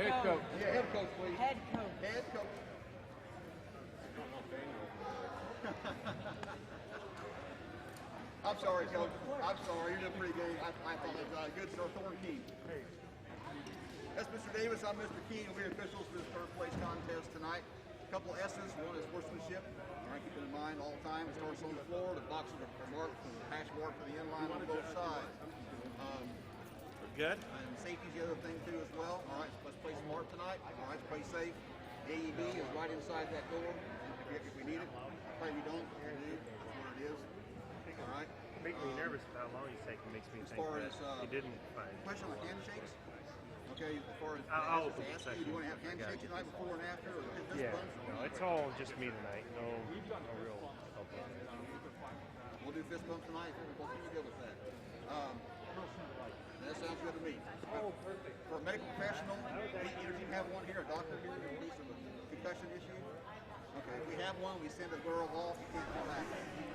Head coach. Yeah, head coach, please. Head coach. Head coach. I'm sorry, Coach. I'm sorry. You did pretty good. I thought it was good. So, Thorne Keene. Hey. That's Mr. Davis. I'm Mr. Keene. We're officials for this third place contest tonight. A couple S's. One is horsemanship. All right, keep it in mind all the time. It starts on the floor. The boxes are marked from the hash mark to the end line on both sides. Good. And safety's the other thing too as well. All right, so let's play smart tonight. All right, let's play safe. AEB is right inside that door. If we need it, probably we don't. If we do, that's what it is. All right. Makes me nervous about how long he's taking. Makes me think that he didn't find. Question on handshakes. Okay, as far as I'll ask you, do you want to have handshakes tonight before and after, or fist yeah, bumps? no, it's all just me tonight. No real. Okay. We'll do fist bumps tonight. What can you do with that? That sounds good to me. For a medical professional, either you have one here, a doctor here, in case of a concussion issue. Okay, if we have one, we send a girl off. You can't come back.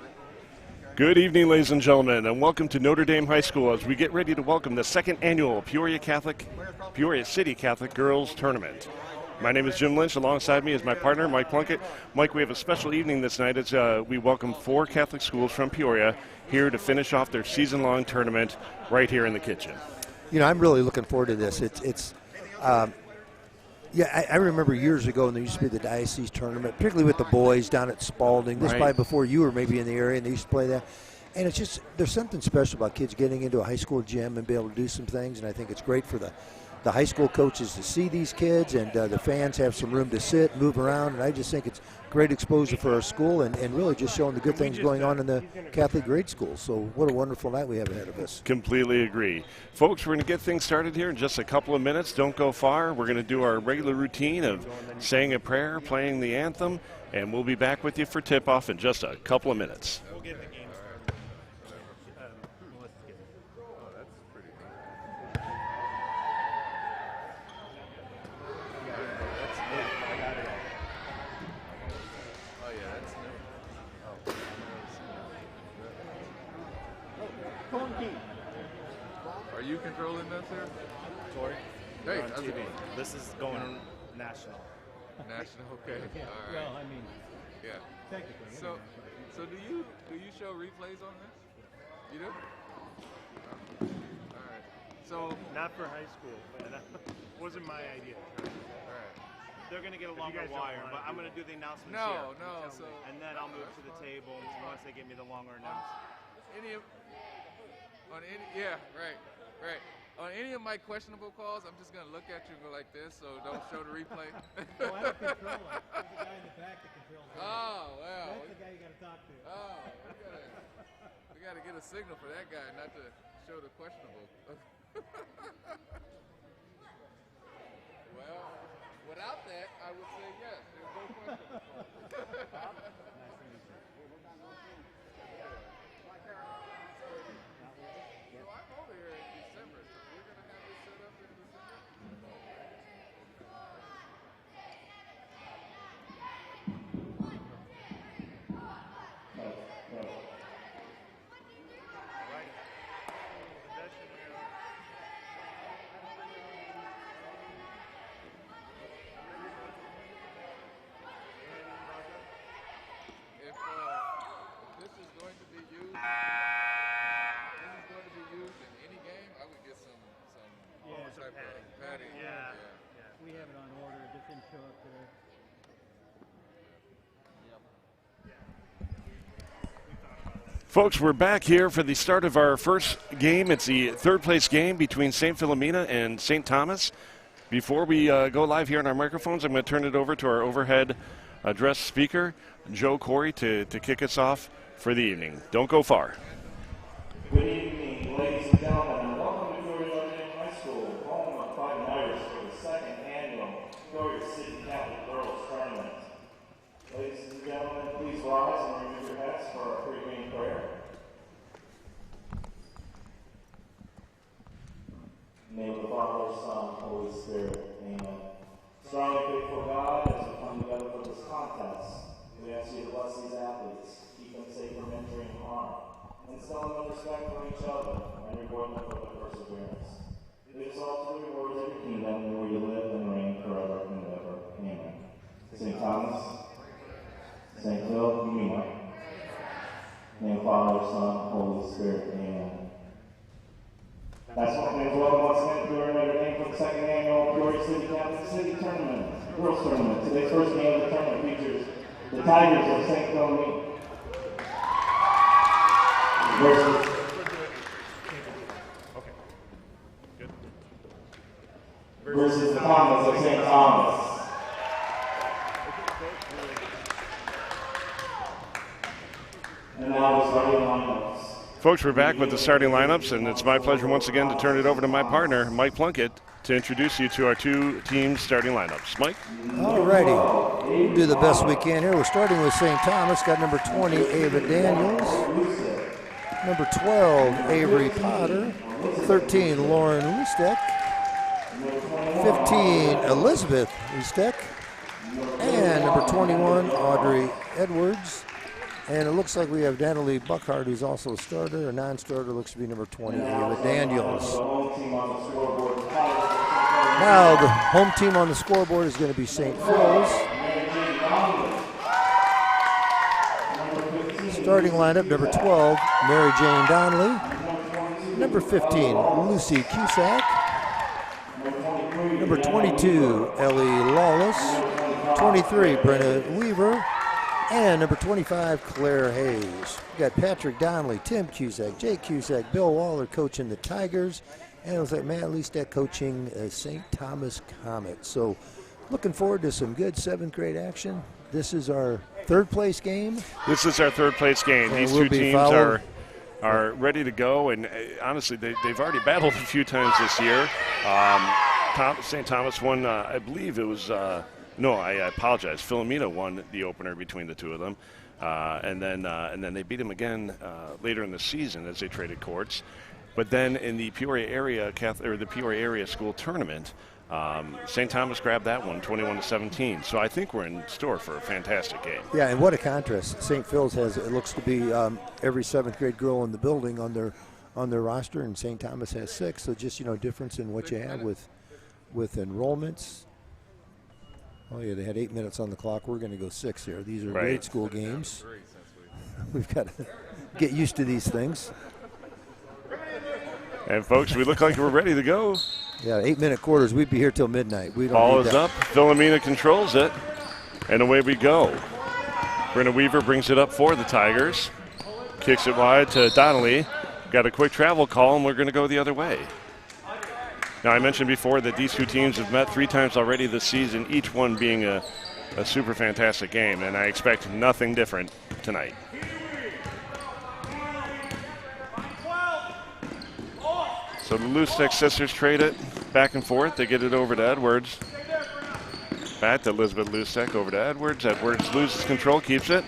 Okay. Good evening, ladies and gentlemen, and welcome to Notre Dame High School as we get ready to welcome the second annual Peoria City Catholic Girls Tournament. My name is Jim Lynch. Alongside me is my partner, Mike Plunkett. Mike, we have a special evening this night as we welcome 4 Catholic schools from Peoria here to finish off their season-long tournament right here in the kitchen. You know, I'm really looking forward to this. I remember years ago when there used to be the diocese tournament, particularly with the boys down at Spalding. This probably before you were maybe in the area, and they used to play that. And it's just, there's something special about kids getting into a high school gym and be able to do some things, and I think it's great for the high school coaches to see these kids, and the fans have some room to sit, move around, and I just think it's great exposure for our school and really just showing the good things going on in the Catholic grade schools. So what a wonderful night we have ahead of us. Completely agree. Folks, we're going to get things started here in just a couple of minutes. Don't go far. We're going to do our regular routine of saying a prayer, playing the anthem, and we'll be back with you for tip-off in just a couple of minutes. Are you controlling this here? Tori? Hey, on TV. This is going national. National, okay. All right. Well, I mean, Yeah. technically. So do you show replays on this? You do? All right. So Not for high school, but that wasn't my idea. all right. They're going to get a longer wire, but I'm going to do the announcements No, here. no. So And then I'll move to the table once they give me the longer announcement. Right. On any of my questionable calls, I'm just gonna look at you and go like this, so don't show the replay. Oh, I don't control it. There's a guy in the back that controls it. Oh, well. That's the guy you got to talk to. Oh, we gotta get a signal for that guy not to show the questionable. Well, without that, I would say yes. There's no questionable. So I'm over here in December, so we're gonna have this set up in December. If this is going to be used, in any game, I would get some type of padding. Yeah. We have it on order. It just didn't show up today. Folks, we're back here for the start of our first game. It's the third place game between St. Philomena and St. Thomas. Before we go live here on our microphones, I'm going to turn it over to our overhead address speaker, Joe Corey, to kick us off for the evening. Don't go far. Good evening, ladies and gentlemen, and welcome to Peoria High School, home of Fighting Irish for the second annual Peoria City Catholic Girls Tournament. Ladies and gentlemen, please rise and remove your hats for our pre-game prayer. In the name of the Father, Son, and Holy Spirit. Amen. Strongly faithful God, as we come together for this contest, we ask you to bless these athletes, keep them safe from injury and harm, instill in them respect for each other, and reward them for their perseverance. We exalt you, reward your kingdom, where you live and reign Thomas, St. Phil, give me Mike. Name Father, Son, Holy Spirit, amen. That's one thing. Welcome once again to Peoria Notre Dame for the second annual Peoria City Catholic City Tournament, Girls Tournament. Today's first game of the tournament features the Tigers of St. Phil versus the Comets of St. Thomas. And now the starting lineups. Folks, we're back with the starting lineups, and it's my pleasure once again to turn it over to my partner, Mike Plunkett, to introduce you to our two teams' starting lineups. Mike? All righty. We'll do the best we can here. We're starting with St. Thomas. Got number 20, Ava Daniels. Number 12, Avery Potter. 13, Lauren Lustek. 15, Elizabeth Lustek. And number 21, Audrey Edwards. And it looks like we have Natalie Buckhart, who's also a starter. A non-starter looks to be number 20, Ava Daniels. Now the home team on the scoreboard is going to be St. Phil's. Starting lineup, number 12, Mary Jane Donnelly. Number 15, Lucy Cusack. Number 22, Ellie Lawless. 23, Brenna Weaver. And number 25, Claire Hayes. We got Patrick Donnelly, Tim Cusack, Jake Cusack, Bill Waller coaching the Tigers, and it was like Matt Leastack coaching St. Thomas Comets. So looking forward to some good 7th grade action. This is our third place game. This is our third place game. And these we'll two be teams followed. are ready to go, and honestly, they've already battled a few times this year. St. Thomas won, I believe it was. No, I apologize. Philomena won the opener between the two of them, and then they beat him again later in the season as they traded courts. But then in the Peoria area the Peoria area school tournament, St. Thomas grabbed that one, 21-17. So I think we're in store for a fantastic game. Yeah, and what a contrast! St. Phil's has, it looks to be every 7th grade girl in the building on their roster, and St. Thomas has 6. So just difference in what you have with enrollments. Oh, yeah, they had 8 minutes on the clock. We're going to go 6 here. These are grade school games. We've got to get used to these things. And, folks, we look like we're ready to go. Yeah, 8-minute quarters. We'd be here till midnight. We don't Ball need is that. up. Philomena controls it, and away we go. Brenna Weaver brings it up for the Tigers. Kicks it wide to Donnelly. Got a quick travel call, and we're going to go the other way. Now, I mentioned before that these two teams have met 3 times already this season, each one being a super fantastic game, and I expect nothing different tonight. So the Lustek sisters trade it back and forth. They get it over to Edwards. Back to Elizabeth Lustek, over to Edwards. Edwards loses control, keeps it.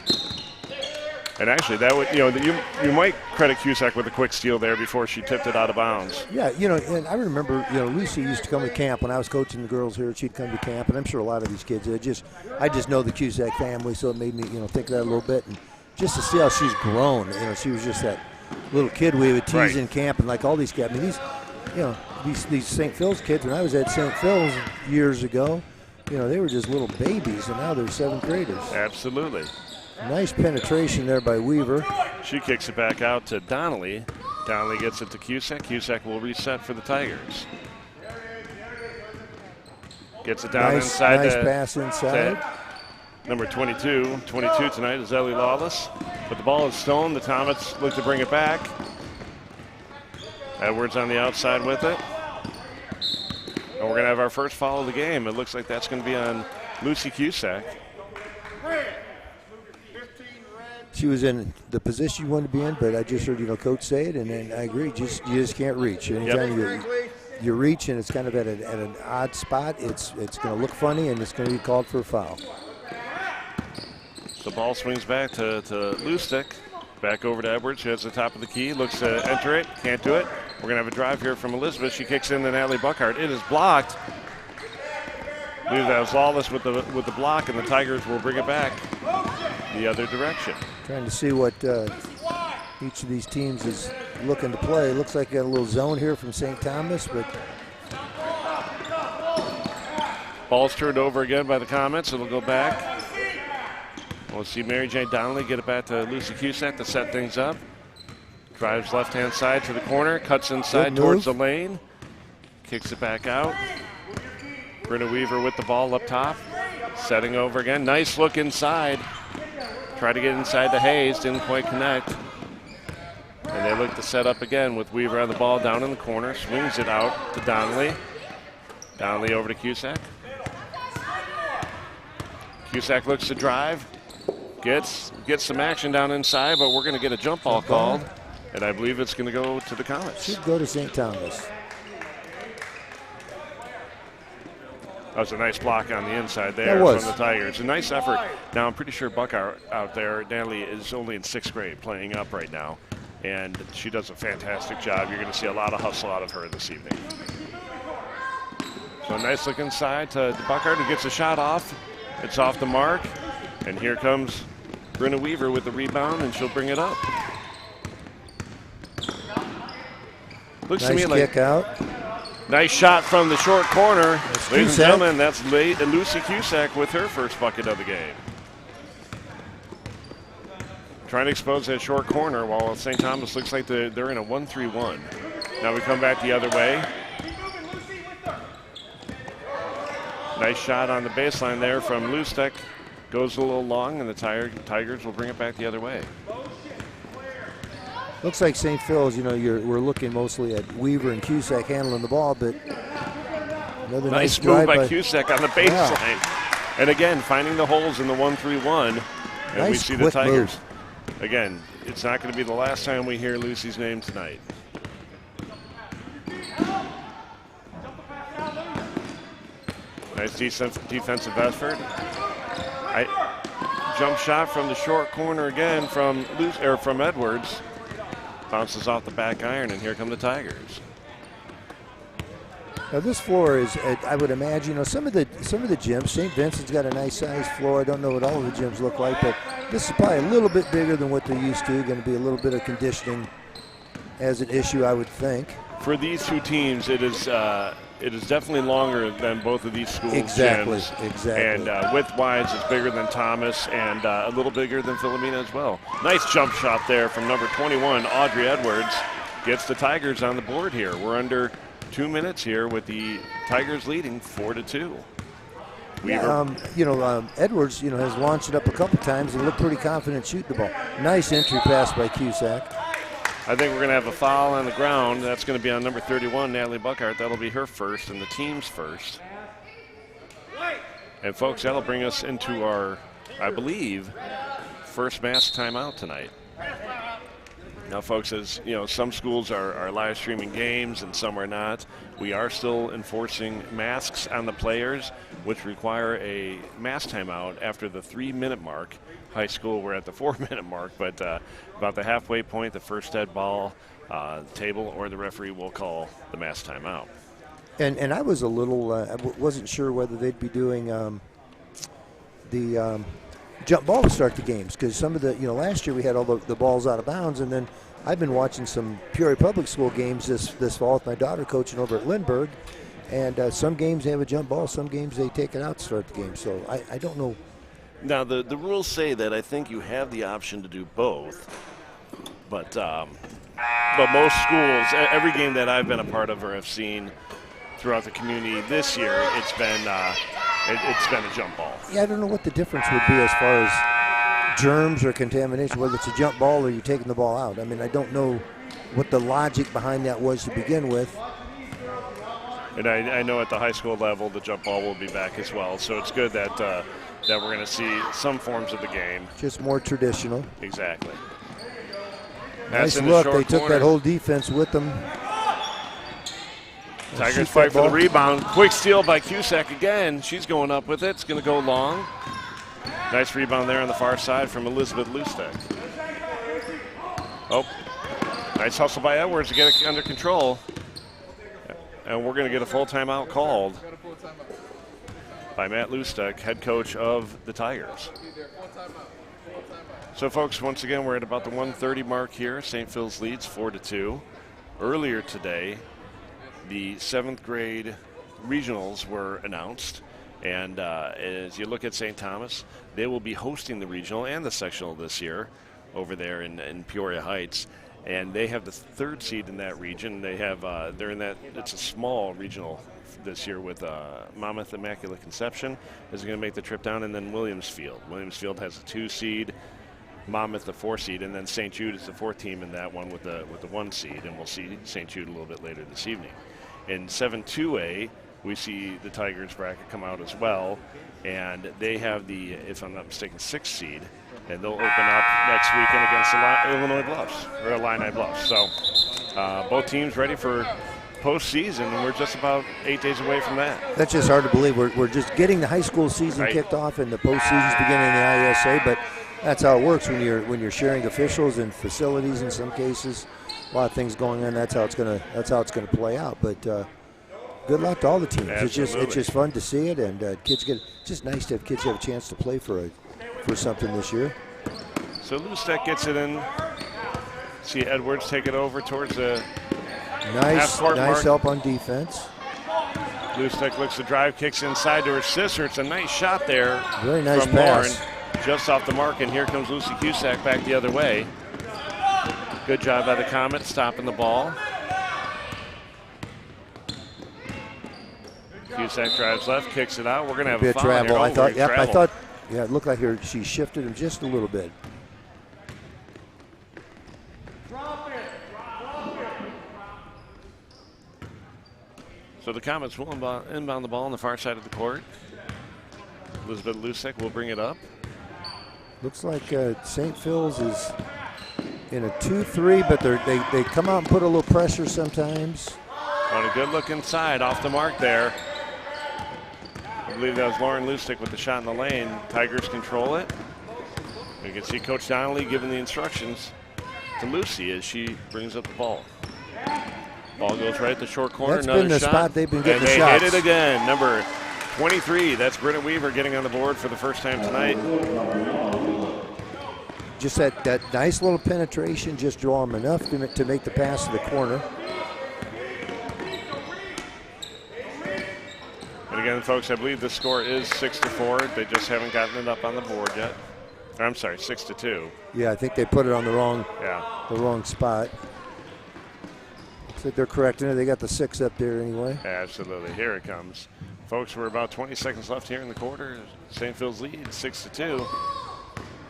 And actually, that would you might credit Cusack with a quick steal there before she tipped it out of bounds. Yeah, and I remember, Lucy used to come to camp when I was coaching the girls here. She'd come to camp, and I'm sure a lot of these kids. I just know the Cusack family, so it made me, think of that a little bit, and just to see how she's grown. She was just that little kid we would tease in camp, and like all these kids. I mean, these St. Phil's kids. When I was at St. Phil's years ago, they were just little babies, and now they're 7th graders. Absolutely. Nice penetration there by Weaver. She kicks it back out to Donnelly. Donnelly gets it to Cusack. Cusack will reset for the Tigers. Gets it down inside. Nice pass inside. Number 22. 22 tonight is Ellie Lawless. But the ball is stolen. The Comets look to bring it back. Edwards on the outside with it. And we're going to have our first foul of the game. It looks like that's going to be on Lucy Cusack. She was in the position you wanted to be in, but I just heard Coach say it, and then I agree. You just can't reach. Anytime you reach and it's kind of at an odd spot, it's going to look funny and it's going to be called for a foul. The ball swings back to Lustek. Back over to Edwards. She has the top of the key. Looks to enter it. Can't do it. We're going to have a drive here from Elizabeth. She kicks in to Natalie Buckhart. It is blocked. I believe that was Lawless with the block, and the Tigers will bring it back the other direction. Trying to see what each of these teams is looking to play. Looks like got a little zone here from St. Thomas, but ball's turned over again by the Comets. It'll go back. We'll see Mary Jane Donnelly get it back to Lucy Cusack to set things up. Drives left-hand side to the corner, cuts inside towards the lane, kicks it back out. Britta Weaver with the ball up top, setting over again. Nice look inside. Tried to get inside to Hayes, didn't quite connect. And they look to set up again with Weaver on the ball down in the corner, swings it out to Donnelly. Donnelly over to Cusack. Cusack looks to drive, gets some action down inside, but we're going to get a jump ball called. And I believe it's going to go to the Comets. Should go to St. Thomas. That was a nice block on the inside there from the Tigers. A nice effort. Now, I'm pretty sure Buck out there, Natalie, is only in 6th grade playing up right now. And she does a fantastic job. You're going to see a lot of hustle out of her this evening. So a nice look inside to Buckard, who gets a shot off. It's off the mark. And here comes Brenna Weaver with the rebound, and she'll bring it up. Looks nice to me like kick out. Nice shot from the short corner. Ladies and gentlemen, that's Lucy Cusack with her first bucket of the game. Trying to expose that short corner while St. Thomas looks like they're in a 1-3-1. Now we come back the other way. Nice shot on the baseline there from Lustek. Goes a little long, and the Tigers will bring it back the other way. Looks like St. Phil's, we're looking mostly at Weaver and Cusack handling the ball, but another nice move by Cusack on the baseline. Yeah. And again, finding the holes in the 1-3-1. And nice we see the Tigers. Move. Again, it's not going to be the last time we hear Lucy's name tonight. Nice defensive effort. Jump shot from the short corner again from Edwards. Bounces off the back iron, and here come the Tigers. Now this floor is, I would imagine, some of the gyms. St. Vincent's got a nice sized floor. I don't know what all of the gyms look like, but this is probably a little bit bigger than what they're used to. Going to be a little bit of conditioning as an issue, I would think. For these two teams, it is definitely longer than both of these schools' Exactly. And width-wise, it's bigger than Thomas and a little bigger than Philomena as well. Nice jump shot there from number 21, Audrey Edwards. Gets the Tigers on the board here. We're under 2 minutes here with the Tigers leading 4-2. Edwards, has launched it up a couple times and looked pretty confident shooting the ball. Nice entry pass by Cusack. I think we're going to have a foul on the ground. That's going to be on number 31, Natalie Buckhart. That'll be her first and the team's first. And, folks, that'll bring us into our, I believe, first mass timeout tonight. Now, folks, as you know, some schools are live streaming games and some are not. We are still enforcing masks on the players, which require a mass timeout after the 3-minute mark. High school, we're at the 4-minute mark, but about the halfway point, the first dead ball, table or the referee will call the mass timeout. And I was a little, wasn't sure whether they'd be doing the jump ball to start the games, because some of the, last year we had all the balls out of bounds, and then I've been watching some Peoria Public School games this fall with my daughter coaching over at Lindbergh, and some games they have a jump ball, some games they take it out to start the game, so I don't know. Now, the rules say that I think you have the option to do both, but most schools, every game that I've been a part of or have seen throughout the community this year, it's been a jump ball. Yeah, I don't know what the difference would be as far as germs or contamination, whether it's a jump ball or you're taking the ball out. I mean, I don't know what the logic behind that was to begin with. And I know at the high school level, the jump ball will be back as well, so it's good that we're going to see some forms of the game. Just more traditional. Exactly. Nice look. They took that whole defense with them. Tigers fight for the rebound. Quick steal by Cusack again. She's going up with it. It's going to go long. Nice rebound there on the far side from Elizabeth Lustek. Oh, nice hustle by Edwards to get it under control. And we're going to get a full timeout called by Matt Lustek, head coach of the Tigers. So, folks, once again, we're at about the 1:30 mark here. St. Phil's leads 4-2. Earlier today, the 7th grade regionals were announced, And as you look at St. Thomas, they will be hosting the regional and the sectional this year over there in Peoria Heights. And they have the 3rd seed in that region. They have they're in that, it's a small regional this year with Monmouth Immaculate Conception is going to make the trip down, and then Williamsfield. Williamsfield has a 2 seed, Monmouth the 4 seed, and then St. Jude is the 4th team in that one with the 1 seed, and we'll see St. Jude a little bit later this evening. In 7-2A, we see the Tigers bracket come out as well, and they have the, if I'm not mistaken, 6th seed, and they'll open up next weekend against Illinois Bluffs, or Illini Bluffs. So both teams ready for postseason, and we're just about 8 days away from that. That's just hard to believe. We're just getting the high school season kicked off, and the postseason's beginning in the ISA. But that's how it works when you're sharing officials and facilities. In some cases, a lot of things going on. That's how it's gonna play out. But good luck to all the teams. Absolutely. It's just fun to see it, and kids get. It's just nice to have kids have a chance to play for something this year. So Lustek gets it in. See Edwards take it over towards the nice mark. help on defense. Lustek looks to drive, kicks inside to her sister. It's a nice shot there. Very nice from pass. Lauren, just off the mark, and here comes Lucy Cusack back the other way. Good job by the Comet stopping the ball. Cusack drives left, kicks it out. We're going to have a foul travel. here. I thought, it looked like she shifted him just a little bit. So the Comets will inbound the ball on the far side of the court. Elizabeth Lusek will bring it up. Looks like St. Phil's is in a 2-3, but they come out and put a little pressure sometimes. On a good look inside, off the mark there. I believe that was Lauren Lustig with the shot in the lane. Tigers control it. You can see Coach Donnelly giving the instructions to Lucy as she brings up the ball. Ball goes right at the short corner. That's another been the shot. spot they've been getting and the they shots. hit it again. Number 23, that's Britta Weaver getting on the board for the first time tonight. Just that nice little penetration, just draw them enough to make the pass to the corner. And again, folks, I believe the score is 6-4. They just haven't gotten it up on the board yet. Or, I'm sorry, 6-2. Yeah, I think they put it on the wrong spot. Looks like they're correcting it. They got the 6 up there anyway. Absolutely. Here it comes. Folks, we're about 20 seconds left here in the quarter. St. Phil's lead, 6-2.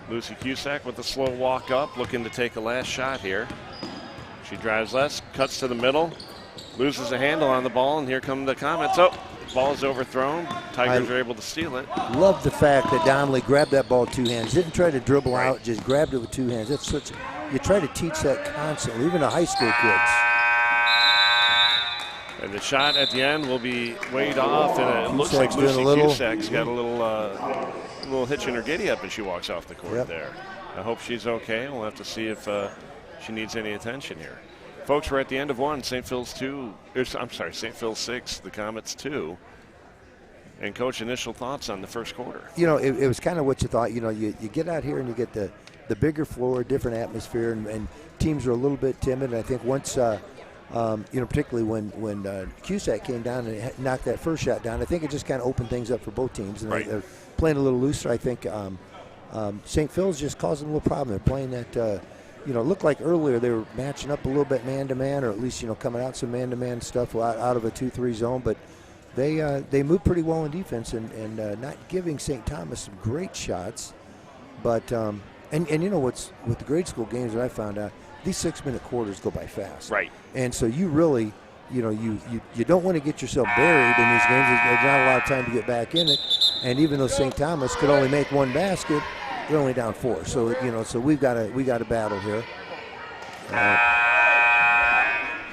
Lucy Cusack with a slow walk up, looking to take a last shot here. She drives left, cuts to the middle, loses a handle on the ball, and here come the Comets. Oh, ball is overthrown. Tigers are able to steal it. Love the fact that Donnelly grabbed that ball with 2 hands. Didn't try to dribble out, just grabbed it with 2 hands. That's such. You try to teach that constantly, even to high school kids. And the shot at the end will be weighed off, and it looks like Lucy Cusack's got a little hitch in her giddy up as she walks off the court there. I hope she's okay. We'll have to see if she needs any attention here. Folks, we're at the end of one. St. Phil's 2. St. Phil's 6. The Comets 2. And Coach, initial thoughts on the first quarter? You know, it was kind of what you thought. You know, you get out here and you get the bigger floor, different atmosphere, and teams are a little bit timid. And I think once. Particularly when Cusack came down and knocked that first shot down, I think it just kind of opened things up for both teams. And they're playing a little looser. I think St. Phil's just causing a little problem. They're playing that, it looked like earlier they were matching up a little bit man-to-man, or at least, coming out some man-to-man stuff out of a 2-3 zone. But they move pretty well in defense and not giving St. Thomas some great shots. But, and what's with the grade school games that I found out, these 6-minute quarters go by fast. Right. And so you really, you don't want to get yourself buried in these games. There's not a lot of time to get back in it. And even though St. Thomas could only make 1 basket, they're only down 4. So, so we got a battle here.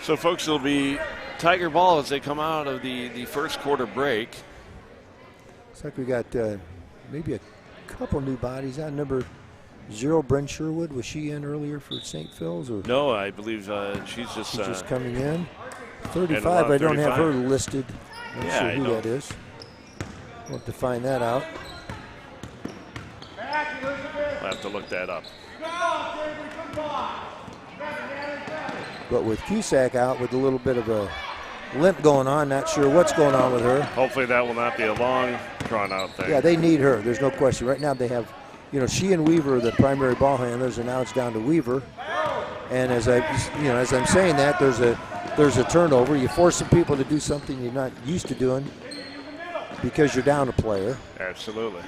So, folks, it'll be Tiger ball as they come out of the first quarter break. Looks like we got maybe a couple new bodies. Number 0, Bryn Sherwood, was she in earlier for St. Phil's? Or? No, I believe she's just coming in. 35, I don't have her listed. I'm not sure who that is. We'll have to find that out. I'll have to look that up. But with Cusack out with a little bit of a limp going on, not sure what's going on with her. Hopefully that will not be a long drawn out there. Yeah, they need her. There's no question. Right now they have, she and Weaver are the primary ball handlers, and now it's down to Weaver. And as I'm saying that, there's a turnover. You force some people to do something you're not used to doing because you're down a player. Absolutely.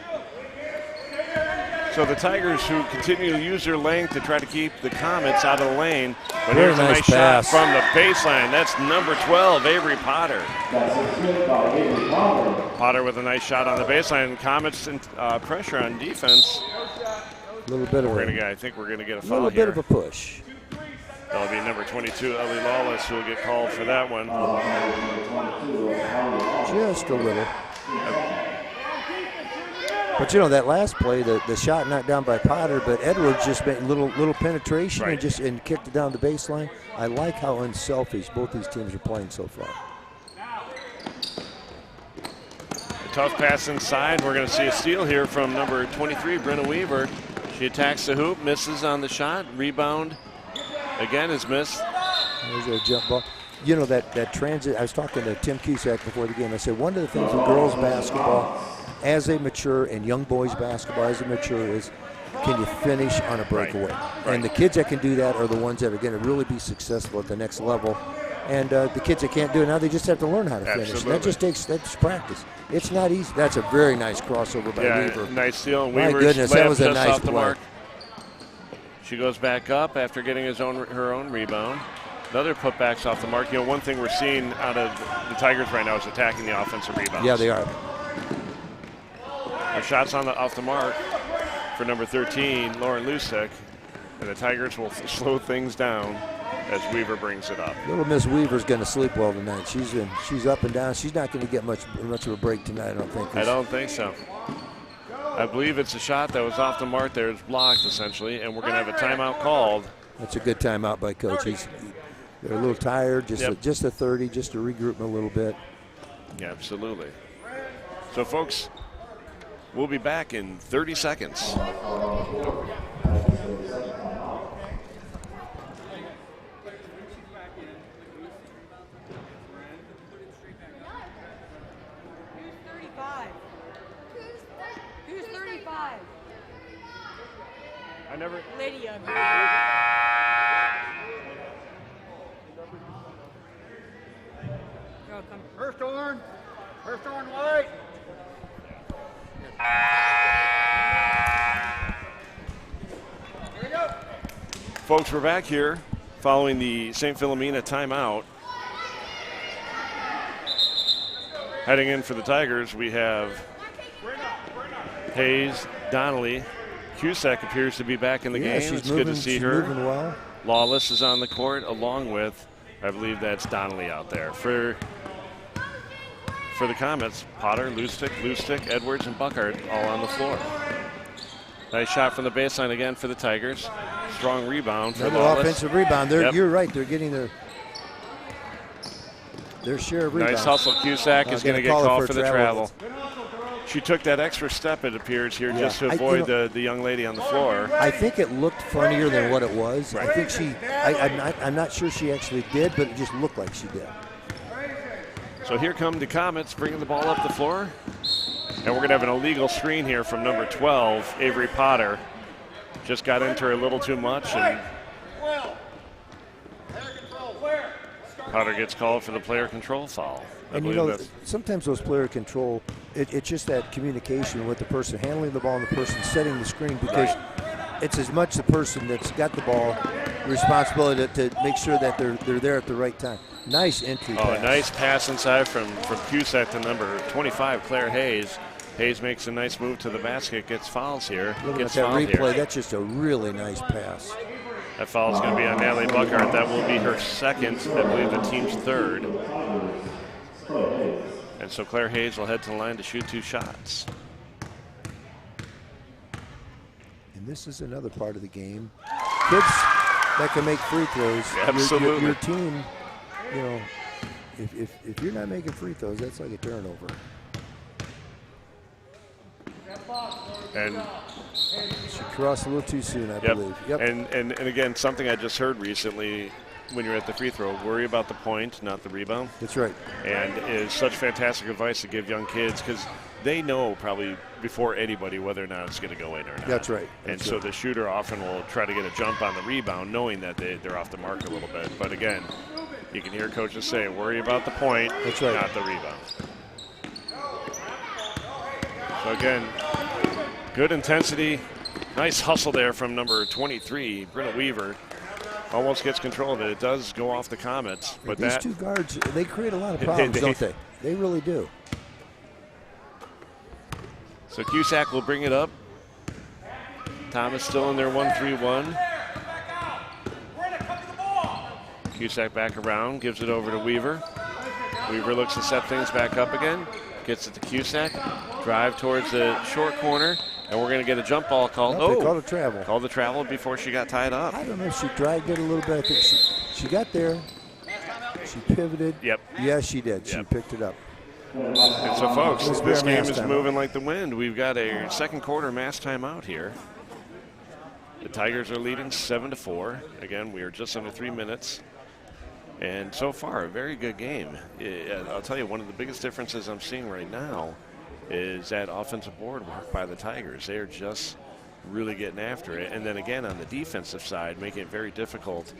So the Tigers, who continue to use their length to try to keep the Comets out of the lane. But Very here's a nice pass. shot from the baseline. That's number 12, Avery Potter. Potter with a nice shot on the baseline. Comets in, pressure on defense. A little bit of I think we're going to get a foul little here. bit of a push. That'll be number 22, Ellie Lawless, who will get called for that one. Just a little. But that last play, the shot knocked down by Potter, but Edwards just made little penetration and kicked it down the baseline. I like how unselfish both these teams are playing so far. A tough pass inside. We're going to see a steal here from number 23, Brenna Weaver. She attacks the hoop, misses on the shot. Rebound again is missed. There's a jump ball. That transit, I was talking to Tim Cusack before the game. I said one of the things in girls basketball, as they mature, and young boys basketball as they mature, is can you finish on a breakaway? Right. And the kids that can do that are the ones that are going to really be successful at the next level. And the kids that can't do it now, they just have to learn how to finish. And that just takes practice. It's not easy. That's a very nice crossover by Weaver. Nice steal. And My Weaver's goodness, that was a just nice off the play. mark. She goes back up after getting her own rebound. Another putbacks off the mark. One thing we're seeing out of the Tigers right now is attacking the offensive rebounds. Yeah, they are. Her shots off the mark for number 13, Lauren Lusick, and the Tigers will slow things down as Weaver brings it up. Little Miss Weaver's going to sleep well tonight. She's up and down. She's not going to get much of a break tonight, I don't think. I don't think so. I believe it's a shot that was off the mark there. It's blocked, essentially, and we're going to have a timeout called. That's a good timeout by Coach. They're a little tired, just a 30, just to regroup them a little bit. Yeah, absolutely. So, folks, we'll be back in 30 seconds. Who's 35? I never. Lydia. First on white. Here we go. Folks, we're back here following the St. Philomena timeout. Heading in for the Tigers, we have Hayes, Donnelly. Cusack appears to be back in the game. It's good to see her. Moving well. Lawless is on the court, along with, I believe that's Donnelly out there. For the Comets, Potter, Lustick, Edwards, and Buckard all on the floor. Nice shot from the baseline again for the Tigers. Strong rebound for Another Lawless. offensive rebound. You're right. They're getting their share of rebounds. Nice hustle. Cusack is going to get called for the travel. She took that extra step, it appears, here just to avoid the young lady on the floor. I think it looked funnier than what it was. Right. I think I'm not sure she actually did, but it just looked like she did. So here come the Comets bringing the ball up the floor. And we're going to have an illegal screen here from number 12, Avery Potter. Just got into her a little too much, and Potter gets called for the player control foul. And sometimes those player control, it's just that communication with the person handling the ball and the person setting the screen, because it's as much the person that's got the ball responsibility to make sure that they're there at the right time. Nice entry pass. Nice pass inside from Cusack to number 25, Claire Hayes. Hayes makes a nice move to the basket, gets fouls here. Looking at that replay, that's just a really nice pass. That foul is going to be on Natalie Buckard. That will be her second, I believe the team's third. And so Claire Hayes will head to the line to shoot 2 shots. And this is another part of the game. Kids that can make free throws. Absolutely. Your team, if you're not making free throws, that's like a turnover. And she crossed a little too soon, I believe. Yep. And again, something I just heard recently, when you're at the free throw, worry about the point, not the rebound. That's right. And is such fantastic advice to give young kids, because they know probably before anybody whether or not it's going to go in or not. That's right. And so the shooter often will try to get a jump on the rebound, knowing that they're off the mark a little bit. But again, you can hear coaches say, worry about the point, That's right. not the rebound. So again, good intensity. Nice hustle there from number 23, Britta Weaver. Almost gets control of it. It does go off the Comets. But these two guards, they create a lot of problems, don't they? They really do. So Cusack will bring it up. Thomas still in there 1-3-1. Cusack back around, gives it over to Weaver. Weaver looks to set things back up again. Gets it to Cusack. Drive towards the short corner. And we're going to get a jump ball called. Nope, they called a travel. Called the travel before she got tied up. I don't know if she dragged it a little bit. I think she got there. She pivoted. Yep. Yes, she did. She Yep. picked it up. And so, folks, this game is timeout. moving like the wind. We've got a second quarter mass timeout here. The Tigers are leading 7-4. Again, we are just under 3 minutes. And so far, a very good game. I'll tell you, one of the biggest differences I'm seeing right now is that offensive board work by the Tigers. They are just really getting after it. And then again, on the defensive side, making it very difficult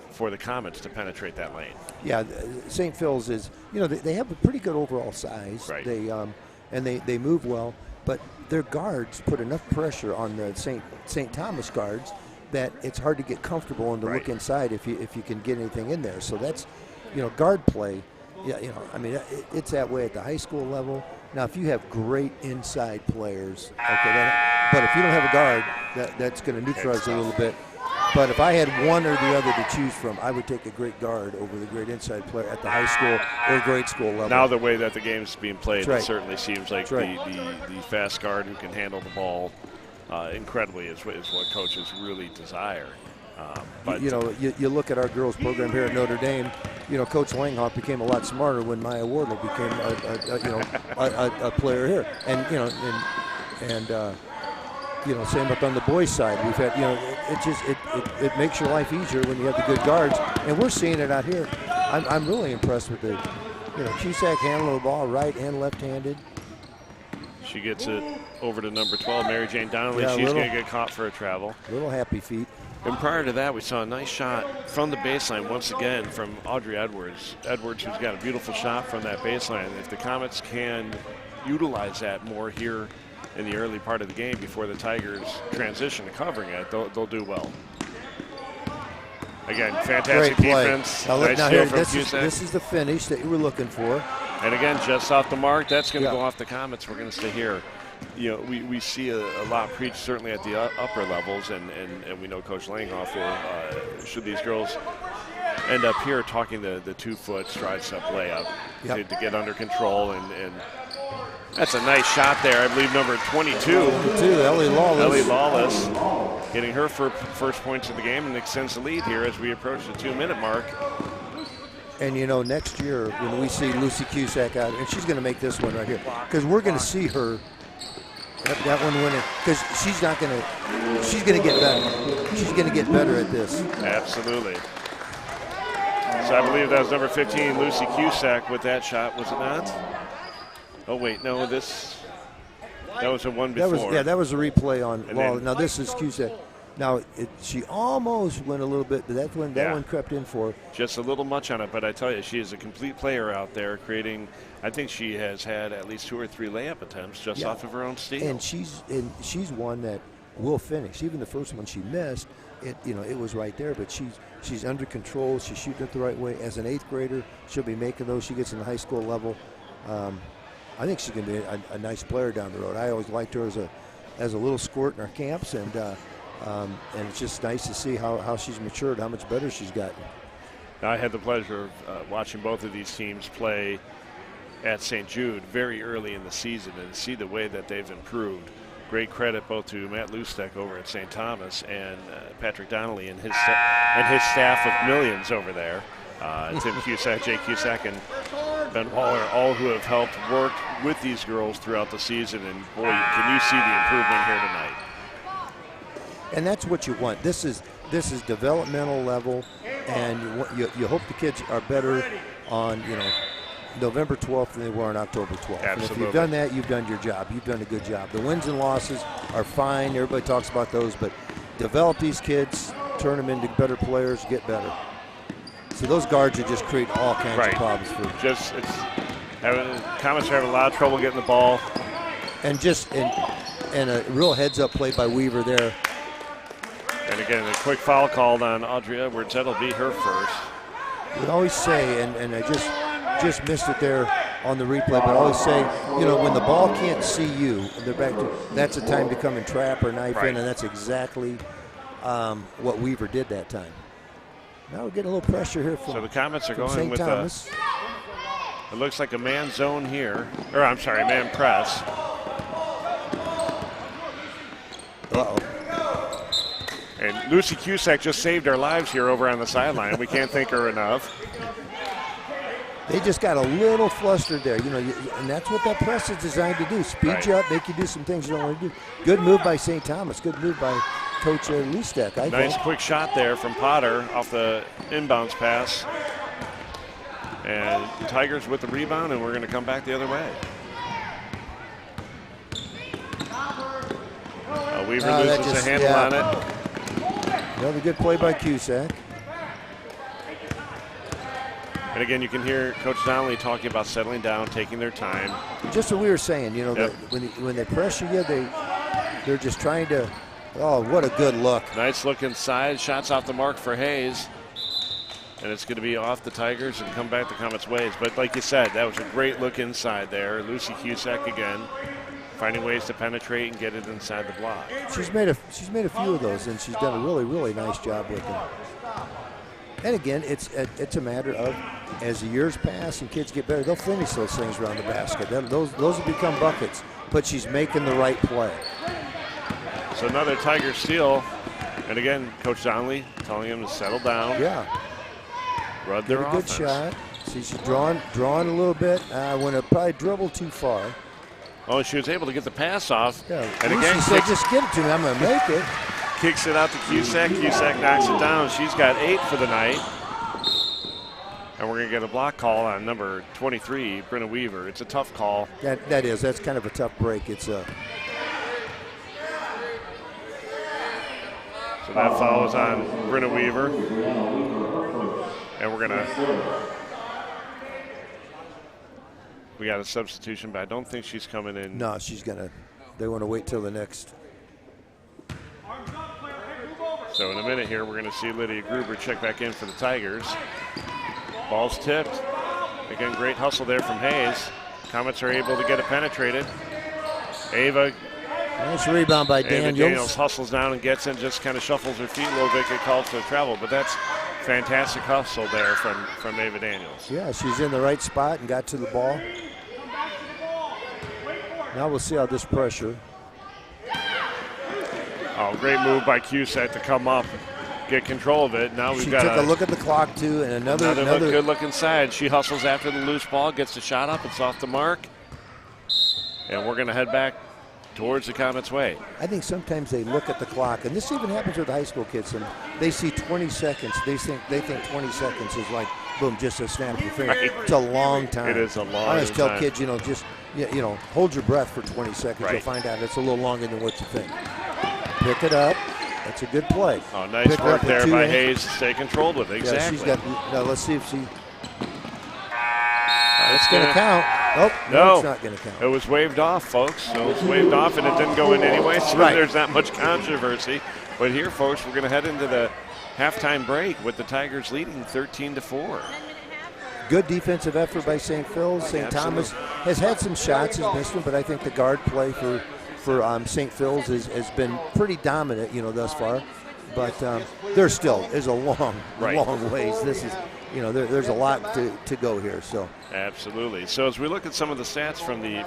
for the Comets to penetrate that lane. Yeah, St. Phil's is, they have a pretty good overall size. Right. They move well, but their guards put enough pressure on the St. Thomas guards that it's hard to get comfortable and to look inside if you can get anything in there. So that's, guard play. Yeah, it's that way at the high school level. Now, if you have great inside players, but if you don't have a guard, that's going to neutralize a little bit. But if I had one or the other to choose from, I would take a great guard over the great inside player at the high school or grade school level. Now the way that the game's being played, That's right. It certainly seems like the fast guard who can handle the ball incredibly is what coaches really desire. But you look at our girls program here at Notre Dame. Coach Langhoff became a lot smarter when Maya Wardle became a player here, and same up on the boys' side. We've had it makes your life easier when you have the good guards, and we're seeing it out here. I'm really impressed with the Cusack handling the ball right and left-handed. She gets it over to number 12, Mary Jane Donnelly. Yeah, she's going to get caught for a travel. Little happy feet. And prior to that, we saw a nice shot from the baseline once again from Audrey Edwards. Edwards, who's got a beautiful shot from that baseline. If the Comets can utilize that more here in the early part of the game before the Tigers transition to covering it, they'll do well. Again, fantastic defense. Nice steal from Cusack. This is the finish that you were looking for. And again, just off the mark, that's going to go off the Comets. We're going to stay here. We see a lot preached certainly at the upper levels, and we know Coach Langhoff will, should these girls end up here, talking the 2-foot stride step layup to get under control. And that's a nice shot there. I believe number 22. Ellie Lawless getting her first points of the game and extends the lead here as we approach the 2-minute mark. And next year when we see Lucy Cusack out, and she's going to make this one right here, because we're going to see her that one winning, because she's going to get better. She's going to get better at this. Absolutely. So I believe that was number 15, Lucy Cusack, with that shot, was it not? Oh wait, no, that was a one before. That was a replay on Lawless. then, now this is Cusack. Now, she almost went a little bit, but that one crept in for her. Just a little much on it, but I tell you, she is a complete player out there creating. I think she has had at least 2 or 3 layup attempts just off of her own steal. And she's one that will finish. Even the first one she missed, it was right there, but she's under control. She's shooting it the right way. As an 8th grader, she'll be making those. She gets in the high school level. I think she's going to be a nice player down the road. I always liked her as a little squirt in our camps, and it's just nice to see how she's matured, how much better she's gotten. I had the pleasure of watching both of these teams play at St. Jude very early in the season and see the way that they've improved. Great credit both to Matt Lustek over at St. Thomas and Patrick Donnelly and his staff of millions over there. Tim Cusack, Jay Cusack, and Ben Waller, all who have helped work with these girls throughout the season. And boy, can you see the improvement here tonight. And that's what you want. This is developmental level, and you hope the kids are better on November 12th than they were on October 12th. Absolutely. And if you've done that, you've done your job. You've done a good job. The wins and losses are fine. Everybody talks about those, but develop these kids, turn them into better players, get better. See, those guards are just creating all kinds of problems for them. Comets are having a lot of trouble getting the ball. And and a real heads-up play by Weaver there. And again, a quick foul called on Audrey Edwards. That'll be her first. We always say, and I just missed it there on the replay, but I always say, you know, when the ball can't see you, and they're back to, that's a time to come and trap or knife in, and that's exactly what Weaver did that time. Now we're getting a little pressure here from So the Comets are going St. with Thomas. It looks like a man zone here, or I'm sorry, man press. Uh-oh. And Lucy Cusack just saved our lives here over on the sideline. We can't thank her enough. They just got a little flustered there, you know, and that's what that press is designed to do. Speed you up, make you do some things you don't want to do. Good move by St. Thomas. Good move by Coach Lustek, I think. Nice quick shot there from Potter off the inbounds pass. And the Tigers with the rebound, and we're going to come back the other way. Weaver loses a handle on it. Another good play by Cusack. And again, you can hear Coach Donnelly talking about settling down, taking their time. Just what we were saying, you know, that when they pressure you, they're just trying to. Oh, what a good look! Nice look inside. Shots off the mark for Hayes, and it's going to be off the Tigers and come back the Comets' ways. But like you said, that was a great look inside there. Lucy Cusack again, finding ways to penetrate and get it inside the block. She's made a few of those, and she's done a really, really nice job with them. And again, it's a matter of, as the years pass and kids get better, they'll finish those things around the basket. Those will become buckets, but she's making the right play. So another Tiger steal. And again, Coach Donnelly telling him to settle down. Yeah. Run their offense. Good shot. See, she's drawing a little bit. Went probably dribbled too far. Oh, she was able to get the pass off. Yeah. And Lucy again, said, just give it to me. I'm going to make it. Kicks it out to Cusack. Cusack knocks it down. She's got 8 for the night. And we're going to get a block call on number 23, Brenna Weaver. It's a tough call. That is. That's kind of a tough break. It's a. So that foul is on Brenna Weaver. And we're going to. We got a substitution, but I don't think she's coming in. No, she's going to. They want to wait till the next. So in a minute here, we're going to see Lydia Gruber check back in for the Tigers. Ball's tipped. Again, great hustle there from Hayes. Comets are able to get it penetrated. Ava. Nice rebound by Daniels. Ava Daniels hustles down and gets in, just kind of shuffles her feet a little bit, get called for the travel. But that's fantastic hustle there from Ava Daniels. Yeah, she's in the right spot and got to the ball. Now we'll see how this pressure. Oh, great move by Cusack to come up, get control of it. Now we've got took a look at the clock too, and another good look inside. She hustles after the loose ball, gets the shot up. It's off the mark, and we're going to head back towards the Comets' way. I think sometimes they look at the clock, and this even happens with high school kids, and they see 20 seconds. They think 20 seconds is like boom, just a snap of your finger. Right. It's a long time. It is a long time. I always tell kids, just hold your breath for 20 seconds. Right. You'll find out it's a little longer than what you think. Pick it up. That's a good play. Oh, nice work there by Hayes to stay controlled with it. Exactly. Yeah, now let's see if she. It's going to count. No, it's not going to count. It was waved off, folks. It was waved off, and it didn't go in anyway, so there's not much controversy. But here, folks, we're going to head into the halftime break with the Tigers leading 13-4. Good defensive effort by St. Phil's. St. Thomas has had some shots, has missed them, but I think the guard play for St. Phil's has been pretty dominant, thus far. But there's a long ways. This is, there's a lot to go here. So absolutely. So as we look at some of the stats from the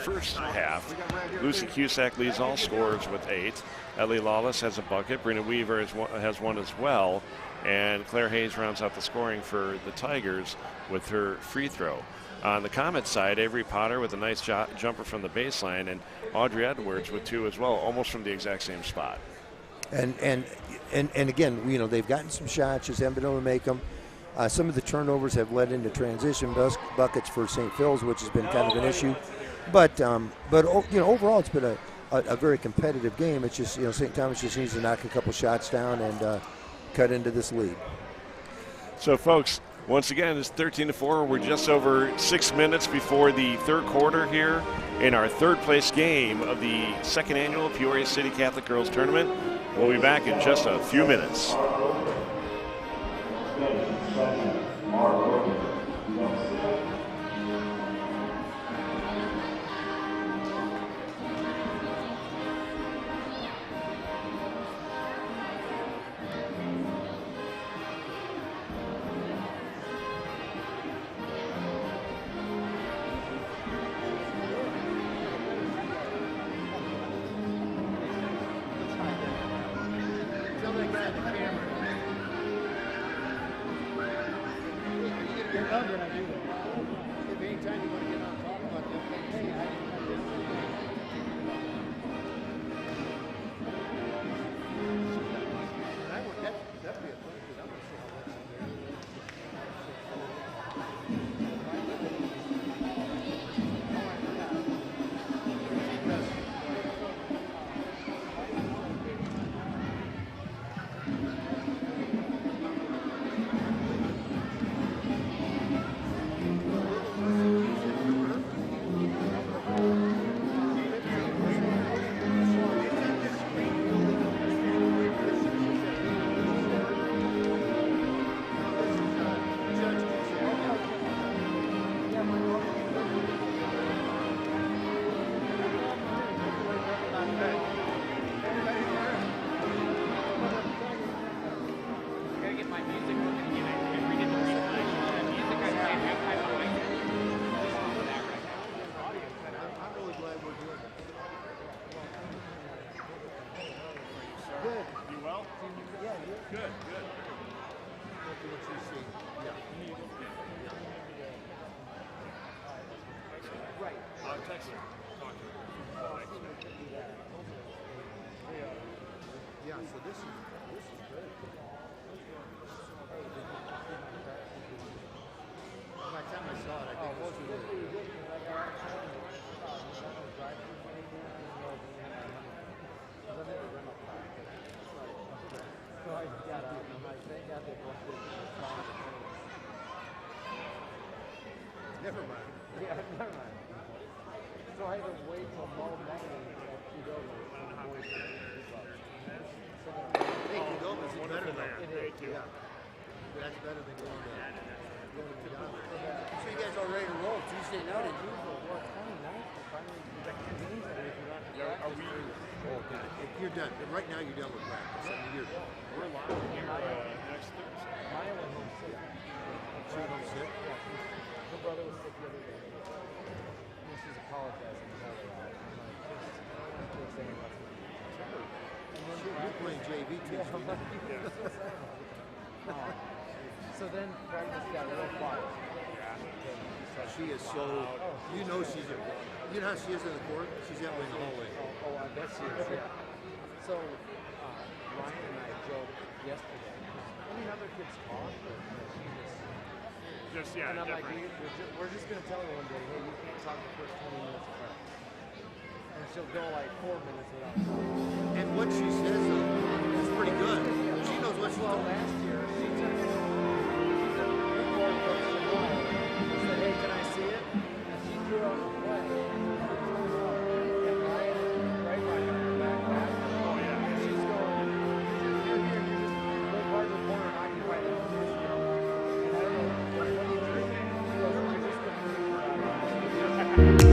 first half, Lucy Cusack leads all scorers with 8. Ellie Lawless has a bucket. Brenna Weaver has one as well. And Claire Hayes rounds out the scoring for the Tigers with her free throw. On the Comets side, Avery Potter with a nice jumper from the baseline, and Audrey Edwards with 2 as well, almost from the exact same spot. And again, they've gotten some shots, just haven't been able to make them. Some of the turnovers have led into transition buckets for St. Phil's, which has been kind of an issue. But overall, it's been a very competitive game. It's just, St. Thomas just needs to knock a couple shots down and cut into this lead. So, folks, once again, it's 13-4. We're just over 6 minutes before the third quarter here in our third place game of the second annual Peoria City Catholic Girls Tournament. We'll be back in just a few minutes. Never mind. Yeah, never mind. So I had to wait till Mo next week to shoot over. Hey, Condoma's is better though. It is, yeah. That's better than going to Yonah. So you guys are ready to roll Tuesday night? What, 29th? Finally, are we? Oh, God. If you're done. Right now you're done with practice. I mean, we're live here next Thursday. Maya went home sick. She went home sick? Yeah. Her brother was sick the other day. And she's apologizing the whole way out. I'm like, saying you're playing JV Tuesday. So then practice got a little quiet. She is so, you know how she is in the court? She's that way in the hallway. Oh, I bet she is, yeah. So Ryan and I joked yesterday. I mean, other kids talk, but she just, yeah, and I'm like, we're just going to tell her one day, hey, you can't talk the first 20 minutes of practice. And she'll go like 4 minutes without talking. And what she says is pretty good. She knows what she's doing. Well, last year, she took it. She said, hey, can I see it? And she drew on the play. And Ryan, right by her back last year. Oh, yeah. And she's going, you're here, you just go part of the corner and occupy the position. And I don't know, what do you think? She goes, I'm just going to do it.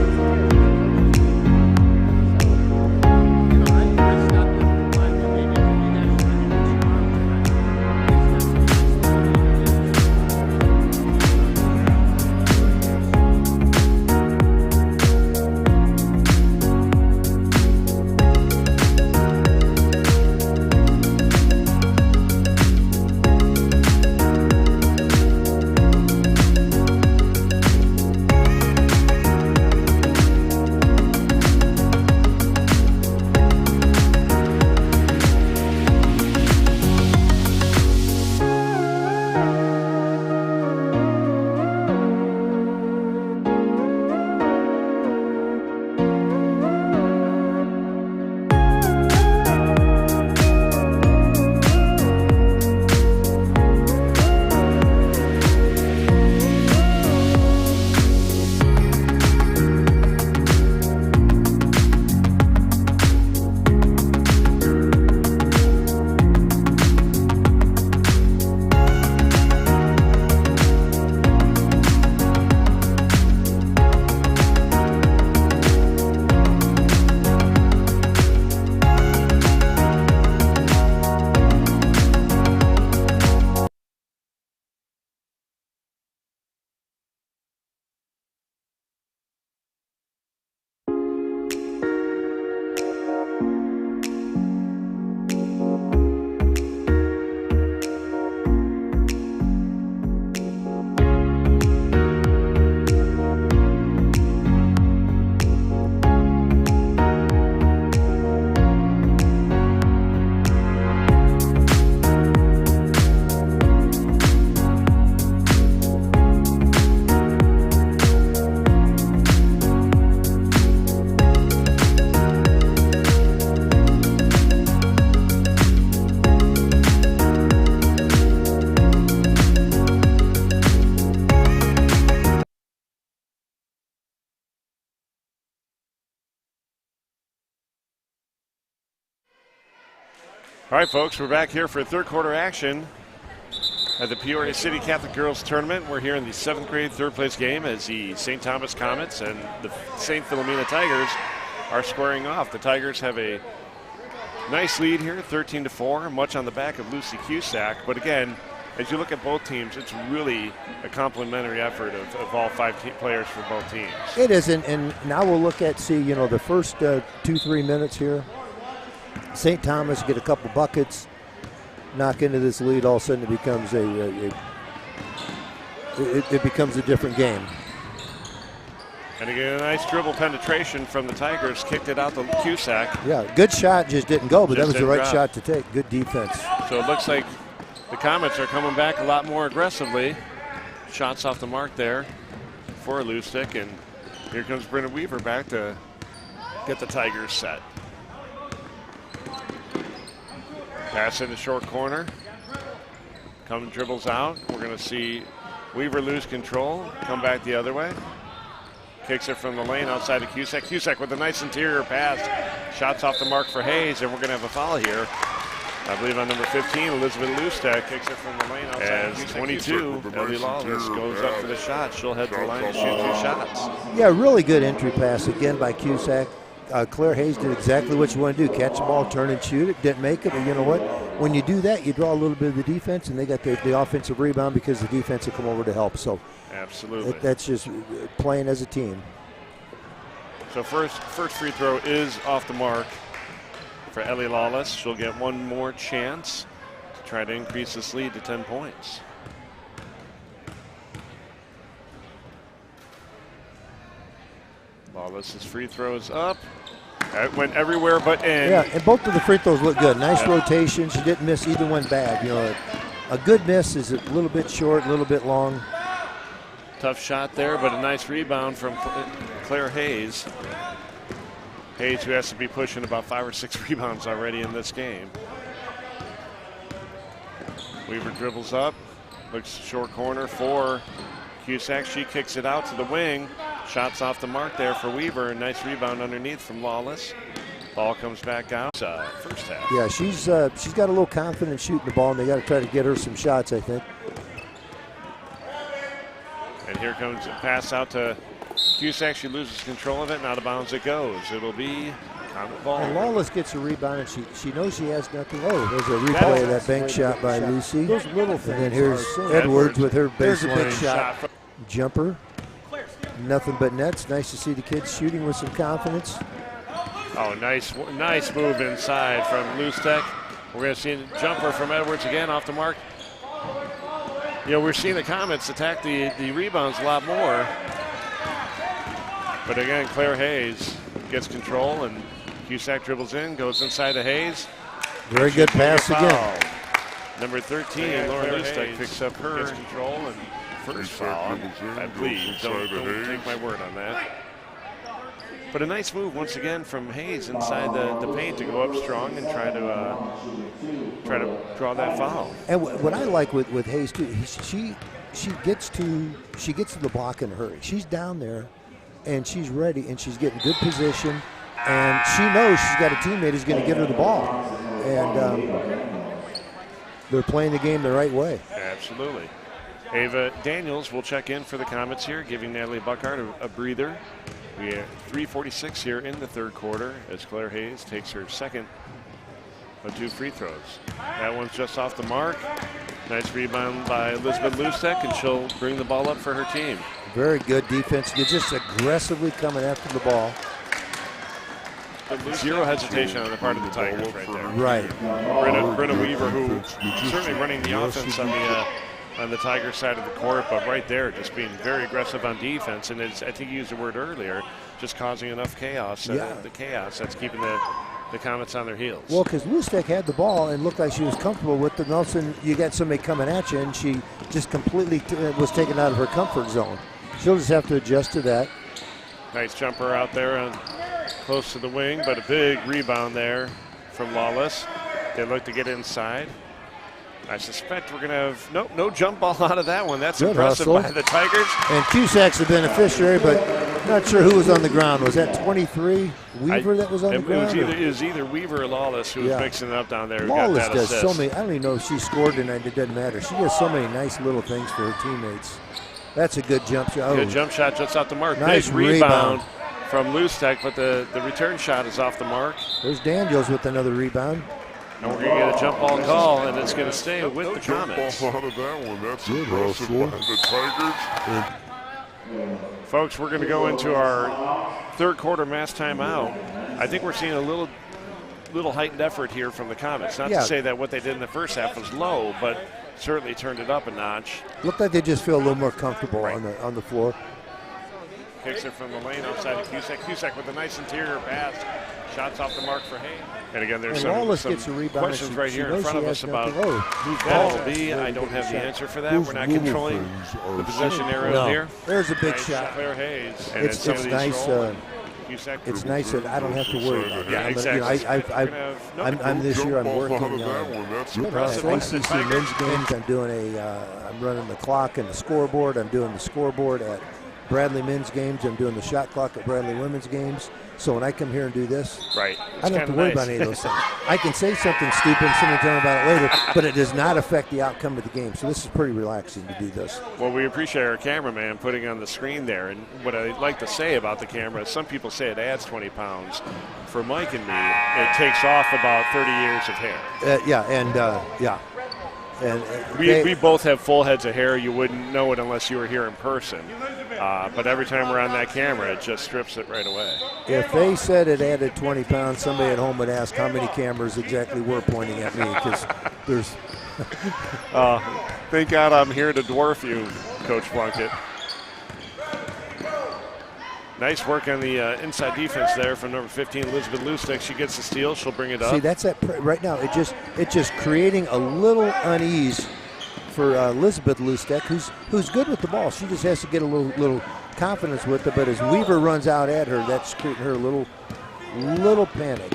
All right, folks, we're back here for third quarter action at the Peoria City Catholic Girls Tournament. We're here in the 7th grade third place game as the St. Thomas Comets and the St. Philomena Tigers are squaring off. The Tigers have a nice lead here, 13-4, much on the back of Lucy Cusack. But again, as you look at both teams, it's really a complimentary effort of all 5 players for both teams. It is, and now we'll look at, the first 2-3 minutes here. St. Thomas get a couple buckets, knock into this lead. All of a sudden, it becomes it becomes a different game. And again, a nice dribble penetration from the Tigers, kicked it out to Cusack. Yeah, good shot, just didn't go, but that was the right drop. shot to take. Good defense. So it looks like the Comets are coming back a lot more aggressively. Shots off the mark there for Lustig, and here comes Brenna Weaver back to get the Tigers set. Pass in the short corner. Dribbles out. We're going to see Weaver lose control, come back the other way. Kicks it from the lane outside of Cusack. Cusack with a nice interior pass. Shots off the mark for Hayes, and we're going to have a foul here. I believe on number 15, Elizabeth Lustig kicks it from the lane outside. As 22, Ellie Lawless goes up for the shot. She'll head to the line to shoot 2 shots. Yeah, really good entry pass again by Cusack. Claire Hayes did exactly what you want to do. Catch the ball, turn and shoot it. Didn't make it, but you know what? When you do that, you draw a little bit of the defense, and they got the offensive rebound because the defense will come over to help. So absolutely, that's just playing as a team. So first free throw is off the mark for Ellie Lawless. She'll get one more chance to try to increase this lead to 10 points. Lawless's free throws up. That went everywhere but in. Yeah, and both of the free throws look good. Nice rotation. She didn't miss either one bad. A good miss is a little bit short, a little bit long. Tough shot there, but a nice rebound from Claire Hayes. Hayes, who has to be pushing about 5 or 6 rebounds already in this game. Weaver dribbles up, looks short corner for Cusack. She kicks it out to the wing. Shots off the mark there for Weaver. A nice rebound underneath from Lawless. Ball comes back out. First half. Yeah, she's got a little confidence shooting the ball, and they got to try to get her some shots, I think. And here comes a pass out to Cusack. She loses control of it, and out of bounds it goes. It'll be Comet ball. And Lawless gets a rebound, and she knows she has nothing. Oh, there's a replay of that bank shot by Lucy. Those little things. And then here's Edwards with her baseline shot. Jumper. Nothing but nets. Nice to see the kids shooting with some confidence. Oh, nice move inside from Lustig. We're going to see a jumper from Edwards again off the mark. We're seeing the Comets attack the rebounds a lot more. But again, Claire Hayes gets control, and Cusack dribbles in, goes inside to Hayes. Very good pass again. Number 13, Lauren Lustig picks up her control and first foul, I believe. Don't take my word on that. But a nice move once again from Hayes inside the paint to go up strong and try to draw that foul. And what I like with Hayes too, she gets to the block in a hurry. She's down there, and she's ready, and she's getting good position, and she knows she's got a teammate who's going to give her the ball, and they're playing the game the right way. Absolutely. Ava Daniels will check in for the Comets here, giving Natalie Buckhart a breather. We have 3:46 here in the third quarter as Claire Hayes takes her second of 2 free throws. That one's just off the mark. Nice rebound by Elizabeth Lustig, and she'll bring the ball up for her team. Very good defense. You're just aggressively coming after the ball. Zero hesitation on the part of the Tigers right there. Right. Brenna Weaver, who certainly running the offense on the Tigers side of the court, but right there just being very aggressive on defense, and I think you used the word earlier, just causing enough chaos. The chaos that's keeping the Comets on their heels. Well, because Lustig had the ball and looked like she was comfortable with it, and all of a sudden you got somebody coming at you, and she just completely was taken out of her comfort zone. She'll just have to adjust to that. Nice jumper out there close to the wing, but a big rebound there from Lawless. They look to get inside. I suspect we're going to have no jump ball out of that one. That's good impressive hustle by the Tigers. And Cusack's the beneficiary, but Not sure who was on the ground. Was that 23 Weaver that was on the ground? It was either Weaver or Lawless who was mixing it up down there. Lawless does so many. I don't even know if she scored tonight. It doesn't matter. She does so many nice little things for her teammates. That's a good jump shot. Oh. Good jump shot just off the mark. Nice Big rebound from Lustek, but the return shot is off the mark. There's Daniels with another rebound. And we're going to get a jump ball call, and it's going to stay with the Comets. Out of that one. That's impressive by the Tigers. Folks, we're going to go into our third quarter mass timeout. I think we're seeing a little heightened effort here from the Comets. Not to say that what they did in the first half was low, but certainly turned it up a notch. Looked like they just feel a little more comfortable on the floor. Kicks it from the lane outside of Cusack. Cusack with a nice interior pass. Shots off the mark for Hayes. And again, there's some questions right here in front of us about whose ball will be. I don't have the answer for that. We're not controlling the possession arrows here. There's a big nice shot. Claire Hayes. And it's nice. It's nice that I don't have to worry about it. Yeah, exactly. I'm this year. I'm working ACC men's games. I'm running the clock and the scoreboard. I'm doing the scoreboard at Bradley men's games. I'm doing the shot clock at Bradley women's games. So when I come here and do this, I don't have to worry about any of those things. I can say something stupid and somebody tell me about it later, but it does not affect the outcome of the game. So this is pretty relaxing to do this. Well, we appreciate our cameraman putting on the screen there. And what I like to say about the camera is some people say it adds 20 pounds. For Mike and me, it takes off about 30 years of hair. And we both have full heads of hair. You wouldn't know it unless you were here in person. But every time we're on that camera, it just strips it right away. If they said it added 20 pounds, somebody at home would ask how many cameras exactly were pointing at me, because there's. Thank God I'm here to dwarf you, Coach Plunkett. Nice work on the inside defense there from number 15, Elizabeth Lustek. She gets the steal. She'll bring it up. See, that's right now. It's just creating a little unease for Elizabeth Lustek, who's good with the ball. She just has to get a little confidence with it. But as Weaver runs out at her, that's creating her a little panic.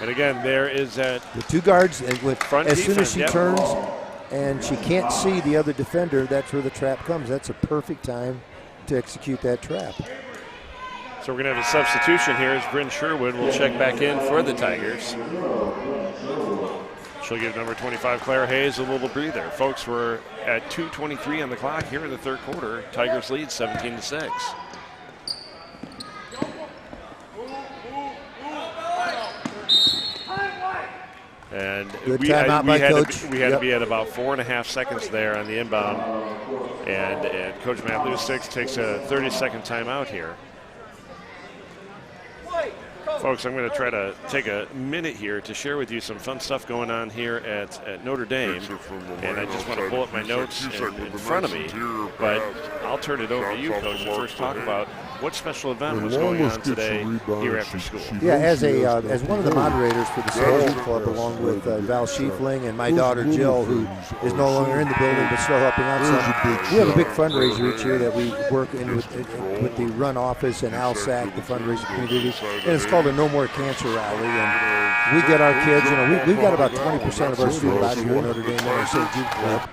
And again, there is that the two guards with front as defense, soon as she turns and she can't see the other defender, that's where the trap comes. That's a perfect time to execute that trap. So we're going to have a substitution here as Bryn Sherwood will check back in for the Tigers. She'll give number 25, Claire Hayes, a little breather. Folks, we're at 2:23 on the clock here in the third quarter. Tigers lead 17-6. And we had to be at about 4.5 seconds there on the inbound. And Coach Matt Lustek takes a 30-second timeout here. Folks, I'm going to try to take a minute here to share with you some fun stuff going on here at Notre Dame. And I just want to pull up my notes in front of me. But I'll turn it over to you, Coach, to first talk about what special event was going on today here after school. Yeah, as one of the moderators for the Soldier Club, along with Val Schiefling and my daughter Jill, who is no longer in the building but still helping out some. We have a big fundraiser each year that we work in with the Run Office and ALSAC, the fundraising community, and it's called a No More Cancer Rally. And we get our kids, we've got about 20% of our student body here at Notre Dame in our St. Jude Club.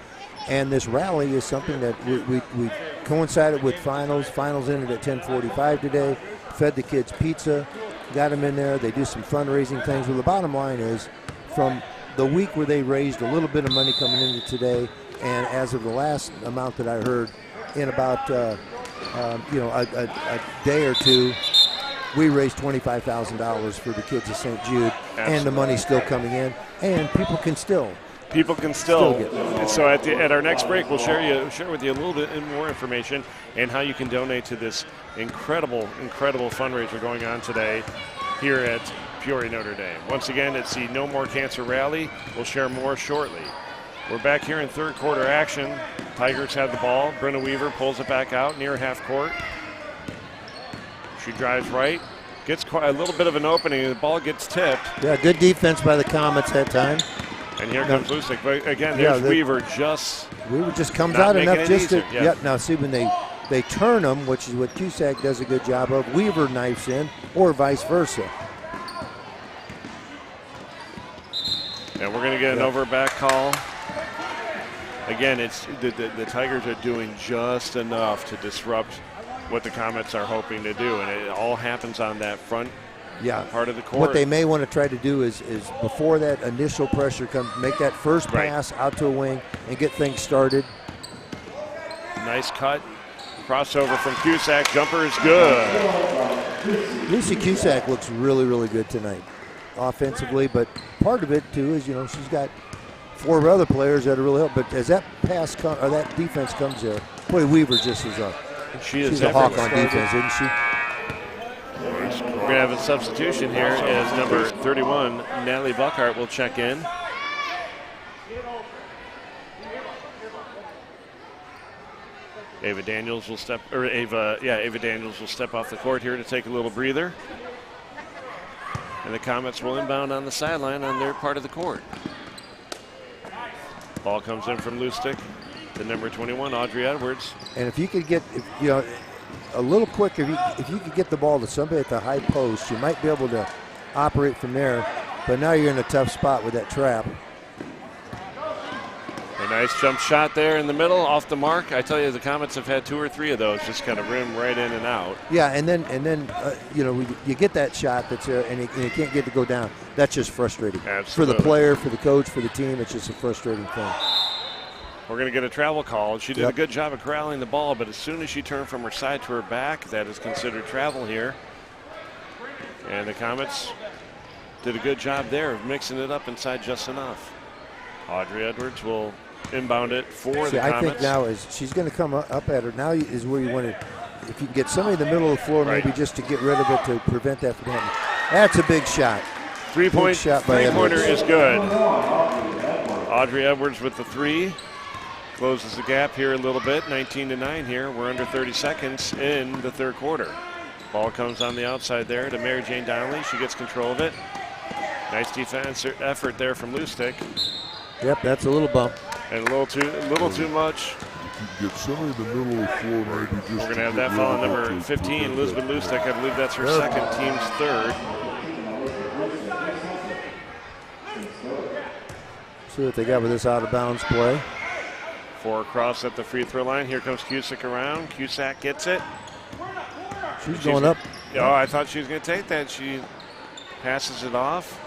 And this rally is something that we coincided with finals. Finals ended at 10:45 today. Fed the kids pizza, got them in there. They do some fundraising things. Well, the bottom line is, from the week where they raised a little bit of money coming into today, and as of the last amount that I heard, in about a day or two, we raised $25,000 for the kids of St. Jude, and the money's still coming in, and people can still. And so at our next break, we'll share with you a little bit more information and how you can donate to this incredible fundraiser going on today here at Peoria, Notre Dame. Once again, it's the No More Cancer Rally. We'll share more shortly. We're back here in third quarter action. Tigers have the ball. Brenna Weaver pulls it back out near half court. She drives right, gets quite a little bit of an opening, and the ball gets tipped. Yeah, good defense by the Comets that time. And here comes Lustek. But again, there's Weaver just comes out enough just to. Now see, when they turn them, which is what Cusack does a good job of, Weaver knifes in, or vice versa. And we're going to get an over back call. again, it's the Tigers are doing just enough to disrupt what the Comets are hoping to do, and it all happens on that front part of the court. What they may want to try to do is before that initial pressure comes, make that first pass out to a wing and get things started. Nice cut. Crossover from Cusack. Jumper is good. Lucy Cusack looks really, really good tonight offensively, but part of it, too, is, she's got 4 other players that are really help. But as that pass or that defense comes there, boy, Weaver just is she's a hawk on defense, isn't she? We're going to have a substitution here as number 31, Natalie Buckhart, will check in. Ava Daniels will step off the court here to take a little breather. And the Comets will inbound on the sideline on their part of the court. Ball comes in from loose stick to number 21, Audrey Edwards. And if you could get, a little quicker, if you could get the ball to somebody at the high post, you might be able to operate from there. But now you're in a tough spot with that trap. A nice jump shot there in the middle, off the mark. I tell you, the Comets have had 2 or 3 of those, just kind of rim right in and out. Yeah, and then you get that shot that's and you can't get it to go down. That's just frustrating. Absolutely. For the player, for the coach, for the team. It's just a frustrating thing. We're going to get a travel call. She did a good job of corralling the ball, but as soon as she turned from her side to her back, that is considered travel here. And the Comets did a good job there of mixing it up inside just enough. Audrey Edwards will inbound it for the Comets. I think now she's going to come up at her. Now is where you want to, if you can get somebody in the middle of the floor, maybe just to get rid of it to prevent that from happening. That's a big shot. Three-pointer is good. Audrey Edwards with the 3. Closes the gap here a little bit, 19-9 here. We're under 30 seconds in the third quarter. Ball comes on the outside there to Mary Jane Donnelly. She gets control of it. Nice defense effort there from loose stick. Yep, that's a little bump. And a little too much. Get somebody in the middle of the floor, maybe just. We're going to have that foul on number 15, Elizabeth Lustig. I believe that's her second, team's 3rd. See what they got with this out-of-bounds play. 4 across at the free throw line. Here comes Cusack around. Cusack gets it. She's going up. Oh, I thought she was going to take that. She passes it off.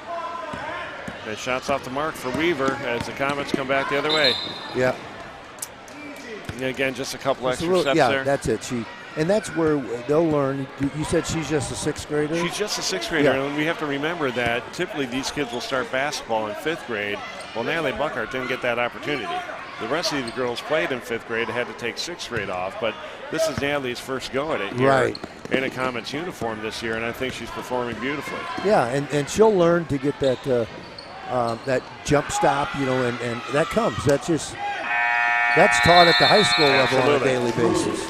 The shot's off the mark for Weaver as the Comets come back the other way. Yeah. And again, just a couple extra steps there. Yeah, that's it. And that's where they'll learn. You said she's just a 6th grader? She's just a 6th grader, and we have to remember that typically these kids will start basketball in 5th grade. Well, Natalie Buckhart didn't get that opportunity. The rest of the girls played in 5th grade, had to take 6th grade off, but this is Natalie's first go at it here in a Comets uniform this year, and I think she's performing beautifully. Yeah, and she'll learn to get that that jump stop, and that comes. That's taught at the high school level on a daily basis.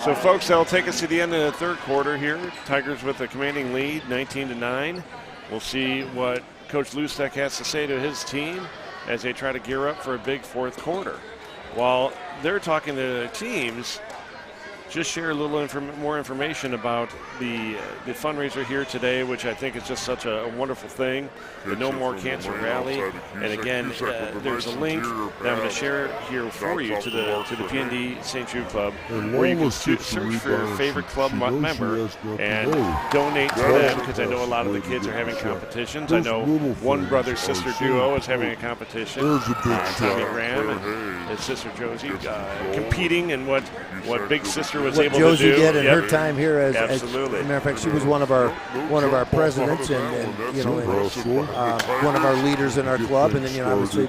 So, folks, that'll take us to the end of the third quarter here. Tigers with a commanding lead, 19-9. We'll see what Coach Lustig has to say to his team as they try to gear up for a big fourth quarter. While they're talking to the teams, just share a little more information about the fundraiser here today, which I think is just such a wonderful thing, the No More Cancer Rally. And again, there's a link that I'm going to share here for you to the P&D St. Jude Club, where you can search for your favorite club member and donate to them, because I know a lot of the kids are having competitions. I know one brother-sister duo is having a competition. Tommy Graham and his sister Josie competing in what Big Sister was able Josie to do. did in her time here as Absolutely. As a matter of fact, she was one of our presidents and one of our leaders in our club, and then obviously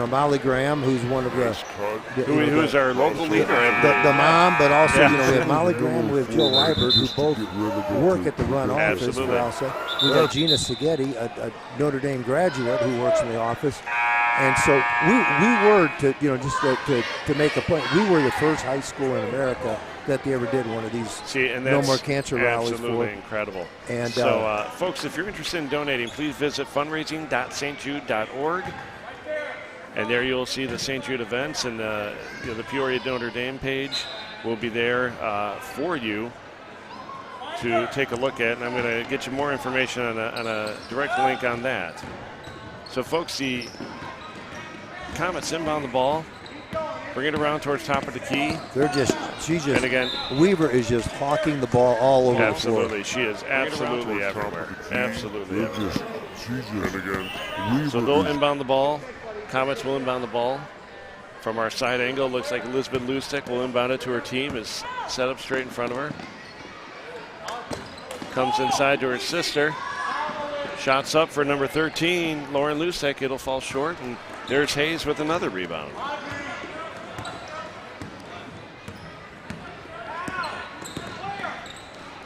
Molly Graham, who's one of the who's our local leader, the mom, but also we have Molly Graham, we have Jill Liebert, who both work at the Run office. Absolutely. We got Gina Seghetti, a Notre Dame graduate who works in the office. And so we were to make a point. We were the first high school in America that they ever did one of these No More Cancer rallies. Absolutely incredible. And so, folks, if you're interested in donating, please visit fundraising.stjude.org. And there you'll see the St. Jude events, and the Peoria Notre Dame page will be there for you to take a look at. And I'm going to get you more information on a direct link on that. So, folks, the Comets inbound the ball. Bring it around towards top of the key. And again, Weaver is just hawking the ball all over the floor. Absolutely, she is absolutely everywhere. Absolutely everywhere. So they'll inbound the ball. Comets will inbound the ball. From our side angle, looks like Elizabeth Lustig will inbound it to her team. Is set up straight in front of her. Comes inside to her sister. Shots up for number 13, Lauren Lustig. It'll fall short, and there's Hayes with another rebound.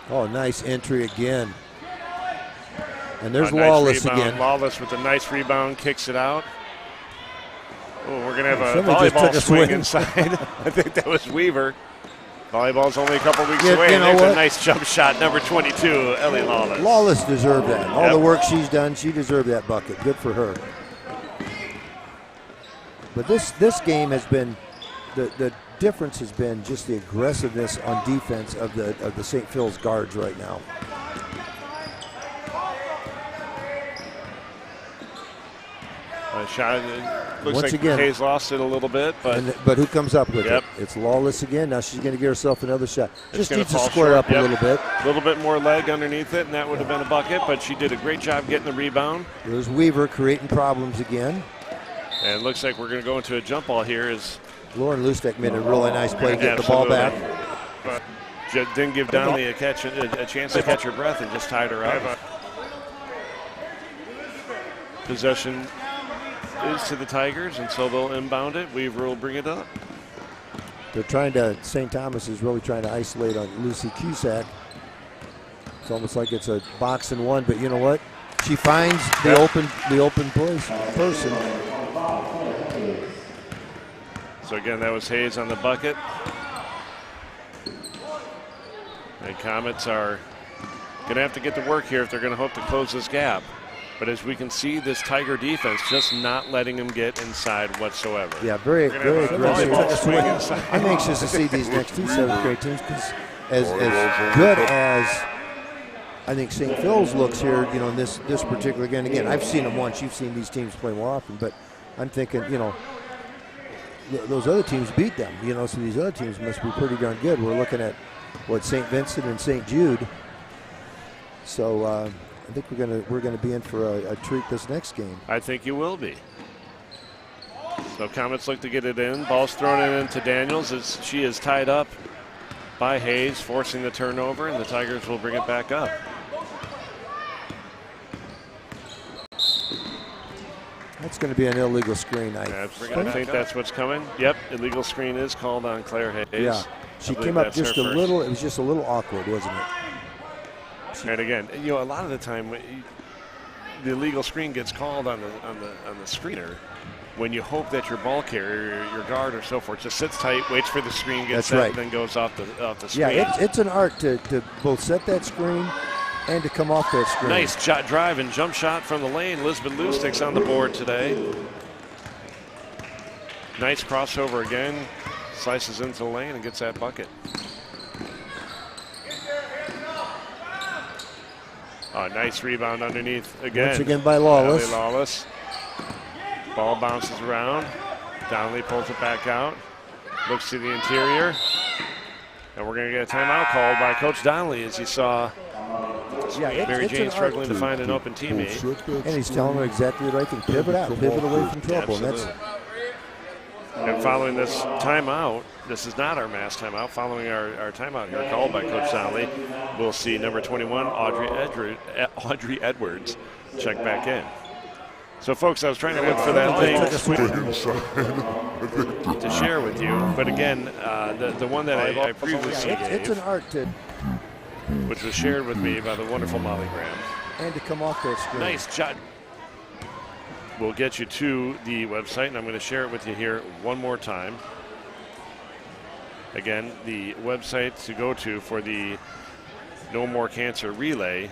Oh, nice entry again. And there's nice Lawless rebound. again. Lawless with a nice rebound, kicks it out. Oh, we're going to have a Somebody volleyball swing inside. I think that was Weaver. Volleyball's only a couple weeks away. You know There's what? a nice jump shot, number 22, Ellie Lawless. Lawless deserved that. All the work she's done, she deserved that bucket. Good for her. But this game has been, the difference has been just the aggressiveness on defense of the St. Phil's guards right now. Shot. Looks Once like again, Hayes lost it a little bit, but who comes up with it? It's Lawless again. Now she's going to get herself another shot. Just needs to square up a little bit. A little bit more leg underneath it, and that would have been a bucket, but she did a great job getting the rebound. There's Weaver creating problems again. And it looks like we're going to go into a jump ball here. Lauren Lustig made a really nice play, getting the ball back. But didn't give Donnelly a chance to catch her breath and just tied her up. Possession is to the Tigers, and so they'll inbound it. Weaver will bring it up. They're trying to, St. Thomas is really trying to isolate on Lucy Cusack. It's almost like it's a box and one, but you know what? She finds the open person. So again, that was Hayes on the bucket. And Comets are going to have to get to work here if they're going to hope to close this gap. But as we can see, this Tiger defense just not letting them get inside whatsoever. Yeah, very aggressive. I'm anxious to see these next two 7th grade teams because as good as I think St. Phil's looks here, you know, in this particular game. Again, I've seen them once. You've seen these teams play more often, but I'm thinking, you know, those other teams beat them. You know, so these other teams must be pretty darn good. We're looking at St. Vincent and St. Jude. So I think we're gonna be in for a treat this next game. I think you will be. So Comets look to get it in. Ball's thrown into Daniels as she is tied up by Hayes, forcing the turnover, and the Tigers will bring it back up. That's going to be an illegal screen. I think that's what's coming. Yep, illegal screen is called on Claire Hayes. Yeah, she came up just a little. It was just a little awkward, wasn't it? And again, you know, a lot of the time, the illegal screen gets called on the screener when you hope that your ball carrier, your guard, or so forth, just sits tight, waits for the screen, gets set, and then goes off the screen. Yeah, it's an art to both set that screen and to come off that screen. Nice drive and jump shot from the lane. Elizabeth Lustig's on the board today. Nice crossover again. Slices into the lane and gets that bucket. Oh, nice rebound underneath again. Once again by Lawless. Ellie Lawless. Ball bounces around. Donnelly pulls it back out. Looks to the interior. And we're going to get a timeout called by Coach Donnelly as you saw Mary Jane struggling to find an open teammate. And he's telling her exactly the right thing. Pivot out. Pivot away from trouble. And following this timeout, this is not our mass timeout. Following our timeout here called by Coach Donnelly, we'll see number 21, Audrey Edwards, check back in. So, folks, I was trying to look for that thing to share with you. But again, the one that I previously gave, it's an art to, which was shared with me by the wonderful Molly Graham. And to come off that screen. Nice shot. We'll get you to the website, and I'm going to share it with you here one more time. Again, the website to go to for the No More Cancer Relay.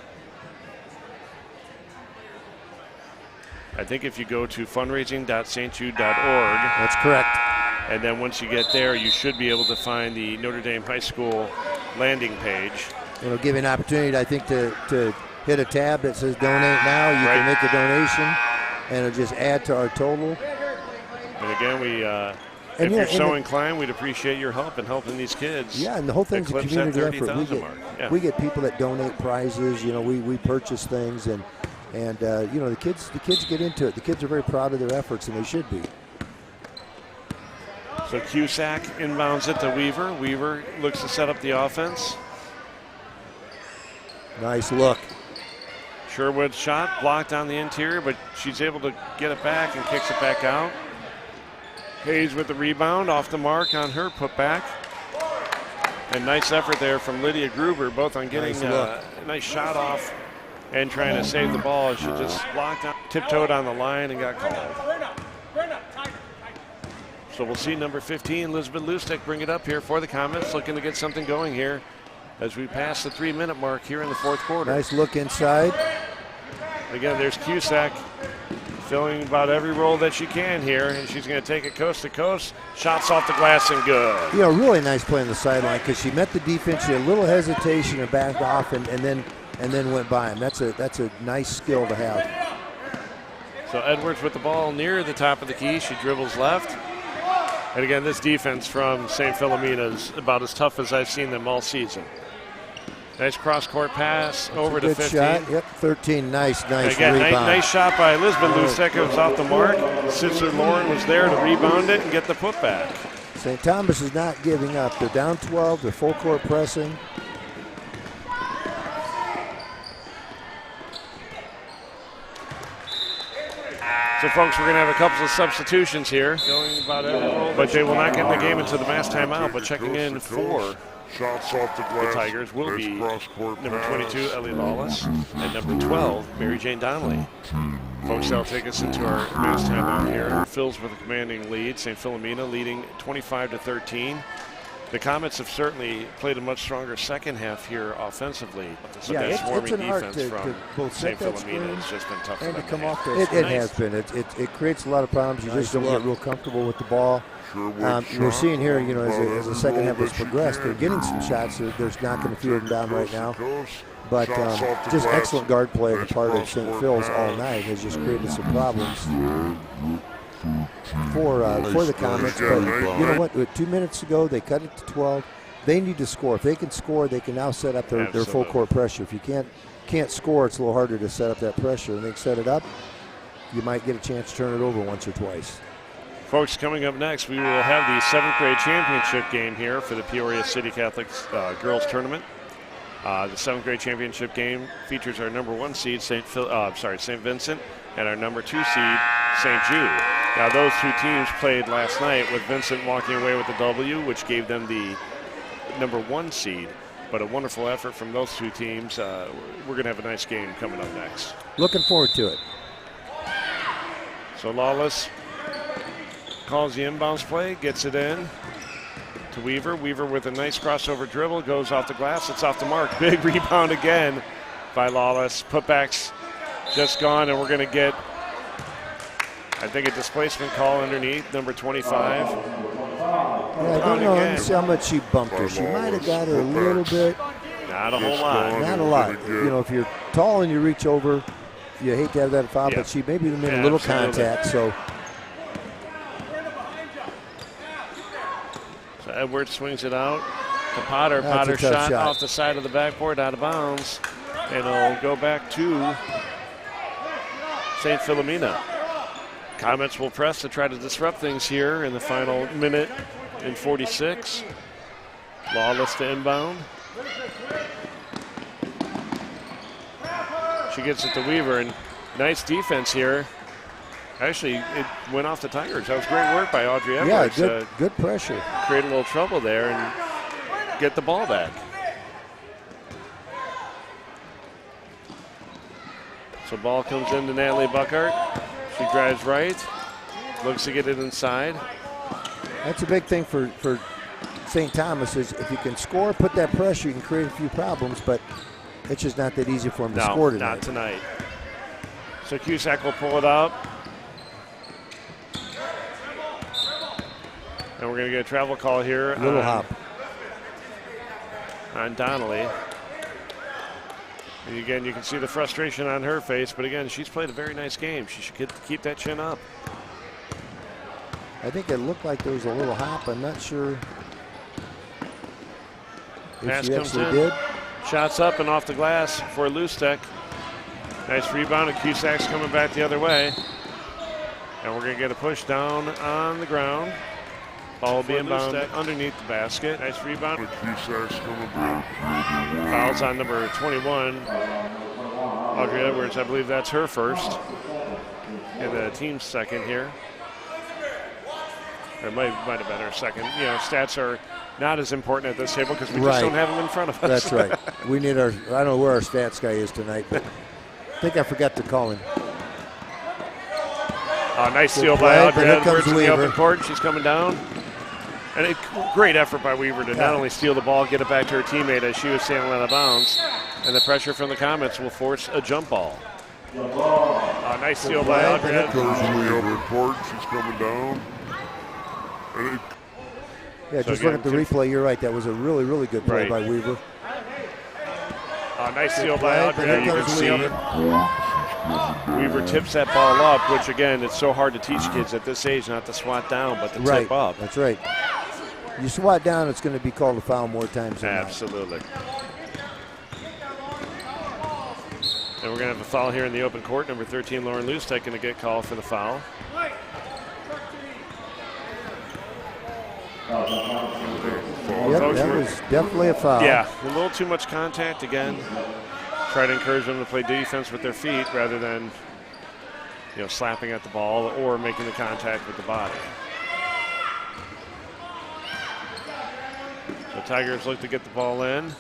I think if you go to fundraising.stjude.org. That's correct. And then once you get there, you should be able to find the Notre Dame High School landing page. It'll give you an opportunity, I think, to hit a tab that says donate now. You can make a donation, and it'll just add to our total. And again, if you're so inclined, we'd appreciate your help in helping these kids. Yeah, and the whole thing's a community effort. We get people that donate prizes. You know, we purchase things, and you know, the kids get into it. The kids are very proud of their efforts, and they should be. So Cusack inbounds it to Weaver. Weaver looks to set up the offense. Nice look. Sherwood's shot blocked on the interior, but she's able to get it back and kicks it back out. Hayes with the rebound, off the mark on her putback. And nice effort there from Lydia Gruber, both on getting a nice shot off and trying to save the ball. She just blocked out, tiptoed on the line and got called. So we'll see number 15, Elizabeth Lustig, bring it up here for the Comets, looking to get something going here as we pass the 3-minute mark here in the fourth quarter. Nice look inside. Again, there's Cusack filling about every role that she can here, and she's going to take it coast to coast. Shots off the glass and good. You know, really nice play on the sideline because she met the defense. She had a little hesitation and backed off, and then went by him. That's a nice skill to have. So Edwards with the ball near the top of the key. She dribbles left. And again, this defense from St. Philomena is about as tough as I've seen them all season. Nice cross-court pass over to 15. Shot. Yep, 13. Nice again, rebound. Nice shot by Elizabeth Lustig. It was off the mark. Sister Lauren was there to rebound it and get the putback. St. Thomas is not giving up. They're down 12. They're full court pressing. So, folks, we're going to have a couple of substitutions here, but they will not get in the game until the mass timeout. But checking in for the Tigers will be number 22, Ellie Lawless, and number 12, Mary Jane Donnelly. Folks, that'll take us into our mass timeout here. Phil's with a commanding lead. St. Philomena leading 25-13. The Comets have certainly played a much stronger second half here offensively. But yeah, that swarming it's an art defense to from both set St. that Philomena has just been tough and for to them come off that. It has been. It creates a lot of problems. You just don't get real comfortable with the ball. We're seeing here, you know, as the second half has progressed, they're getting some shots. There's not going to field them down right now. But just excellent guard play on the part of St. Phil's all night has just created some problems for the Comets. But you know what? 2 minutes ago, they cut it to 12. They need to score. If they can score, they can now set up their full court pressure. If you can't score, it's a little harder to set up that pressure. And they set it up, you might get a chance to turn it over once or twice. Folks, coming up next, we will have the 7th grade championship game here for the Peoria City Catholic girls tournament. The 7th grade championship game features our number 1 seed, St. Vincent, and our number 2 seed, St. Jude. Now, those two teams played last night with Vincent walking away with the W, which gave them the number 1 seed. But a wonderful effort from those two teams. We're going to have a nice game coming up next. Looking forward to it. So Lawless calls the inbounds play, gets it in to Weaver. Weaver with a nice crossover dribble, goes off the glass. It's off the mark. Big rebound again by Lawless. Putbacks just gone, and we're going to get, I think, a displacement call underneath, number 25. Yeah, I don't know. Let me see how much she bumped her. She might have got her a little bit. Not a whole lot. Not a lot. You know, if you're tall and you reach over, you hate to have that foul, but she maybe made a little contact. So Edwards swings it out to Potter. Potter shot off the side of the backboard, out of bounds, and it'll go back to St. Philomena. Comets will press to try to disrupt things here in the final minute and 46. Lawless to inbound. She gets it to Weaver, and nice defense here. Actually, it went off the Tigers. That was great work by Audrey Edwards. Yeah, good pressure. Create a little trouble there and get the ball back. So ball comes into Natalie Buckhart. She drives right, looks to get it inside. That's a big thing for St. Thomas is if you can score, put that pressure, you can create a few problems, but it's just not that easy for them to score tonight. Not tonight. So Cusack will pull it up. And we're going to get a travel call here. Little hop. On Donnelly. And again, you can see the frustration on her face, but again, she's played a very nice game. She should keep that chin up. I think it looked like there was a little hop. I'm not sure if Pass she comes actually in. did. Shots up and off the glass for Lustek. Nice rebound, and Cusack's coming back the other way. And we're going to get a push down on the ground. Ball will be inbound underneath the basket. Nice rebound. Cusack's coming back. Fouls on number 21. Audrey Edwards, I believe that's her first. And the team's second here. Or it might have been her second. You know, stats are not as important at this table because we just don't have them in front of us. That's right. We need our, I don't know where our stats guy is tonight, but I think I forgot to call him. Nice steal by Audrey Edwards in the Weaver. open court. She's coming down. And a great effort by Weaver to not only steal the ball, get it back to her teammate as she was sailing out of bounds. And the pressure from the Comets will force a jump ball. Nice steal by Audrey Edwards. Goes in the open court. She's coming down. And Yeah, So just again, look at the replay. You're right. That was a really, really good play by Weaver. Nice steal by Audrey Edwards. You can see Weaver tips that ball up, which again, it's so hard to teach kids at this age not to swat down, but to tip up. That's right. You swat down, it's going to be called a foul more times than not. Absolutely. And we're going to have a foul here in the open court. Number 13, Lauren Lustek, going to get called for the foul. Yep, that was definitely a foul. Yeah, a little too much contact again. Try to encourage them to play defense with their feet rather than, you know, slapping at the ball or making the contact with the body. So Tigers look to get the ball in.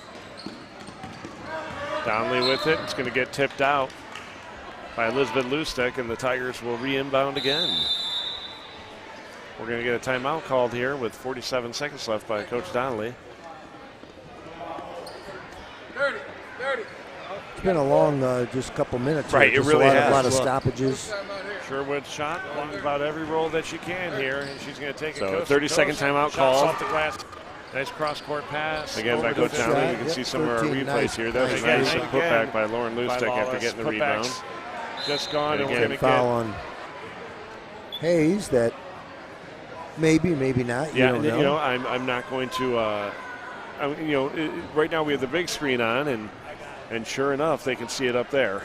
Donnelly with it. It's going to get tipped out by Elizabeth Lustek, and the Tigers will re-inbound again. We're going to get a timeout called here with 47 seconds left by Coach Donnelly. 30. It's been a long, just a couple minutes. Right, here. it Just really a has. lot of stoppages. Sherwood shot along about every roll that she can here, and she's going to take it. So, So 30-second timeout call. Off the glass. Nice cross-court pass. Again by Coach Donnelly. You can see some of our replays here. That was a nice putback by Lauren Lustek after getting the rebound. Just gone. And Again, again, Foul on Hayes that maybe not. Yeah, you don't know. I'm not going to. Right now we have the big screen on, and sure enough, they can see it up there.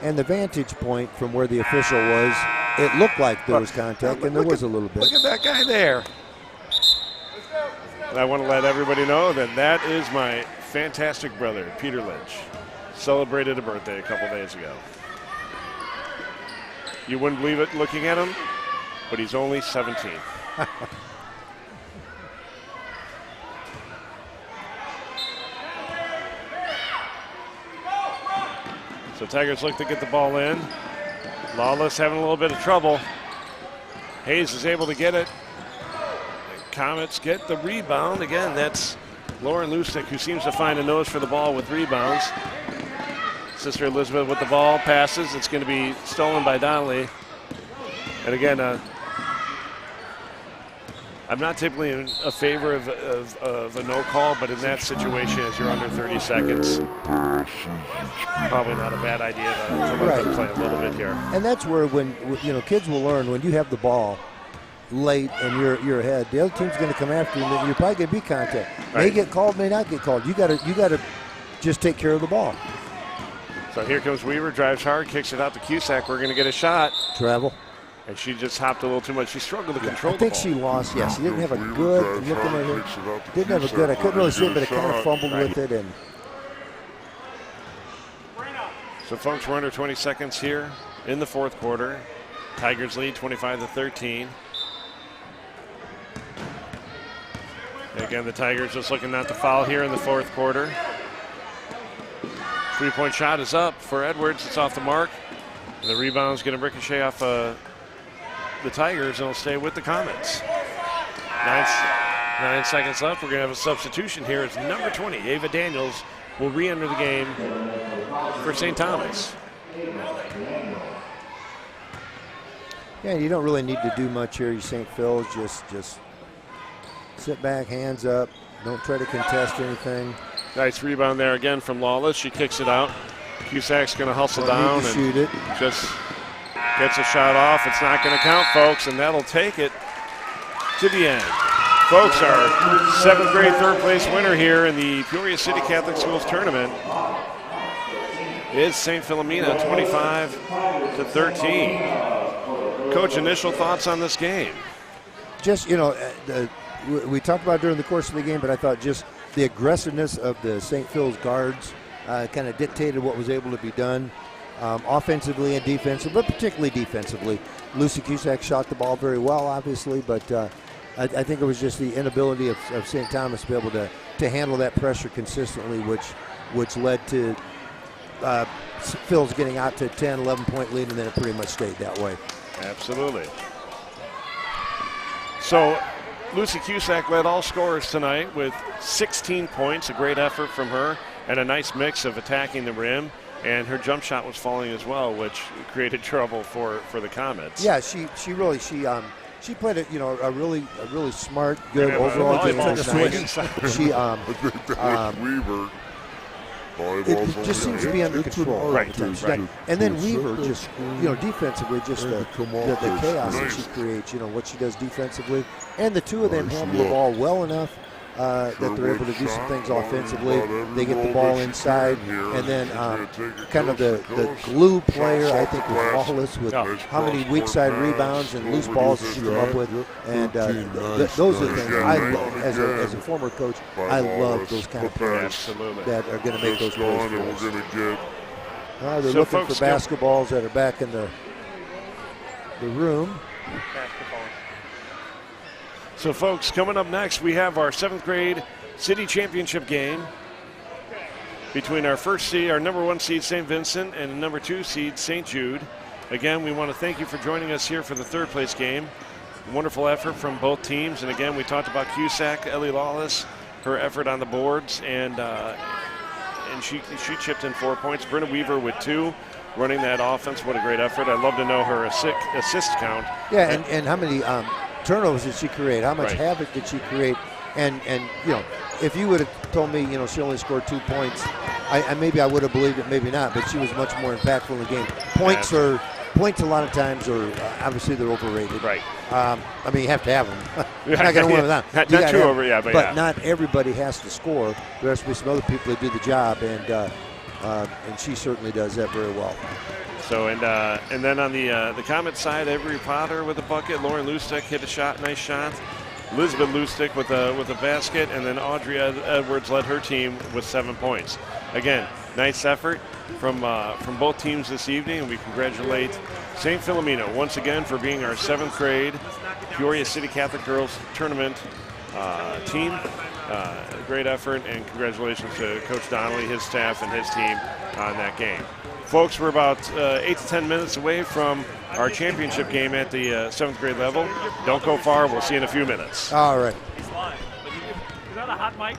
And the vantage point from where the official was, it looked like there was contact, and there was a little bit. Look at that guy there. And I want to let everybody know that is my fantastic brother, Peter Lynch. Celebrated a birthday a couple days ago. You wouldn't believe it looking at him, but he's only 17. So Tigers look to get the ball in. Lawless having a little bit of trouble. Hayes is able to get it. Comets get the rebound. Again, that's Lauren Lustek, who seems to find a nose for the ball with rebounds. Sister Elizabeth with the ball, passes. It's going to be stolen by Donnelly. And again, I'm not typically in a favor of a no call, but in that situation, as you're under 30 seconds, probably not a bad idea to let them play a little bit here. And that's where kids will learn when you have the ball late and you're ahead. The other team's going to come after you, and you're probably going to be contact. May get called, may not get called. You got to just take care of the ball. So here comes Weaver, drives hard, kicks it out to Cusack. We're going to get a shot. Travel. And she just hopped a little too much. She struggled to control the ball. I think she lost, yes. She didn't have a good, looking at her, didn't have a good, I couldn't really see it, but it kind of fumbled with it. And so, folks, we're under 20 seconds here in the fourth quarter. Tigers lead 25-13. Again, the Tigers just looking not to foul here in the fourth quarter. Three-point shot is up for Edwards. It's off the mark. And the rebound is going to ricochet off the Tigers, and it'll stay with the Comets. 9 seconds left. We're going to have a substitution here. It's number 20, Ava Daniels, will re-enter the game for St. Thomas. yeah, you don't really need to do much here. You St. Phil's, just sit back, hands up. Don't try to contest anything. Nice rebound there again from Lawless. She kicks it out. Cusack's going to hustle down and shoot it. Just gets a shot off. It's not going to count, folks, and that'll take it to the end. Folks, our 7th grade third place winner here in the Peoria City Catholic Schools tournament is St. Philomena, 25-13. Coach, initial thoughts on this game? Just, we talked about during the course of the game, but I thought just the aggressiveness of the St. Phil's guards kind of dictated what was able to be done offensively and defensively, but particularly defensively. Lucy Cusack shot the ball very well, obviously, but I think it was just the inability of St. Thomas to be able to handle that pressure consistently, which led to Phil's getting out to 10, 11-point lead, and then it pretty much stayed that way. Absolutely. So Lucy Cusack led all scorers tonight with 16 points, a great effort from her, and a nice mix of attacking the rim. And her jump shot was falling as well, which created trouble for the Comets. Yeah, she played a really smart, good overall game. Nice. She Weaver. it just seems to be under control. Right. And then Weaver just, defensively, just the chaos that she creates, what she does defensively. And the two of them handle the ball well enough that they're able to do some things offensively. They get the ball inside. And then kind of the glue player, I think, was Wallace with how many weak side rebounds and loose balls that she come up with. And those are the things I love. As a former coach, I love those kind of players that are going to make those plays for us. They're looking for basketballs that are back in the room. So, folks, coming up next, we have our 7th grade city championship game between our number 1 seed, St. Vincent, and the number 2 seed, St. Jude. Again, we want to thank you for joining us here for the third place game. Wonderful effort from both teams. And again, we talked about Cusack, Ellie Lawless, her effort on the boards, and she chipped in 4 points. Brenna Weaver with 2, running that offense. What a great effort. I'd love to know her assist count. Yeah, and how many turnovers did she create? How much havoc did she create? And if you would have told me, she only scored 2 points, maybe I would have believed it, maybe not. But she was much more impactful in the game. Points a lot of times are obviously they're overrated. Right. You have to have them. You're not going to win without them. Not too over, yeah. But not everybody has to score. There has to be some other people that do the job, and she certainly does that very well. So and then on the Comet side, Avery Potter with a bucket. Lauren Lustig hit a shot, nice shot. Elizabeth Lustig with a basket, and then Audrey Edwards led her team with 7 points. Again, nice effort from both teams this evening, and we congratulate St. Philomena once again for being our 7th grade Peoria City Catholic Girls Tournament team. Great effort, and congratulations to Coach Donnelly, his staff, and his team on that game. Folks, we're about 8 to 10 minutes away from our championship game at the 7th grade level. Don't go far. We'll see you in a few minutes. All right. Is that a hot mic?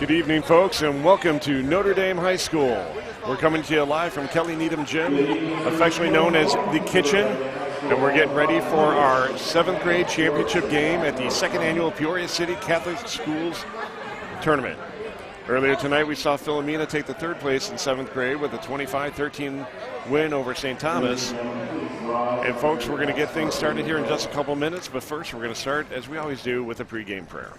Good evening, folks, and welcome to Notre Dame High School. We're coming to you live from Kelly Needham Gym, affectionately known as The Kitchen, and we're getting ready for our 7th grade championship game at the 2nd annual Peoria City Catholic Schools Tournament. Earlier tonight, we saw Philomena take the 3rd place in 7th grade with a 25-13 win over St. Thomas. And, folks, we're going to get things started here in just a couple minutes, but first we're going to start, as we always do, with a pregame prayer.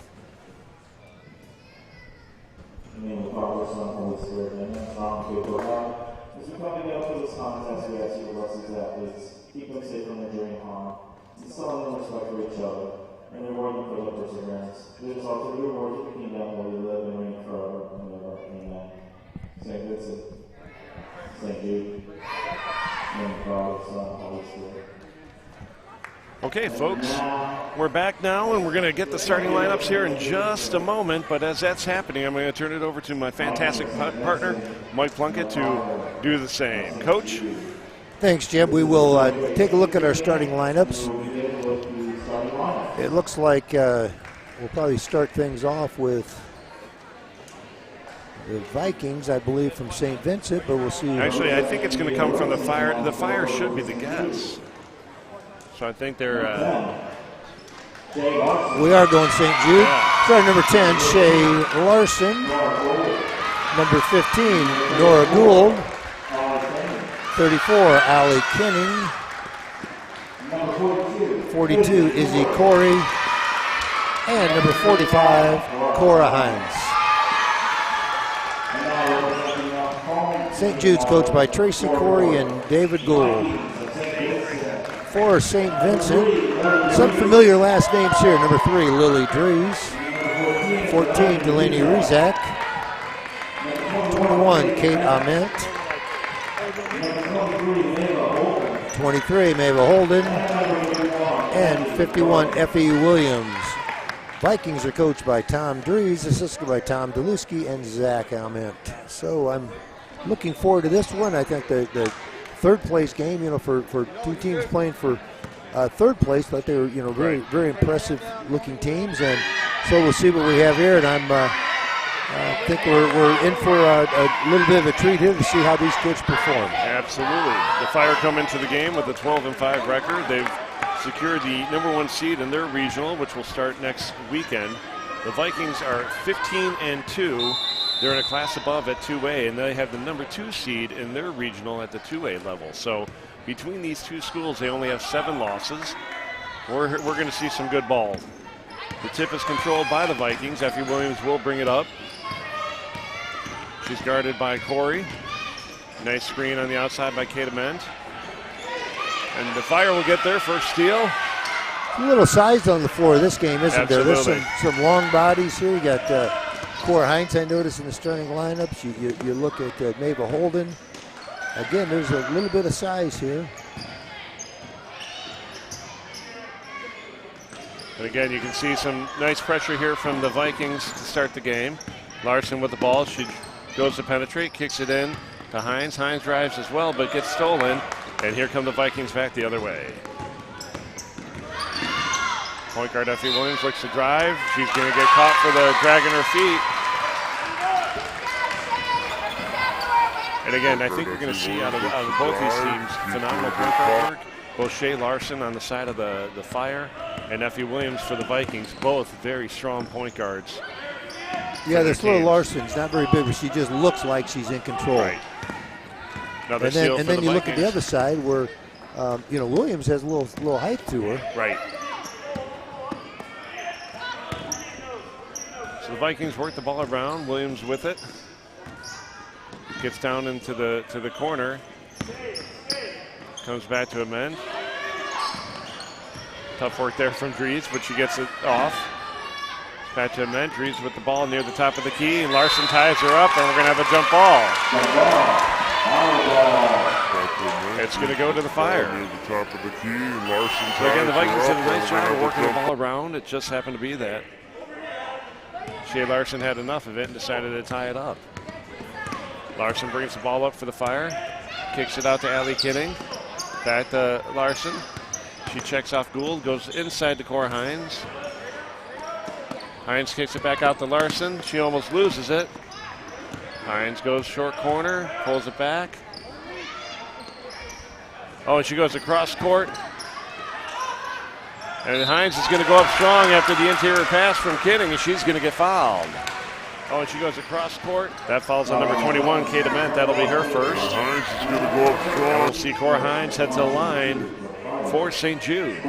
In the name of the Father, Son, and Holy Spirit, amen. Faithful God, as we come together for this contest, we ask you to bless these athletes, keep them safe from injury and harm, instill in them respect for each other, and reward them for their perseverance. Lead us all to the reward of the kingdom where you live and reign forever and ever. Amen. St. Vincent, St. Jude, in the name of the Father, Son, and Holy Spirit. Okay, folks, we're back now, and we're going to get the starting lineups here in just a moment. But as that's happening, I'm going to turn it over to my fantastic partner, Mike Plunkett, to do the same. Coach? Thanks, Jim. We will take a look at our starting lineups. It looks like we'll probably start things off with the Vikings, I believe, from St. Vincent, but we'll see. Actually, I think it's going to come from the Fire. The Fire should be the guess. So I think they're... we are going St. Jude. Yeah. Starting number 10, Shay Larson. Number 15, Nora Gould. 34, Allie Kenning. 42, Izzy Corey. And number 45, Cora Hines. St. Jude's coached by Tracy Corey and David Gould. For St. Vincent, some familiar last names here. Number 3, Lily Dries. 14, Delaney Rizak. 21, Kate Ament. 23, Mabel Holden. And 51, Effie Williams. Vikings are coached by Tom Dries, assisted by Tom Deluski and Zach Ament. So I'm looking forward to this one. I think the 3rd place game, for 2 teams playing for 3rd place, but they were, very, very impressive looking teams. And so we'll see what we have here. And I think we're in for a little bit of a treat here to see how these kids perform. Absolutely. The Fire come into the game with a 12-5 record. They've secured the #1 seed in their regional, which will start next weekend. The Vikings are 15-2. They're in a class above at 2A, and they have the #2 seed in their regional at the 2A level. So between these 2 schools, they only have 7 losses. We're going to see some good ball. The tip is controlled by the Vikings. Effie Williams will bring it up. She's guarded by Corey. Nice screen on the outside by Kate Ament. And the Fire will get their first steal. A little size on the floor of this game, isn't Absolutely. there? There's some long bodies here. You got Cora Hines, I noticed, in the starting lineups. You look at Mabel Holden. Again, there's a little bit of size here. And again, you can see some nice pressure here from the Vikings to start the game. Larson with the ball. She goes to penetrate, kicks it in to Hines. Hines drives as well, but gets stolen. And here come the Vikings back the other way. Point guard Effie Williams looks to drive. She's going to get caught for the dragging her feet. And again, I think we're going to see out of both these teams phenomenal point guard work. Both Shay Larson on the side of the Fire and Effie Williams for the Vikings, both very strong point guards. Yeah, this little Larson's not very big, but she just looks like she's in control. Right. Another and then you look at the other side where, Williams has a little height to her. Right. So the Vikings work the ball around. Williams with it. Gets down into the corner. Comes back to Ament. Tough work there from Dries, but she gets it off. Back to Ament. Dries with the ball near the top of the key, and Larson ties her up, and we're going to have a jump ball. It's going to go to the Fire. Near the top of the key, and Larson so again, the Vikings did a nice job of working the ball around. It just happened to be that Shay Larson had enough of it and decided to tie it up. Larson brings the ball up for the Fire. Kicks it out to Allie Kenning. Back to Larson. She checks off Gould, goes inside to Cora Hines. Hines kicks it back out to Larson. She almost loses it. Hines goes short corner, pulls it back. Oh, and she goes across court. And Hines is going to go up strong after the interior pass from Kidding, and she's going to get fouled. Oh, and she goes across court. That falls on number 21, Kate Ament. That'll be her first. Hines is going to go up strong. We'll see Cora Hines head to the line for St. Jude.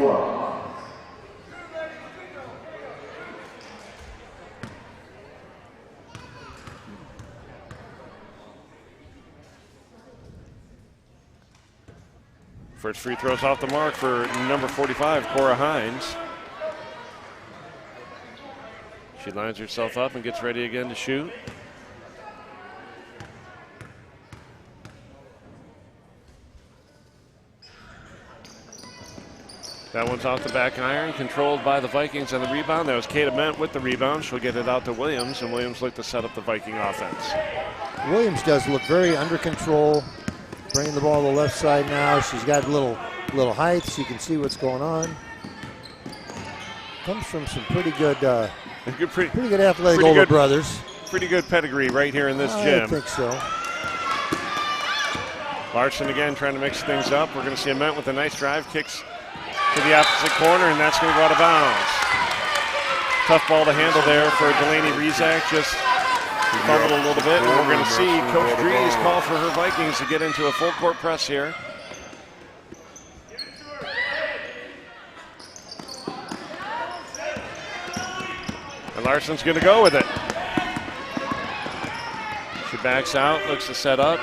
First free throw's off the mark for number 45, Cora Hines. She lines herself up and gets ready again to shoot. That one's off the back iron, controlled by the Vikings on the rebound. That was Kate Ament with the rebound. She'll get it out to Williams, and Williams look to set up the Viking offense. Williams does look very under control. Bringing the ball to the left side now. She's got a little height. She can see what's going on. Comes from some pretty good athletic older brothers. Pretty good pedigree right here in this gym. I think so. Larson again trying to mix things up. We're going to see Ament with a nice drive. Kicks to the opposite corner, and that's going to go out of bounds. Tough ball to handle there for Delaney Rezac. Just fumbled a little bit, and we're going to see Coach Dries call for her Vikings to get into a full court press here. And Larson's going to go with it. She backs out, looks to set up,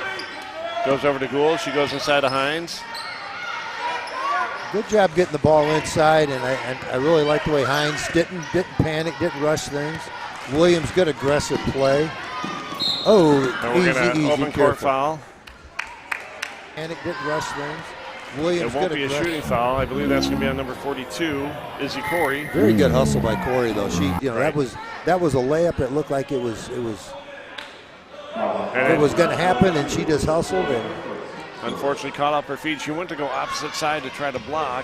goes over to Gould. She goes inside to Hines. Good job getting the ball inside, and I really like the way Hines didn't panic, didn't rush things. Williams, good aggressive play. Oh, and we're going to open court foul. Panic, didn't rush things. Williams, it won't be a shooting foul. I believe that's going to be on number 42, Izzy Corey. Very good hustle by Corey, though. She, that was a layup that looked like it was going to happen, and she just hustled and unfortunately caught off her feet. She went to go opposite side to try to block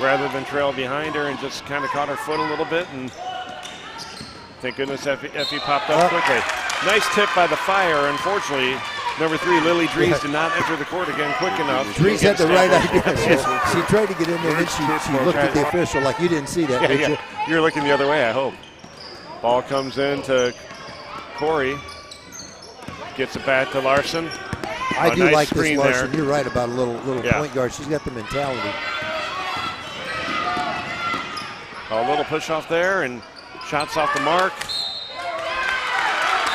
rather than trail behind her, and just kind of caught her foot a little bit, and thank goodness Effie popped up quickly. Nice tip by the Fire. Unfortunately, number 3, Lily Dries, did not enter the court again quick enough. Dries had the right idea. She tried to get in there, and she looked at the official like, you didn't see that, did you? You're looking the other way, I hope. Ball comes in to Corey. Gets it back to Larson. I do nice like this Larson. There. You're right about a little point guard. She's got the mentality. A little push off there, and shots off the mark.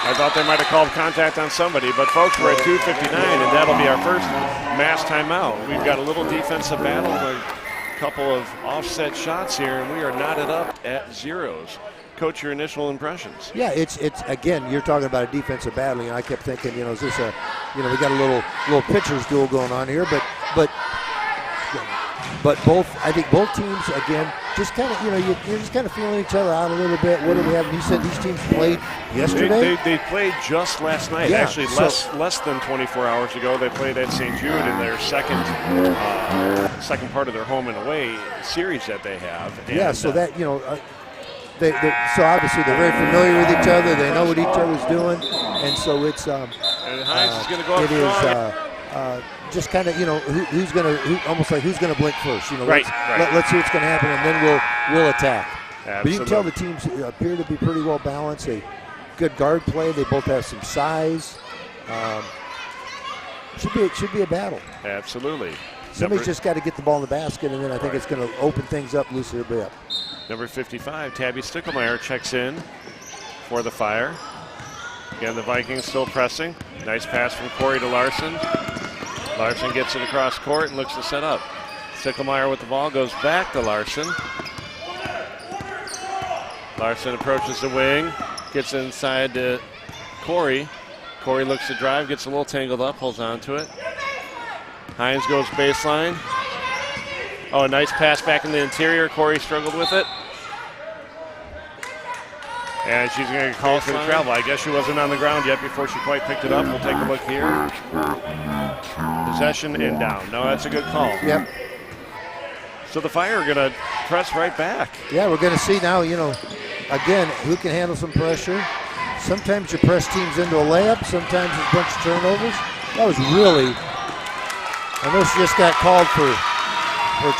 I thought they might have called contact on somebody, but folks, we're at 2:59, and that'll be our first mass timeout. We've got a little defensive battle, a couple of offset shots here, and we are knotted up at zeros. Coach, your initial impressions? Yeah, it's again, you're talking about a defensive battle. I kept thinking, is this a, we got a little pitcher's duel going on here, but I think both teams again just kind of, you're just kind of feeling each other out a little bit. What do we have? And you said these teams played yesterday. They played just last night. Yeah, actually, less than 24 hours ago. They played at St. Jude in their second part of their home and away series that they have. And, yeah, so that so obviously they're very familiar with each other. They know what each other's doing, and so it's and Hines is going to go up it is just kind of who's going to almost like who's going to blink first. Let's see what's going to happen, and then we'll attack. Absolutely. But you can tell the teams appear to be pretty well balanced. A good guard play. They both have some size. Should be a battle. Absolutely. Somebody's just got to get the ball in the basket, and then I think it's going to open things up, loosen it up. Number 55, Tabby Stickelmeyer, checks in for the Fire. Again, the Vikings still pressing. Nice pass from Corey to Larson. Larson gets it across court and looks to set up. Stickelmeyer with the ball, goes back to Larson. Larson approaches the wing, gets inside to Corey. Corey looks to drive, gets a little tangled up, holds on to it. Hines goes baseline. Oh, a nice pass back in the interior. Corey struggled with it. And she's going to call for the travel. I guess she wasn't on the ground yet before she quite picked it up. We'll take a look here. Possession and down. No, that's a good call. Yep. So the Fire are going to press right back. Yeah, we're going to see now, again, who can handle some pressure. Sometimes you press teams into a layup. Sometimes it's a bunch of turnovers. That was really, I know she just got called for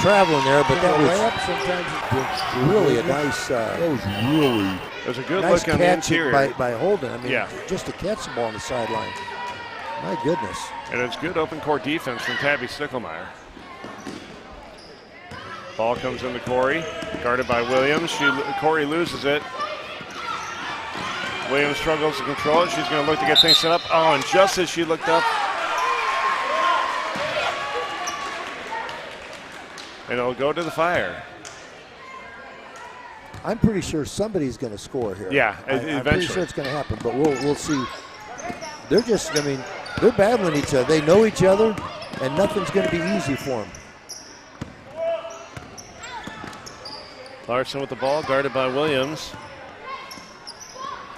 traveling there, but that layup sometimes it's really a nice. That was really. It was a good nice look on the catch interior. by Holden. I mean, yeah. just to catch the ball on the sideline. My goodness. And it's good open court defense from Tabby Stickelmeyer. Ball comes into Corey, guarded by Williams. Corey loses it. Williams struggles to control it. She's going to look to get things set up. Oh, and just as she looked up, and it'll go to the fire. I'm pretty sure somebody's going to score here. Yeah, I'm pretty sure it's going to happen, but we'll see. They're just, I mean, they're battling each other. They know each other, and nothing's going to be easy for them. Larson with the ball, guarded by Williams.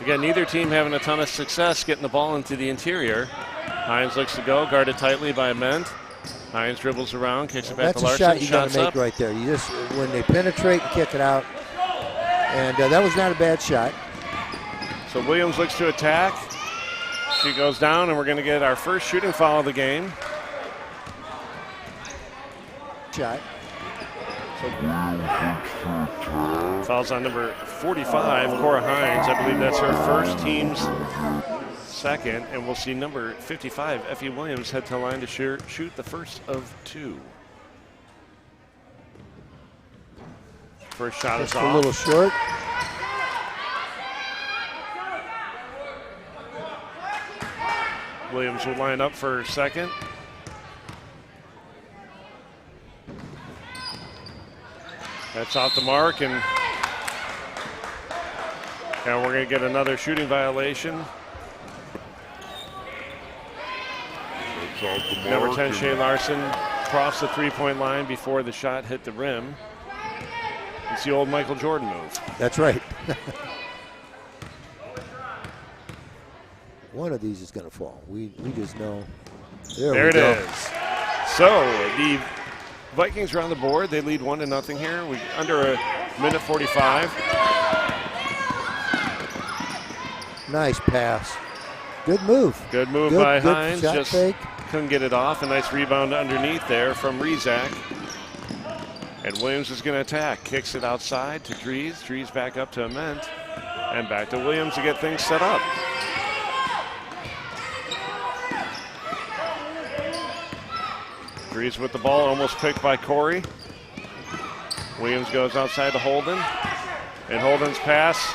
Again, neither team having a ton of success getting the ball into the interior. Hines looks to go, guarded tightly by Ment. Hines dribbles around, kicks it back to Larson. That's a shot you got to make right there. You just, when they penetrate and kick it out. And that was not a bad shot. So Williams looks to attack. She goes down, and we're going to get our first shooting foul of the game. Shot. So fouls on number 45, Cora Hines. I believe that's her first, team's second. And we'll see number 55, Effie Williams, head to the line to shoot the first of two. First shot is off. A little short. Williams will line up for second. That's off the mark, and we're going to get another shooting violation. Number 10, Shane Larson, crossed the three-point line before the shot hit the rim. It's the old Michael Jordan move. That's right. One of these is going to fall. We just know. There it is. So the Vikings are on the board. They lead 1-0 here. We under a minute 45. Nice pass. Good move. Good move by good Hines. Shot just fake. Couldn't get it off. A nice rebound underneath there from Rezak. And Williams is going to attack. Kicks it outside to Dries. Dries back up to Ament. And back to Williams to get things set up. Dries with the ball, almost picked by Corey. Williams goes outside to Holden. And Holden's pass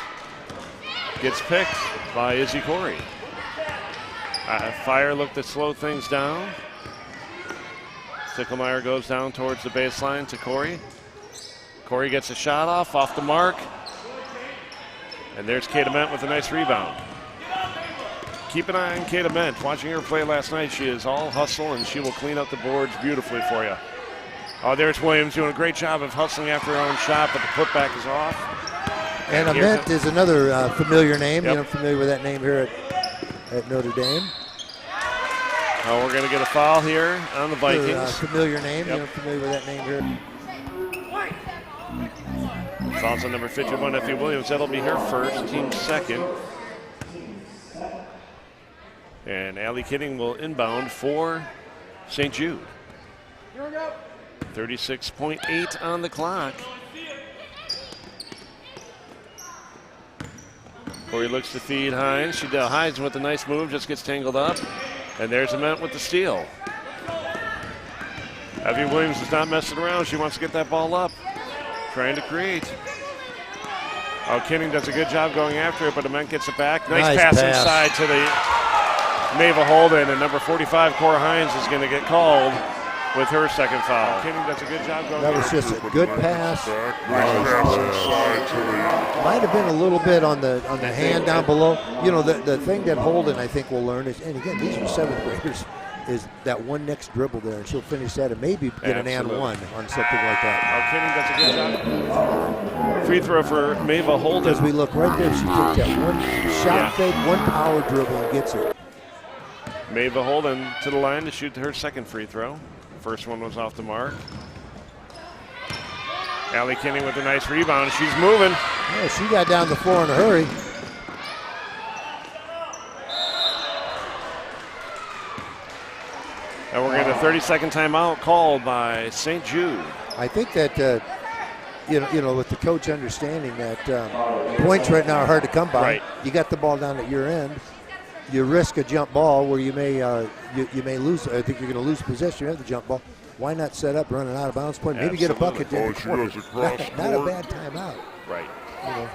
gets picked by Izzy Corey. Fire looked to slow things down. Stickelmeyer goes down towards the baseline to Corey. Corey gets a shot off the mark. And there's Kate Ament with a nice rebound. Keep an eye on Kate Ament. Watching her play last night, she is all hustle, and she will clean up the boards beautifully for you. Oh, there's Williams doing a great job of hustling after her own shot, but the putback is off. And Ament is another familiar name. Yep. You know, familiar with that name here at Notre Dame. Oh, we're going to get a foul here on the Vikings. Familiar name. Yep. You're familiar with that name here. Fouls on number 51, Effie Williams. That'll be her first, team second. And Allie Kidding will inbound for St. Jude. 36.8 on the clock. Corey looks to feed Hines. She Hines with a nice move, just gets tangled up. And there's Ament with the steal. Effie Williams is not messing around. She wants to get that ball up. Trying to create. Oh, Kidding does a good job going after it, but Ament gets it back. Nice pass inside to the Mava Holden, and number 45, Cora Hines, is going to get called with her second foul. Kidding does a good job going. That was just a good pass. Might have been a little bit on the hand down below. You know, the thing that Holden, I think, will learn is, and again, these are seventh graders, is that one next dribble there, and she'll finish that and maybe get an and one on something like that. Kidding does a good job. Free throw for Mava Holden. As we look right there, she takes that one shot fake, one power dribble, and gets it. Mava Holden to the line to shoot her second free throw. First one was off the mark. Allie Kinney with a nice rebound. She's moving. Yeah, she got down the floor in a hurry. And we're getting a 30-second timeout called by St. Jude. I think that, you know, with the coach understanding that points right now are hard to come by. Right. You got the ball down at your end. You risk a jump ball where you may you may lose. I think you're going to lose possession of the jump ball. Why not set up, run an out of bounds point, maybe get a bucket there? She goes across Not a court. bad timeout. Right. You know.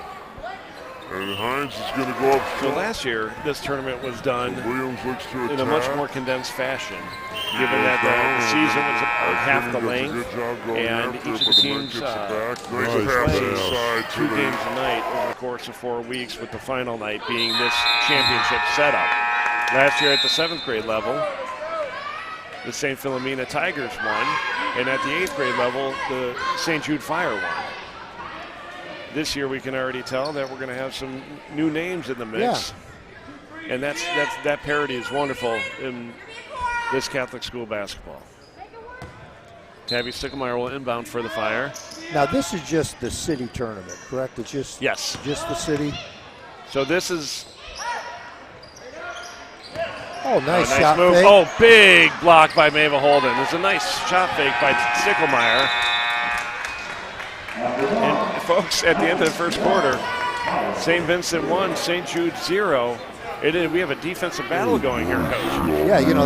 And Hines is going to go up. So last year, this tournament was done Williams looks to attack. in a much more condensed fashion, given that the season was about half the length, and each of the teams played 2 games a night over the course of 4 weeks, with the final night being this championship setup. Last year at the 7th grade level, the St. Philomena Tigers won, and at the 8th grade level, the St. Jude Fire won. This year we can already tell that we're going to have some new names in the mix. Yeah. And that parity is wonderful in this Catholic school basketball. Tabby Sticklemeyer will inbound for the Fire. Now this is just the city tournament, correct? It's just just the city. So this is nice shot shot move. fake. Oh, big block by Mava Holden. It's a nice shot fake by Sticklemeyer. And folks, at the end of the first quarter, St. Vincent 1, St. Jude 0. We have a defensive battle going here, Coach. Yeah, you know,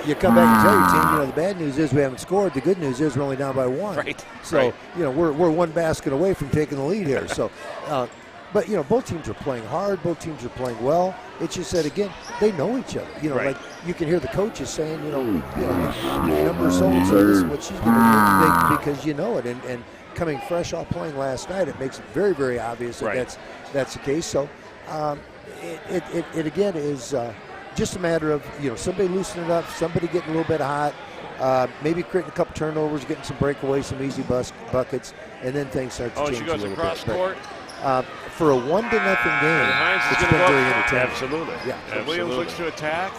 you come back and tell your team, you know, the bad news is we haven't scored. The good news is we're only down by 1. Right. So, you know, we're 1 basket away from taking the lead here. So, but, you know, both teams are playing hard. Both teams are playing well. It's just that, again, they know each other. You know, like you can hear the coaches saying, you know, number so-and-so, this is what she's going to do, because you know it. And coming fresh off playing last night, it makes it very, very obvious that that's the case. So, it again is just a matter of, you know, somebody loosening it up, somebody getting a little bit hot, maybe creating a couple turnovers, getting some breakaways, some easy buckets, and then things start to change she goes a little across bit. court. For a 1-0 game, it's been very entertaining. Absolutely. Yeah. And Williams looks to attack.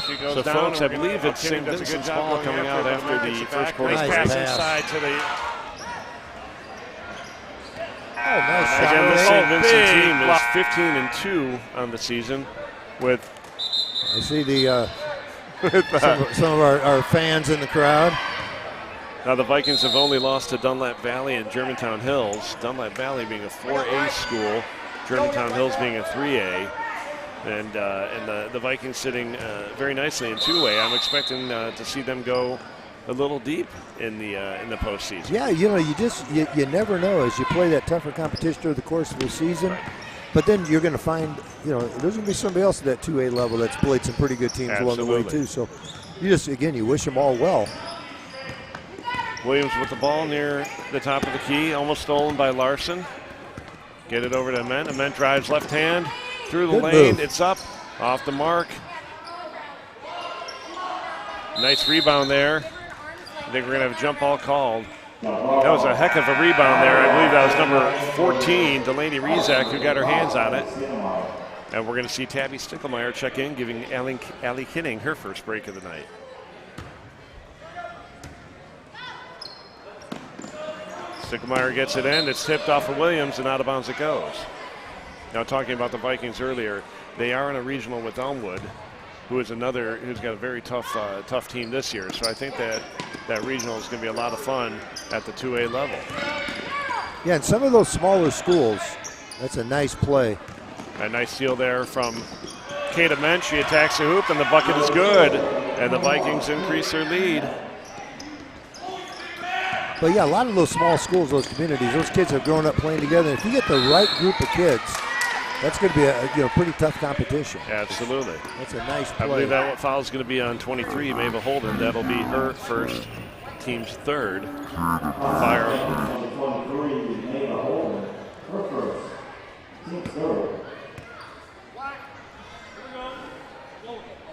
She goes So, down. folks, I believe it's St. Vincent's ball coming out after the first quarter. Nice pass inside to the. Oh, nice shot. Again, this St. Vincent team is 15-2 on the season. With I see the some of our fans in the crowd. Now the Vikings have only lost to Dunlap Valley and Germantown Hills. Dunlap Valley being a 4A school, Germantown Hills being a 3A. And the Vikings sitting very nicely in 2A. I'm expecting to see them go a little deep in the postseason. Yeah, you know, you never know as you play that tougher competition over the course of the season. But then you're going to find, you know, there's going to be somebody else at that 2A level that's played some pretty good teams along the way too. So you wish them all well. Williams with the ball near the top of the key, almost stolen by Larson. Get it over to Ament. Ament drives left hand through the Good lane. move. It's up, off the mark. Nice rebound there. I think we're going to have a jump ball called. That was a heck of a rebound there. I believe that was number 14, Delaney Rezak, who got her hands on it. And we're going to see Tabby Sticklemeyer check in, giving Allie Kinning her first break of the night. Sticklemeyer gets it in. It's tipped off of Williams, and out of bounds it goes. Now, talking about the Vikings earlier, they are in a regional with Elmwood, who's got a very tough team this year. So I think that regional is going to be a lot of fun at the 2A level. Yeah, and some of those smaller schools, that's a nice play. A nice steal there from Kate Ament. She attacks the hoop, and the bucket is good. And the Vikings increase their lead. But yeah, a lot of those small schools, those communities, those kids have grown up playing together. If you get the right group of kids, that's going to be a pretty tough competition. Absolutely. That's a nice play. I believe that foul is going to be on 23, Mabel Holden. That'll be her first, team's third. Fire.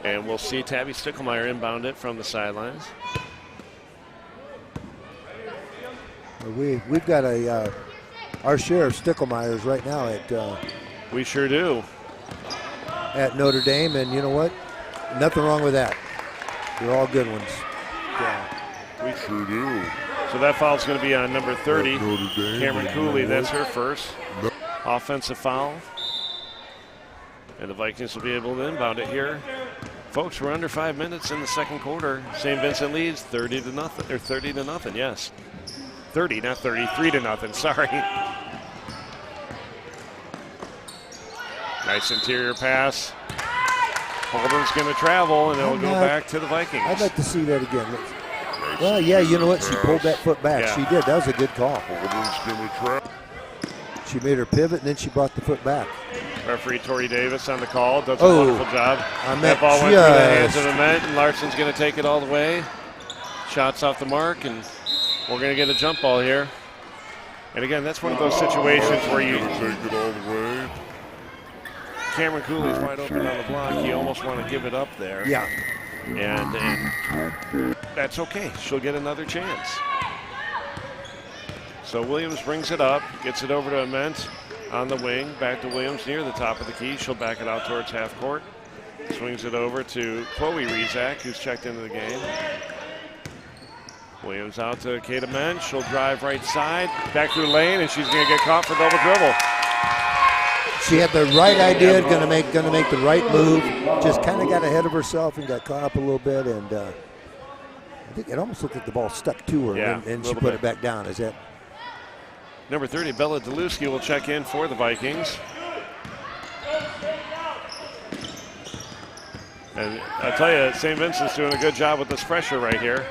And we'll see Tabby Sticklemeyer inbound it from the sidelines. We've got our share of Sticklemeyers right now at. We sure do. At Notre Dame, and you know what? Nothing wrong with that. They're all good ones. We sure do. So that foul is going to be on number 30, Cameron Cooley. That's her first offensive foul. And the Vikings will be able to inbound it here. Folks, we're under 5 minutes in the second quarter. St. Vincent leads 30 to nothing, or 30 to nothing, yes. 30, not 33 to nothing, sorry. Nice interior pass. Holden's going to travel, and it'll go back to the Vikings. I'd like to see that again. Well, yeah, you know what? She pulled that foot back. Yeah. She did. That was a good call. Holden's going to travel. She made her pivot, and then she brought the foot back. Referee Tori Davis on the call. Does a wonderful job. That ball went through the hands of Ament, and Larson's going to take it all the way. Shots off the mark, and we're going to get a jump ball here. And again, that's one of those situations where you take it all the way. Cameron Cooley's wide open on the block. You almost want to give it up there. Yeah. And that's okay. She'll get another chance. So Williams brings it up, gets it over to Ament on the wing. Back to Williams near the top of the key. She'll back it out towards half court. Swings it over to Chloe Rizak, who's checked into the game. Williams out to Kate Ament. She'll drive right side, back through the lane, and she's going to get caught for double dribble. She had the right idea, going to make the right move. Just kind of got ahead of herself and got caught up a little bit, and I think it almost looked like the ball stuck to her, and she put it back down. Is that? Number 30, Bella Deluski, will check in for the Vikings. And I tell you, St. Vincent's doing a good job with this pressure right here.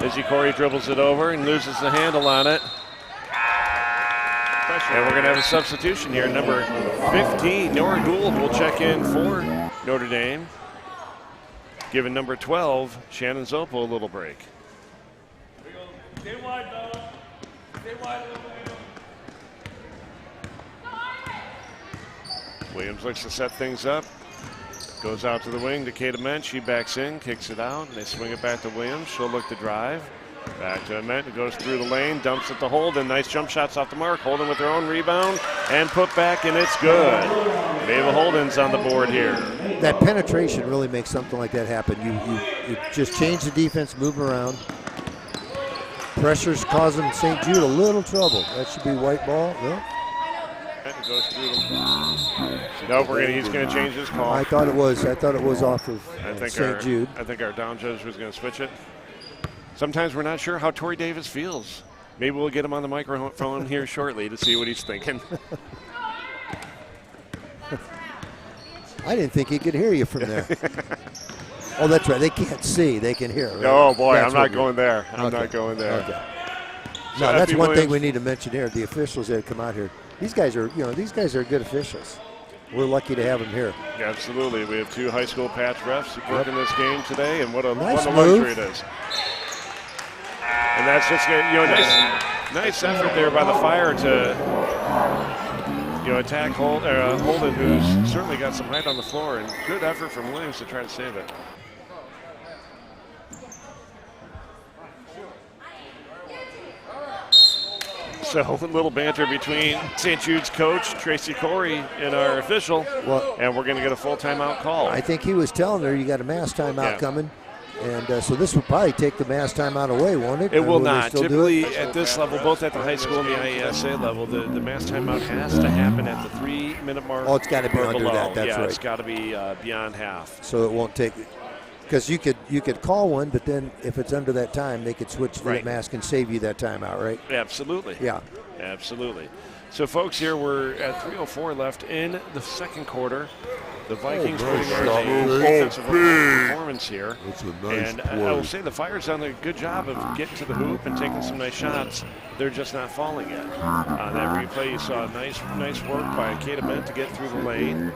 Izzy Corey dribbles it over and loses the handle on it. And we're going to have a substitution here. Number 15, Nora Gould, will check in for Notre Dame, giving number 12, Shannon Zopo, a little break. Stay wide, Bella. Stay wide a little bit. Williams looks to set things up. Goes out to the wing to Kate Ament. She backs in, kicks it out, and they swing it back to Williams. She'll look to drive. Back to Ament. It goes through the lane, dumps it to Holden. Nice jump shots off the mark. Holden with her own rebound and put back, and it's good. Mava Holden's on the board here. That penetration really makes something like that happen. You just change the defense, move them around. Pressure's causing St. Jude a little trouble. That should be white ball. Yeah. It goes through the. No, he's going to change his call. I thought it was off of St. Jude. I think our down judge was going to switch it. Sometimes we're not sure how Tori Davis feels. Maybe we'll get him on the microphone here shortly to see what he's thinking. I didn't think he could hear you from there. Oh, that's right. They can't see. They can hear. Right? Oh, boy, I'm not going there. I'm not going there. Okay. No, that's one thing we need to mention here. The officials that have come out here. These guys are good officials. We're lucky to have them here. Yeah, absolutely. We have two high school patch refs working this game today, and what a nice luxury it is. And that's just nice effort there by the Fire to attack Holden, who's certainly got some height on the floor, and good effort from Williams to try to save it. So a little banter between St. Jude's coach, Tracy Corey, and our official, and we're going to get a full timeout call. I think he was telling her you got a mass timeout coming, and so this will probably take the mass timeout away, won't it? It will not. Typically at this level, both at the high school and the IESA level, the mass timeout has to happen at the 3-minute mark. Oh, it's got to be under below. that. That's right. It's got to be beyond half. So it won't take. Because you could call one, but then if it's under that time, they could switch to that mask and save you that timeout, right? Absolutely. Yeah. Absolutely. So, folks, here we're at 3:04 left in the second quarter. The Vikings putting in a defensive performance here. That's a nice and play. I will say the Fire's done a good job of getting to the hoop and taking some nice shots. They're just not falling yet. On that replay, you saw nice work by Kate Ament to get through the lane.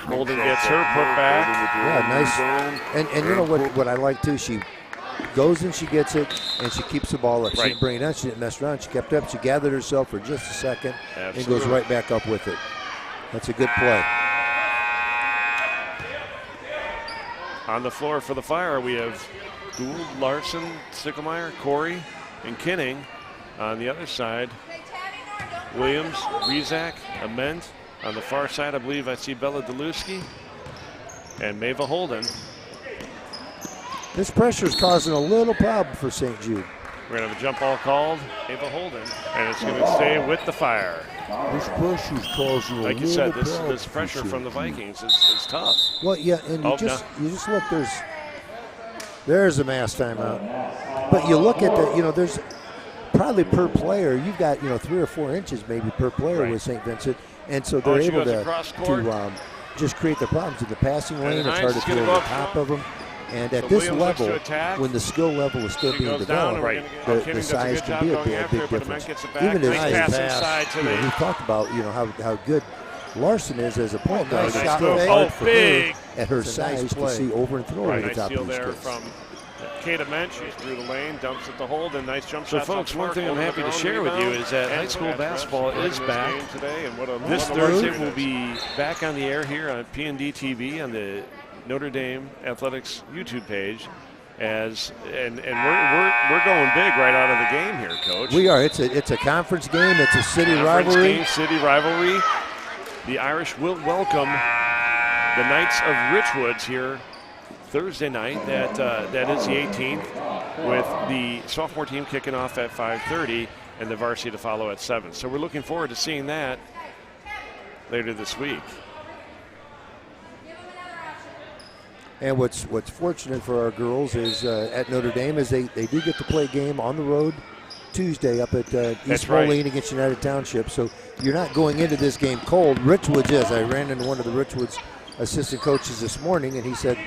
Holden gets her put back. Yeah, nice. And you know what I like, too? She goes and she gets it, and she keeps the ball up. She didn't bring it down. She didn't mess around. She kept up. She gathered herself for just a second and goes right back up with it. That's a good play. On the floor for the Fire, we have Gould, Larson, Sticklemeyer, Corey, and Kinning. On the other side, Williams, Rizak, Ament. On the far side, I believe I see Bella Deluski and Mava Holden. This pressure is causing a little problem for St. Jude. We're going to have a jump ball called, Ava Holden, and it's going to stay with the Fire. This pressure's causing like a you said, little this pressure from the Vikings is tough. Well, yeah, and you just look. There's a mass timeout, but you look at there's probably per player you've got 3 or 4 inches maybe per player with St. Vincent, and so they're able to just create the problems in the passing lane. It's hard to throw over the top of them. And at this level, when the skill level is still being developed, the size can be a big difference. Even as we talked about, how good Larson is as a point guard. It's still hard for her at her size to see over and throw over the top of these kids. Kata Mensch, she's through the lane, dumps at the hold, and nice jump shot. So, folks, one thing I'm happy to share with you is that high school basketball is back. This Thursday we'll be back on the air here on P&D TV on the Notre Dame Athletics YouTube page, and we're going big right out of the game here, Coach. We are. It's a conference game. It's a city rivalry. City rivalry. The Irish will welcome the Knights of Richwoods here Thursday night. That is the 18th, with the sophomore team kicking off at 5:30 and the varsity to follow at 7. So we're looking forward to seeing that later this week. And what's fortunate for our girls is at Notre Dame is they do get to play a game on the road Tuesday up at East Moline against United Township. So you're not going into this game cold. Richwoods is. I ran into one of the Richwoods assistant coaches this morning, and he said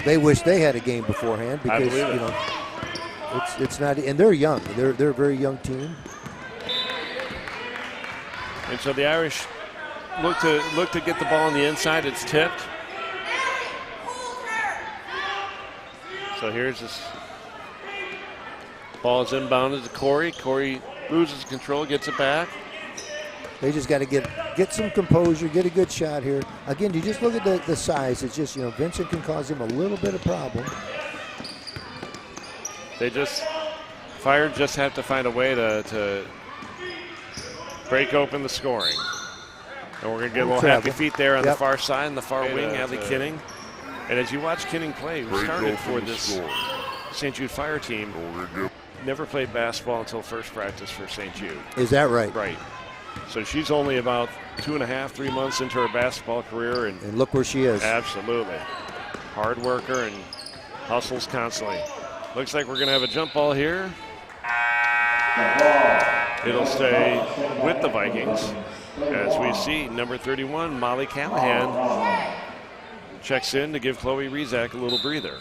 they wish they had a game beforehand because it's not. And they're young. They're a very young team. And so the Irish look to get the ball on the inside. It's tipped. So here's this. Ball is inbounded to Corey. Corey loses control, gets it back. They just got to get some composure, get a good shot here. Again, you just look at the size. It's just, Vincent can cause him a little bit of problem. Fire just have to find a way to break open the scoring. And we're going to get a little happy feet there on the far side, on the far wing, Adley Kinning. And as you watch Kinning play, who started for this St. Jude Fire team, never played basketball until first practice for St. Jude. Is that right? Right. So she's only about 2.5, 3 months into her basketball career. And look where she is. Absolutely. Hard worker and hustles constantly. Looks like we're going to have a jump ball here. It'll stay with the Vikings. As we see, number 31, Molly Callahan, checks in to give Chloe Rezak a little breather.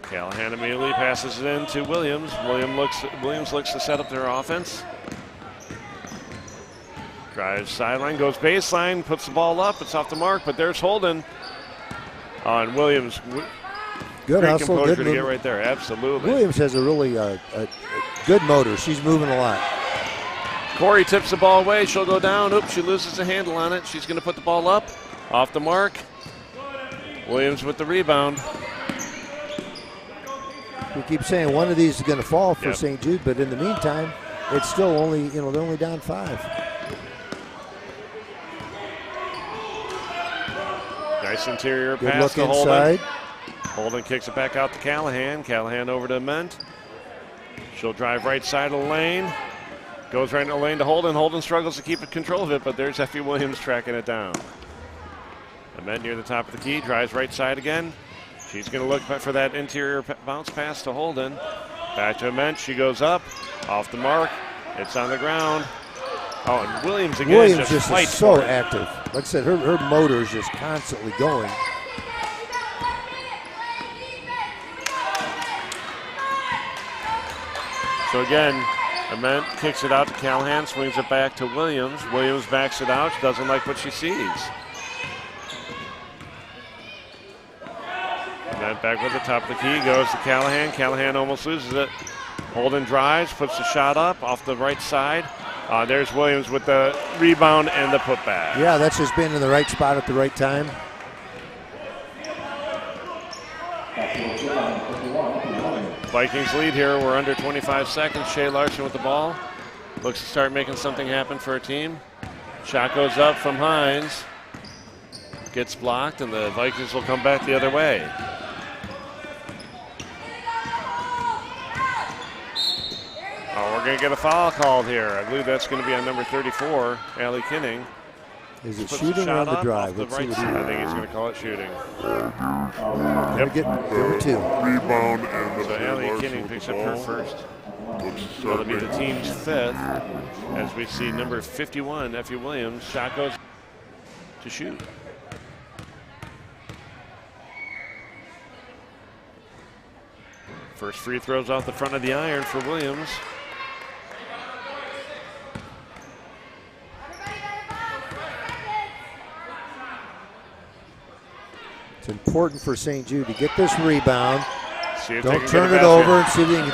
Callahan immediately passes it in to Williams. Williams looks to set up their offense. Drives sideline, goes baseline, puts the ball up. It's off the mark, but there's Holden on Williams. Good hustle, good to get right there. Absolutely. Williams has a really a good motor. She's moving a lot. Corey tips the ball away. She'll go down. Oops, she loses the handle on it. She's going to put the ball up. Off the mark. Williams with the rebound. We keep saying one of these is going to fall for St. Jude, but in the meantime, it's still only, they're only down 5. Nice interior Good pass look to inside. Holden kicks it back out to Callahan. Callahan over to Ment. She'll drive right side of the lane. Goes right in the lane to Holden. Holden struggles to keep control of it, but there's Effie Williams tracking it down. Ment near the top of the key, drives right side again. She's going to look for that interior bounce pass to Holden. Back to Ment. She goes up, off the mark. It's on the ground. Oh, and Williams again. Williams just is so active. Like I said, her motor is just constantly going. So again, Ament kicks it out to Callahan, swings it back to Williams. Williams backs it out. She doesn't like what she sees. Ament back with the top of the key, goes to Callahan. Callahan almost loses it. Holden drives, puts the shot up off the right side. There's Williams with the rebound and the putback. Yeah, that's just being in the right spot at the right time. Vikings lead here. We're under 25 seconds. Shea Larson with the ball. Looks to start making something happen for her team. Shot goes up from Hines. Gets blocked, and the Vikings will come back the other way. we're going to get a foul called here. I believe that's going to be on number 34, Allie Kinning. Is it shooting or on the drive? Off the right side. I think he's going to call it shooting. Yep. Get number 2. Rebound and so Allie Kinning picks up her first. That'll be the team's 5th. As we see number 51, Effie Williams, shot goes to shoot. First free throws off the front of the iron for Williams. It's important for St. Jude to get this rebound. Don't turn it over and see if they can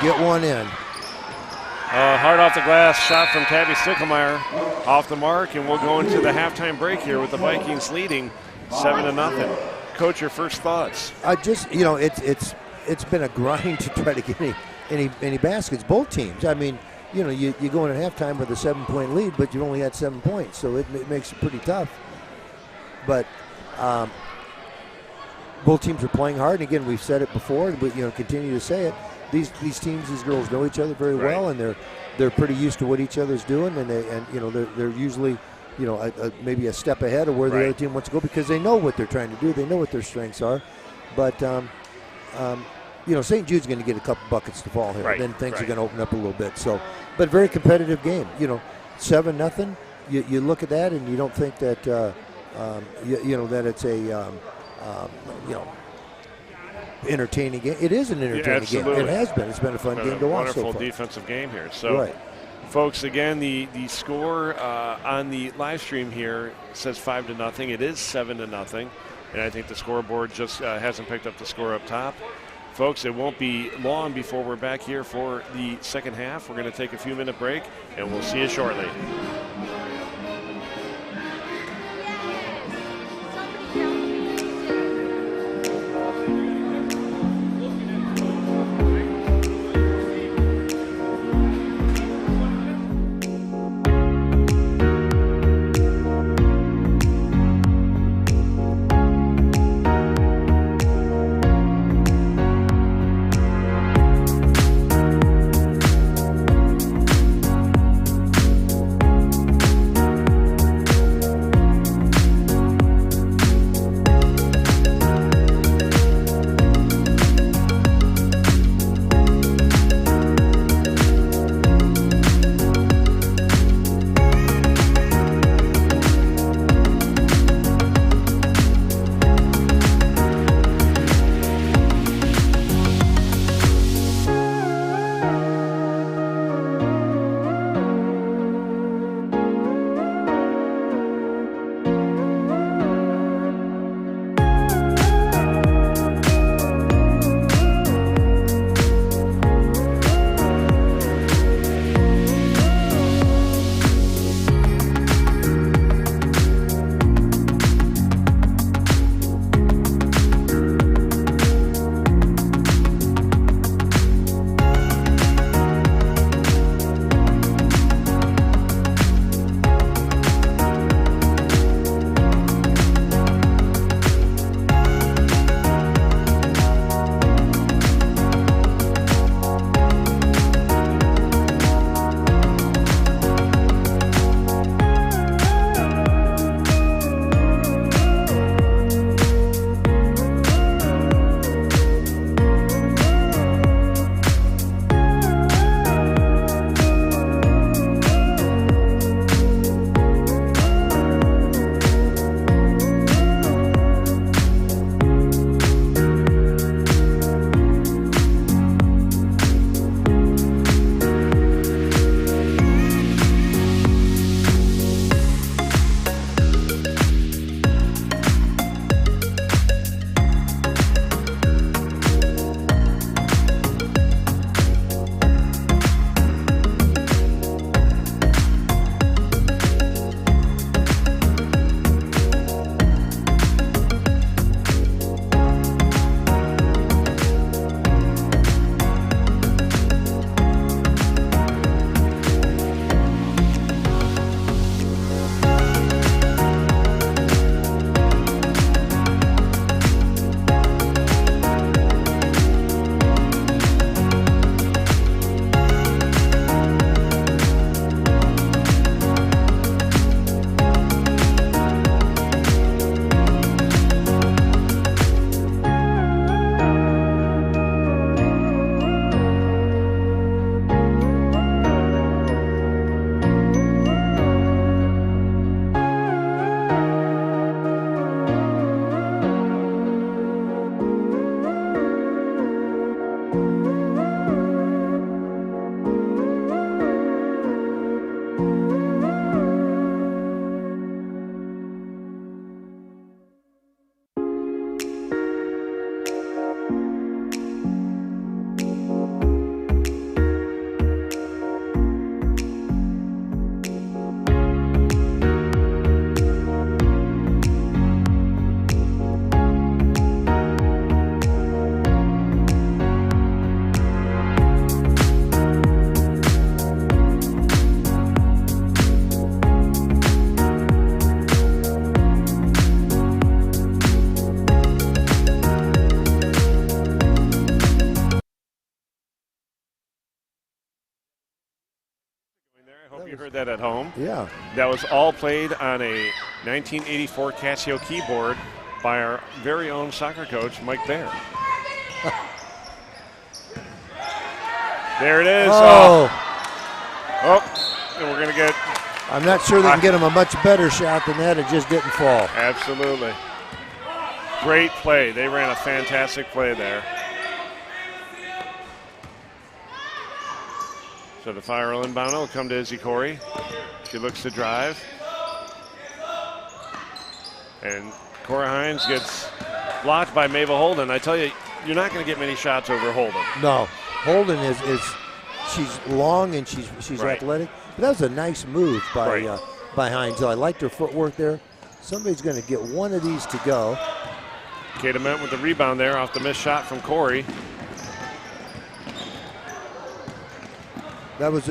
get one in. Hard off the glass shot from Tabby Stickelmeyer off the mark, and we'll go into the halftime break here with the Vikings leading 7-0. Coach, your first thoughts? It's been a grind to try to get any baskets. Both teams. I mean, you go in at halftime with a 7-point lead, but you've only had 7 points, so it makes it pretty tough. But both teams are playing hard, and again, we've said it before, but continue to say it. These teams, these girls know each other very well, and they're pretty used to what each other's doing, and they're usually maybe a step ahead of where the other team wants to go because they know what they're trying to do. They know what their strengths are, but St. Jude's going to get a couple buckets to fall here. Then things are going to open up a little bit. So, but very competitive game. 7-0. You look at that and you don't think that that it's a entertaining game. It is an entertaining game. It has been. It's been a fun game to watch. Wonderful defensive game here. So, folks, again, the score on the live stream here says 5-0. It is 7-0, and I think the scoreboard just hasn't picked up the score up top. Folks, it won't be long before we're back here for the second half. We're going to take a few-minute break, and we'll see you shortly. You heard that at home? Yeah. That was all played on a 1984 Casio keyboard by our very own soccer coach, Mike Baer. There it is. Oh. And we're going to get... I'm not sure they can get him a much better shot than that. It just didn't fall. Absolutely. Great play. They ran a fantastic play there. So the fire inbound will come to Izzy Corey. She looks to drive. And Cora Hines gets blocked by Mava Holden. I tell you, you're not going to get many shots over Holden. No. Holden is she's long and she's right. athletic. But that was a nice move by Hines. I liked her footwork there. Somebody's going to get one of these to go. Kate Ament with the rebound there off the missed shot from Corey.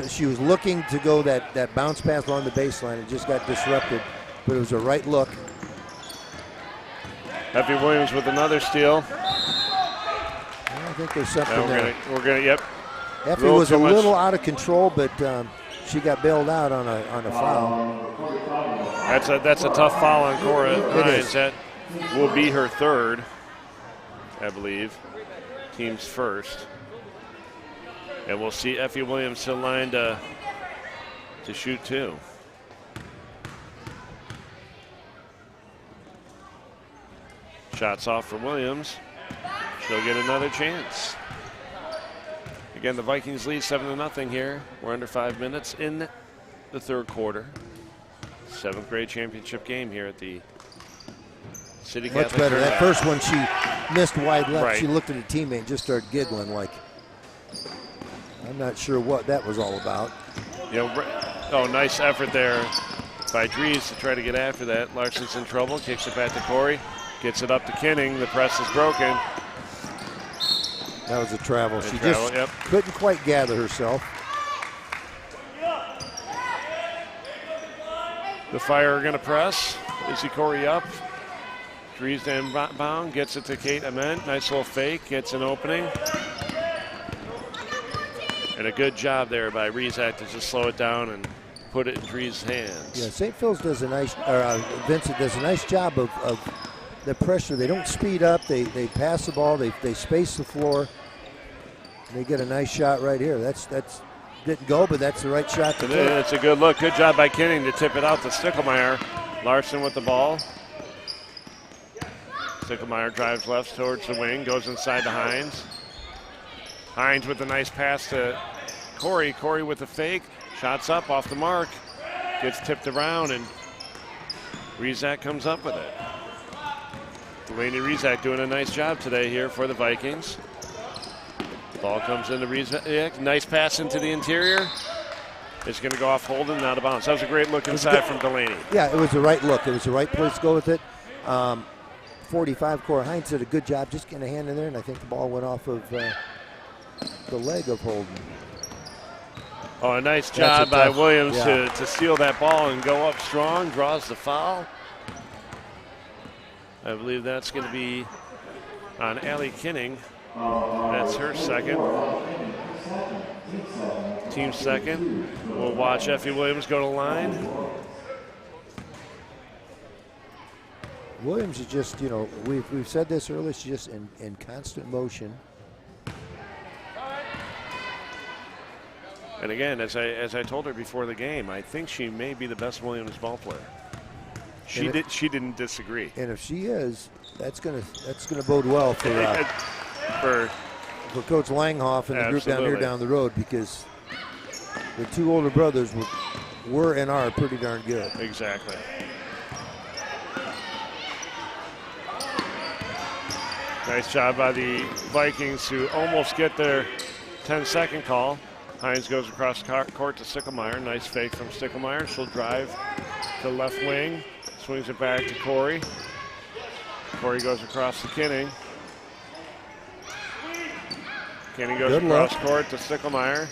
She was looking to go that bounce pass along the baseline. It just got disrupted, but it was a right look. Effie Williams with another steal. I think there's something there. We're gonna, yep. Effie was a little out of control, but she got bailed out on a foul. That's a tough foul on Cora Hines. That will be her third, I believe. Team's first. And we'll see Effie Williams to line to shoot two. Shots off for Williams. She'll get another chance. Again, the Vikings lead 7-0 here. We're under 5 minutes in the third quarter. 7th grade championship game here at the City Catholic. Much better. That first one she missed wide left. Right. She looked at her teammate and just started giggling like, I'm not sure what that was all about. Nice effort there by Dries to try to get after that. Larson's in trouble, kicks it back to Corey, gets it up to Kinning. The press is broken. That was a travel. She just couldn't quite gather herself. The Fire are going to press. Izzy Corey up. Dries inbound, gets it to Kate Ament. Nice little fake, gets an opening. And a good job there by Rizak to just slow it down and put it in Dries' hands. Yeah, St. Phil's does a nice, Vincent does a nice job of the pressure. They don't speed up. They pass the ball. They space the floor. And they get a nice shot right here. That's didn't go, but that's the right shot to take. It's a good look. Good job by Kinning to tip it out to Sticklemeyer. Larson with the ball. Sticklemeyer drives left towards the wing, goes inside to Hines. Hines with a nice pass to Corey. Corey with the fake. Shots up off the mark. Gets tipped around, and Rizak comes up with it. Delaney Rizak doing a nice job today here for the Vikings. Ball comes into Rizak. Nice pass into the interior. It's going to go off Holden, out of bounds. That was a great look inside from Delaney. Yeah, it was the right look. It was the right place to go with it. 45, Cora Hines did a good job just getting a hand in there, and I think the ball went off of the leg of Holden. Oh, a nice job by Williams to steal that ball and go up strong, draws the foul. I believe that's going to be on Allie Kinning. That's her second. Team second. We'll watch Effie Williams go to line. Williams is just, we've said this earlier, she's just in constant motion. And again, as I told her before the game, I think she may be the best Williams ball player. She didn't disagree. And if she is, that's gonna bode well for Coach Langhoff and the group down here down the road, because the two older brothers were and are pretty darn good. Exactly. Nice job by the Vikings to almost get their 10-second call. Hines goes across court to Sticklemeyer. Nice fake from Sticklemeyer. She'll drive to left wing. Swings it back to Corey. Corey goes across to Kinning. Kinning goes across court to Sticklemeyer.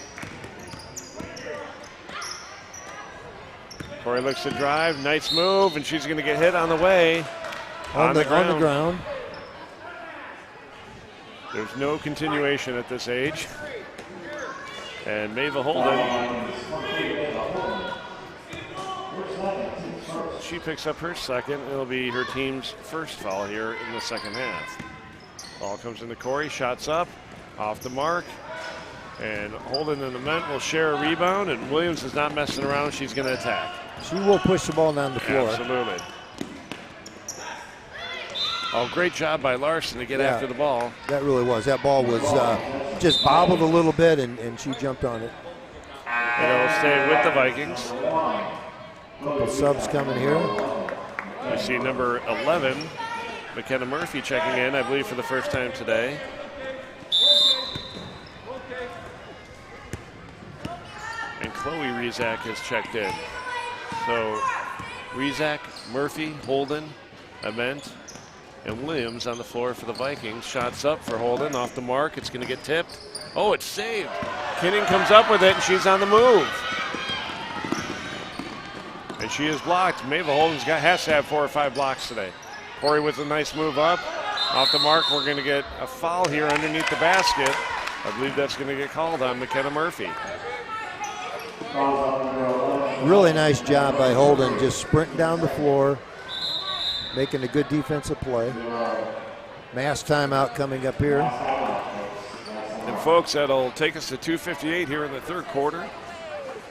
Corey looks to drive. Nice move, and she's going to get hit on the way. On the ground. There's no continuation at this age. And Mava Holden She picks up her second. It'll be her team's first foul here in the second half. Ball comes into Corey, shots up, off the mark. And Holden and Ament will share a rebound, and Williams is not messing around. She's going to attack. She will push the ball down the floor. Absolutely. Oh, great job by Larson to get after the ball. That really was. That ball was just bobbled a little bit, and she jumped on it. And it'll stay with the Vikings. Couple subs coming here. We see number 11, McKenna Murphy, checking in, I believe, for the first time today. And Chloe Rezak has checked in. So Rezak, Murphy, Holden, Ament, and Williams on the floor for the Vikings. Shots up for Holden, off the mark. It's going to get tipped. Oh, it's saved. Kinning comes up with it, and she's on the move. And she is blocked. Maeva Holden's has to have 4 or 5 blocks today. Corey with a nice move up. Off the mark, we're going to get a foul here underneath the basket. I believe that's going to get called on McKenna Murphy. Really nice job by Holden, just sprinting down the floor, making a good defensive play. Mass timeout coming up here. And folks, that'll take us to 2:58 here in the third quarter.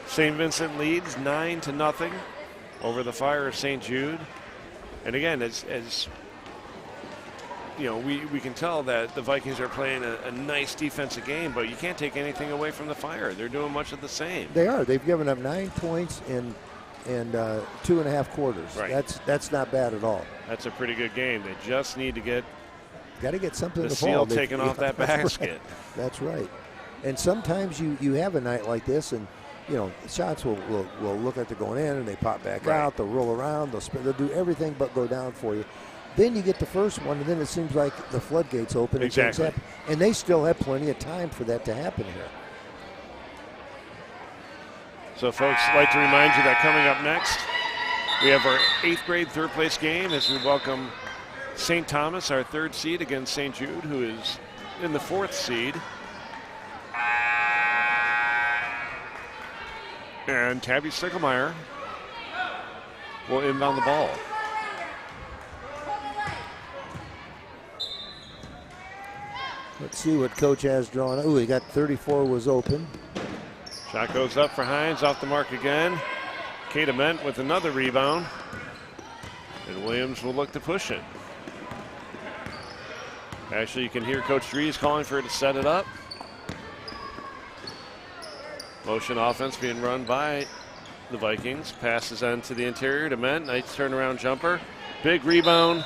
St. Vincent leads 9-0 over the Fire of St. Jude. And again, as you know, we can tell that the Vikings are playing a nice defensive game, but you can't take anything away from the Fire. They're doing much of the same. They are. They've given up 9 points in 2.5 quarters. Right. That's not bad at all. That's a pretty good game. They just need to get something the to seal fall. taken off that basket. That's right. And sometimes you have a night like this, and you know, shots will look like they're going in, and they pop back out. They'll roll around. They'll do everything but go down for you. Then you get the first one, and then it seems like the floodgates open. Exactly. And they still have plenty of time for that to happen here. So, folks, I'd like to remind you that coming up next, we have our 8th grade third place game as we welcome St. Thomas, our 3rd seed, against St. Jude, who is in the 4th seed. And Tabby Sticklemeyer will inbound the ball. Let's see what coach has drawn. Oh, he got 34 was open. Shot goes up for Hines, off the mark again. Kate Ament with another rebound. And Williams will look to push it. Actually, you can hear Coach Dries calling for her to set it up. Motion offense being run by the Vikings. Passes on to the interior to Ament. Nice turnaround jumper. Big rebound.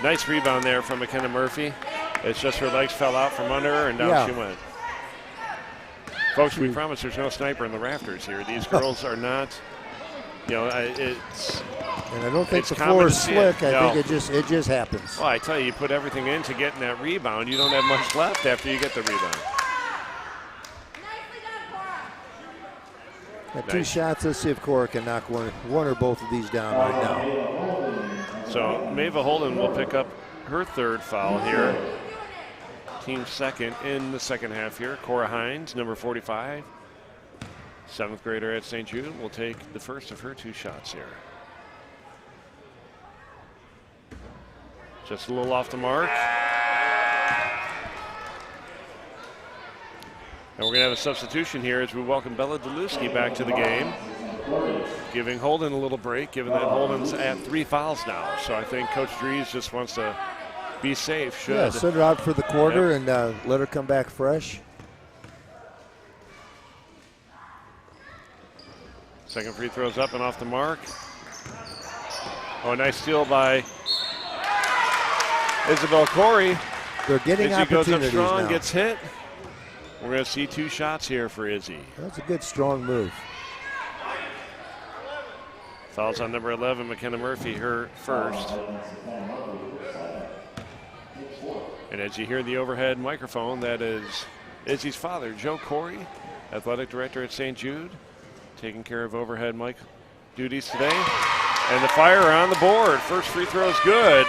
Nice rebound there from McKenna Murphy. It's just her legs fell out from under her, and down she went. Folks, we promise there's no sniper in the rafters here. These girls are not, you know, it's. And I don't think the floor is slick. I think it just happens. Well, I tell you, you put everything into getting that rebound. You don't have much left after you get the rebound. Got 2 shots. Let's see if Cora can knock one or both of these down right now. So Maeva Holden will pick up her 3rd foul here. Team 2nd in the second half here. Cora Hines, number 45, 7th grader at St. Jude, will take the first of her 2 shots here. Just a little off the mark. And we're going to have a substitution here as we welcome Bella Deluski back to the game, giving Holden a little break, given that Holden's at 3 fouls now. So I think Coach Dries just wants to be safe. Yeah, sit her out for the quarter and let her come back fresh. Second free throw's up and off the mark. Oh, nice steal by Isabel Corey. They're getting opportunities goes up strong, now. gets hit. We're going to see 2 shots here for Izzy. That's a good, strong move. Fouls on number 11, McKenna Murphy, her first. And as you hear the overhead microphone, that is Izzy's father, Joe Corey, athletic director at St. Jude, taking care of overhead mic duties today. And the Fire are on the board. First free throw is good.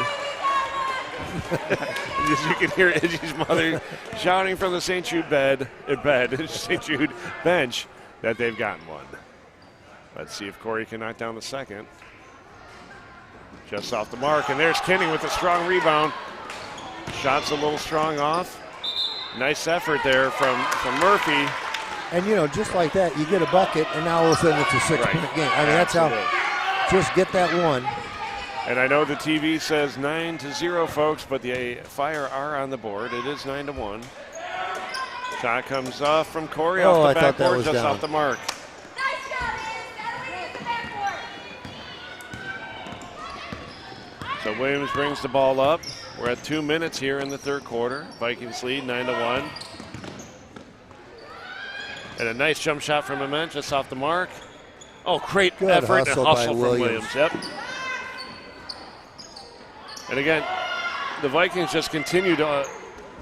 As you can hear Izzy's mother shouting from the St. Jude St. Jude bench that they've gotten one. Let's see if Corey can knock down the second. Just off the mark, and there's Kinning with a strong rebound. Shot's a little strong off. Nice effort there from Murphy. And, you know, just like that, you get a bucket, and now all of a sudden it's a 6-point game. I mean, that's how, just get that one. And I know the TV says 9-0, folks, but the Fire are on the board. It is 9-1. Shot comes off from Corey off the backboard, just off the mark. So Williams brings the ball up. We're at 2 minutes here in the third quarter. Vikings lead 9-1. And a nice jump shot from Ament, just off the mark. Oh, great effort and hustle from Williams. Yep. And again, the Vikings just continue to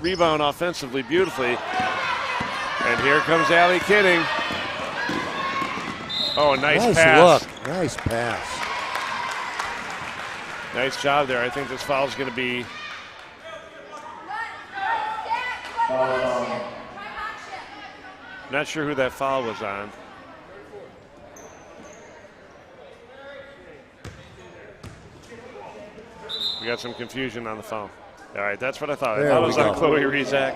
rebound offensively beautifully. And here comes Allie Kinning. Oh, nice pass. Look. Nice pass. Nice job there. I think this foul is going to be. Not sure who that foul was on. We got some confusion on the foul. All right, that's what I thought. I thought it was on Chloe Rizak.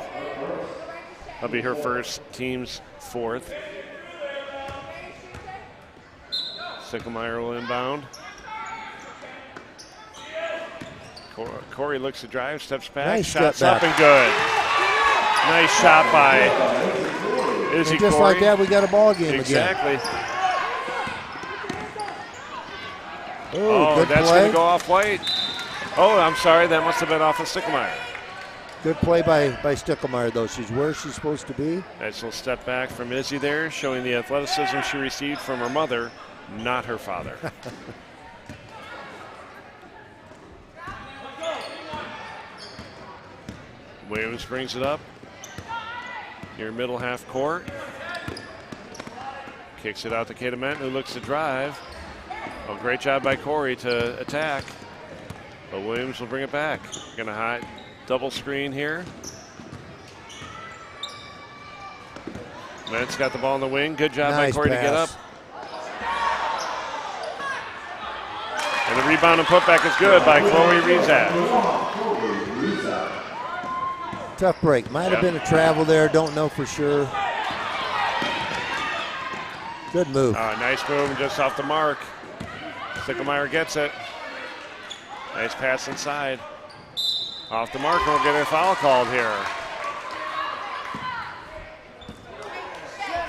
That'll be her first, team's fourth. Sicklemeyer will inbound. Corey looks to drive, steps back, nice shots up and good. Nice shot by Izzy and just Corey. like that, we got a ball game exactly. again. Oh, that's going to go off White. Oh, I'm sorry, that must have been off of Sticklemeyer. Good play by Sticklemeyer, though. She's where she's supposed to be. Nice little step back from Izzy there, showing the athleticism she received from her mother, not her father. Williams brings it up near middle half court. Kicks it out to Kate Ament, who looks to drive. Oh, great job by Corey to attack. But Williams will bring it back. Gonna hide double screen here. Ament's got the ball in the wing. Good job by Corey to get up. And the rebound and putback is good by Chloe Rizak. Tough break. Might have been a travel there. Don't know for sure. Good move. Nice move just off the mark. Sticklemeyer gets it. Nice pass inside. Off the mark, we'll get a foul called here.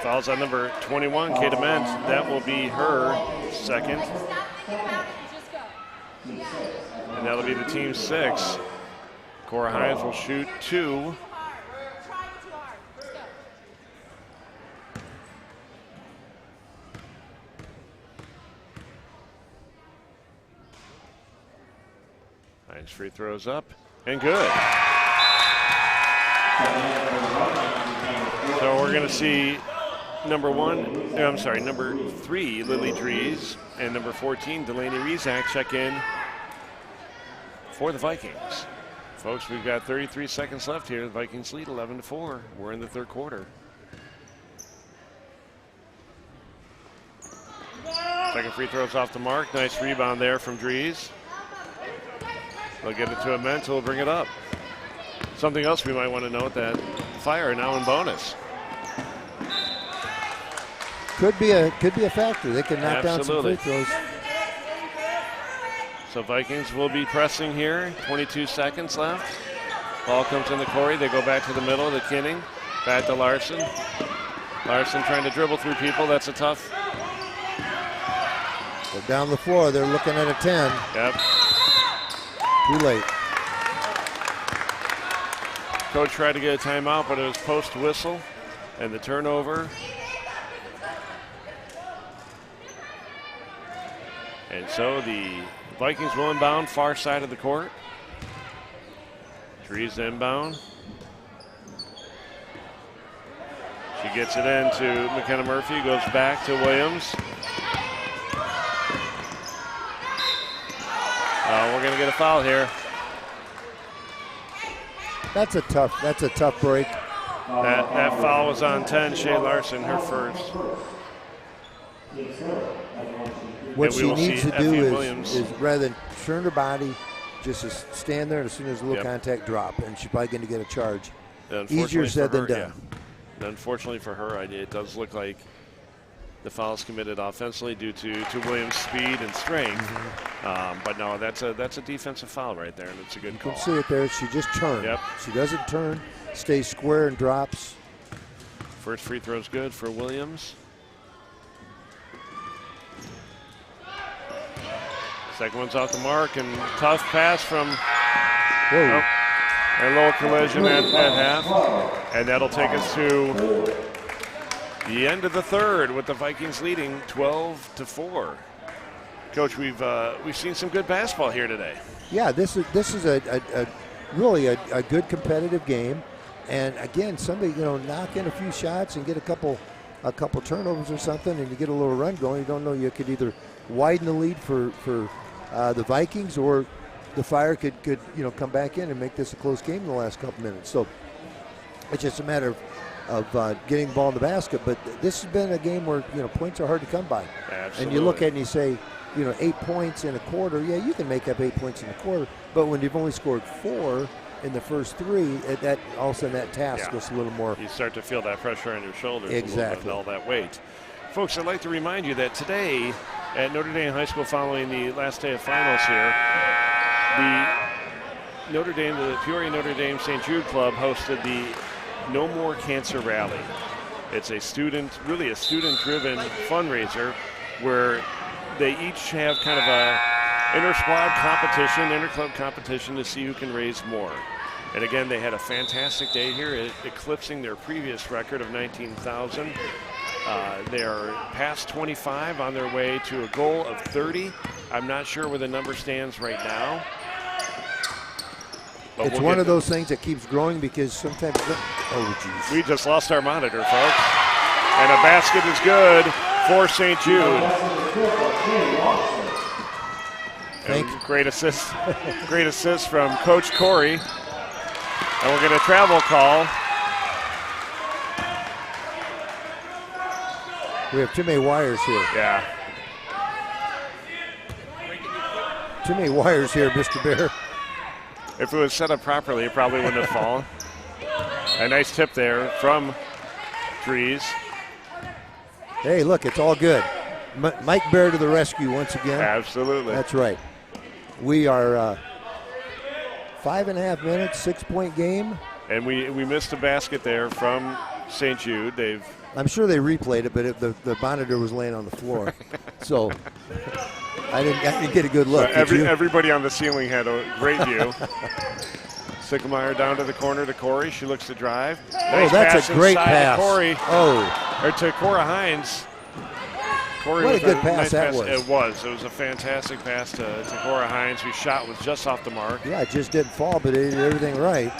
Foul's on number 21, Kate Ament. That will be her second. And that'll be the team's 6. Cora Hines will shoot 2. Hines free throws up and good. So we're going to see number 3, Lily Dries, and number 14, Delaney Rizak check in for the Vikings. Folks, we've got 33 seconds left here. The Vikings lead 11-4. We're in the third quarter. Second free throw's off the mark. Nice rebound there from Dries. They'll get it to Ament, who'll bring it up. Something else we might want to note, that Fire now in bonus. Could be a factor. They can knock down some free throws. So Vikings will be pressing here. 22 seconds left. Ball comes in the Corey. They go back to the middle to Kinning. Back to Larson. Larson trying to dribble through people. That's a tough. They're down the floor. They're looking at a 10. Yep. Too late. Coach tried to get a timeout, but it was post whistle and the turnover. And so the Vikings will inbound far side of the court. Dries inbound. She gets it in to McKenna Murphy, goes back to Williams. We're going to get a foul here. That's a tough break. That foul was on 10, Shea Larson, her first. What she needs to do Williams. is rather than turn her body, just to stand there and as soon as a little contact drop, and she's probably going to get a charge. Easier said than done. Yeah. Unfortunately for her, it does look like the foul's committed offensively due to Williams' speed and strength. But no, that's a defensive foul right there, and it's a good call. You can see it there. She just turned. Yep. She doesn't turn, stays square and drops. First free throw's good for Williams. Second one's off the mark, and tough pass from a little collision at half. And that'll take us to the end of the third with the Vikings leading 12-4. Coach, we've seen some good basketball here today. Yeah, this is a really a good competitive game. And again, somebody knock in a few shots and get a couple turnovers or something, and you get a little run going. You don't know, you could either widen the lead for the Vikings, or the Fire could come back in and make this a close game in the last couple minutes. So it's just a matter of getting the ball in the basket. But this has been a game where points are hard to come by. Absolutely. And you look at it and you say, 8 points in a quarter. Yeah, you can make up 8 points in a quarter. But when you've only scored 4 in the first 3, that all of a sudden that task goes a little more. You start to feel that pressure on your shoulders. Exactly. A little bit, and all that weight. Folks, I'd like to remind you that today at Notre Dame High School, following the last day of finals here, the Peoria Notre Dame St. Jude Club hosted the No More Cancer Rally. It's a student-driven fundraiser where they each have kind of a inter-squad competition, inter-club competition to see who can raise more. And again, they had a fantastic day here, eclipsing their previous record of 19,000. They are past 25, on their way to a goal of 30. I'm not sure where the number stands right now. But it's one of those things that keeps growing because sometimes, geez. We just lost our monitor, folks. And a basket is good for St. Jude. Great assist from Coach Corey. And we'll get a travel call. We have too many wires here. Yeah. Too many wires here, Mr. Bear. If it was set up properly, it probably wouldn't have fallen. A nice tip there from Dries. Hey, look, it's all good. Mike Bear to the rescue once again. Absolutely. That's right. We are 5.5 minutes, 6-point game. And we missed a basket there from St. Jude. I'm sure they replayed it, but the monitor was laying on the floor. So I didn't get a good look. Everybody on the ceiling had a great view. Sicklemeyer down to the corner to Corey. She looks to drive. Nice that's a great pass. To Corey. Or to Cora Hines. Corey, what a good pass that was. It was. It was a fantastic pass to Cora Hines, whose shot was just off the mark. Yeah, it just didn't fall, but it did everything right.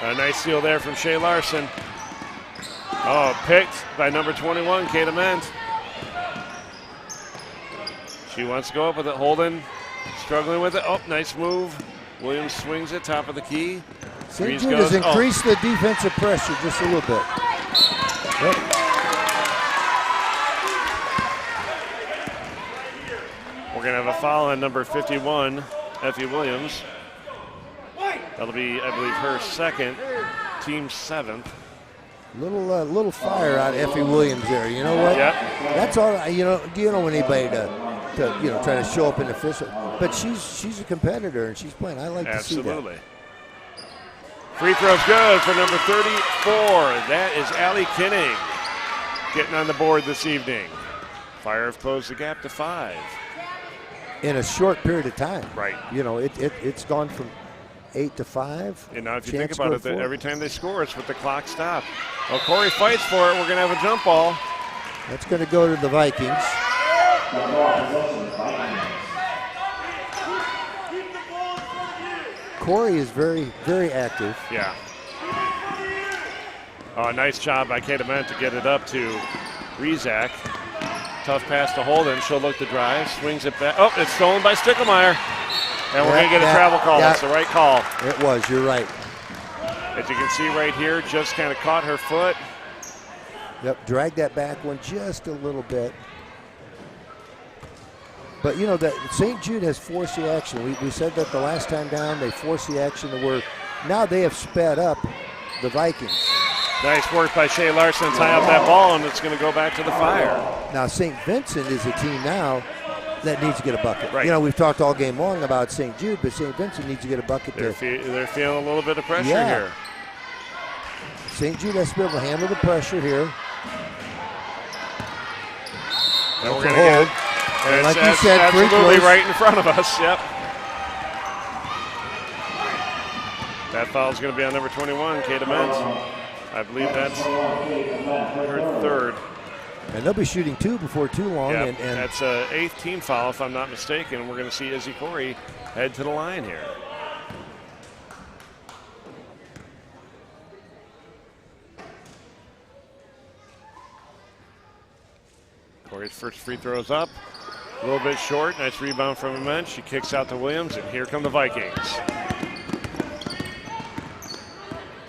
A nice steal there from Shea Larson. Picked by number 21, Kate Ament. She wants to go up with it. Holden struggling with it. Nice move. Williams swings it, top of the key. St. Jude has increased the defensive pressure just a little bit. Yep. We're going to have a foul on number 51, Effie Williams. That'll be, I believe, her second, team 7th. Little fire out of Effie Williams there. You know what? Yep. That's all. Do you don't want anybody to try to show up in the fist? But she's a competitor and she's playing. I like to see that. Absolutely. Free throw's good for number 34. That is Allie Kinning getting on the board this evening. Fire have closed the gap to 5. In a short period of time. Right. It's gone from 8 to 5. And now if you think about it, every time they score, it's with the clock stopped. Well, Corey fights for it. We're going to have a jump ball. That's going to go to the Vikings. Corey is very, very active. Yeah. Nice job by Kate Ament to get it up to Rizak. Tough pass to Holden. She'll look to drive. Swings it back. It's stolen by Sticklemeyer. And we're going to get a travel call. That's the right call. It was. You're right. As you can see right here, just kind of caught her foot. Yep, drag that back one just a little bit. But, you know, that St. Jude has forced the action. We said that the last time down, they forced the action to where now they have sped up the Vikings. Nice work by Shea Larson to tie up that ball, and it's going to go back to the Fire. Now, St. Vincent is a team now that needs to get a bucket. Right. You know, we've talked all game long about St. Jude, but St. Vincent needs to get a bucket. They're feeling a little bit of pressure here. St. Jude has to be able to handle the pressure here. And we're going to get it. And like you said, absolutely right in front of us. Yep. That foul is going to be on number 21, Kata Mentz. I believe that's her third. And they'll be shooting 2 before too long. Yep. And that's an 8th team foul, if I'm not mistaken. We're going to see Izzy Corey head to the line here. Corey's first free throw's up. A little bit short. Nice rebound from Ament. She kicks out to Williams, and here come the Vikings.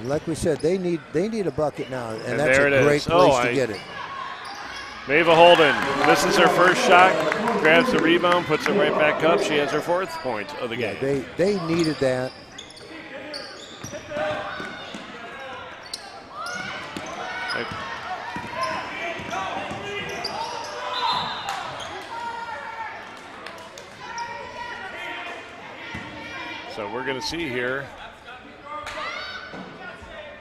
And like we said, they need a bucket now, and that's there a great place to get it. Maeva Holden misses her first shot, grabs the rebound, puts it right back up. She has her 4th point of the game. They needed that. So we're going to see here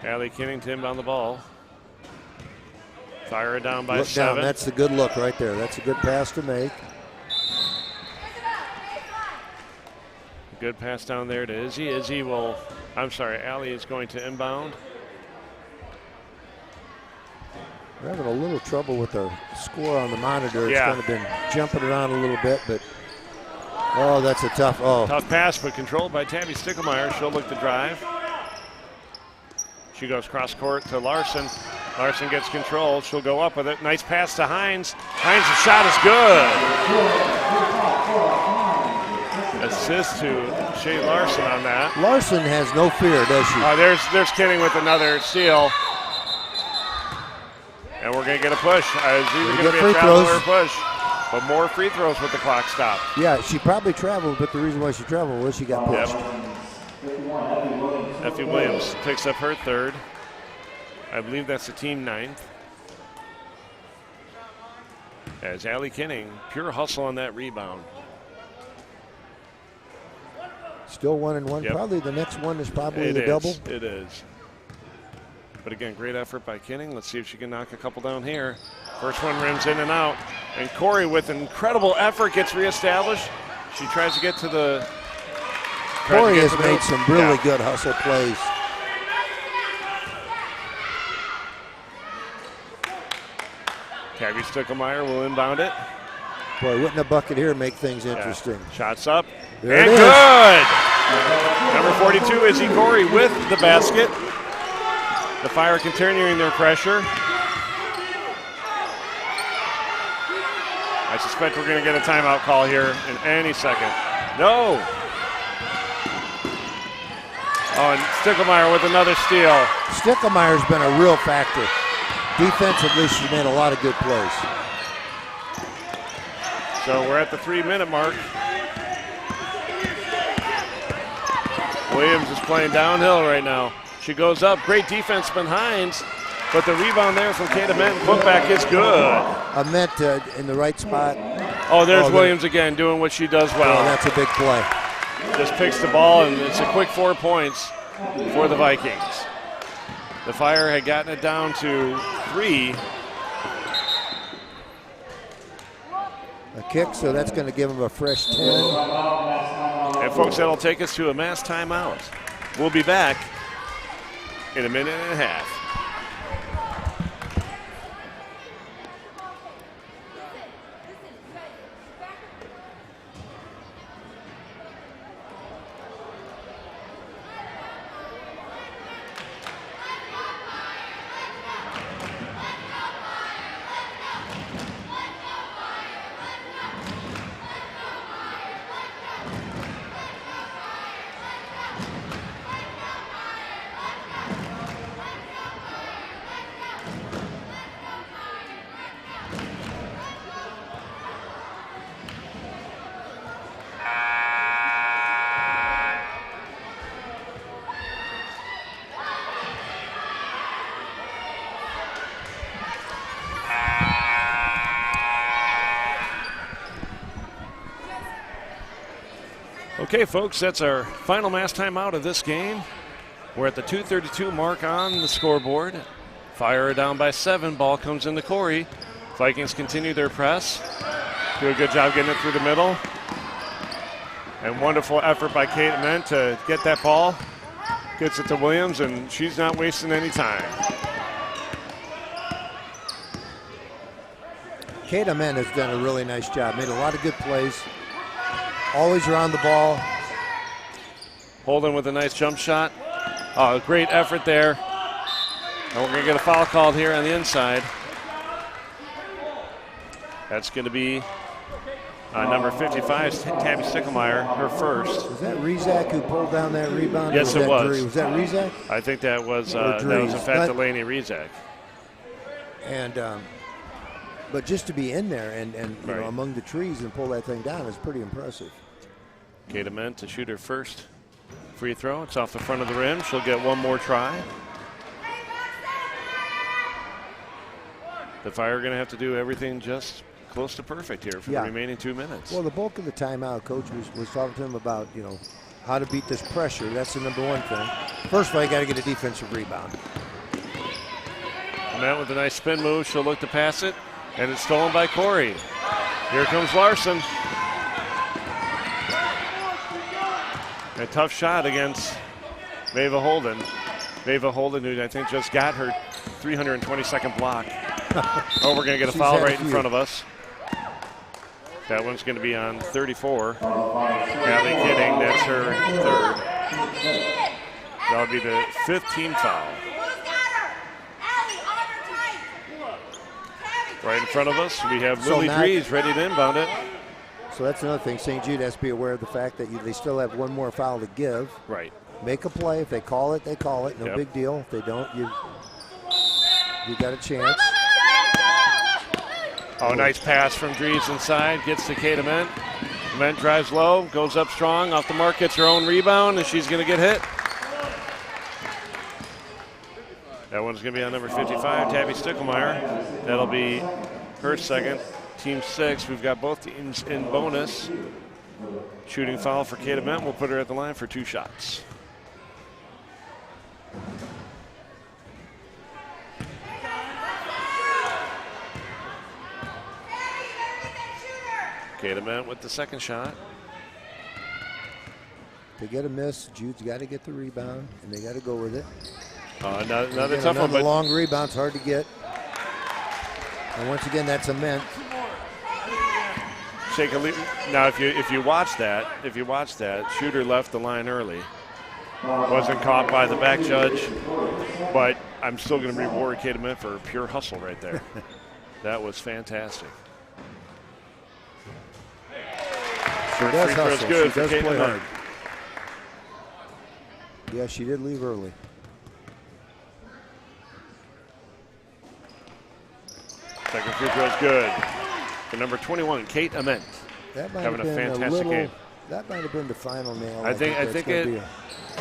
Allie Kennington on the ball. Fire it down by look 7. Down. That's the good look right there. That's a good pass to make. Good pass down there to Izzy. Allie is going to inbound. We're having a little trouble with our score on the monitor. It's Yeah. kind of been jumping around a little bit, but oh, that's a tough. Tough pass, but controlled by Tabby Stickelmeyer. She'll look to drive. She goes cross court to Larson. Larson gets control. She'll go up with it. Nice pass to Hines. Hines' shot is good. Assist to Shea Larson on that. Larson has no fear, does she? There's Kenning with another steal. And we're going to get a push. It's either going to be a travel or a push. But more free throws with the clock stopped. Yeah, she probably traveled, but the reason why she traveled was she got pushed. Effie Williams picks up her 3rd. I believe that's the team 9th. As Allie Kenning, pure hustle on that rebound. Still 1 and 1. Yep. Probably the next one is probably the double. It is. But again, great effort by Kenning. Let's see if she can knock a couple down here. First one rims in and out. And Corey, with incredible effort, gets reestablished. She tries to get to the... Corey has made some really good hustle plays. Tabby Stickelmeyer will inbound it. Boy, wouldn't a bucket here make things interesting? Yeah. Shots up. There and good! Number 42, Izzy Corey with the basket. The Fire continuing their pressure. I suspect we're going to get a timeout call here in any second. No! Oh, and Stickelmeyer with another steal. Stickelmeyer's been a real factor. Defensively, she's made a lot of good plays. So we're at the 3-minute mark. Williams is playing downhill right now. She goes up. Great defense from Hines, but the rebound there from Kata Ament. Putback is good. Ament in the right spot. Oh, there's Williams again doing what she does well. Oh, that's a big play. Just picks the ball, and it's a quick 4 points for the Vikings. The Fire had gotten it down to 3. A kick, so that's going to give them a fresh 10. And folks, that'll take us to a mass timeout. We'll be back in a minute and a half. Okay, folks, that's our final mass timeout of this game. We're at the 2:32 mark on the scoreboard. Fire down by 7. Ball comes into Corey. Vikings continue their press. Do a good job getting it through the middle. And wonderful effort by Kate Ament to get that ball. Gets it to Williams, and she's not wasting any time. Kate Ament has done a really nice job. Made a lot of good plays. Always around the ball. Holden with a nice jump shot. Oh, great effort there. And we're going to get a foul called here on the inside. That's going to be number 55, Tabby Sticklemeyer, her first. Was that Rezak who pulled down that rebound? Yes, it was. Was that Rezak? I think that was in fact Delaney Rezak. And but just to be in there and you know, among the trees and pull that thing down is pretty impressive. Kate Ament to shoot her first free throw. It's off the front of the rim. She'll get one more try. The Fire are going to have to do everything just close to perfect here for the remaining 2 minutes. Well, the bulk of the timeout, Coach was talking to him about, you know, how to beat this pressure. That's the number one thing. First of all, you got to get a defensive rebound. Ament with a nice spin move. She'll look to pass it, and it's stolen by Corey. Here comes Larson. A tough shot against Mava Holden. Mava Holden, who I think just got her 322nd block. Oh, we're going to get a foul right in front of us. That one's going to be on 34. Allie Kidding, that's her third. That'll be the 5th team foul. Right in front of us, we have Lily Drees ready to inbound it. So that's another thing. St. Jude has to be aware of the fact that they still have one more foul to give. Right. Make a play. If they call it, they call it. No big deal. If they don't, you got a chance. Oh, nice pass from Drees inside. Gets to Kate Ament. Ament drives low, goes up strong, off the mark, gets her own rebound, and she's going to get hit. That one's going to be on number 55, Tabby Sticklemeyer. That'll be her second. Team 6, we've got both teams in bonus. Shooting foul for Kate Ament. We'll put her at the line for 2 shots. Kate Ament with the second shot. They get a miss. Jude's got to get the rebound, and they got to go with it. Another tough one. But long rebound's hard to get. And once again, that's Ament. Now, if you watch that, Shooter left the line early. Wasn't caught by the back judge, but I'm still going to reward Kate Ament for pure hustle right there. That was fantastic. She does hustle. Good she does Kate play Ament. hard. Yeah, she did leave early. Second free throw is good. For number 21, Kate Ament. Having a fantastic game. That might have been the final nail. I think it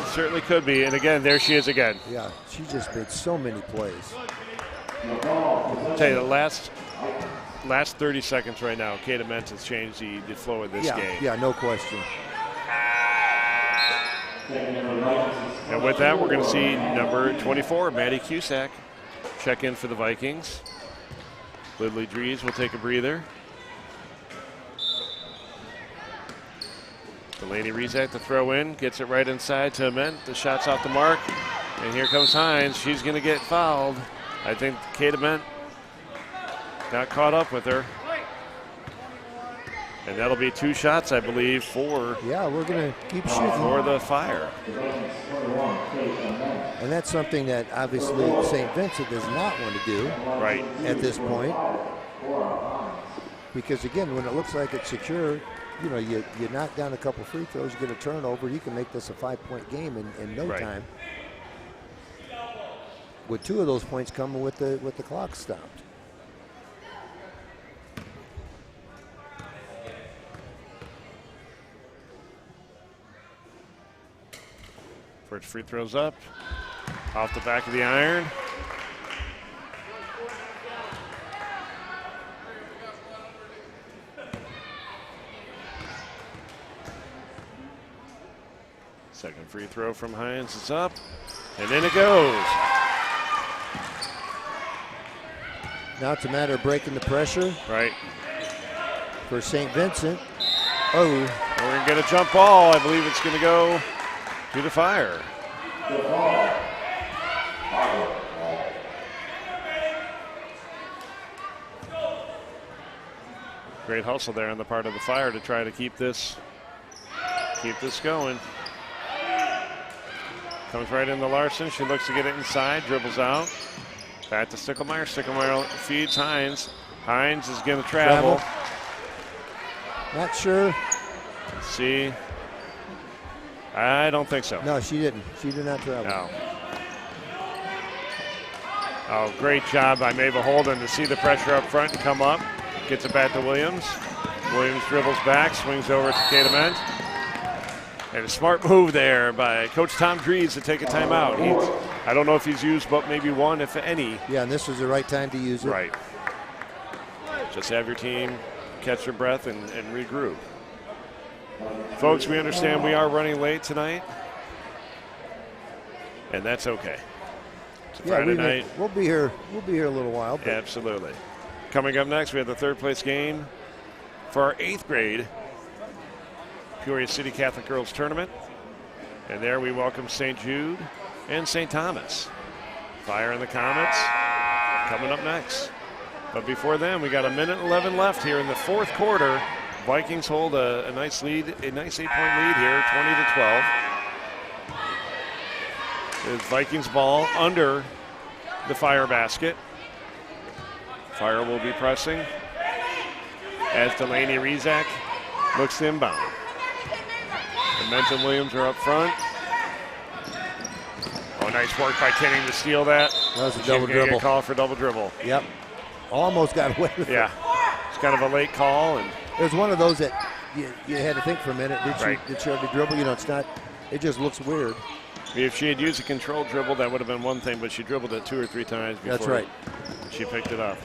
certainly could be. And again, there she is again. Yeah, she just made so many plays. I'll tell you, the last 30 seconds right now, Kate Ament has changed the flow of this game. Yeah, no question. And with that, we're going to see number 24, Maddie Cusack, check in for the Vikings. Lily Drees will take a breather. Delaney Rezak to throw in, gets it right inside to Ament. The shot's off the mark, and here comes Hines. She's going to get fouled. I think Kate Ament got caught up with her. And that'll be 2 shots, I believe, for we're going to keep shooting for the Fire. And that's something that obviously St. Vincent does not want to do at this point. Because again, when it looks like it's secure, you know, you knock down a couple free throws, you get a turnover, you can make this a 5-point game in no time. With 2 of those points coming with the clock stopped. First free throws up, off the back of the iron. Free throw from Hines is up, and in it goes. Now it's a matter of breaking the pressure. Right. For St. Vincent. Oh. We're going to get a jump ball. I believe it's going to go to the Fire. Great hustle there on the part of the Fire to try to keep this going. Comes right into Larson. She looks to get it inside, dribbles out. Back to Sticklemeyer. Sticklemeyer feeds Hines. Hines is going to travel. Not sure. Let's see. I don't think so. No, she didn't. She did not travel. No. Oh, great job by Mabel Holden to see the pressure up front and come up. Gets it back to Williams. Williams dribbles back, swings over to Kate Ament. And a smart move there by Coach Tom Drees to take a timeout. I don't know if he's used but maybe one, if any. Yeah, and this was the right time to use it. Right. Just have your team catch their breath and regroup. Folks, we understand we are running late tonight, and that's okay. It's a Friday night. We'll be here a little while. But. Absolutely. Coming up next, we have the third place game for our 8th grade Peoria City Catholic Girls Tournament. And there we welcome St. Jude and St. Thomas. Fire and the Comets coming up next. But before then, we got 1:11 left here in the 4th quarter. Vikings hold a nice lead, a nice 8-point lead here, 20-12. It's Vikings ball under the Fire basket. Fire will be pressing as Delaney Rezak looks to inbound. Ament and Williams are up front. Oh, nice work by Kenning to steal that. That was a double dribble. Call for double dribble. Yep. Almost got away with it. Yeah. It's kind of a late call. And it was one of those that you had to think for a minute. Did she have to dribble? You know, it's not. It just looks weird. If she had used a controlled dribble, that would have been one thing, but she dribbled it 2 or 3 times before. That's right. She picked it up.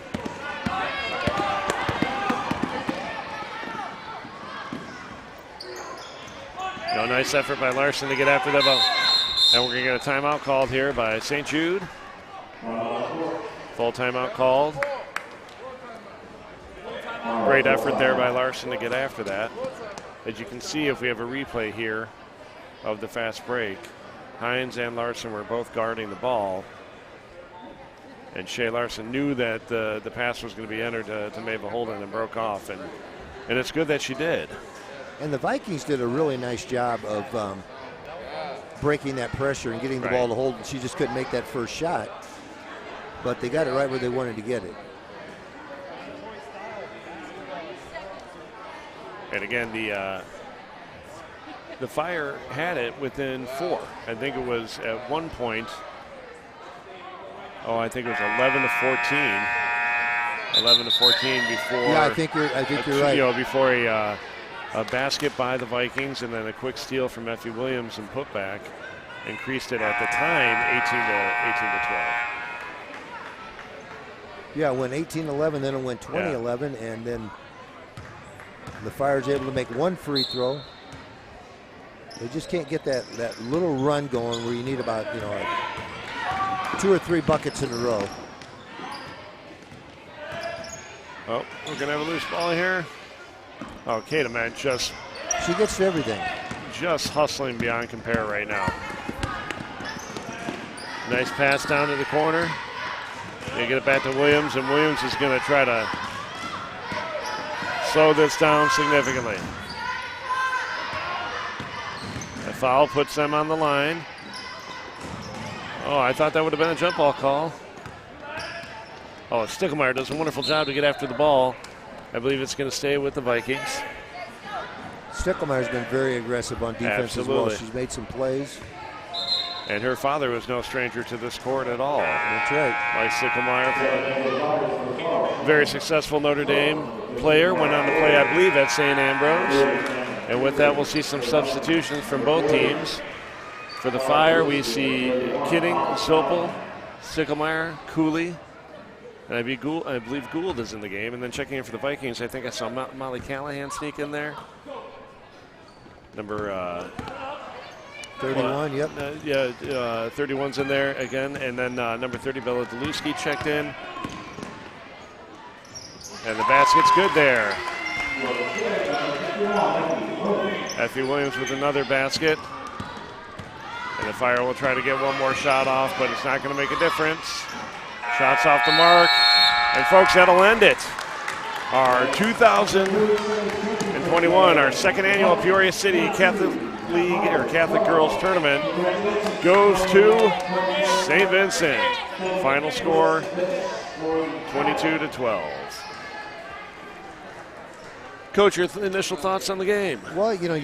No, nice effort by Larson to get after the ball. And we're going to get a timeout called here by St. Jude. Full timeout called. Great effort there by Larson to get after that. As you can see, if we have a replay here of the fast break, Hines and Larson were both guarding the ball. And Shea Larson knew that the pass was going to be entered to Mabel Holden and broke off. And it's good that she did. And the Vikings did a really nice job of breaking that pressure and getting the ball to Holden. She just couldn't make that first shot. But they got it right where they wanted to get it. And again, the Fire had it within 4. I think it was at one point. Oh, I think it was 11-14. 11-14 before. Yeah, I think you're right. You know, before a basket by the Vikings and then a quick steal from Effie Williams and putback increased it at the time 18-12. Yeah, it went 18-11, then it went 20-11, and then the Fire's able to make one free throw. They just can't get that little run going where you need about 2 or 3 buckets in a row. Oh, we're gonna have a loose ball here. Oh, Kate Ament she gets to everything. Just hustling beyond compare right now. Nice pass down to the corner. They get it back to Williams, and Williams is going to try to slow this down significantly. A foul puts them on the line. Oh, I thought that would have been a jump ball call. Oh, Sticklemeyer does a wonderful job to get after the ball. I believe it's going to stay with the Vikings. Sticklemeyer's been very aggressive on defense as well. She's made some plays. And her father was no stranger to this court at all. That's right. Mike Sticklemeyer, very successful Notre Dame player, went on to play, I believe, at St. Ambrose. And with that, we'll see some substitutions from both teams. For the Fire, we see Kidding, Sopel, Sticklemeyer, Cooley, and I believe Gould is in the game. And then checking in for the Vikings, I think I saw Molly Callahan sneak in there. Number 31, yep. 31's in there again. And then number 30, Bella Deluski, checked in. And the basket's good there. Effie Williams with another basket. And the Fire will try to get one more shot off, but it's not going to make a difference. Shots off the mark. And folks, that'll end it. Our 2021, our second annual Peoria City Catholic League or Catholic Girls Tournament goes to St. Vincent. Final score 22-12. Coach, your initial thoughts on the game? Well, you know,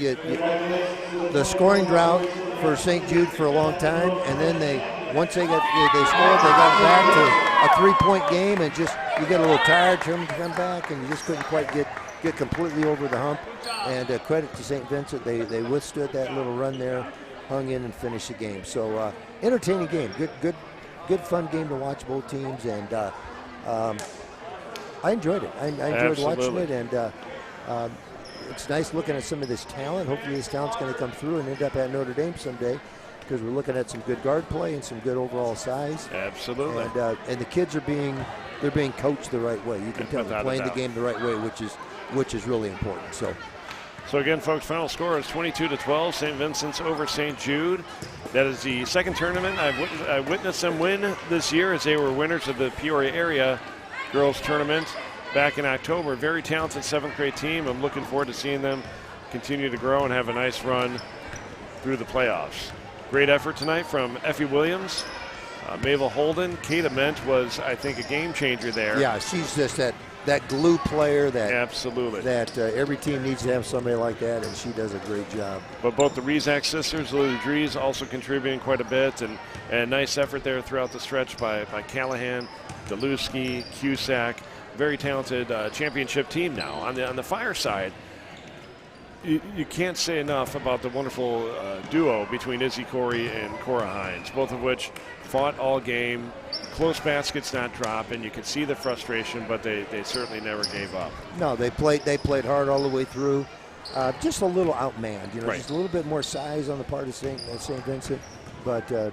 the scoring drought for St. Jude for a long time, and then once they scored, they got back to a 3-point game, and just you get a little tired, Sherman to come back, and you just couldn't quite get completely over the hump. And credit to St. Vincent, they withstood that little run there, hung in and finished the game. So entertaining game, good fun game to watch both teams, and I enjoyed it. I enjoyed watching it, and it's nice looking at some of this talent. Hopefully this talent's going to come through and end up at Notre Dame someday, because we're looking at some good guard play and some good overall size. Absolutely. And the kids are being coached the right way. You can tell they're playing the game the right way, which is really important. So again, folks, final score is 22-12. St. Vincent's over St. Jude. That is the second tournament I witnessed them win this year, as they were winners of the Peoria area girls tournament back in October. Very talented 7th grade team. I'm looking forward to seeing them continue to grow and have a nice run through the playoffs. Great effort tonight from Effie Williams, Mabel Holden. Kate Ament was, I think, a game changer there. Yeah, she's just that glue player that absolutely that every team needs to have somebody like that, and she does a great job. But both the Rezac sisters, Lily Dries, also contributing quite a bit, and nice effort there throughout the stretch by Callahan, Deluski, Cusack. Very talented championship team now. On the Fire side, you can't say enough about the wonderful duo between Izzy Corey and Cora Hines, both of which fought all game. Close baskets not drop, and you could see the frustration, but they certainly never gave up. No, they played hard all the way through. Just a little outmanned, right. Just a little bit more size on the part of St. Vincent. But, a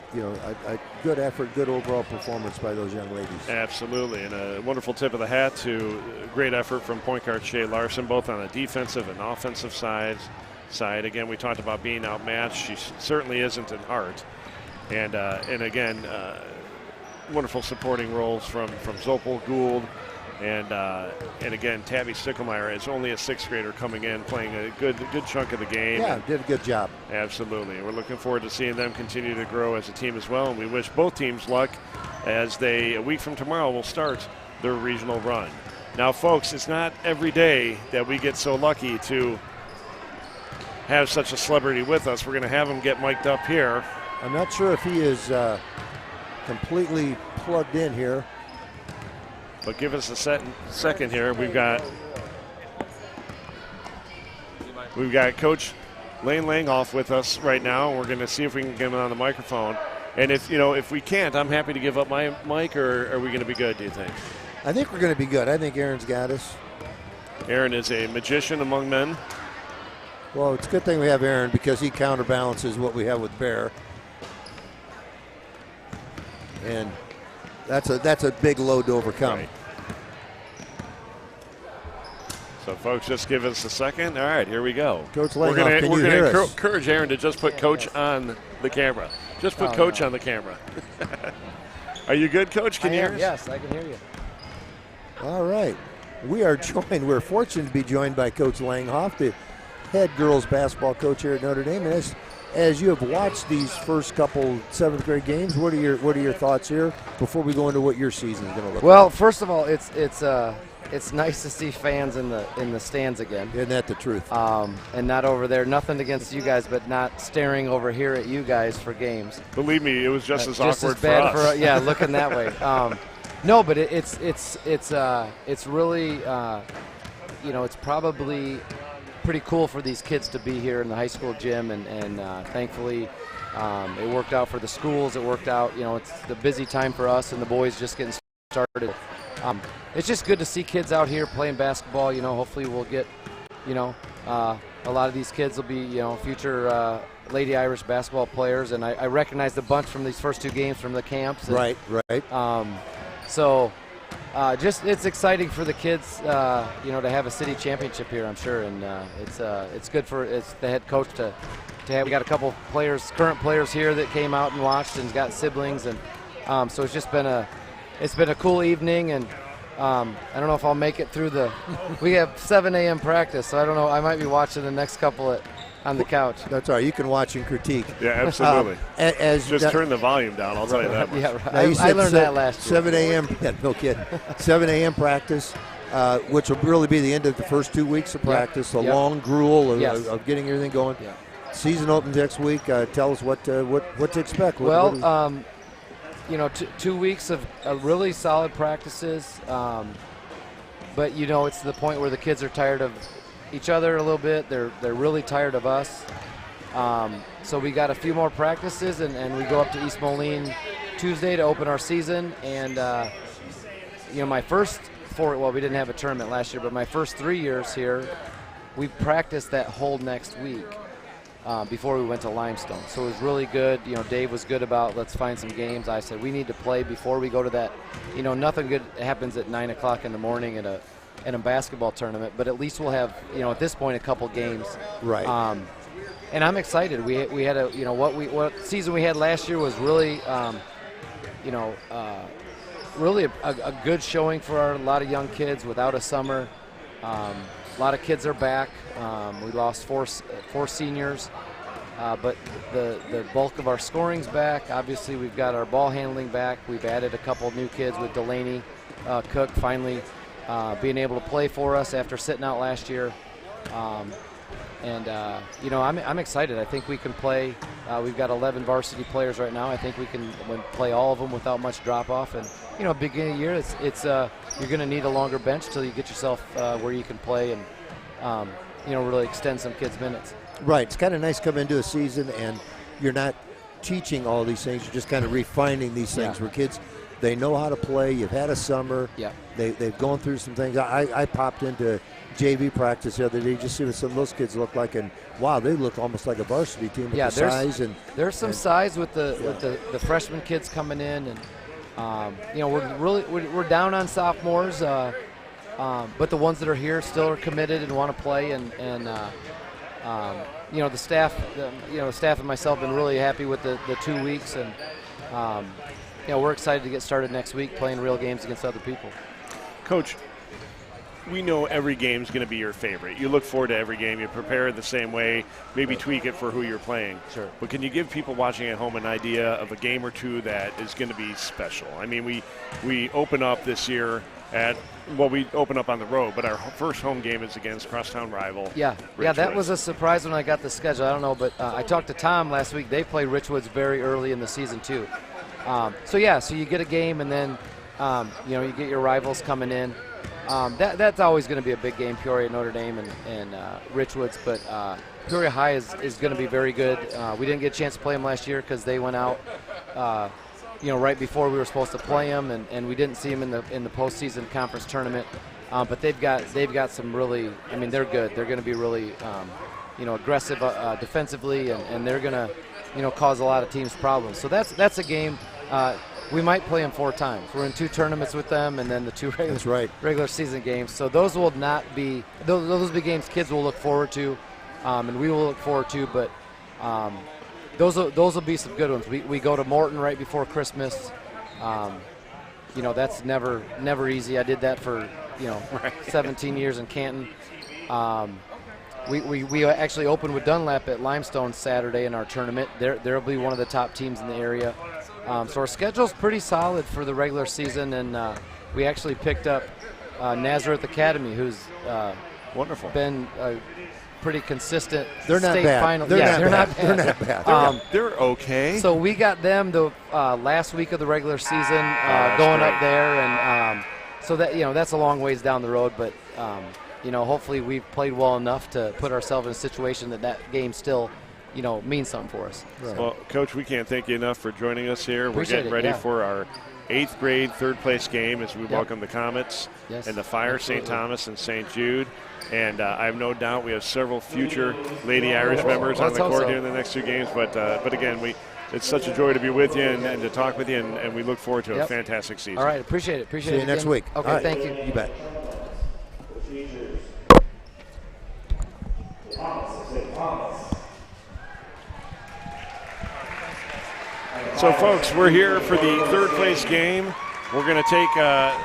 good effort, good overall performance by those young ladies. Absolutely, and a wonderful tip of the hat to great effort from point guard Shea Larson, both on the defensive and offensive side. Again, we talked about being outmatched. She certainly isn't in heart. And again, wonderful supporting roles from Zopel, Gould, and again, Tabby Stickelmeyer is only a 6th grader coming in, playing a good chunk of the game. Yeah, did a good job. Absolutely. We're looking forward to seeing them continue to grow as a team as well, and we wish both teams luck as they, a week from tomorrow, will start their regional run. Now, folks, it's not every day that we get so lucky to have such a celebrity with us. We're going to have him get mic'd up here. I'm not sure if he is completely plugged in here. But give us a second here. We've got Coach Lane Langhoff with us right now. We're going to see if we can get him on the microphone. And if we can't, I'm happy to give up my mic, or are we going to be good, do you think? I think we're going to be good. I think Aaron's got us. Aaron is a magician among men. Well, it's a good thing we have Aaron, because he counterbalances what we have with Bear. And that's a big load to overcome. Right. So, folks, just give us a second. All right, here we go. Coach Langhoff, can you hear us? We're going to encourage Aaron to just put Coach on the camera. Just put Coach on the camera. Are you good, Coach? Can you hear us? Yes, I can hear you. All right. We're fortunate to be joined by Coach Langhoff, the head girls basketball coach here at Notre Dame. And as you have watched these first couple 7th grade games, what are your thoughts here before we go into what your season is going to look like? Well, first of all, it's nice to see fans in the stands again. Isn't that the truth? And not over there. Nothing against you guys, but not staring over here at you guys for games. Believe me, it was just as just awkward as bad for us. Yeah, looking that way. No, but it's really it's probably pretty cool for these kids to be here in the high school gym, and thankfully it worked out for the schools. It worked out, it's the busy time for us and the boys just getting started. It's just good to see kids out here playing basketball. Hopefully we'll get, a lot of these kids will be, future Lady Irish basketball players, and I recognized a bunch from these first 2 games from the camps. And, Right. So just it's exciting for the kids, to have a city championship here, I'm sure, and it's good for the head coach to have. We got a couple current players here that came out and watched and got siblings, and so it's just been a cool evening, and I don't know if I'll make it through we have 7 a.m. practice, so I don't know. I might be watching the next couple on the couch. That's all right. You can watch and critique. Yeah, absolutely. Just turn the volume down. I'll tell you that much. Yeah, right. I learned that last year. 7 a.m. Yeah, no kidding. 7 a.m. practice, which will really be the end of the first 2 weeks of practice. The long gruel of getting everything going. Yeah. Season opens next week. Tell us what to expect. 2 weeks of really solid practices, but it's the point where the kids are tired of each other a little bit. They're really tired of us. So we got a few more practices, and we go up to East Moline Tuesday to open our season. And my first 4, we didn't have a tournament last year, but my first 3 years here, we practiced that whole next week before we went to Limestone. So it was really good. Dave was good about let's find some games. I said we need to play before we go to that. Nothing good happens at 9 o'clock in the morning in a basketball tournament, but at least we'll have at this point a couple games. Right. And I'm excited. We had what season we had last year was really really a good showing for a lot of young kids without a summer. A lot of kids are back. We lost four seniors, but the bulk of our scoring's back. Obviously, we've got our ball handling back. We've added a couple new kids with Delaney Cook finally being able to play for us after sitting out last year. I'm excited. I think we can play. We've got 11 varsity players right now. I think we can play all of them without much drop-off. And, beginning of the year, it's you're going to need a longer bench till you get yourself where you can play and, really extend some kids' minutes. Right. It's kind of nice coming into a season and you're not teaching all these things. You're just kind of refining these things where kids, they know how to play. You've had a summer. Yeah. They've gone through some things. I popped into JV practice the other day just see what some of those kids look like, and wow, they look almost like a varsity team with the size. There's some size with the freshman kids coming in, and we're down on sophomores, but the ones that are here still are committed and want to play, and the staff and myself have been really happy with the 2 weeks, and we're excited to get started next week playing real games against other people. Coach, we know every game is going to be your favorite. You look forward to every game. You prepare it the same way, maybe tweak it for who you're playing. Sure. But can you give people watching at home an idea of a game or two that is going to be special? I mean, we open up this year we open up on the road, but our first home game is against crosstown rival. Yeah, that was a surprise when I got the schedule. I don't know, but I talked to Tom last week. They played Richwoods very early in the season too. So you get a game, and then you get your rivals coming in. That's always going to be a big game, Peoria, Notre Dame, and Richwoods. But Peoria High is going to be very good. We didn't get a chance to play them last year because they went out, right before we were supposed to play them, and we didn't see them in the postseason conference tournament. But they've got some really. I mean, they're good. They're going to be really, aggressive defensively, and they're going to, cause a lot of teams problems. So that's a game. We might play them 4 times. We're in 2 tournaments with them, and then the 2 regular season games. So those will not be those will be games kids will look forward to, and we will look forward to. But those will be some good ones. We go to Morton right before Christmas. That's never easy. I did that for 17 years in Canton. We actually opened with Dunlap at Limestone Saturday in our tournament. They'll be one of the top teams in the area. So our schedule's pretty solid for the regular season, and we actually picked up Nazareth Academy, who's wonderful, been pretty consistent. They're not state bad. final. They're not bad. They're okay. So we got them the last week of the regular season, going up there, and so that that's a long ways down the road, but hopefully we've played well enough to put ourselves in a situation that game still means something for us. Right. Well, Coach, we can't thank you enough for joining us here. Appreciate We're getting ready yeah. for our 8th grade third-place game as we welcome the Comets and the Fire, St. Thomas and St. Jude. And I have no doubt we have several future Lady Irish members on the court here in the next 2 games. But again, it's such a joy to be with you and to talk with you, and we look forward to a fantastic season. All right, appreciate it. Appreciate See it. you next week. Okay, right. thank you. You bet. So, folks, we're here for the third-place game. We're going to take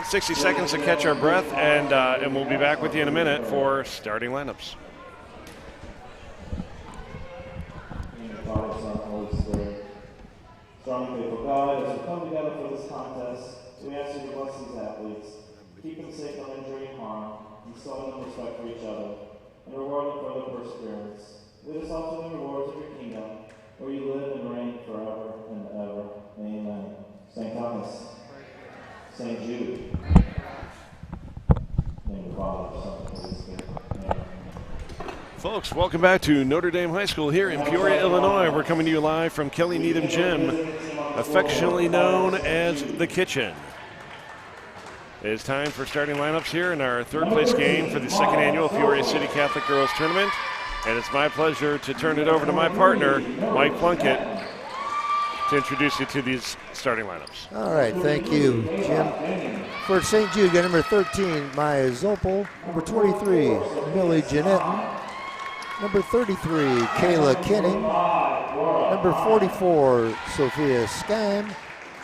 60 seconds to catch our breath, and we'll be back with you in a minute for starting lineups. Strong faithful God, as we come together for this contest, we ask you to bless these athletes, keep them safe from injury and harm, instill in them respect for each other, and reward them for their perseverance. Lead us all to the rewards of your kingdom, where you live and reign forever and ever. Amen. St. Thomas, St. Jude, name of the Father, Son, and Holy Spirit. Amen. Folks, welcome back to Notre Dame High School here in Peoria, Illinois. We're coming to you live from Kelly Needham Gym, affectionately known as The Kitchen. It is time for starting lineups here in our third-place game for the 2nd annual Peoria City Catholic Girls Tournament. And it's my pleasure to turn it over to my partner, Mike Plunkett, to introduce you to these starting lineups. All right, thank you, Jim. For St. Jude, got number 13, Maya Zopel. Number 23, Millie Jeanette. Number 33, Kayla Kenning. Number 44, Sophia Skym.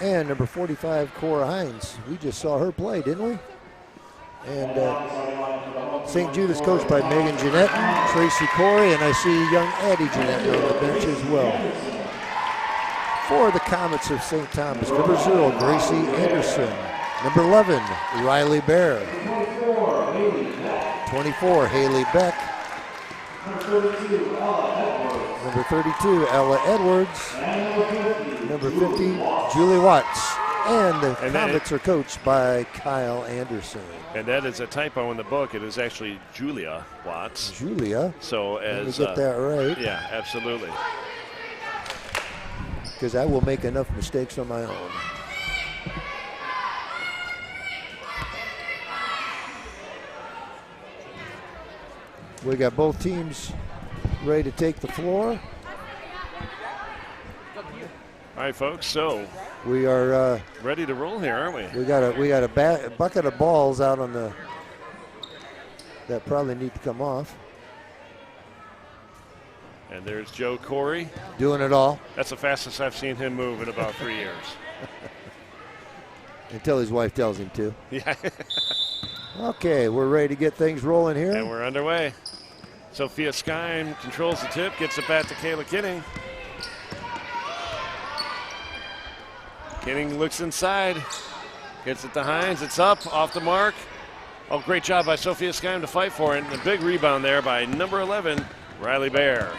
And number 45, Cora Hines. We just saw her play, didn't we? And St. Jude is coached by Megan Jeanette, Tracy Corey, and I see young Addie Jeanette on the bench as well. For the Comets of St. Thomas, number 0, Gracie Anderson. Number 11, Riley Bear. 24, Haley Beck. Number 32, Ella Edwards. Number 50, Julie Watts. And the Comets are coached by Kyle Anderson. And that is a typo in the book. It is actually Julia Watts. Julia. So let me get that right. Yeah, absolutely. Because I will make enough mistakes on my own. We got both teams ready to take the floor. All right, folks, so we are ready to roll here, aren't we? We got a bucket of balls out on the that probably need to come off. And there's Joe Corey. Doing it all. That's the fastest I've seen him move in about 3 years. Until his wife tells him to. Yeah. Okay, we're ready to get things rolling here. And we're underway. Sophia Skym controls the tip, gets it back to Kayla Kenning. Kenning looks inside, gets it to Hines. It's up, off the mark. Oh, great job by Sophia Skym to fight for it. And a big rebound there by number 11, Riley Bear.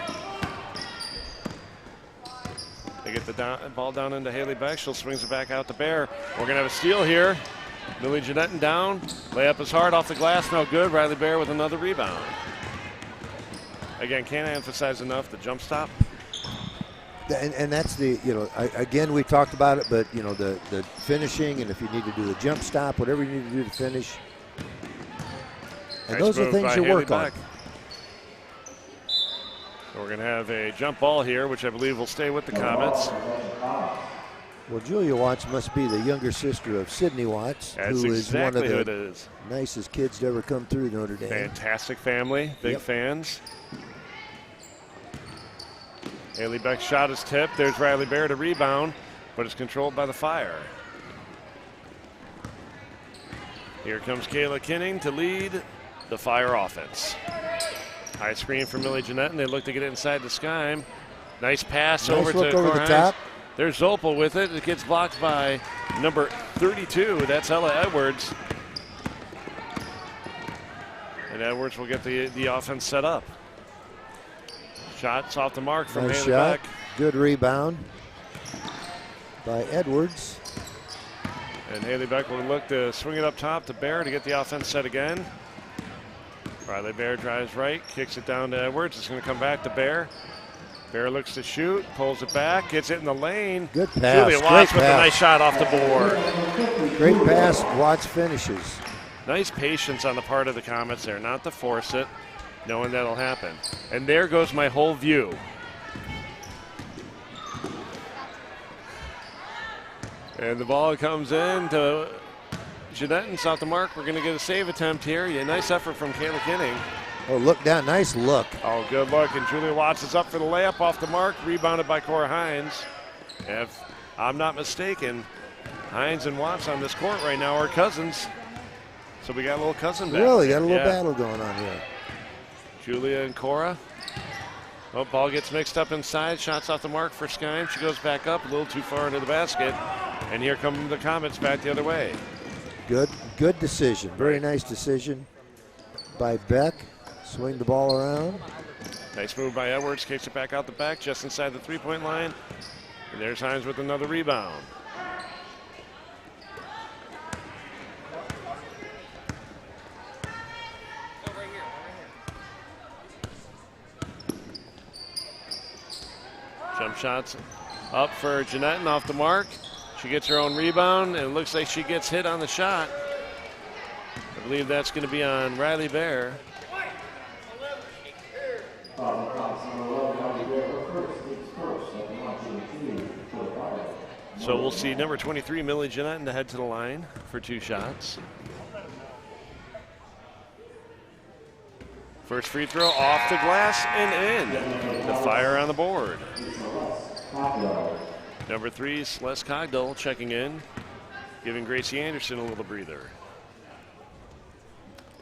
They get the ball down into Haley Beck. She'll swings it back out to Bear. We're going to have a steal here. Millie Jeanette down. Layup is hard off the glass, no good. Riley Bear with another rebound. Again, can't emphasize enough the jump stop. And that's the, again, we talked about it, but, the finishing, and if you need to do the jump stop, whatever you need to do to finish. And Nice those are things you work on. So we're going to have a jump ball here, which I believe will stay with the Comets. Well, Julia Watts must be the younger sister of Sydney Watts, That's who exactly is one of who it is. Nicest kids to ever come through Notre Dame. Fantastic family, big fans. Haley Beck's shot is tipped. There's Riley Bear to rebound, but it's controlled by the Fire. Here comes Kayla Kenning to lead the Fire offense. High screen for Millie Jeanette, and they look to get it inside the Skym. Nice pass over to the top. There's Zopel with it. It gets blocked by number 32. That's Ella Edwards. And Edwards will get the offense set up. Shots off the mark from Haley Beck. Good rebound by Edwards. And Haley Beck will look to swing it up top to Bear to get the offense set again. Riley Bear drives right, kicks it down to Edwards. It's going to come back to Bear. Bear looks to shoot, pulls it back, gets it in the lane. Good pass. Julia Watts with a nice shot off the board. Great pass. Watts finishes. Nice patience on the part of the Comets there, not to force it, knowing that'll happen. And there goes my whole view. And the ball comes in to Jeanette and off the mark. We're going to get a save attempt here. Yeah, nice effort from Kayla Kinning. Oh, look down. Nice look. Oh, good look. And Julia Watts is up for the layup off the mark. Rebounded by Cora Hines. If I'm not mistaken, Hines and Watts on this court right now are cousins. So we got a little cousin battle. Really, got a little battle going on here. Julia and Cora. Oh, ball gets mixed up inside. Shots off the mark for Skyme. She goes back up a little too far into the basket. And here come the Comets back the other way. Good decision. Very nice decision by Beck. Swing the ball around. Nice move by Edwards. Kicks it back out the back, just inside the three-point line. And there's Hines with another rebound. Jump shots up for Jeanette and off the mark. She gets her own rebound, and it looks like she gets hit on the shot. I believe that's going to be on Riley Bear. So we'll see number 23, Millie Jeanette, to head to the line for 2 shots. First free throw off the glass and in. The Fire on the board. Number 3, Celeste Cogdell checking in, giving Gracie Anderson a little breather.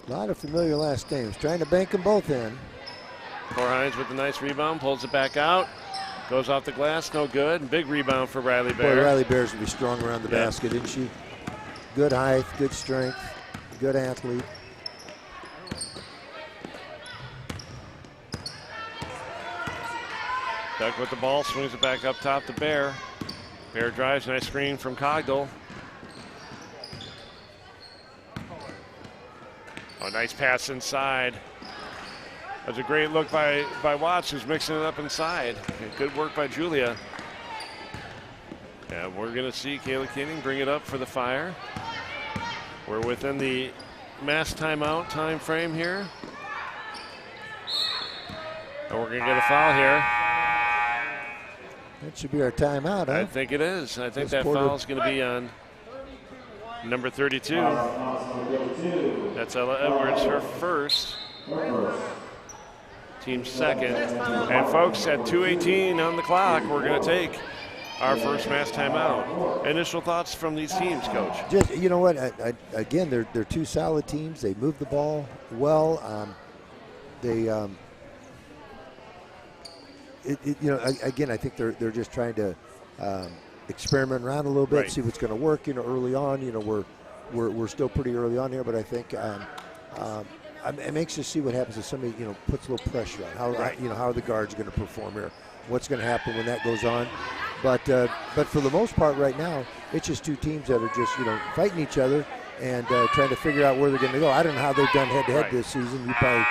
A lot of familiar last names. Trying to bank them both in. Cora Hines with a nice rebound, pulls it back out. Goes off the glass, no good. Big rebound for Riley Bear. Boy, Riley Bear's going to be strong around the basket, isn't she? Good height, good strength, good athlete. Duck with the ball, swings it back up top to Bear. Bear drives, nice screen from Cogdell. Oh, nice pass inside. That's a great look by Watts, who's mixing it up inside. Good work by Julia. And we're going to see Kayla Kinning bring it up for the Fire. We're within the mass timeout time frame here. And we're going to get a foul here. That should be our timeout, huh? I think it is. I think that foul is going to be on number 32. That's Ella Edwards, her first. Team second. And folks, at 2:18 on the clock, we're going to take our first mass timeout. Initial thoughts from these teams, Coach? Just, you know what? Again, they're 2 solid teams. They move the ball well. Again, I think they're just trying to experiment around a little bit, see what's going to work. Early on, we're still pretty early on here, but I think I'm anxious to see what happens if somebody puts a little pressure on how are the guards going to perform here, what's going to happen when that goes on. But for the most part right now, it's just 2 teams that are just fighting each other and trying to figure out where they're going to go. I don't know how they've done head-to-head this season. You probably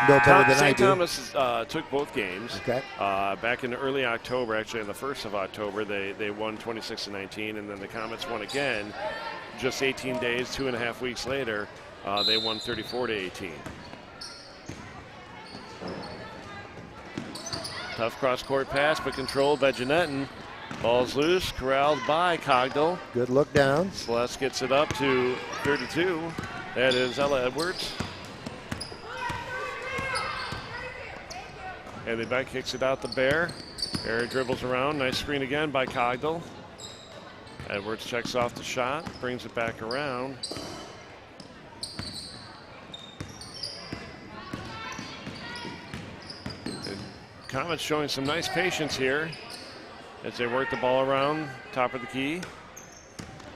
know better than I do. St. Thomas took both games. Okay. Back in early October, actually on the 1st of October, they won 26-19, and then the Comets won again just 18 days, 2.5 weeks later. They won 34-18. Tough cross-court pass, but controlled by Jeanette. Ball's loose, corralled by Cogdell. Good look down. Celeste gets it up to 32. That is Ella Edwards. And the back kicks it out to Bear. Bear dribbles around. Nice screen again by Cogdell. Edwards checks off the shot, brings it back around. And Comets showing some nice patience here as they work the ball around top of the key.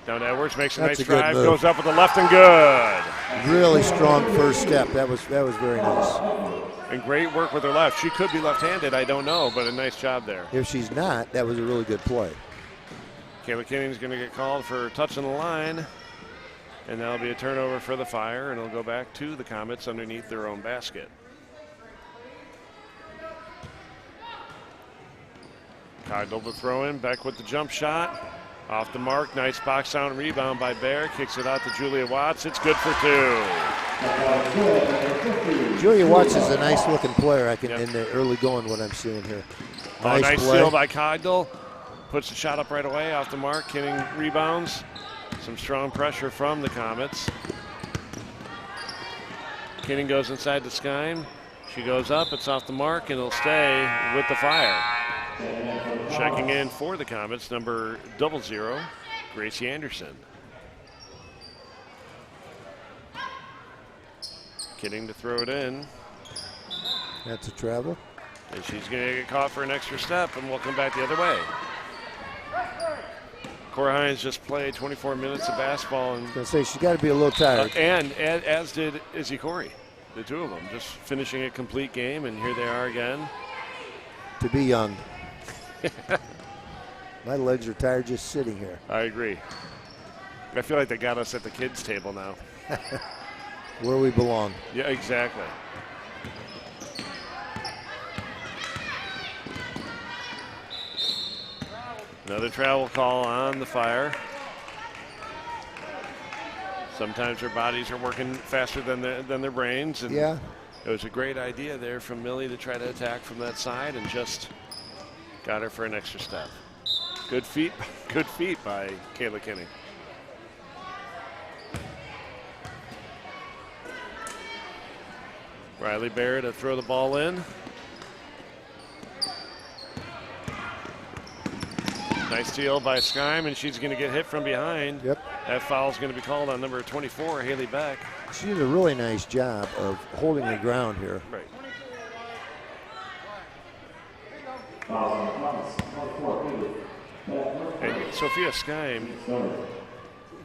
Down to Edwards, makes a nice drive, goes up with the left and good. Really strong first step. That was very nice. And great work with her left. She could be left-handed, I don't know, but a nice job there. If she's not, that was a really good play. Kayla Kinning's going to get called for touching the line, and that'll be a turnover for the Fire, and it'll go back to the Comets underneath their own basket. Cogdell to throw in. Beck with the jump shot. Off the mark. Nice box down rebound by Bear. Kicks it out to Julia Watts. It's good for 2. Julia Watts is a nice looking player. In the early going, what I'm seeing here. Nice steal by Cogdell. Puts the shot up right away off the mark. Kinning rebounds. Some strong pressure from the Comets. Kinning goes inside to Skyme. She goes up. It's off the mark, and it'll stay with the Fire. Checking in for the Comets, number 00, Gracie Anderson. Kinning to throw it in. That's a travel. And she's going to get caught for an extra step, and we'll come back the other way. Cora Hines just played 24 minutes of basketball. And I was going to say, she's got to be a little tired. And as did Izzy Corey, the two of them, just finishing a complete game, and here they are again. To be young. My legs are tired just sitting here. I agree. I feel like they got us at the kids' table now. Where we belong. Yeah, exactly. Another travel call on the Fire. Sometimes their bodies are working faster than their brains. And yeah. It was a great idea there from Millie to try to attack from that side and just got her for an extra step. Good feet by Kayla Kinney. Riley Bear to throw the ball in. Nice steal by Skyme, and she's going to get hit from behind. Yep. That foul's going to be called on number 24, Haley Beck. She did a really nice job of holding the ground here. Right. And Sophia Skyme,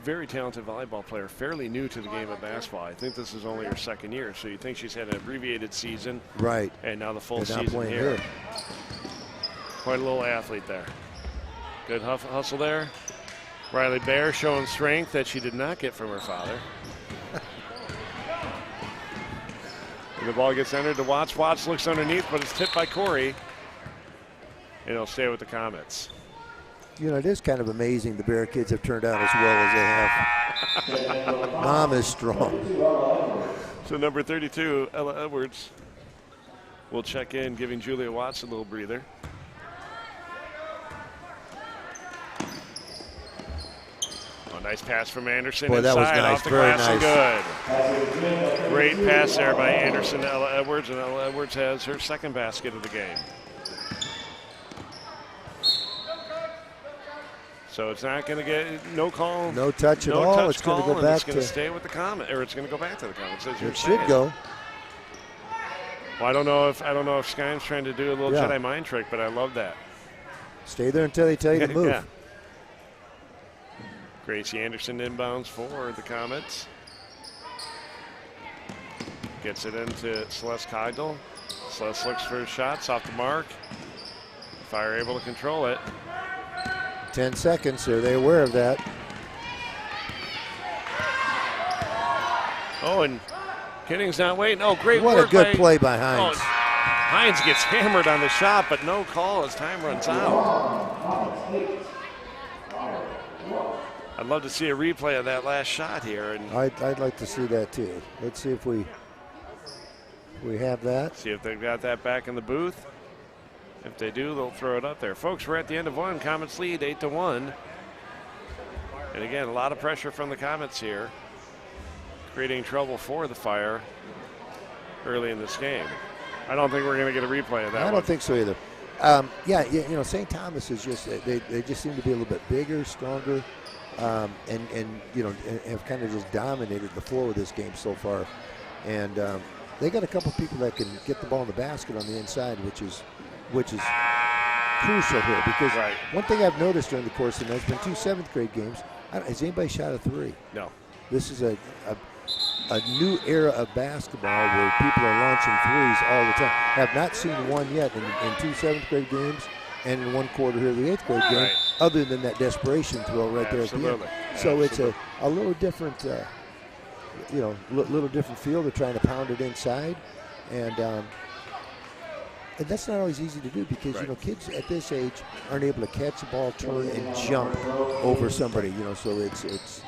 very talented volleyball player, fairly new to the game of basketball. I think this is only her second year, so you think she's had an abbreviated season. Right. And now the full They're not season playing here. here. Quite a little athlete there. Good hustle there. Riley Bear showing strength that she did not get from her father. And the ball gets entered to Watts. Watts looks underneath, but it's tipped by Corey. And it'll stay with the Comets. You know, it is kind of amazing the Bear kids have turned out as well as they have. Mom is strong. So number 32, Ella Edwards, will check in, giving Julia Watts a little breather. Oh, nice pass from Anderson. Boy, that was inside, nice. off the Very glass nice. and good. Great pass there by Anderson to Ella Edwards, and Ella Edwards has her second basket of the game. So it's not going to get no call. No touch at all. It's going to go back to. It's going to stay with the Comet, or it's going to go back to the Comets. It should go. Well, I don't know if Skyme's trying to do a little Jedi mind trick, but I love that. Stay there until they tell you to move. Yeah. Gracie Anderson inbounds for the Comets. Gets it into Celeste Cogdell. Celeste looks for shots off the mark. Fire able to control it. 10 seconds. Are they aware of that? Oh, and Kinning's not waiting. Oh, great what work. What a good play by Hines. Oh, Hines gets hammered on the shot, but no call as time runs out. I'd love to see a replay of that last shot here. And I'd like to see that too. Let's see if we have that. See if they've got that back in the booth. If they do, they'll throw it up there. Folks, we're at the end of one. Comets lead 8-1. And again, a lot of pressure from the Comets here, creating trouble for the Fire early in this game. I don't think we're going to get a replay of that. I don't think so either. You know, St. Thomas is just they just seem to be a little bit bigger, stronger, and you know, have kind of just dominated the floor of this game so far. And they got a couple people that can get the ball in the basket on the inside, which is crucial here, because one thing I've noticed during the course of the night, has been 2 7th grade games. Has anybody shot a three? No. This is a new era of basketball where people are launching threes all the time. Have not seen one yet in 2 7th grade games and in one quarter here of the 8th grade game, other than that desperation throw right there at the end. So it's a little different, little different feel. They're trying to pound it inside, and And that's not always easy to do because, you know, kids at this age aren't able to catch the ball, turn, and jump over somebody, you know, so it's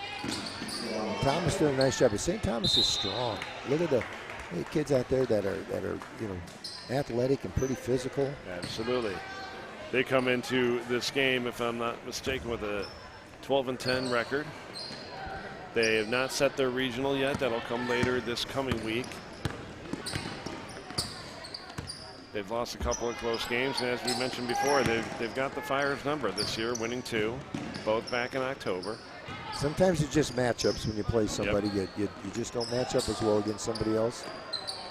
Thomas did a nice job. But St. Thomas is strong. Look at the kids out there that are, you know, athletic and pretty physical. Absolutely. They come into this game, if I'm not mistaken, with a 12-10 record. They have not set their regional yet. That'll come later this coming week. They've lost a couple of close games, and as we mentioned before, they've got the Fire's number this year, winning 2, both back in October. Sometimes it's just matchups when you play somebody. Yep. You just don't match up as well against somebody else.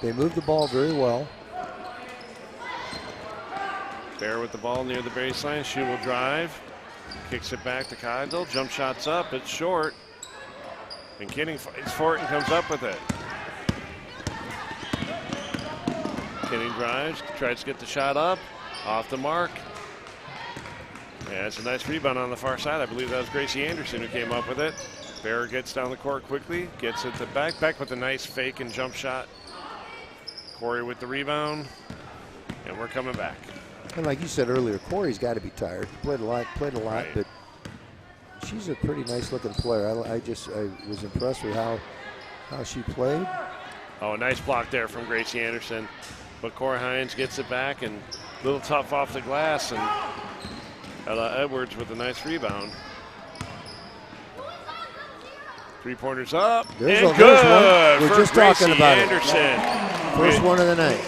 They move the ball very well. Bear with the ball near the baseline. She will drive. Kicks it back to Cogdill. Jump shots up. It's short. And Kidding fights for it and comes up with it. Kidding drives. Tries to get the shot up. Off the mark. Yeah, it's a nice rebound on the far side. I believe that was Gracie Anderson who came up with it. Bear gets down the court quickly. Gets it to back. Beck with a nice fake and jump shot. Corey with the rebound. And we're coming back. And like you said earlier, Corey's got to be tired. He played a lot, right. but she's a pretty nice-looking player. I was impressed with how she played. Oh, a nice block there from Gracie Anderson. But Corey Hines gets it back and a little tough off the glass. And Ella Edwards with a nice rebound. 3-pointers up. There's and one. Good. We're for just Gracie talking about Anderson. it. First one of the night.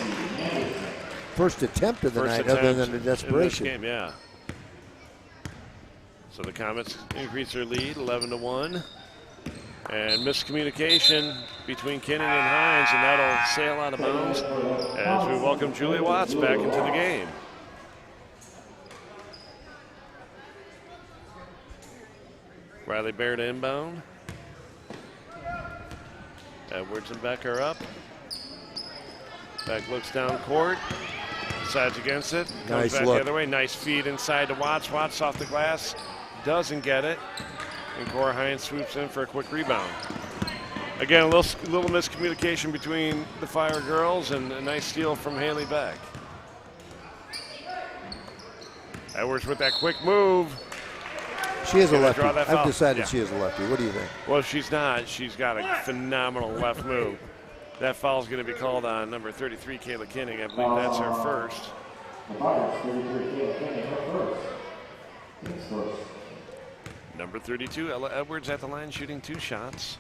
First attempt of the night, other than the desperation. In this game, yeah. So the Comets increase their lead, 11-1. And miscommunication between Kinning and Hines, and that'll sail out of bounds as we welcome Julia Watts back into the game. Riley Bear to inbound. Edwards and Beck are up. Beck looks down court. Decides against it. Comes Nice back look. the other way. Nice feed inside to Watts. Watts off the glass. Doesn't get it. And Cora Hines swoops in for a quick rebound. Again, a little miscommunication between the Fire girls, and a nice steal from Haley Beck. Edwards with that quick move. She is a lefty. I've I've decided she is a lefty. What do you think? Well, she's not. She's got a phenomenal left move. That foul is going to be called on number 33, Kayla Kinning. I believe that's her first. Number 32, Ella Edwards at the line, shooting 2 shots.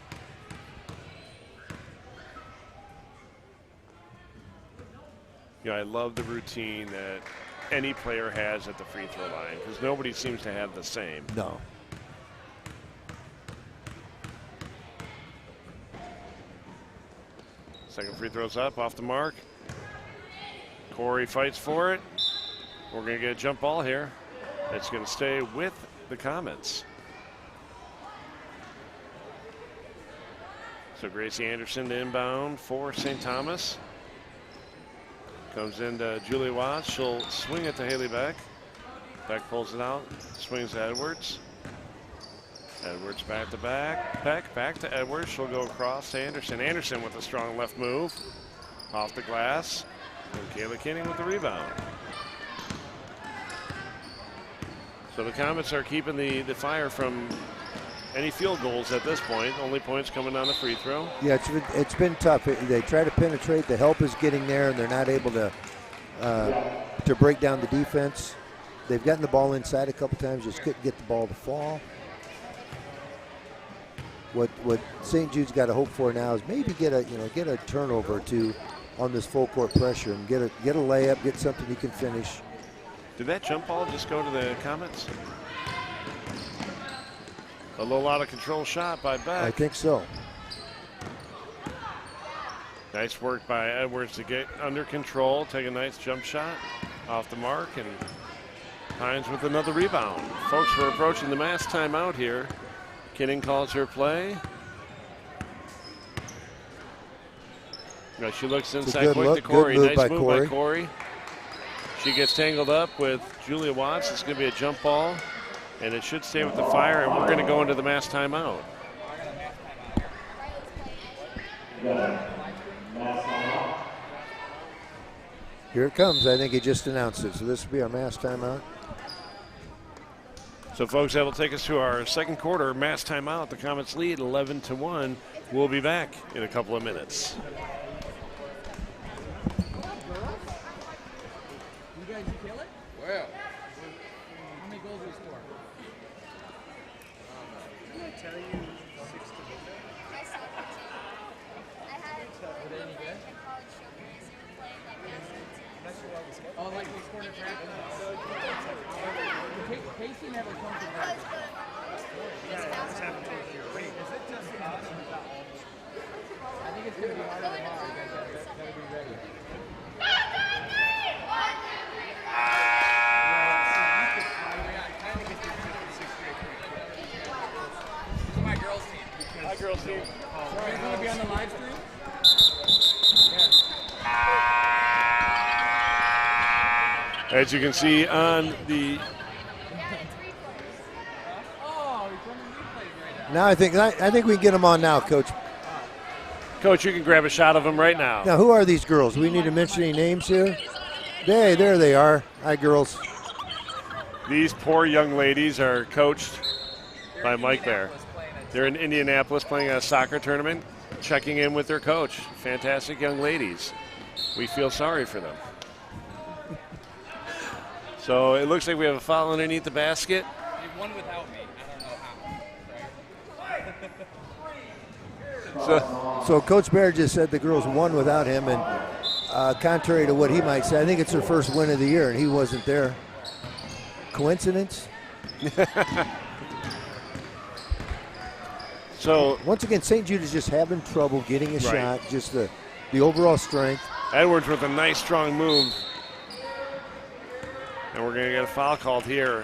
You know, I love the routine that any player has at the free throw line because nobody seems to have the same. No. Second free throw's up, off the mark. Corey fights for it. We're going to get a jump ball here. It's going to stay with the Comets. So Gracie Anderson to inbound for St. Thomas. Comes into Julie Watts. She'll swing it to Haley Beck. Beck pulls it out, swings to Edwards. Edwards back to back. Beck back to Edwards. She'll go across to Anderson. Anderson with a strong left move. Off the glass. And Kayla Kinning with the rebound. So the Comets are keeping the Fire from any field goals at this point. Only points coming on the free throw. Yeah, it's been tough. They try to penetrate. The help is getting there, and they're not able to break down the defense. They've gotten the ball inside a couple times, just couldn't get the ball to fall. What St. Jude's got to hope for now is maybe get a turnover or two on this full court pressure and get a layup, get something you can finish. Did that jump ball just go to the Comets? A little out of control shot by Beck. I think so. Nice work by Edwards to get under control, take a nice jump shot off the mark, and Hines with another rebound. Folks, we're approaching the mass timeout here. Kinning calls her play. Now she looks inside quick to Corey. Nice move by Corey. She gets tangled up with Julia Watts. It's going to be a jump ball, and it should stay with the Fire, and we're going to go into the mass timeout. Here it comes. I think he just announced it. So this will be our mass timeout. So, folks, that'll take us to our second quarter mass timeout. The Comets lead 11-1. We'll be back in a couple of minutes. You guys kill it? Well. How many goals did you score? Didn't I tell you 6 to 1? Were they any good? Oh, like they scored at practice? Casey never comes to practice. Yeah, I just haven't told you. Wait, is it just us? I think it's going to be harder tomorrow. You guys gotta be ready. My girls team. Hi, girls team. Are you going to be on the live stream? As you can see on the Now I think we can get them on now, Coach. Coach, you can grab a shot of them right now. Now, who are these girls? Do we need to mention any names here? Hey, there they are. Hi, girls. These poor young ladies are coached by Mike Bear. They're in Indianapolis playing a soccer tournament, checking in with their coach. Fantastic young ladies. We feel sorry for them. So it looks like we have a foul underneath the basket. You won without me. I don't know how. So Coach Bear just said the girls won without him, and contrary to what he might say, I think it's their first win of the year, and he wasn't there. Coincidence? So once again, St. Jude is just having trouble getting a shot, just the overall strength. Edwards with a nice strong move. And we're going to get a foul called here.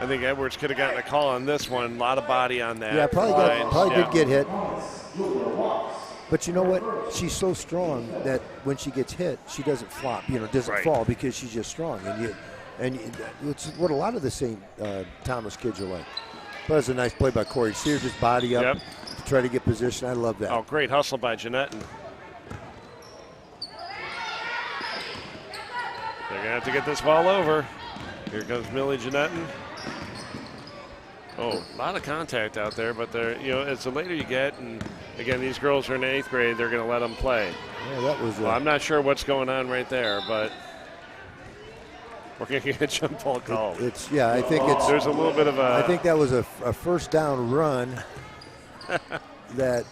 I think Edwards could have gotten a call on this one. A lot of body on that. Yeah, probably did get hit. But you know what? She's so strong that when she gets hit, she doesn't flop. Doesn't fall because she's just strong. And it's what a lot of the St. Thomas kids are like. But it's a nice play by Corey Sears, just body up to try to get position. I love that. Oh, great hustle by Jeanette. They're going to have to get this ball over. Here comes Millie Jeanetton. Oh, a lot of contact out there, but as the later you get, and again, these girls are in 8th grade, they're going to let them play. Yeah, that was. I'm not sure what's going on right there, but we're going to get a jump ball called. I think it's. There's a little bit of a. I think that was a first down run that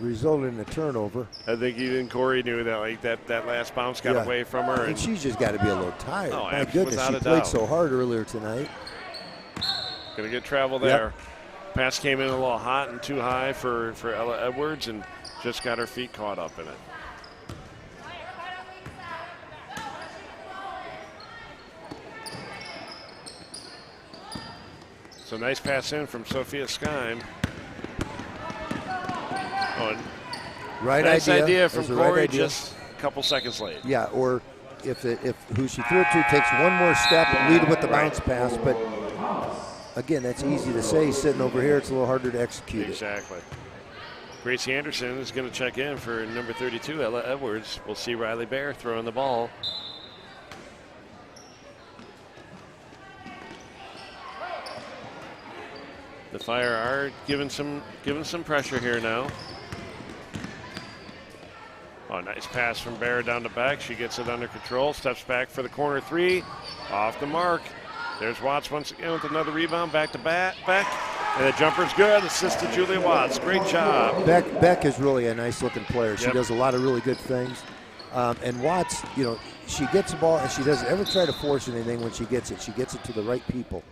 resulted in a turnover. I think even Corey knew that that last bounce got away from her. And she's just got to be a little tired. Oh, my goodness, she played so hard earlier tonight. Going to get travel there. Pass came in a little hot and too high for Ella Edwards, and just got her feet caught up in it. So nice pass in from Sophia Skime. Oh, nice idea from Corey, just a couple seconds late. Yeah, or if who she threw it to takes one more step and lead with the bounce pass, but again, that's easy to say. Sitting over here, it's a little harder to execute. Exactly. Gracie Anderson is going to check in for number 32, Ella Edwards. We'll see Riley Bear throwing the ball. The Fire are giving some pressure here now. Oh, nice pass from Bear down to back. She gets it under control. Steps back for the corner three. Off the mark. There's Watts once again with another rebound. Back to back. And the jumper's good. Assist to Julia Watts. Great job. Beck is really a nice-looking player. She does a lot of really good things. And Watts, she gets the ball, and she doesn't ever try to force anything when she gets it. She gets it to the right people.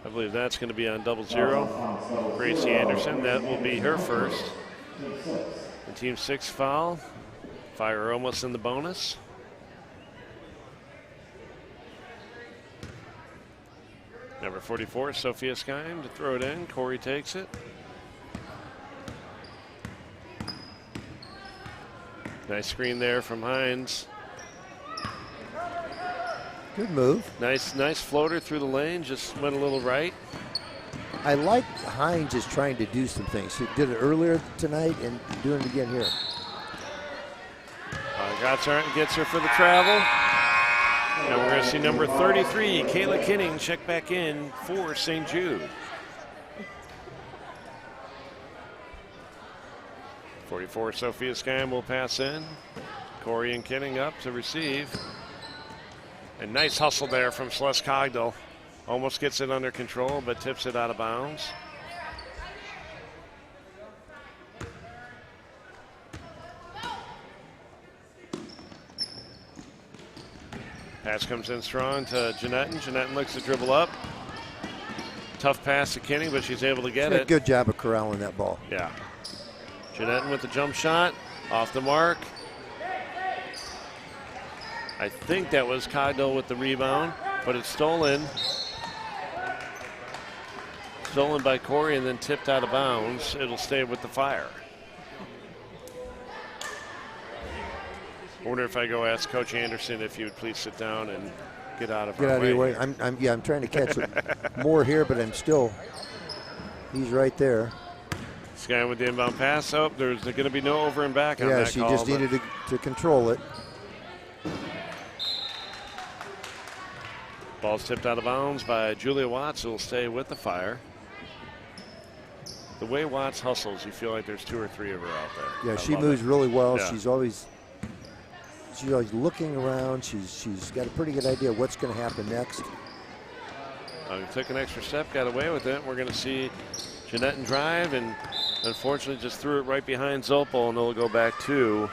I believe that's going to be on 0-0. Gracie Anderson, that will be her first. The team 6 foul. Fire almost in the bonus. Number 44, Sophia Skime to throw it in. Corey takes it. Nice screen there from Hines. Good move. Nice floater through the lane. Just went a little right. I like Hines is trying to do some things. He did it earlier tonight and doing it again here. Gets her for the travel. And we're going to see number 33, Kayla Kinning, check back in for St. Jude. 44, Sophia Skym will pass in. Corey and Kinning up to receive. And nice hustle there from Celeste Cogdell. Almost gets it under control, but tips it out of bounds. Pass comes in strong to Jeanette. Jeanette looks to dribble up. Tough pass to Kinning, but she's able to get it. Good job of corralling that ball. Yeah. Jeanette with the jump shot, off the mark. I think that was Cogdell with the rebound, but it's stolen. Stolen by Corey and then tipped out of bounds. It'll stay with the Fire. I wonder if I go ask Coach Anderson if he would please sit down and get out of our way. Get out of your way. I'm trying to catch it more here, but I'm still. He's right there. Skym with the inbound pass. Oh, there's going to be no over and back on that call. Yeah, she just needed to control it. Ball's tipped out of bounds by Julia Watts, who will stay with the Fire. The way Watts hustles, you feel like there's 2 or 3 of her out there. Yeah, she moves really well. Yeah. She's always looking around. She's got a pretty good idea of what's going to happen next. Took an extra step, got away with it. We're going to see Jeanette drive, and unfortunately just threw it right behind Zopel, and it'll go back to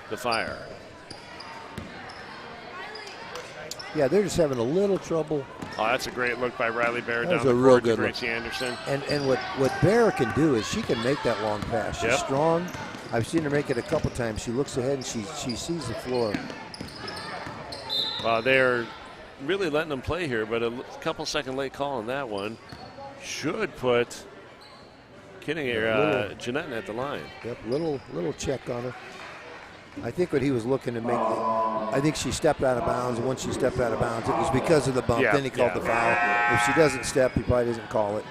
the Fire. Yeah, they're just having a little trouble. Oh, that's a great look by Riley Bear down That was the a real court to good Gracie look. Anderson. And what Bear can do is she can make that long pass. She's strong. I've seen her make it a couple times. She looks ahead and she sees the floor. They're really letting them play here, but a couple second late call on that one should put Kinning Jeanette at the line. Yep, little check on her. I think what he was looking to make, I think she stepped out of bounds. And once she stepped out of bounds, it was because of the bump. Then he called the foul. If she doesn't step, he probably doesn't call it.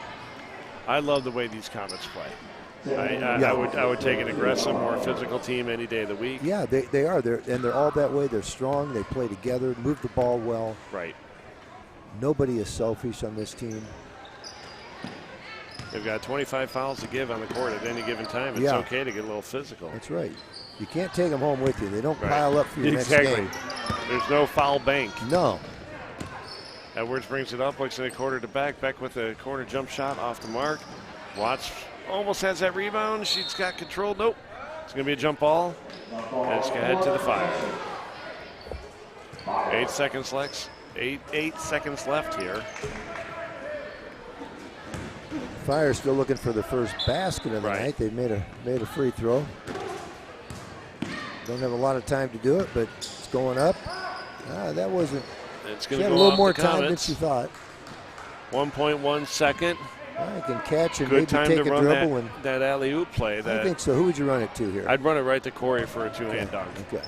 I love the way these Comets play. I would take an aggressive, more physical team any day of the week. Yeah, they are. They're all that way. They're strong. They play together, move the ball well. Right. Nobody is selfish on this team. They've got 25 fouls to give on the court at any given time. It's okay to get a little physical. That's right. You can't take them home with you. They don't pile up for your next game. There's no foul bank. No. Edwards brings it up, looks at a quarter to back. Beck with a corner jump shot off the mark. Watts almost has that rebound. She's got control. Nope. It's going to be a jump ball. And it's going to head to the Fire. 8 seconds left. 8 seconds left here. Fire still looking for the first basket of the night. They made a free throw. Don't have a lot of time to do it, but it's going up. That wasn't. She had a little more time than she thought. 1.1 second. I can catch and Good maybe time take to a run dribble. that alley-oop play. I think so. Who would you run it to here? I'd run it right to Corey for a two-hand dunk. Okay.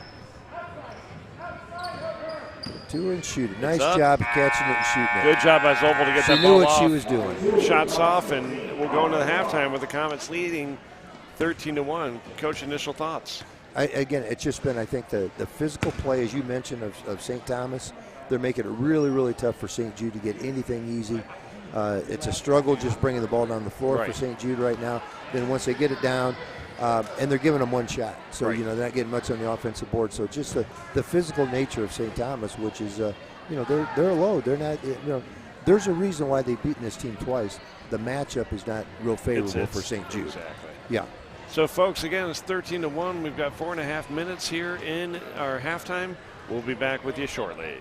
To her and shoot it. Nice job catching it and shooting it. Good job by Zopel to get that ball off. She knew what she was doing. Shots off, and we'll go into the halftime with the Comets leading 13-1. Coach, initial thoughts? Again, it's just been, I think, the physical play, as you mentioned, of St. Thomas. They're making it really, really tough for St. Jude to get anything easy. It's a struggle just bringing the ball down the floor for St. Jude right now. Then once they get it down, and they're giving them one shot. So, they're not getting much on the offensive board. So just the physical nature of St. Thomas, which is, they're low. They're not, there's a reason why they've beaten this team twice. The matchup is not real favorable for St. Jude. Exactly. Yeah. So, folks, again, it's 13-1. We've got 4.5 minutes here in our halftime. We'll be back with you shortly.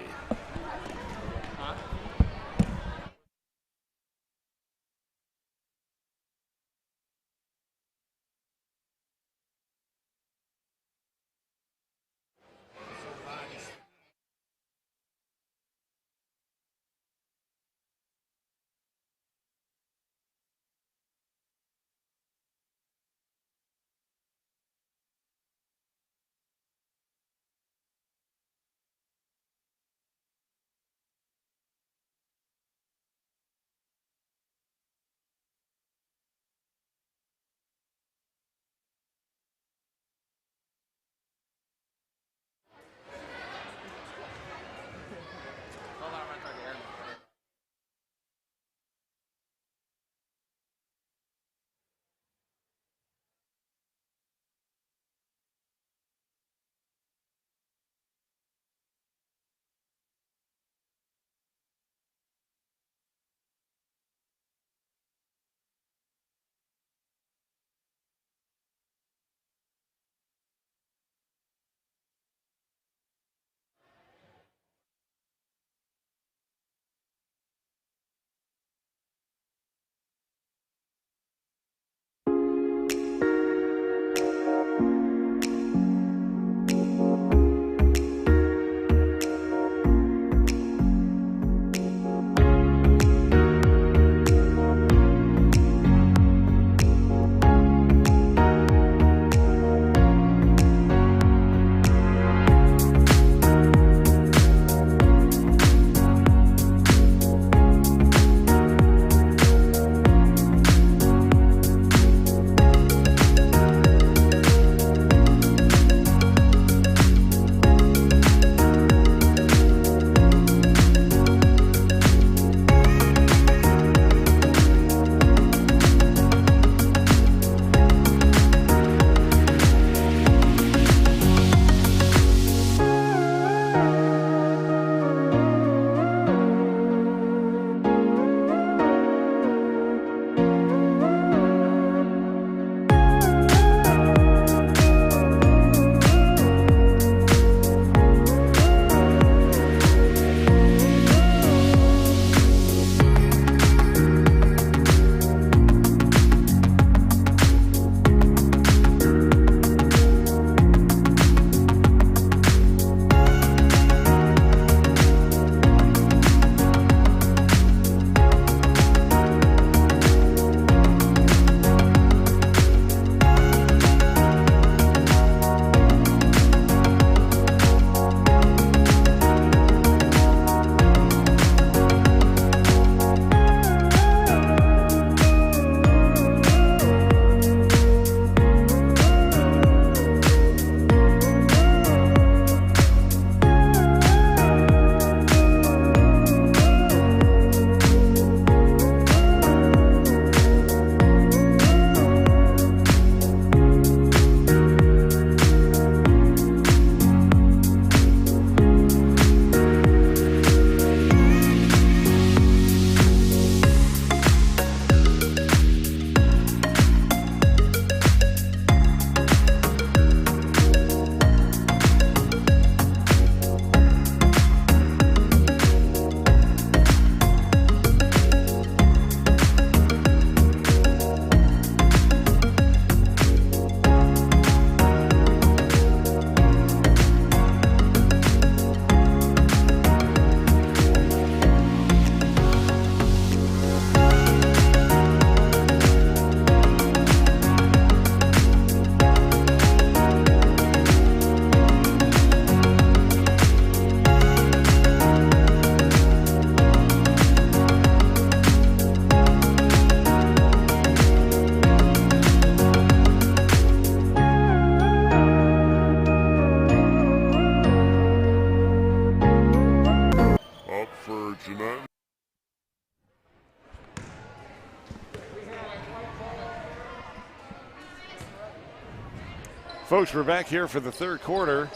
Folks, we're back here for the third quarter.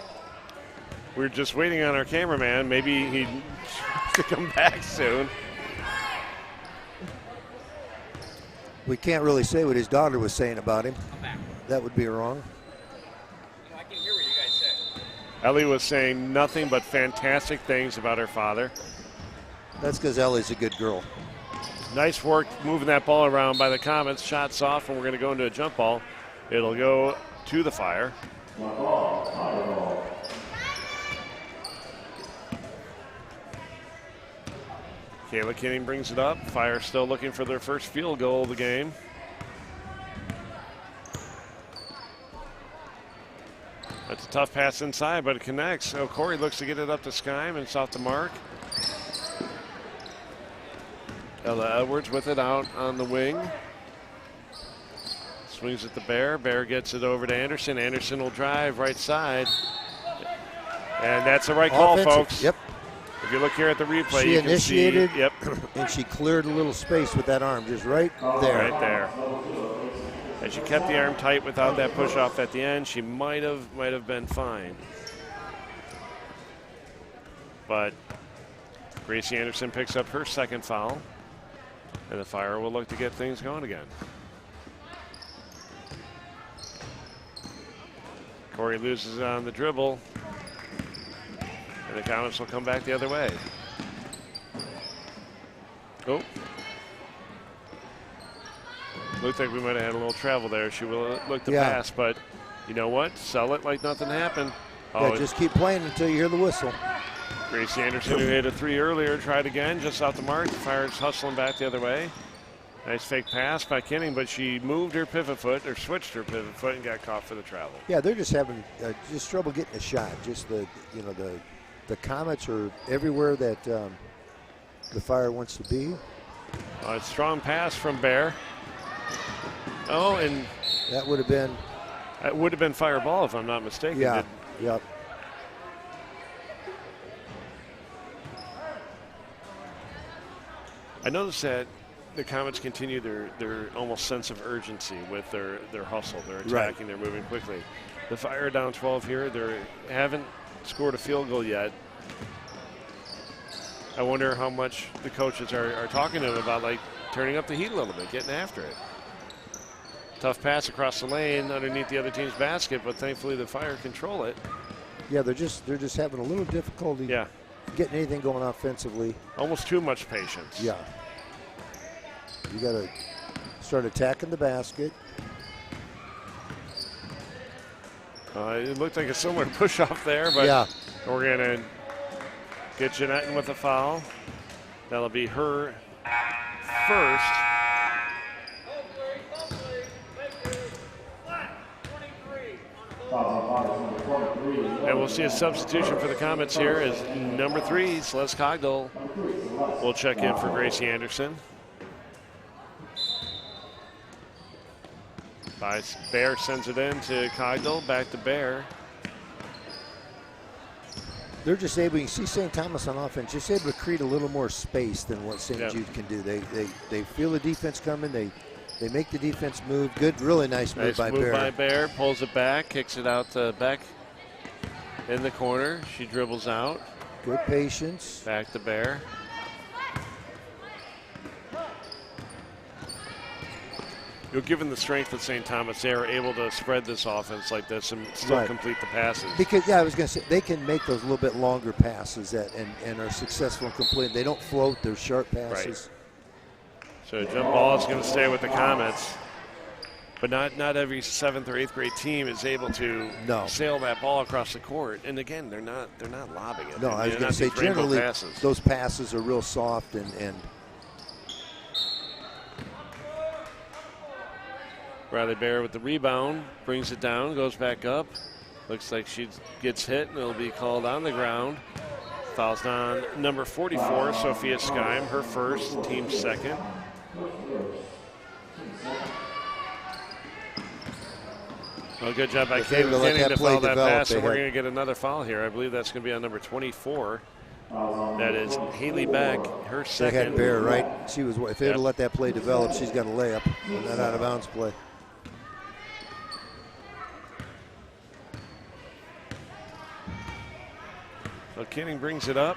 We're just waiting on our cameraman. Maybe he has to come back soon. We can't really say what his daughter was saying about him. That would be wrong. I can hear what you guys say. Ellie was saying nothing but fantastic things about her father. That's because Ellie's a good girl. Nice work moving that ball around by the Comets. Shots off, and we're going to go into a jump ball. It'll go to the Fire. Kayla Kinney brings it up. Fire still looking for their first field goal of the game. That's a tough pass inside, but it connects. So Corey looks to get it up to Skyme, and it's off the mark. Ella Edwards with it out on the wing. Swings at the Bear. Bear gets it over to Anderson. Anderson will drive right side. And that's the right call, folks. Yep. If you look here at the replay, she you can initiated, see, yep. And she cleared a little space with that arm, just right there. Right there. And she kept the arm tight without that push off at the end. She might have been fine. But Gracie Anderson picks up her second foul, and the Fire will look to get things going again. Corey loses on the dribble, and the Comets will come back the other way. Oh. Looked like we might have had a little travel there. She will look to pass, but you know what? Sell it like nothing happened. Yeah, just keep playing until you hear the whistle. Gracie Anderson, who hit a three earlier, tried again, just out the mark. The Fire's hustling back the other way. Nice fake pass by Kinning, but she moved her pivot foot, or switched her pivot foot, and got caught for the travel. Yeah, they're just having just trouble getting a shot. Just the Comets are everywhere that the Fire wants to be. A strong pass from Bear. Oh, and that would have been. That would have been Fire ball if I'm not mistaken. Yeah. Yep. I noticed that the Comets continue their almost sense of urgency with their hustle. They're attacking, they're moving quickly. The Fire down 12 here. They haven't scored a field goal yet. I wonder how much the coaches are talking to them about, like, turning up the heat a little bit, getting after it. Tough pass across the lane underneath the other team's basket, but thankfully the Fire control it. Yeah, they're just having a little difficulty getting anything going offensively. Almost too much patience. Yeah. You got to start attacking the basket. It looked like a similar push-off there, but we're going to get Jeanette with a foul. That'll be her first. And we'll see a substitution for the Comets here as number 3, Celeste Cogdell, will check in for Gracie Anderson. Bear sends it in to Cogdell, back to Bear. They're just able, you see St. Thomas on offense, just able to create a little more space than what St. Jude can do. They feel the defense coming, they make the defense move. Good, really nice move by Bear. Nice move by Bear, pulls it back, kicks it out to Beck in the corner. She dribbles out. Good patience. Back to Bear. Given the strength of St. Thomas, they are able to spread this offense like this and still complete the passes. Because, I was going to say, they can make those a little bit longer passes and are successful in completing. They don't float, they're sharp passes. Right. So jump ball is going to stay with the Comets. But not every 7th or 8th grade team is able to sail that ball across the court. And again, they're not lobbing it. No, I was going to say, generally, those passes are real soft and Riley Bear with the rebound, brings it down, goes back up. Looks like she gets hit, and it'll be called on the ground. Fouls on number 44, Sophia Skyme, her first, team second. Well, good job by Kate getting to foul that pass, and we're going to get another foul here. I believe that's going to be on number 24. That is Haley Beck, her second. They had Bear, right? She was. If they'd have let that play develop, she's got a layup on that out-of-bounds play. So Kinning brings it up.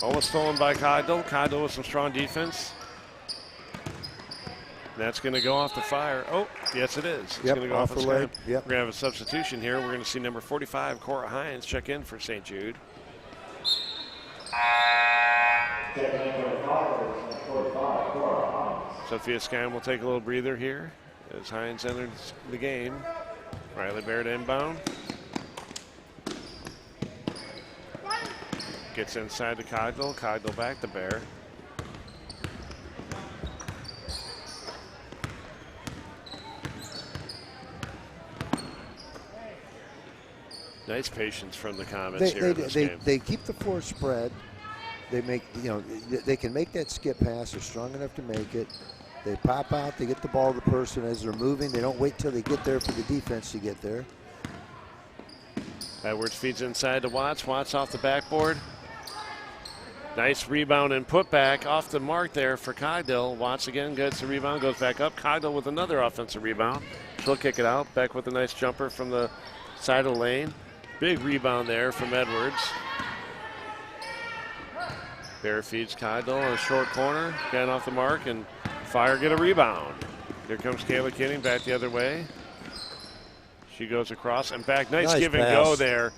Almost stolen by Cogdell. Cogdell with some strong defense. That's going to go off the fire. Oh, yes, it is. It's going to go off the leg. Yep. We're going to have a substitution here. We're going to see number 45, Cora Hines, check in for St. Jude. Sophia Skine will take a little breather here as Hines enters the game. Riley Baird inbound. Gets inside to Cogdell. Cogdell back to Bear. Nice patience from the Comets here in this game. They keep the floor spread. They make, they can make that skip pass. They're strong enough to make it. They pop out. They get the ball to the person as they're moving. They don't wait till they get there for the defense to get there. Edwards feeds inside to Watts. Watts off the backboard. Nice rebound and putback off the mark there for Cogdell. Watts again gets the rebound, goes back up. Cogdell with another offensive rebound. She'll kick it out. Beck with a nice jumper from the side of the lane. Big rebound there from Edwards. Bear feeds Cogdell in a short corner. Getting off the mark, and Fire get a rebound. Here comes Kayla Kinning back the other way. She goes across and back. Nice give and go there.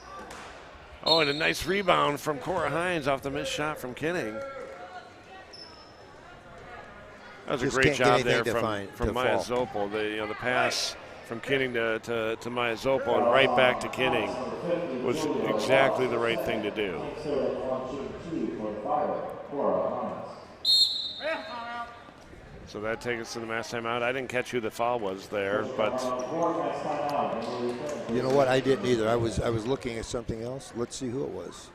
Oh, and a nice rebound from Cora Hines off the missed shot from Kinning. That was a great job there from Maya Zopel. The pass from Kinning to Maya Zopel and right back to Kinning was exactly the right thing to do. So that takes us to the mass timeout. I didn't catch who the foul was there, but you know what? I didn't either. I was looking at something else. Let's see who it was.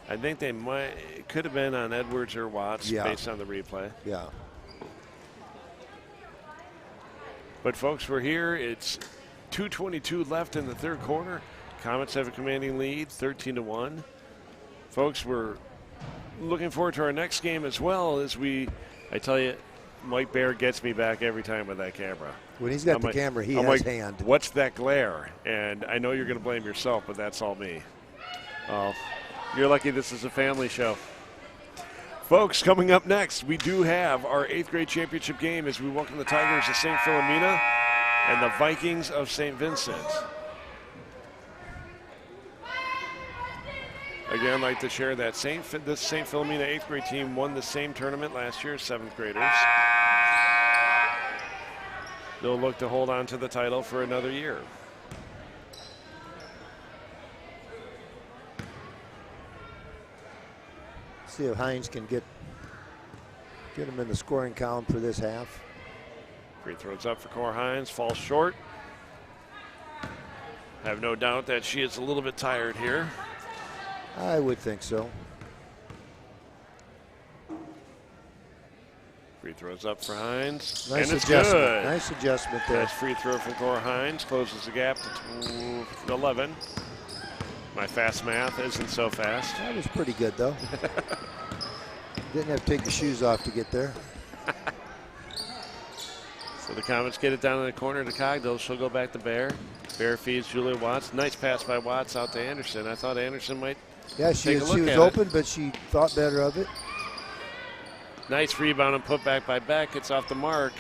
I think it could have been on Edwards or Watts based on the replay. Yeah. But folks, we're here. It's 2:22 left in the third quarter. Comets have a commanding lead, 13-1. Folks, we're looking forward to our next game as well as I tell you, Mike Baird gets me back every time with that camera. When he's got the camera, he has hand. What's that glare? And I know you're going to blame yourself, but that's all me. You're lucky this is a family show. Folks, coming up next, we do have our 8th grade championship game as we welcome the Tigers of St. Philomena and the Vikings of St. Vincent. Again, I'd like to share that this St. Philomena 8th grade team won the same tournament last year as 7th graders. They'll look to hold on to the title for another year. See if Hines can get him in the scoring column for this half. Free throws up for Cora Hines, falls short. I have no doubt that she is a little bit tired here. I would think so. Free throws up for Hines. Nice and it's adjustment. Good. Nice adjustment there. Nice free throw from Cora Hines. Closes the gap to 11. My fast math isn't so fast. That was pretty good, though. Didn't have to take the shoes off to get there. So the Comets get it down in the corner to Cogdell. She'll go back to Bear. Bear feeds Julia Watts. Nice pass by Watts out to Anderson. I thought Anderson might she was open, but she thought better of it. Nice rebound and put back by Beck. It's off the mark.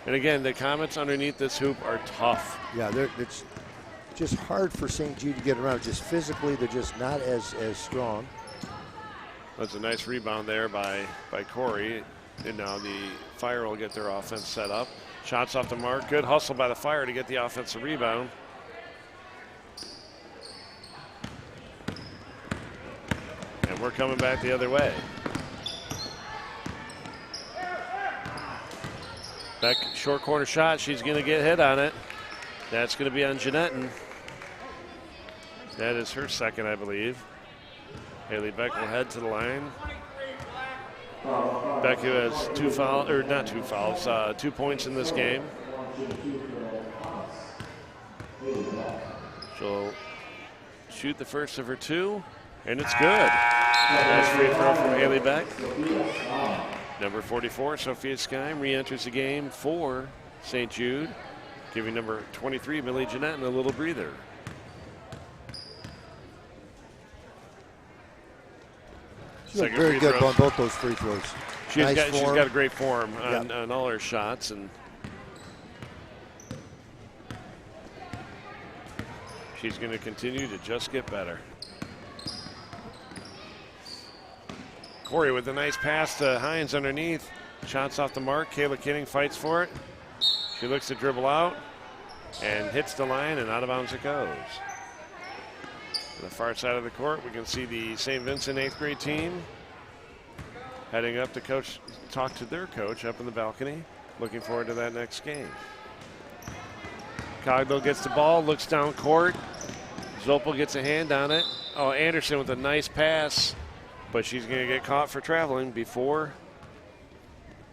And again, the Comets underneath this hoop are tough. Yeah, it's just hard for St. Jude to get around. Just physically, they're just not as strong. That's a nice rebound there by Corey. And now the Fire will get their offense set up. Shots off the mark. Good hustle by the Fire to get the offensive rebound. And we're coming back the other way. Beck, short corner shot. She's going to get hit on it. That's going to be on Jeanetton. That is her second, I believe. Haley Beck will head to the line. Beck, who has 2 fouls, or not 2 fouls, 2 points in this game. She'll shoot the first of her 2, and it's good. Nice free throw from Haley Beck. Number 44, Sophia Skime, re-enters the game for St. Jude, giving number 23, Millie Jeanetton, a little breather. She's very good on both those free throws. She's got a great form on all her shots, and she's going to continue to just get better. Corey with a nice pass to Hines underneath. Shots off the mark. Kayla Kinning fights for it. She looks to dribble out and hits the line, and out of bounds it goes. On the far side of the court, we can see the St. Vincent 8th grade team heading up to talk to their coach up in the balcony. Looking forward to that next game. Cogdell gets the ball, looks down court. Zopel gets a hand on it. Oh, Anderson with a nice pass, but she's going to get caught for traveling before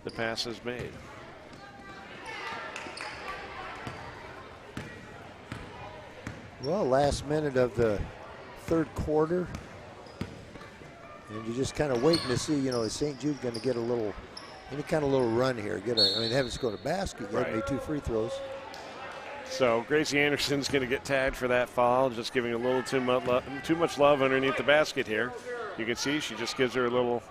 the pass is made. Well, last minute of the third quarter, and you're just kind of waiting to see, is St. Jude going to get any kind of little run here? They haven't scored a basket yet. Made 2 free throws. So Gracie Anderson's going to get tagged for that foul, just giving a little too much love underneath the basket here. You can see she just gives her a little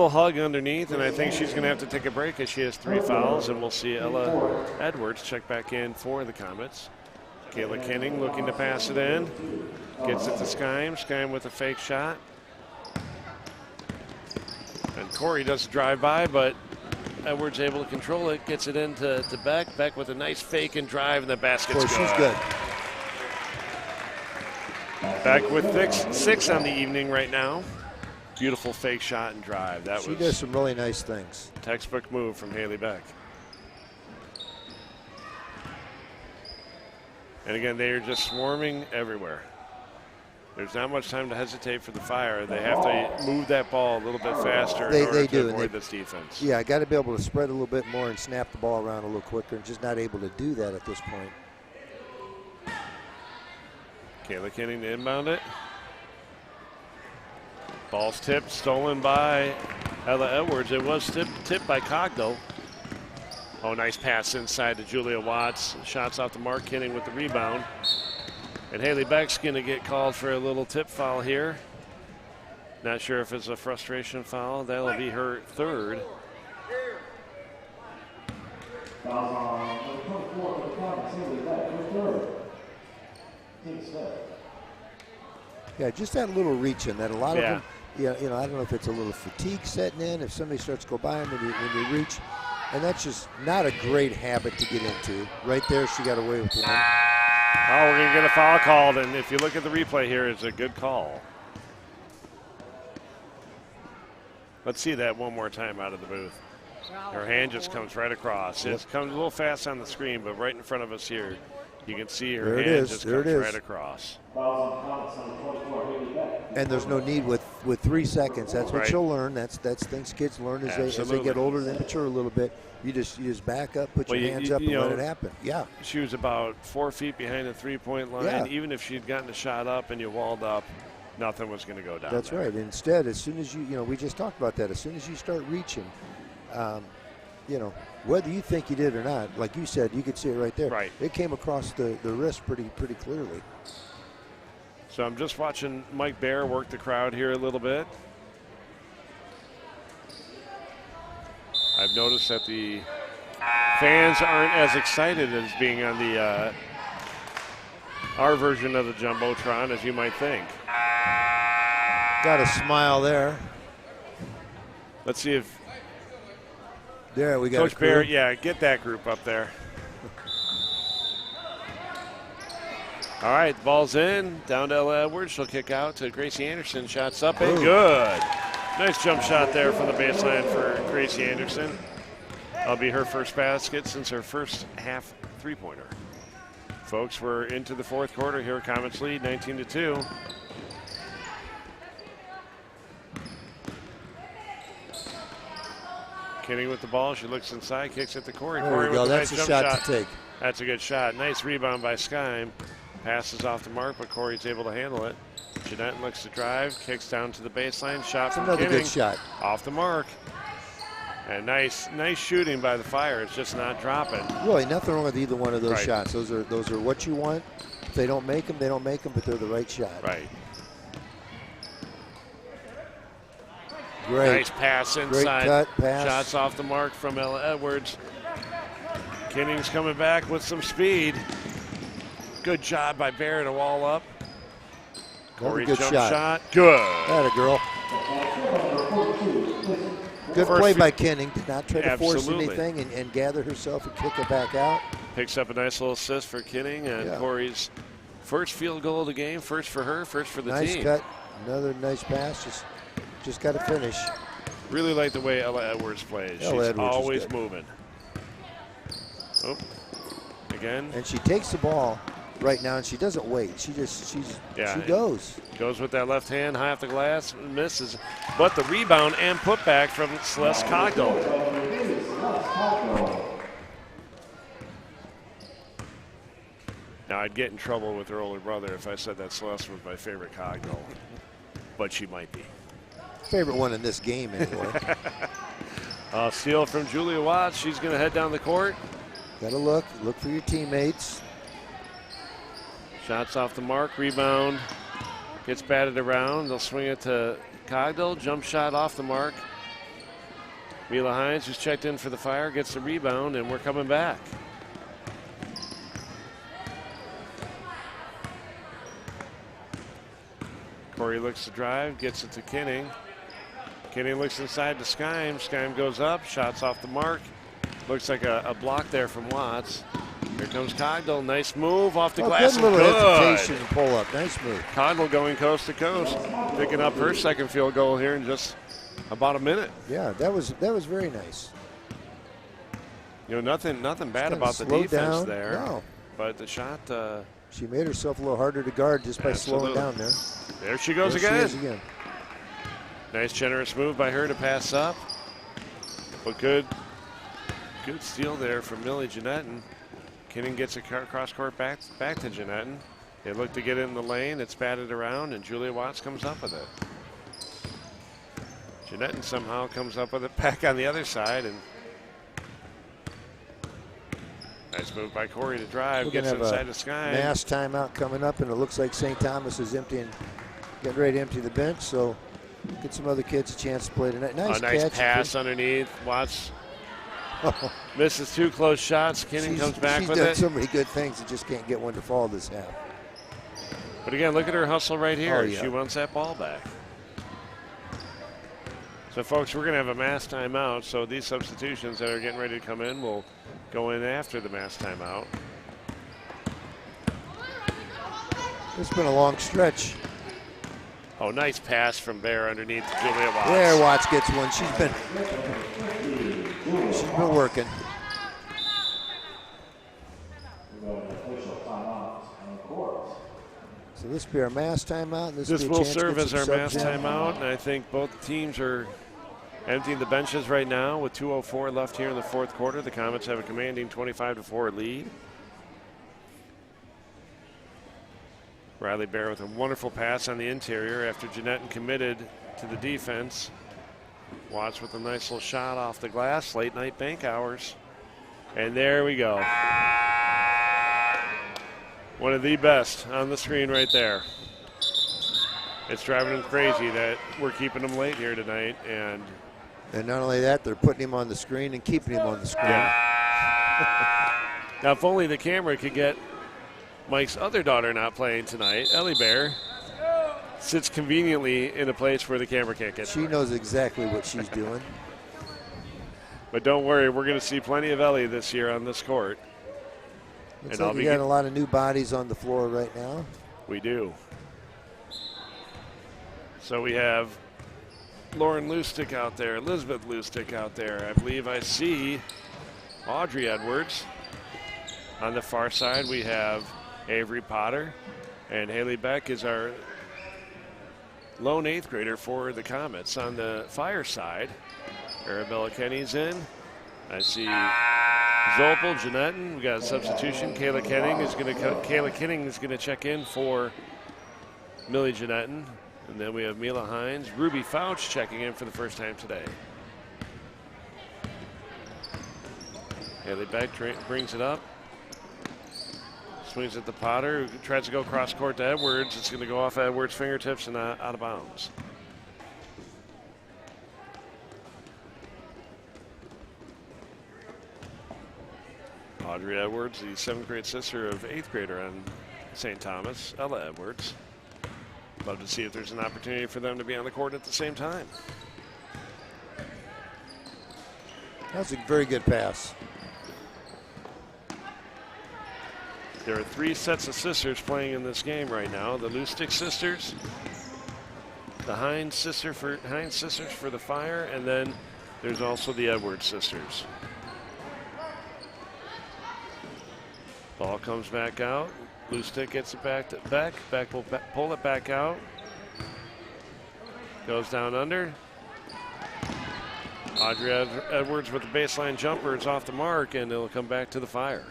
hug underneath, and I think she's going to have to take a break as she has 3 fouls, and we'll see Ella Edwards check back in for the Comets. Kayla Kinning looking to pass it in. Gets it to Skyme. Skyme with a fake shot. And Corey does drive by, but Edwards able to control it. Gets it into Beck. Beck with a nice fake and drive, and the basket's good. She's good. Beck with 6 on the evening right now. Beautiful fake shot and drive. She does some really nice things. Textbook move from Haley Beck. And again, they are just swarming everywhere. There's not much time to hesitate for the Fire. They have to move that ball a little bit faster in order to avoid this defense. Yeah, I got to be able to spread a little bit more and snap the ball around a little quicker, and just not able to do that at this point. Kayla Kinning to inbound it. Ball's tipped, stolen by Ella Edwards. It was tipped by Cogdell. Oh, nice pass inside to Julia Watts. Shots off the mark, Kinning with the rebound. And Haley Beck's going to get called for a little tip foul here. Not sure if it's a frustration foul. That'll be her 3rd. Yeah, just that little reaching that a lot of them, I don't know if it's a little fatigue setting in, if somebody starts to go by them when you reach. And that's just not a great habit to get into. Right there, she got away with one. Oh, we're going to get a foul called, and if you look at the replay here, it's a good call. Let's see that one more time out of the booth. Her hand just comes right across. It comes a little fast on the screen, but right in front of us here, you can see her hand just comes right across. And there's no need with 3 seconds. That's what she'll learn. That's things kids learn as they get older and mature a little bit. You just back up, put your hands up, and let it happen. Yeah. She was about 4 feet behind the 3-point line. Yeah. Even if she'd gotten a shot up and you walled up, nothing was going to go down. That's there. right. Instead, as soon as we just talked about that. As soon as you start reaching, whether you think you did or not, like you said, you could see it right there. Right. It came across the wrist pretty clearly. So I'm just watching Mike Bear work the crowd here a little bit. I've noticed that the fans aren't as excited as being on the our version of the Jumbotron as you might think. Got a smile there. Let's see if there we got Coach Bear, get that group up there. All right, ball's in, down to Ella Edwards. She'll kick out to Gracie Anderson. Shots up and good. Nice jump shot there from the baseline for Gracie Anderson. That'll be her first basket since her first half 3-pointer. Folks, we're into the 4th quarter here. Comets lead 19-2. Kinning with the ball. She looks inside, kicks at the Corey. There we go. That's a shot to take. That's a good shot. Nice rebound by Skyme. Passes off the mark, but Corey's able to handle it. Jeanette looks to drive, kicks down to the baseline. Shot from another Kinning. Good shot. Off the mark. And nice shooting by the Fire. It's just not dropping. Really, nothing wrong with either one of those shots. Those are what you want. If they don't make them, they don't make them, but they're the right shot. Right. Great. Nice pass inside. Great cut pass. Shots off the mark from Ella Edwards. Kinning's coming back with some speed. Good job by Bear to wall up. Corey's good jump shot. shot. Good. That a girl. Good play by Kenning. Did not try to force anything and gather herself and kick it back out. Picks up a nice little assist for Kenning, and Corey's first field goal of the game. First for her, first for the team. Nice cut. Another nice pass. Just got to finish. Really like the way Ella Edwards plays. She's always moving. Oh, again. And she takes the ball right now, and she doesn't wait. She goes. Goes with that left hand, high off the glass, misses. But the rebound and putback from Celeste Cogdell. Now, I'd get in trouble with her older brother if I said that Celeste was my favorite Cogdell, but she might be. Favorite one in this game, anyway. Steal from Julia Watts. She's going to head down the court. Got to look for your teammates. Shots off the mark, rebound, gets batted around. They'll swing it to Cogdell, jump shot off the mark. Mila Hines, who's checked in for the Fire, gets the rebound, and we're coming back. Corey looks to drive, gets it to Kenning. Kenning looks inside to Skyme. Skyme goes up, shots off the mark. Looks like a block there from Watts. Here comes Cogdell. Nice move off the glass. Good little hesitation and pull up. Nice move. Cogdell going coast to coast, picking up her second field goal here in just about a minute. Yeah, that was very nice. You know, nothing bad about the defense down. there. No. But the shot. She made herself a little harder to guard just by slowing down there. There she goes there again. She is again. Nice generous move by her to pass up. But good steal there from Millie Jeanetton. Kenning gets a cross-court back to Jeanetton. They look to get it in the lane. It's batted around, and Julia Watts comes up with it. Jeanetton somehow comes up with it back on the other side. And nice move by Corey to drive. Gets inside the Sky. Mass timeout coming up, and it looks like St. Thomas is getting ready to empty the bench. So get some other kids a chance to play tonight. Nice catch. Pass underneath. Watts misses two close shots. Kenning comes back with it. She's done so many good things and just can't get one to fall this half. But again, look at her hustle right here. Oh, yeah. She wants that ball back. So, folks, we're going to have a mass timeout. So these substitutions that are getting ready to come in will go in after the mass timeout. It's been a long stretch. Oh, nice pass from Bear underneath Julia Watts. There, Watts gets one. She's been working. So this will be our mass timeout. And this will serve as our mass timeout, and I think both teams are emptying the benches right now with 2:04 left here in the fourth quarter. The Comets have a commanding 25-4 lead. Riley Bear with a wonderful pass on the interior after Jeanetton committed to the defense. Watts with a nice little shot off the glass, late night bank hours. And there we go. One of the best on the screen right there. It's driving them crazy that we're keeping them late here tonight. And not only that, they're putting him on the screen and keeping him on the screen. Yeah. Now, if only the camera could get Mike's other daughter not playing tonight, Ellie Bear, sits conveniently in a place where the camera can't get. She knows exactly what she's doing. But don't worry, we're going to see plenty of Ellie this year on this court. Looks like we got a lot of new bodies on the floor right now. We do. So we have Lauren Lustig out there, Elizabeth Lustig out there. I believe I see Audrey Edwards. On the far side, we have Avery Potter, and Haley Beck is our lone eighth grader for the Comets. On the Fire side, Arabella Kenny's in. I see Zopel, Jeanetton. We got a substitution. Kayla Kenning is going to check in for Millie Jeanetton. And then we have Mila Hines. Ruby Fouch checking in for the first time today. Haley Beck brings it up. Swings at the Potter, who tries to go cross court to Edwards. It's going to go off Edwards' fingertips and out of bounds. Audrey Edwards, the 7th grade sister of 8th grader on St. Thomas, Ella Edwards. Love to see if there's an opportunity for them to be on the court at the same time. That's a very good pass. There are 3 sets of sisters playing in this game right now. The Lustig sisters, the Hines sisters for the Fire, and then there's also the Edwards sisters. Ball comes back out. Lustig gets it back to Beck. Beck will pull it back out. Goes down under. Audrey Edwards with the baseline jumper is off the mark, and it'll come back to the Fire.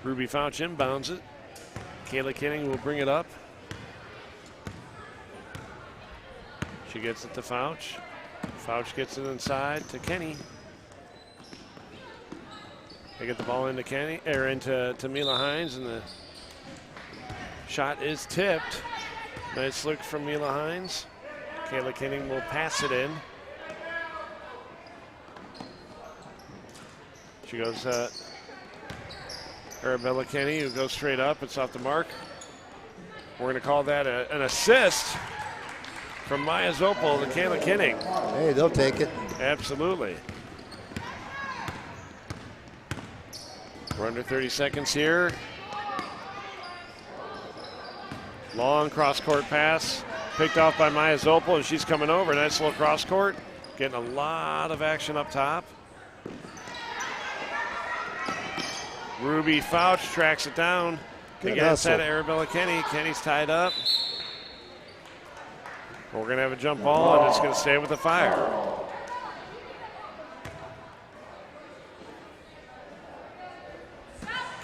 Ruby Fouch inbounds it. Kayla Kenning will bring it up. She gets it to Fouch. Fouch gets it inside to Kenny. They get the ball into Kenny, or into Mila Hines, and the shot is tipped. Nice look from Mila Hines. Kayla Kenning will pass it in. She goes Arabella Kenny, who goes straight up. It's off the mark. We're going to call that an assist from Maya Zopel to Kayla Kenning. Hey, they'll take it. Absolutely. We're under 30 seconds here. Long cross-court pass. Picked off by Maya Zopel, and she's coming over. Nice little cross-court. Getting a lot of action up top. Ruby Fouch tracks it down. Good Again, hustle. inside of Arabella Kenny. Kenny's tied up. We're going to have a jump ball, and it's going to stay with the Fire.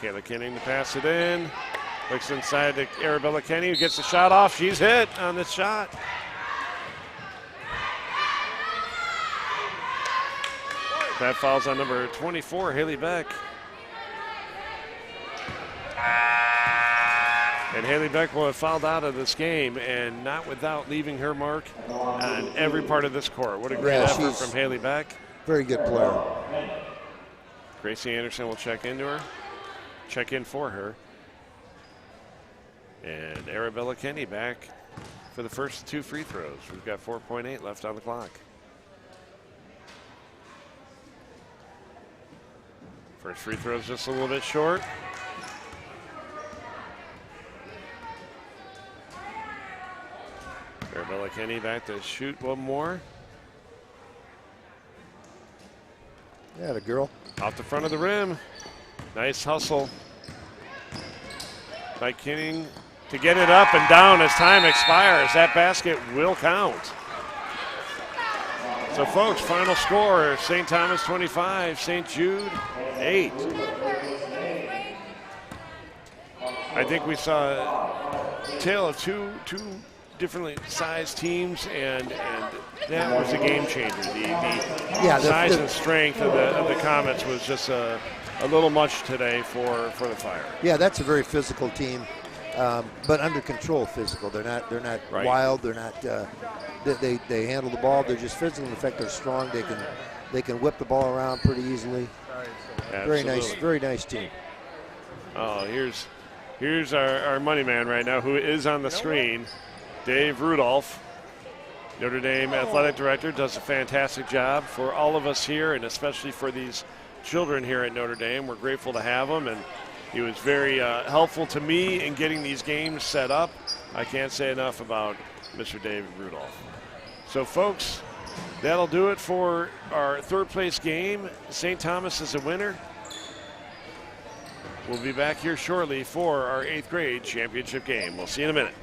Kayla Kenning to pass it in. Looks inside to Arabella Kenny, who gets the shot off. She's hit on this shot. That falls on number 24, Haley Beck. And Haley Beck will have fouled out of this game, and not without leaving her mark on every part of this court. What a great effort from Haley Beck. Very good player. Gracie Anderson will check in for her. And Arabella Kenny back for the first 2 free throws. We've got 4.8 left on the clock. First free throw is just a little bit short. Arabella Kenny back to shoot one more. Yeah, the girl. Off the front of the rim. Nice hustle by Kenning to get it up and down as time expires. That basket will count. So, folks, final score, St. Thomas 25, St. Jude 8. I think we saw a tale of two differently sized teams, and that was a game changer. The size and strength of the Comets was just a little much today for the Fire. Yeah, that's a very physical team, but under control physical. They're not right. wild. They're not. They handle the ball. They're just physical. In fact, they're strong. They can whip the ball around pretty easily. Absolutely. Very nice team. Oh, here's our money man right now, who is on the screen. Dave Rudolph, Notre Dame athletic director, does a fantastic job for all of us here, and especially for these children here at Notre Dame. We're grateful to have him, and he was very helpful to me in getting these games set up. I can't say enough about Mr. Dave Rudolph. So, folks, that'll do it for our third place game. St. Thomas is a winner. We'll be back here shortly for our 8th grade championship game. We'll see you in a minute.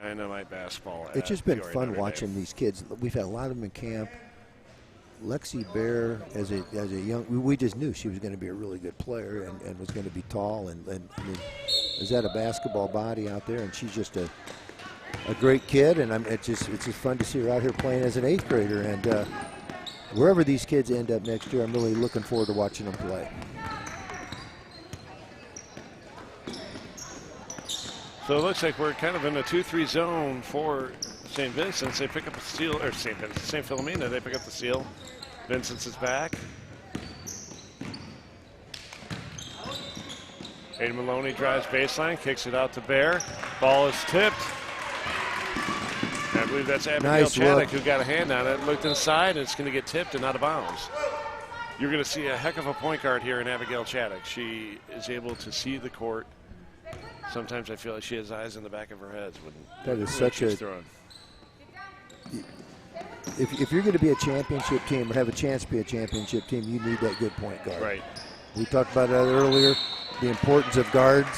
Dynamite basketball. It's just been Peoria, fun Notre watching Dame. these kids. We've had a lot of them in camp. Lexi Bear, as a young, we just knew she was going to be a really good player and was going to be tall and I mean, is that a basketball body out there? And she's just a great kid, and it's just fun to see her out here playing as an 8th grader. And wherever these kids end up next year, I'm really looking forward to watching them play. So it looks like we're kind of in a 2-3 zone for St. Vincent's. They pick up the steal, or St. Philomena, they pick up the steal. Vincent's is back. Aiden Maloney drives baseline, kicks it out to Bear. Ball is tipped. I believe that's Abigail Chaddock who got a hand on it. Looked inside, and it's going to get tipped and out of bounds. You're going to see a heck of a point guard here in Abigail Chaddock. She is able to see the court. Sometimes I feel like she has eyes in the back of her head when that is such a throwing. If you're going to be a championship team or have a chance to be a championship team, you need that good point guard. Right. We talked about that earlier, the importance of guards.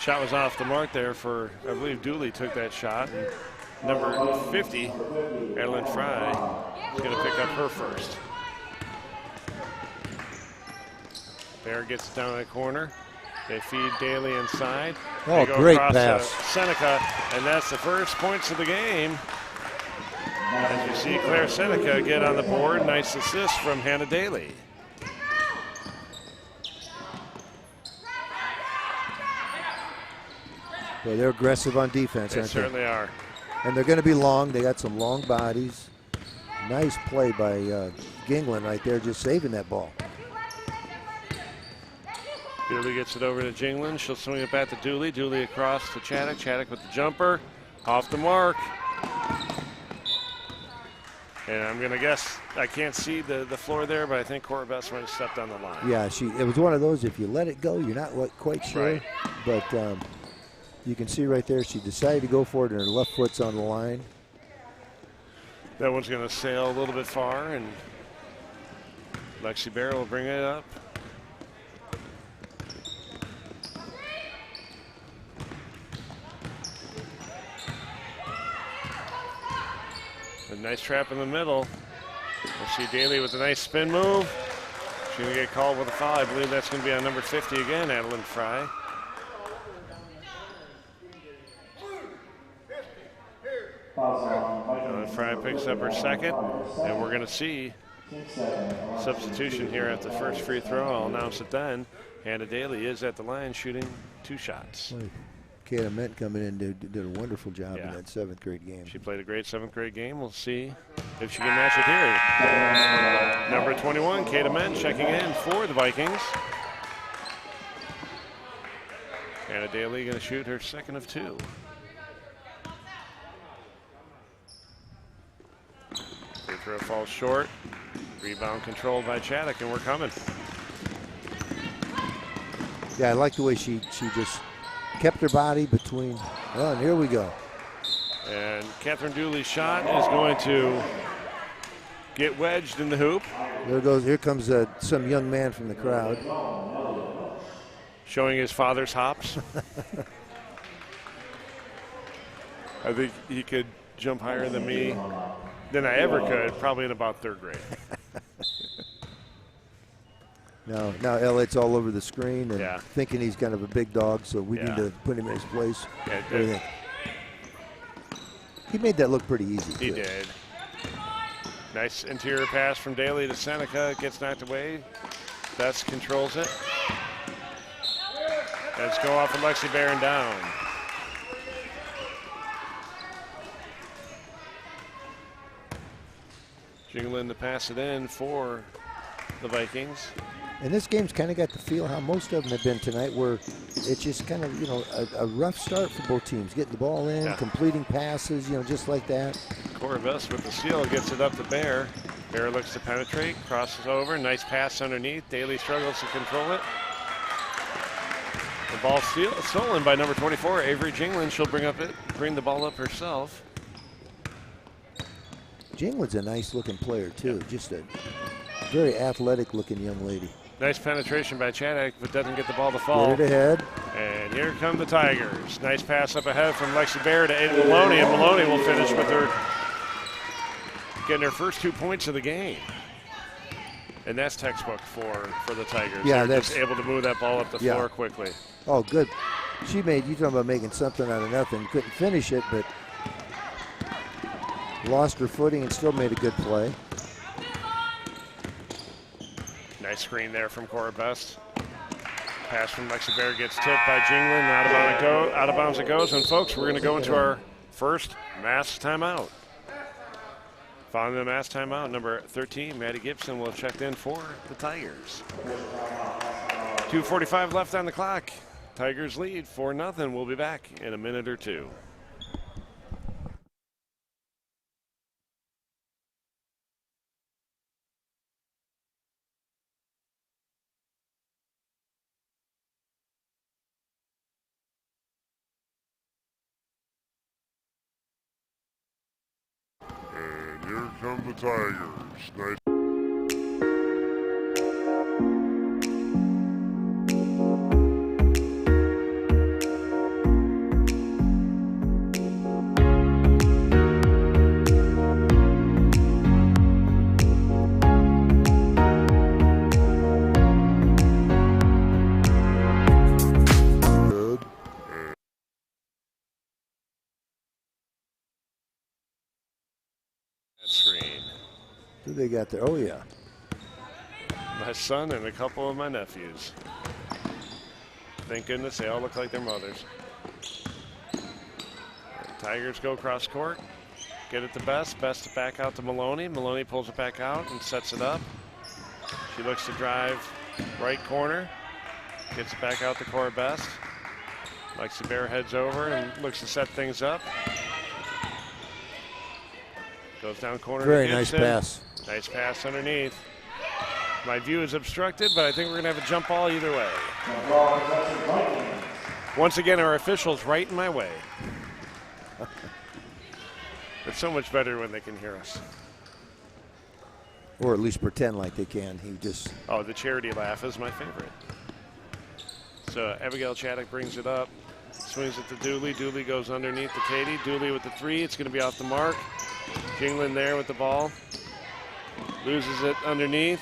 Shot was off the mark there for, I believe Dooley took that shot. And number 50, Adeline Fry, is going to pick up her first. Bear gets it down in the corner. They feed Daly inside. Oh, they go great across pass. Seneca, and that's the first points of the game. As you see Claire Seneca get on the board. Nice assist from Hannah Daly. Well, they're aggressive on defense, They aren't certainly are. And they're going to be long. They got some long bodies. Nice play by Ginglin right there, just saving that ball. Dooley gets it over to Jinglin. She'll swing it back to Dooley. Dooley across to Chaddock. Chaddock with the jumper. Off the mark. And I'm going to guess, I can't see the floor there, but I think Cora Best might have stepped on the line. Yeah, it was one of those, if you let it go, you're not quite sure. Right. But you can see right there, she decided to go for it, and her left foot's on the line. That one's going to sail a little bit far, and Lexi Bear will bring it up. A nice trap in the middle. We'll see Daly with a nice spin move. She's going to get called with a foul. I believe that's going to be on number 50 again, Adeline Fry. Adeline Fry picks up her second, and we're going to see substitution here at the first free throw. I'll announce it then. Hannah Daly is at the line shooting 2 shots. Kata Ment coming in did a wonderful job in that 7th grade game. She played a great 7th grade game. We'll see if she can match it here. Number 21, Kata Ment checking in for the Vikings. Hannah Daly going to shoot her second of 2. Free throw falls short. Rebound controlled by Chaddock, and we're coming. Yeah, I like the way she just kept her body between. Oh, and here we go. And Catherine Dooley's shot is going to get wedged in the hoop. There goes. Here comes some young man from the crowd, showing his father's hops. I think he could jump higher than me than I ever could, probably in about 3rd grade. Now Elliott's all over the screen and thinking he's kind of a big dog, so we need to put him in his place. What do you think? He made that look pretty easy. He did. Nice interior pass from Daly to Seneca. Gets knocked away. Best controls it. Let's go off of Lexi Bear and down. Jinglin to pass it in for the Vikings. And this game's kind of got the feel how most of them have been tonight, where it's just kind of, a rough start for both teams. Getting the ball in, completing passes, just like that. Cora Best with the steal gets it up to Bear. Bear looks to penetrate, crosses over, nice pass underneath. Daly struggles to control it. The ball stolen by number 24, Avery Jinglin. She'll bring the ball up herself. Jinglin's a nice looking player too, just a very athletic looking young lady. Nice penetration by Chaddock, but doesn't get the ball to fall. Get it ahead. And here come the Tigers. Nice pass up ahead from Lexi Bear to Aiden Maloney, and Maloney will finish with her getting her first 2 points of the game. And that's textbook for the Tigers. Yeah, they're that's just able to move that ball up the floor quickly. Oh, good. You talking about making something out of nothing. Couldn't finish it, but lost her footing and still made a good play. Nice screen there from Cora Best. Pass from Lexi Bear gets tipped by Jingling. Out of bounds it goes. And folks, we're going to go into our first mass timeout. Following the mass timeout, number 13, Maddie Gibson will have checked in for the Tigers. 2:45 left on the clock. Tigers lead 4-0. We'll be back in a minute or two. And here come the Tigers. Nice. Who they got there? Oh, yeah. My son and a couple of my nephews. Thank goodness they all look like their mothers. Tigers go cross court. Get it to Best. Best to back out to Maloney. Maloney pulls it back out and sets it up. She looks to drive right corner. Gets it back out to Cora Best. Lexi Bear heads over and looks to set things up. Goes down corner. Very nice pass. Nice pass underneath. My view is obstructed, but I think we're going to have a jump ball either way. Once again, our officials right in my way. It's so much better when they can hear us. Or at least pretend like they can. He just... Oh, the charity laugh is my favorite. So Abigail Chaddock brings it up. Swings it to Dooley. Dooley goes underneath to Katie. Dooley with the three. It's going to be off the mark. Jingling there with the ball. Loses it underneath.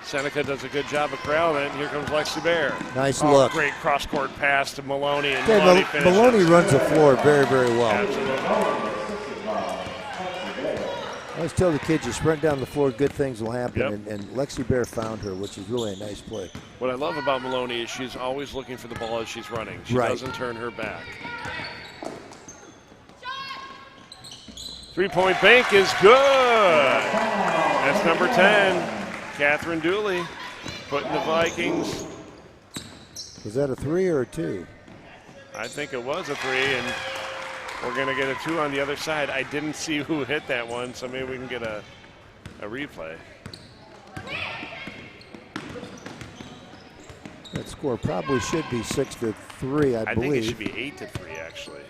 Seneca does a good job of corralling it. And here comes Lexi Bear. Nice look. Great cross-court pass to Maloney. And okay, Maloney runs the floor very, very well. Absolutely. I always tell the kids, you sprint down the floor, good things will happen. And Lexi Bear found her, which is really a nice play. What I love about Maloney is she's always looking for the ball as she's running. She doesn't turn her back. Three-point bank is good. That's number 10, Catherine Dooley, putting the Vikings. Was that a 3 or a 2? I think it was a 3, and we're going to get a 2 on the other side. I didn't see who hit that one, so maybe we can get a replay. That score probably should be 6-3, I believe. I think it should be 8-3, actually.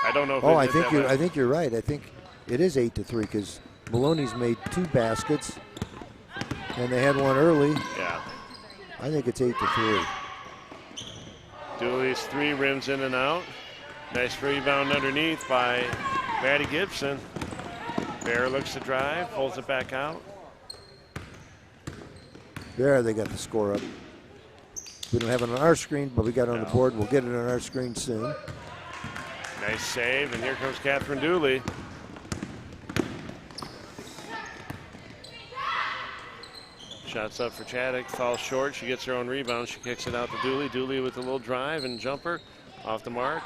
I don't know who I think you're right. I think it is 8-3 because Maloney's made 2 baskets, and they had one early. Yeah. I think it's 8-3. Dooley's 3 rims in and out. Nice rebound underneath by Maddie Gibson. Bear looks to drive, pulls it back out. There, they got the score up. We don't have it on our screen, but we got it on the board. We'll get it on our screen soon. Nice save, and here comes Catherine Dooley. Shots up for Chaddock, falls short. She gets her own rebound. She kicks it out to Dooley. Dooley with a little drive and jumper off the mark.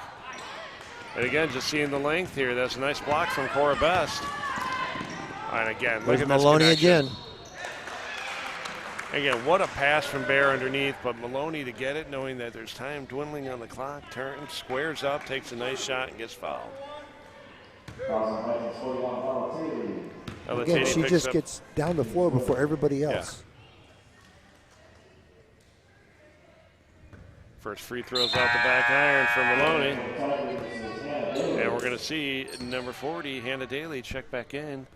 And again, just seeing the length here. That's a nice block from Cora Best. And again, look at Maloney this connection. again. Again, what a pass from Bear underneath, but Maloney to get it, knowing that there's time dwindling on the clock, turns, squares up, takes a nice shot, and gets fouled. Again, she just gets down the floor before everybody else. Yeah. First free throws out the back iron for Maloney. And we're going to see number 40, Hannah Daly, check back in,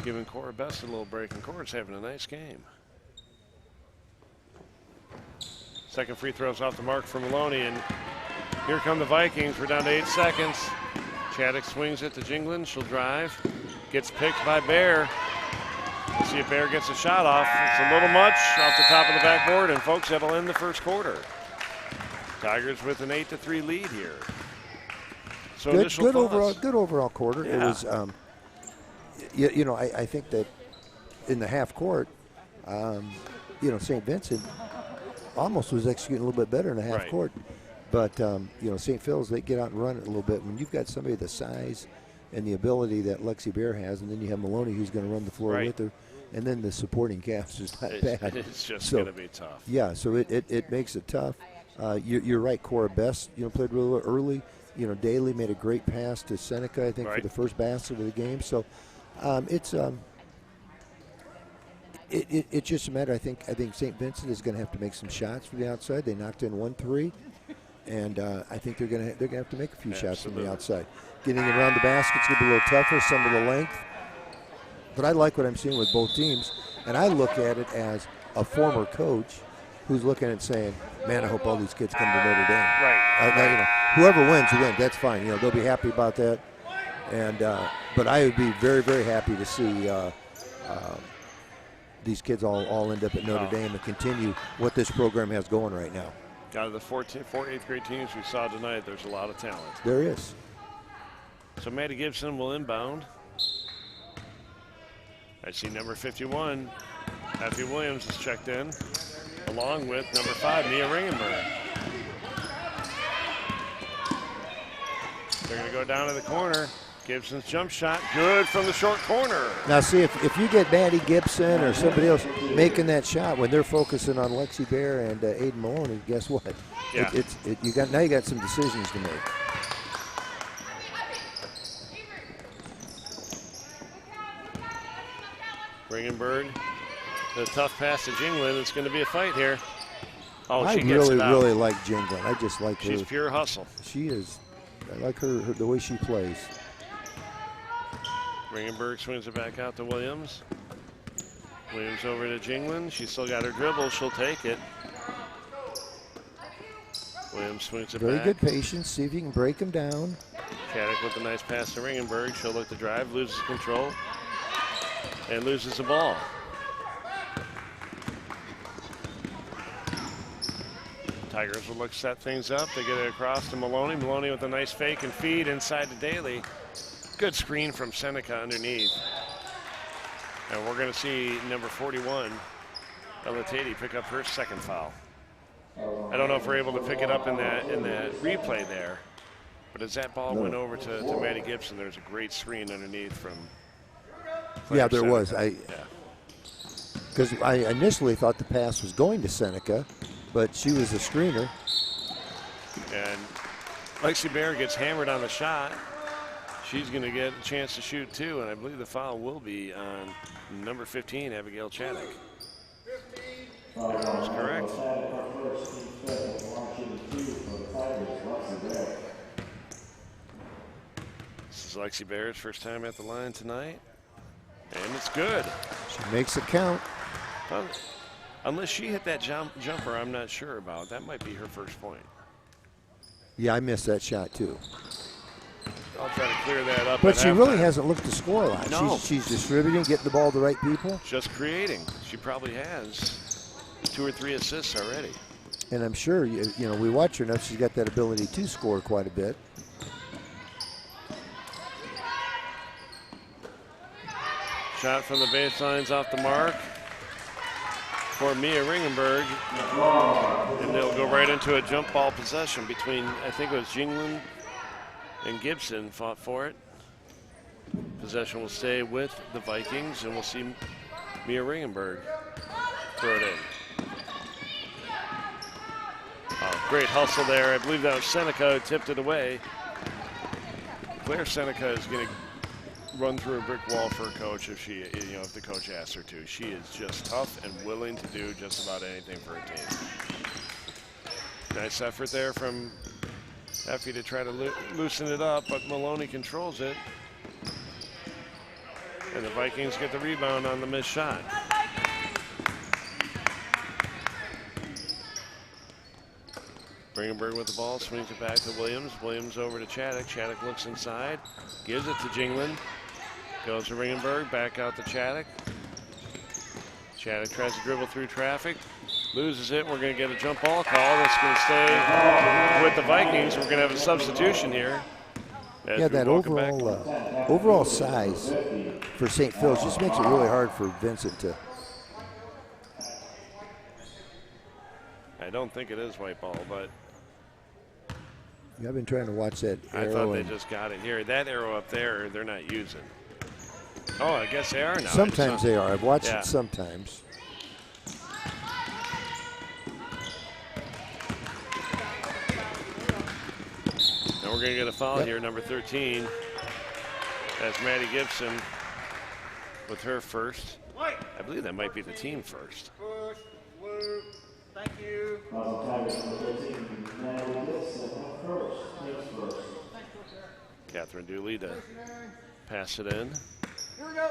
giving Cora Best a little break, and Cora's having a nice game. Second free throw's off the mark for Maloney, and here come the Vikings. We're down to 8 seconds. Chaddock swings it to Jingland. She'll drive. Gets picked by Bear. We'll see if Bear gets a shot off. It's a little much off the top of the backboard, and folks, that'll end the first quarter. Tigers with an 8-3 lead here. So good overall quarter. Yeah. It was, I think that in the half court, St. Vincent almost was executing a little bit better in the half court. But, St. Phil's, they get out and run it a little bit. When you've got somebody the size and the ability that Lexi Bear has, and then you have Maloney who's going to run the floor with her, and then the supporting cast is not bad. It's just going to be tough. Yeah, so it makes it tough. You're right, Cora Best, played really early. Daly made a great pass to Seneca, I think, for the first basket of the game. So it's just a matter. I think St. Vincent is going to have to make some shots from the outside. They knocked in 1 3, and I think they're going to have to make a few shots from the outside. Getting around the basket's going to be a little tougher, some of the length. But I like what I'm seeing with both teams, and I look at it as a former coach who's looking and saying, "Man, I hope all these kids come to Notre Dame." Right. Whoever wins, that's fine. They'll be happy about that. And but I would be very, very happy to see these kids all end up at Notre Dame and continue what this program has going right now. Out of the 4 8th grade teams we saw tonight, there's a lot of talent. There is. So Maddie Gibson will inbound. I see number 51, Effie Williams, is checked in, along with number 5, Mia Ringenberg. They're going to go down to the corner. Gibson's jump shot, good from the short corner. Now, see, if you get Maddie Gibson or somebody else making that shot when they're focusing on Lexi Bear and Aiden Maloney, guess what? Yeah. Now you got some decisions to make. Ringenberg, the tough pass to Jingland. It's going to be a fight here. Oh, she gets it out. really like Jingland. I just like her. She's pure hustle. She is. I like her the way she plays. Ringenberg swings it back out to Williams. Williams over to Jingland. She's still got her dribble. She'll take it. Williams swings it back. Very good patience. See if you can break them down. Chaddock with a nice pass to Ringenberg. She'll look to drive, loses control, and loses the ball. Tigers will look to set things up. They get it across to Maloney. Maloney with a nice fake and feed inside to Daly. Good screen from Seneca underneath. And we're going to see number 41, Ella Tatey, pick up her second foul. I don't know if we're able to pick it up in that replay there, but as that ball went over to Maddie Gibson, there's a great screen underneath from Yeah, there Seneca. was. Because I initially thought the pass was going to Seneca, but she was a screener. And Lexi Bear gets hammered on the shot. She's going to get a chance to shoot too, and I believe the foul will be on number 15, Abigail Chaddock. That's correct. This is Lexi Bear's first time at the line tonight, and it's good. She makes it count. Unless she hit that jumper, I'm not sure about. That might be her first point. Yeah, I missed that shot too. I'll try to clear that up. But she really hasn't looked to score a lot. No. She's distributing, getting the ball to the right people. Just creating. She probably has 2 or 3 assists already. And I'm sure, we watch her enough, she's got that ability to score quite a bit. Shot from the baseline's off the mark for Mia Ringenberg. And they'll go right into a jump ball possession between, I think it was Jingland and Gibson fought for it. Possession will stay with the Vikings, and we'll see Mia Ringenberg throw it in. Great hustle there. I believe that was Seneca who tipped it away. Claire Seneca is going to run through a brick wall for a coach if if the coach asks her to. She is just tough and willing to do just about anything for her team. Nice effort there from Effie to try to loosen it up, but Maloney controls it. And the Vikings get the rebound on the missed shot. Ringenberg with the ball, swings it back to Williams. Williams over to Chaddock. Chaddock looks inside, gives it to Jingland. Goes to Ringenberg, back out to Chaddock. Chaddock tries to dribble through traffic, loses it. We're going to get a jump ball call. That's going to stay with the Vikings. We're going to have a substitution here. Yeah, that overall size for St. Phil's just makes it really hard for Vincent to. I don't think it is white ball, but I've been trying to watch that arrow. I thought they just got it here. That arrow up there, they're not using. Oh, I guess they are now. Sometimes they are. I've watched it sometimes. Now we're going to get a foul here, number 13. That's Maddie Gibson with her first. I believe that might be the team first. Push, blue. Thank you. Catherine Dooley to pass it in. Here we go.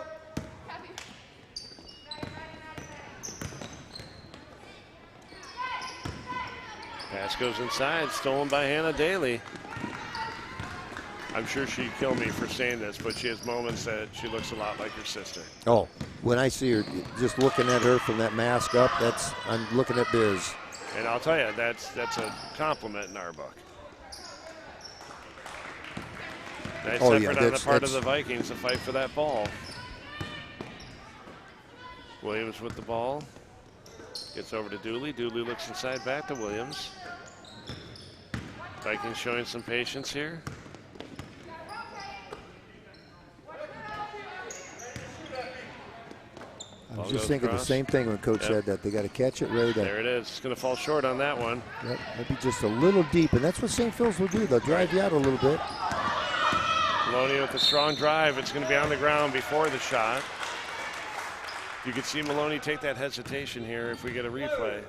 Pass goes inside, stolen by Hannah Daly. I'm sure she'd kill me for saying this, but she has moments that she looks a lot like her sister. Oh, when I see her, just looking at her from that mask up, I'm looking at Biz. And I'll tell you, that's a compliment in our book. Nice effort on the part of the Vikings to fight for that ball. Williams with the ball. Gets over to Dooley. Dooley looks inside back to Williams. Vikings showing some patience here. I was just thinking the same thing when Coach said that. They got to catch it, Ray. There it is. It's going to fall short on that one. Yep, maybe just a little deep, and that's what St. Phil's will do. They'll drive you out a little bit. Maloney with a strong drive. It's going to be on the ground before the shot. You can see Maloney take that hesitation here if we get a replay.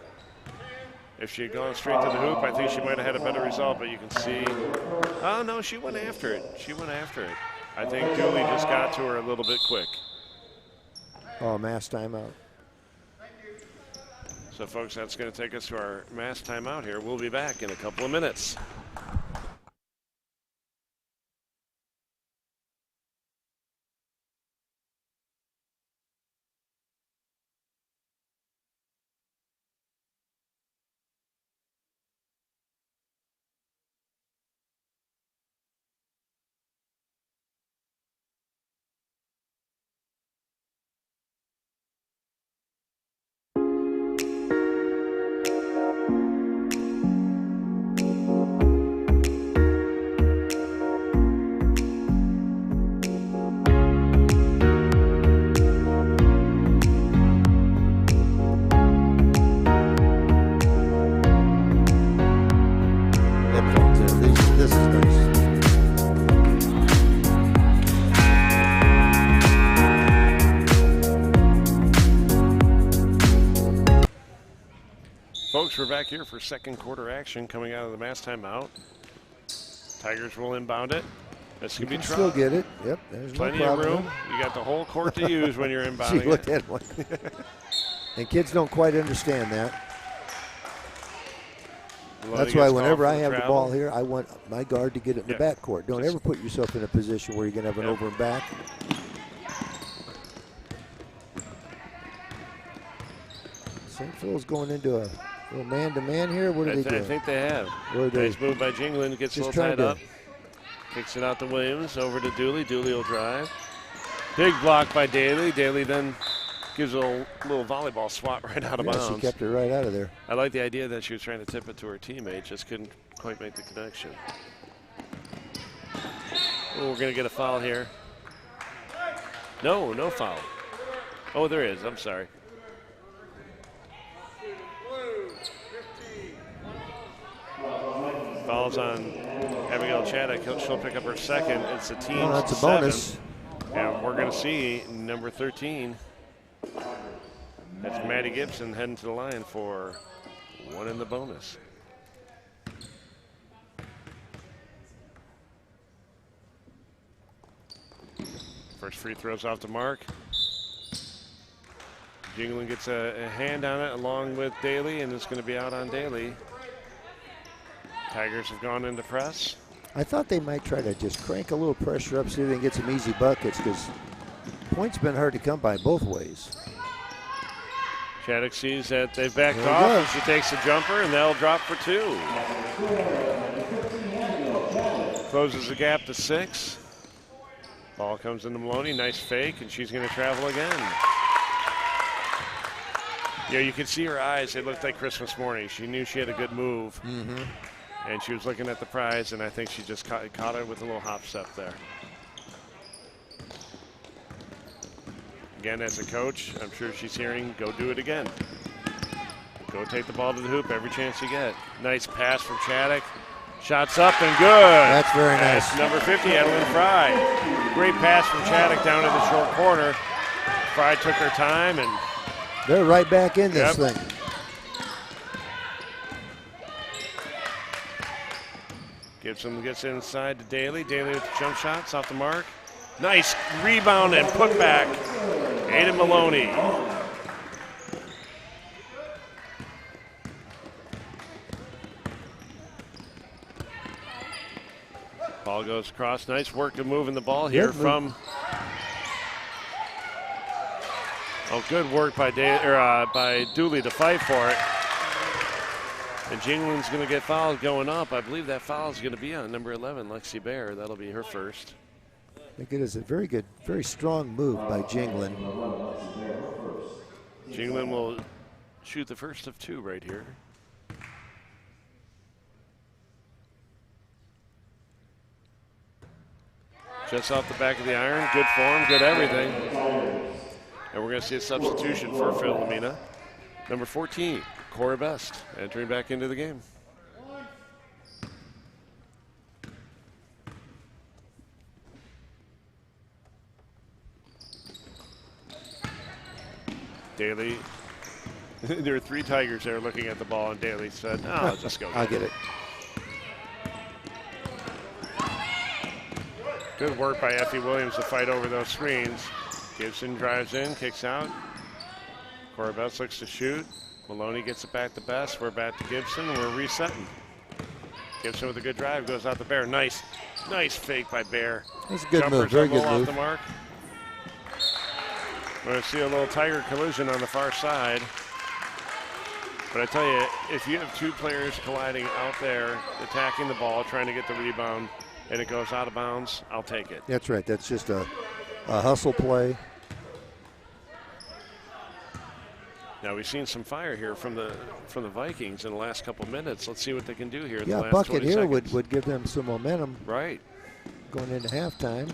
If she had gone straight to the hoop, I think she might have had a better result, but you can see. Oh, no, she went after it. She went after it. I think Dooley just got to her a little bit quick. Oh, mass timeout. So, folks, that's going to take us to our mass timeout here. We'll be back in a couple of minutes. Folks, we're back here for second quarter action coming out of the mass timeout. Tigers will inbound it. This can be tried. Still get it. Yep, there's plenty no problem. of room. You got the whole court to use when you're inbounding. She looked at one. And kids don't quite understand that. That's why whenever I have the ball here, I want my guard to get it in the back court. Don't ever put yourself in a position where you're going to have an over and back. St. Phil's going into a little man-to-man here. What are they doing? I think they have. Nice move by Jingland. Gets a little tied up. Kicks it out to Williams. Over to Dooley. Dooley will drive. Big block by Daly. Daly then gives a little volleyball swat right out of bounds. She kept it right out of there. I like the idea that she was trying to tip it to her teammate. Just couldn't quite make the connection. Oh, we're going to get a foul here. No foul. Oh, there is. I'm sorry. Fouls on Abigail Chaddock. She'll pick up her second. It's a team. That's a bonus. And we're going to see number 13. That's Maddie Gibson heading to the line for one in the bonus. First free throw's off the mark. Jingling gets a hand on it along with Daly, and it's going to be out on Daly. Tigers have gone into press. I thought they might try to just crank a little pressure up, see if they can get some easy buckets, because points been hard to come by both ways. Shattuck sees that they've backed off, and she takes a jumper, and they'll drop for 2. Closes the gap to 6. Ball comes into Maloney, nice fake, and she's going to travel again. Yeah, you could see her eyes. They looked like Christmas morning. She knew she had a good move, and she was looking at the prize, and I think she just caught it with a little hop step there. Again, as a coach, I'm sure she's hearing, go do it again. Go take the ball to the hoop every chance you get. Nice pass from Shattuck. Shots up and good. That's very nice. That's number 50, Adeline Fry. Great pass from Shattuck down to the short corner. Fry took her time, and they're right back in this thing. Gibson gets inside to Daly. Daly with the jump shots off the mark. Nice rebound and put back. Aiden Maloney. Ball goes across. Nice work to moving the ball here from. Oh, good work by by Dooley to fight for it. And Jinglin's going to get fouled going up. I believe that foul is going to be on number 11, Lexi Bear. That'll be her first. I think it is a very good, very strong move by Jinglin. Jinglin will shoot the first of 2 right here. Just off the back of the iron, good form, good everything. And we're going to see a substitution for Philomena. Number 14, Cora Best, entering back into the game. Daly, there are 3 Tigers there looking at the ball, and Daly said, no, I'll just go. I'll get it. Good work by Effie Williams to fight over those screens. Gibson drives in, kicks out. Cora Best looks to shoot. Maloney gets it back to Best. We're back to Gibson. We're resetting. Gibson with a good drive, goes out to Bear. Nice fake by Bear. That's a good move, very good move. Off the mark. We're going to see a little Tiger collision on the far side. But I tell you, if you have 2 players colliding out there, attacking the ball, trying to get the rebound, and it goes out of bounds, I'll take it. That's right. That's just a hustle play. Now we've seen some fire here from the Vikings in the last couple minutes. Let's see what they can do here. In the Yeah, last bucket 20 here seconds. would give them some momentum. Right. Going into halftime.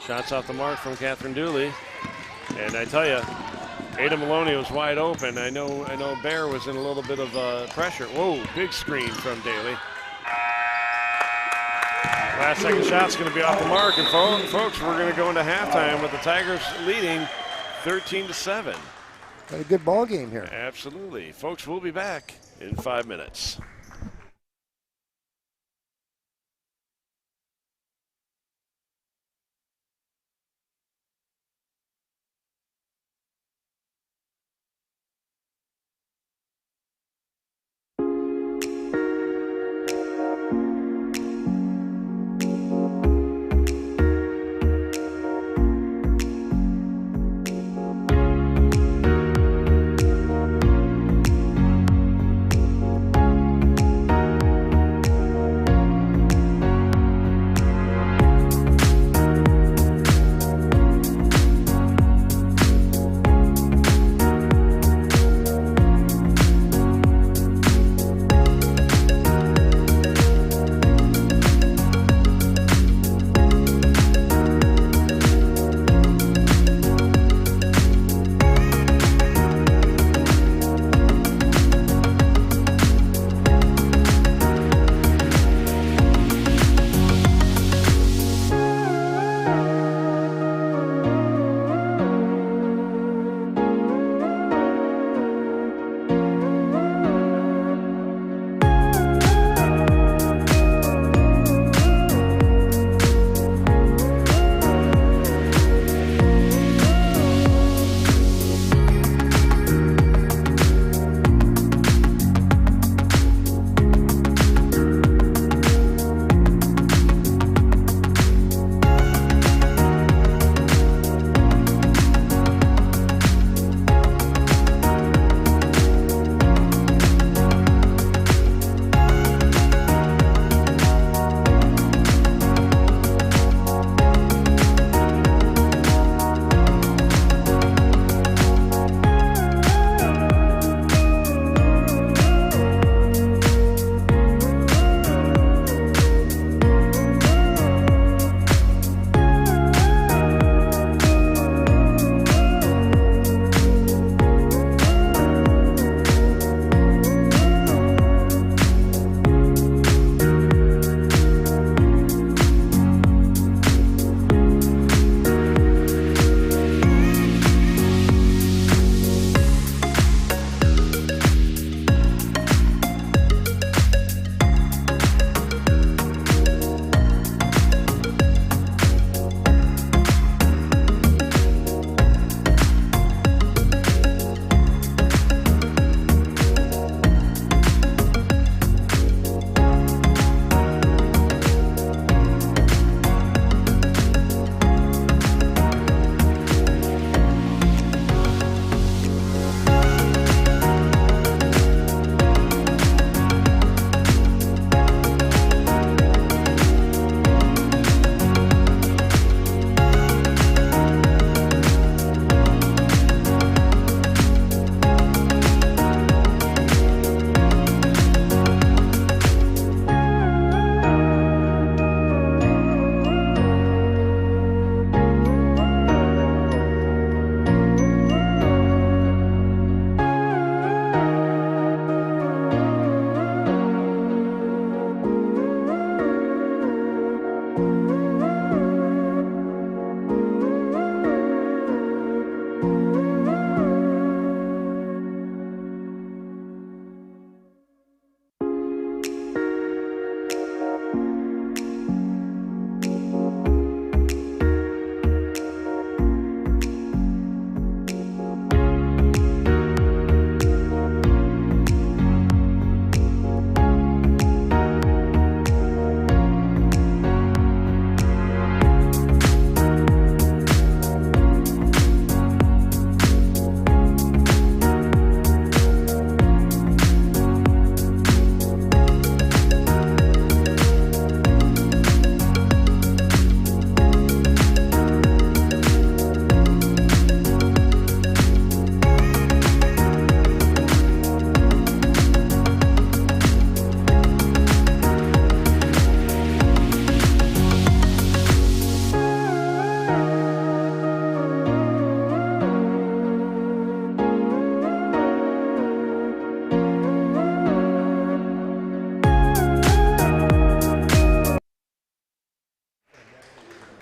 Shots off the mark from Catherine Dooley. And I tell you, Ada Maloney was wide open. I know Bear was in a little bit of pressure. Whoa, big screen from Daly. Last second shot's going to be off the mark. And folks, we're going to go into halftime with the Tigers leading 13-7. Got a good ball game here. Absolutely. Folks, we'll be back in 5 minutes.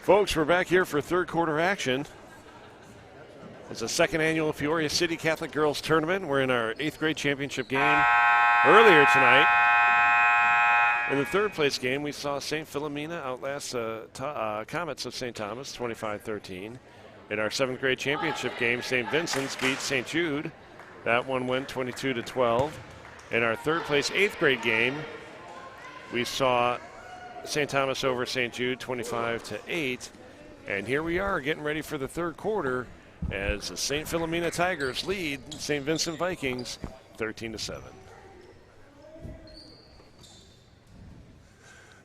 Folks, we're back here for third quarter action. It's the second annual Peoria City Catholic Girls Tournament. We're in our 8th grade championship game earlier tonight. In the third place game, we saw St. Philomena outlast Comets of St. Thomas 25-13. In our 7th grade championship game, St. Vincent's beat St. Jude. That one went 22-12. In our third place 8th grade game, we saw St. Thomas over St. Jude 25-8. And here we are getting ready for the third quarter as the St. Philomena Tigers lead St. Vincent Vikings 13-7.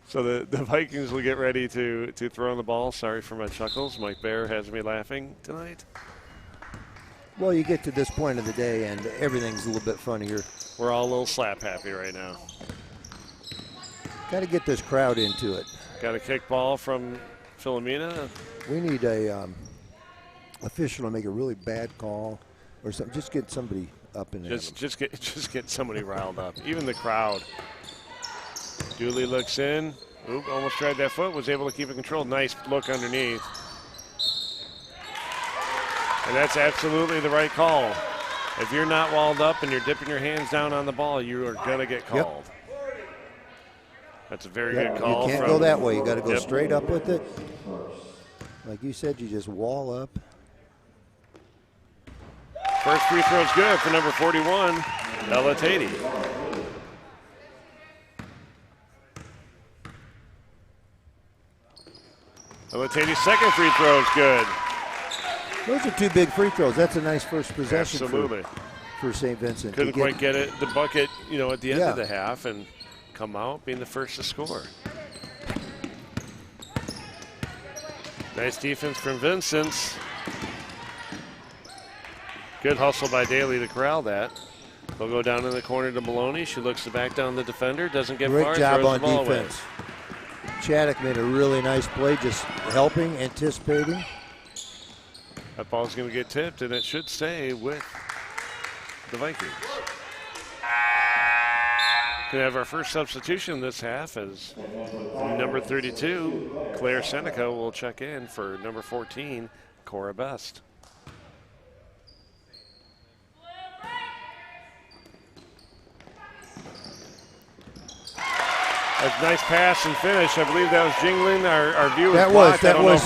So the Vikings will get ready to throw on the ball. Sorry for my chuckles. Mike Bear has me laughing tonight. Well, you get to this point of the day and everything's a little bit funnier. We're all a little slap happy right now. Got to get this crowd into it. Got a kick ball from Philomena. We need a official to make a really bad call or something. Just get somebody up in there. Just get somebody riled up. Even the crowd. Dooley looks in. Oop, almost tried that foot. Was able to keep it controlled. Nice look underneath. And that's absolutely the right call. If you're not walled up and you're dipping your hands down on the ball, you are going to get called. Yep. That's a very good call. You can't go that way. You got to go straight up with it. Like you said, you just wall up. First free throw is good for number 41, Ella Tatey. Ella Tatey's second free throw is good. Those are two big free throws. That's a nice first possession. Absolutely. For St. Vincent. Couldn't quite get it, the bucket, at the end of the half and come out being the first to score. Nice defense from Vincent's. Good hustle by Daly to corral that. They'll go down in the corner to Maloney. She looks to back down the defender. Doesn't get far. Great job on the ball defense. Away. Chaddock made a really nice play, just helping, anticipating. That ball's going to get tipped, and it should stay with the Vikings. Going to have our first substitution this half as number 32, Claire Seneca, will check in for number 14, Cora Best. A nice pass and finish. I believe that was Jingling. Our view was blocked. That was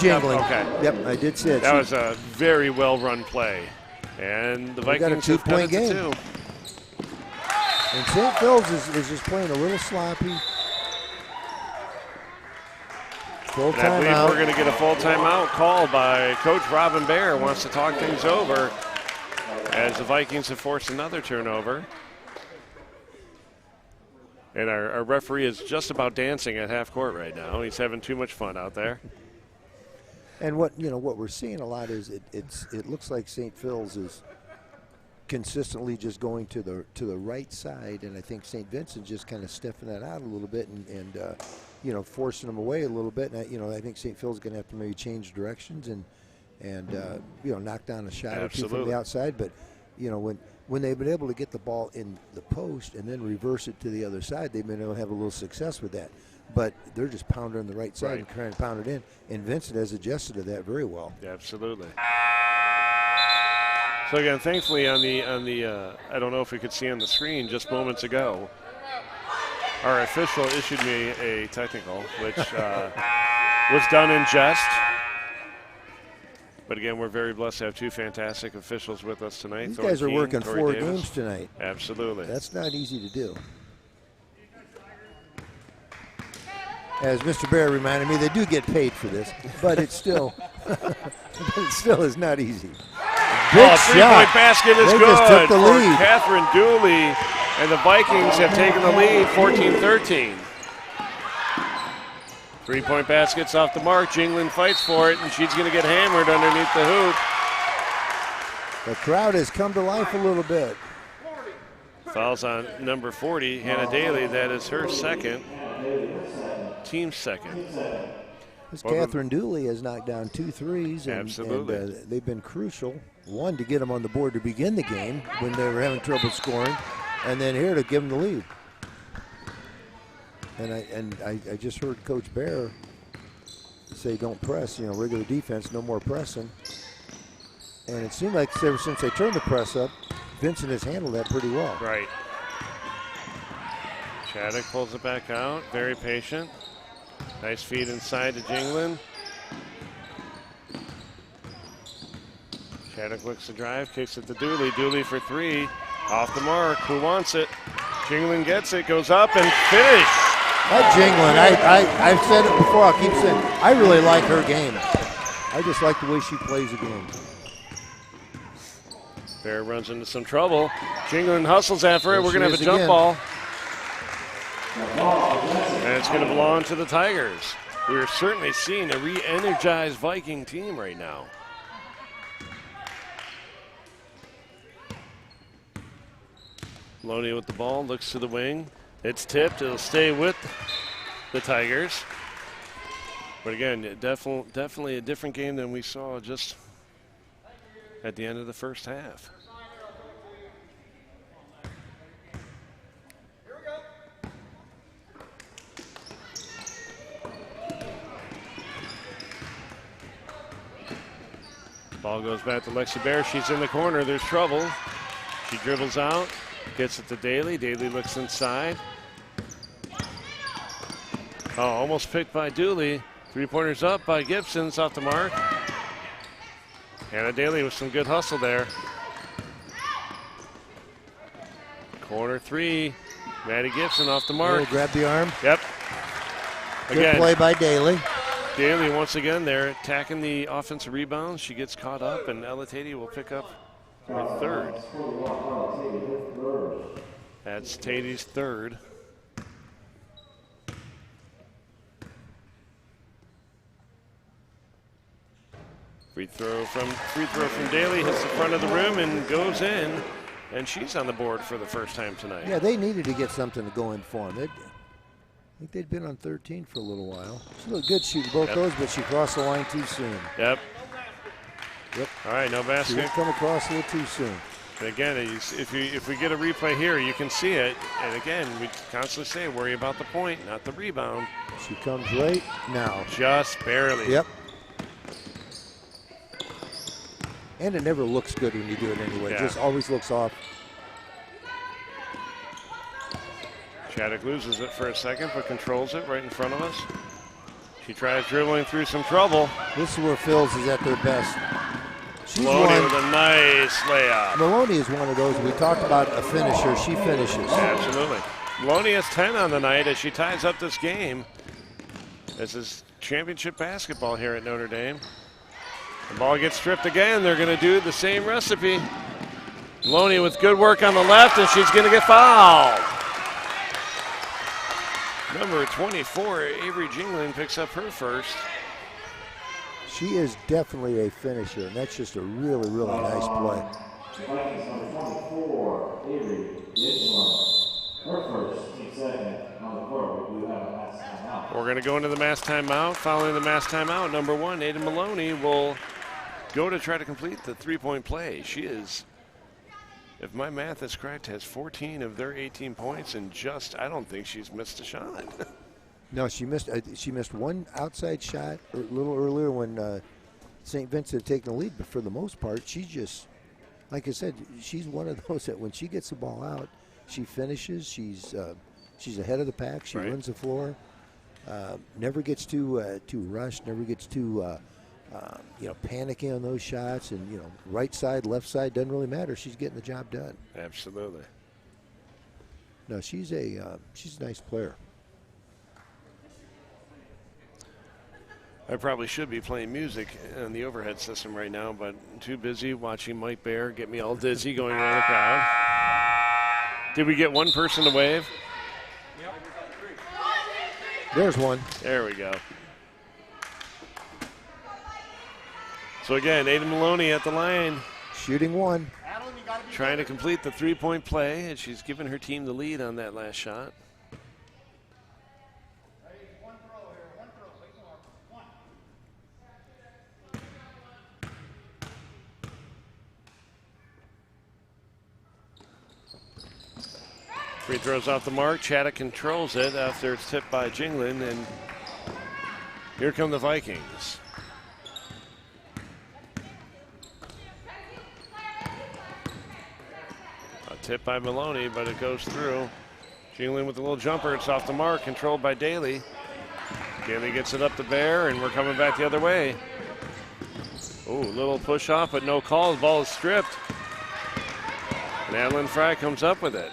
Jingling. Okay. Yep, I did see it. That was a very well-run play. And the Vikings got a 2-point game. 2. And St. Phil's is just playing a little sloppy. Full timeout. I believe we're going to get a full timeout called by Coach Robin Bear. Wants to talk things over as the Vikings have forced another turnover. And our referee is just about dancing at half court right now. He's having too much fun out there. And what we're seeing a lot is it looks like St. Phil's is consistently just going to the right side, and I think St. Vincent just kind of stepping that out a little bit and forcing them away a little bit. And I think St. Phil's going to have to maybe change directions and knock down a shot or two from the outside. But when they've been able to get the ball in the post and then reverse it to the other side, they've been able to have a little success with that. But they're just pounding on the right side and trying to pound it in. And Vincent has adjusted to that very well. Absolutely. So again, thankfully on the I don't know if we could see on the screen just moments ago, our official issued me a technical, which was done in jest. But again, we're very blessed to have two fantastic officials with us tonight. These guys are working 4 games tonight. Absolutely. That's not easy to do. As Mr. Bear reminded me, they do get paid for this, but it still is not easy. Big three-point basket is they good just took the for lead. Catherine Dooley, and the Vikings have taken the lead 14-13. Three-point basket's off the mark. Jingling fights for it, and she's going to get hammered underneath the hoop. The crowd has come to life a little bit. Fouls on number 40, Hannah Daly. That is her second, team second. This Catherine Dooley has knocked down 2 threes, and they've been crucial. One, to get them on the board to begin the game when they were having trouble scoring, and then here to give them the lead. And I just heard Coach Bear say don't press, regular defense, no more pressing. And it seemed like ever since they turned the press up, Vincent has handled that pretty well. Right. Shattuck pulls it back out, very patient. Nice feed inside to Jinglin. Shattuck looks to drive, kicks it to Dooley. Dooley for 3, off the mark. Who wants it? Jinglin gets it, goes up and finish. That Jinglin, I've said it before, I'll keep saying, I really like her game. I just like the way she plays the game. Bear runs into some trouble. Jinglin hustles after it. There We're going to have a jump again. ball. And it's going to belong to the Tigers. We're certainly seeing a re-energized Viking team right now. Maloney with the ball, looks to the wing. It's tipped. It'll stay with the Tigers. But again, definitely a different game than we saw just at the end of the first half. Ball goes back to Lexi Bear. She's in the corner. There's trouble. She dribbles out, gets it to Daly. Daly looks inside. Oh, almost picked by Dooley. 3-pointers up by Gibson's off the mark. Hannah Daly with some good hustle there. Corner 3. Maddie Gibson off the mark. Oh, grab the arm. Yep. Good play by Daly. Daly once again there attacking the offensive rebounds. She gets caught up, and Ella Tatey will pick up her 3rd. That's Tatey's 3rd. Free throw from Daly hits the front of the rim and goes in, and she's on the board for the first time tonight. Yeah, they needed to get something to go in for them. I think they'd been on 13 for a little while. She looked good shooting both those, but she crossed the line too soon. Yep. Yep. All right, no basket. She didn't come across a little too soon. And again, if we get a replay here, you can see it. And again, we constantly say, worry about the point, not the rebound. She comes right now. Just barely. Yep. And it never looks good when you do it anyway. Yeah. It just always looks off. Shattuck loses it for a second, but controls it right in front of us. She tries dribbling through some trouble. This is where Phil's is at their best. She's Maloney with a nice layup. Maloney is one of those. We talked about a finisher. She finishes. Absolutely. Maloney has 10 on the night as she ties up this game. This is championship basketball here at Notre Dame. The ball gets stripped again. They're going to do the same recipe. Maloney with good work on the left, and she's going to get fouled. Number 24, Avery Jinglin, picks up her first. She is definitely a finisher, and that's just a really, really nice play. Vikings number 24, Avery Jinglin. Her first, team second on the court. We do have a mass timeout. We're going to go into the mass timeout. Following the mass timeout, number 1, Aiden Maloney, will go to try to complete the 3-point play. She is, if my math is correct, has 14 of their 18 points, and I don't think she's missed a shot. No, she missed one outside shot a little earlier when St. Vincent had taken the lead, but for the most part, she just, like I said, she's one of those that when she gets the ball out, she finishes. She's ahead of the pack. She runs the floor. Never gets too rushed. Never gets too panicking on those shots. And right side, left side doesn't really matter. She's getting the job done. Absolutely. No, she's a nice player. I probably should be playing music on the overhead system right now, but I'm too busy watching Mike Bear get me all dizzy going around the crowd. Did we get one person to wave? Yep. There's one. There we go. So again, Aiden Maloney at the line. Shooting one. Trying to complete the 3-point play, and she's given her team the lead on that last shot. Free throws off the mark. Chaddock controls it after it's tipped by Jinglin, and Here come the Vikings. A tip by Maloney, but it goes through. Jingling with a little jumper. It's off the mark, controlled by Daly. Daly gets it up to Bear, and we're coming back the other way. Ooh, little push off, but no call. The ball is stripped. And Adeline Fry comes up with it.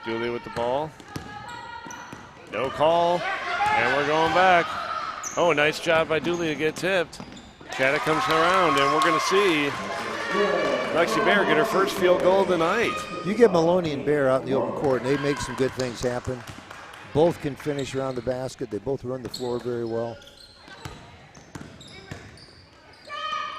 Dooley with the ball. No call. And we're going back. Oh, nice job by Dooley to get tipped. Chaddock comes around, and we're going to see Lexi Bear get her first field goal of the night. You get Maloney and Bear out in the open court, and they make some good things happen. Both can finish around the basket. They both run the floor very well.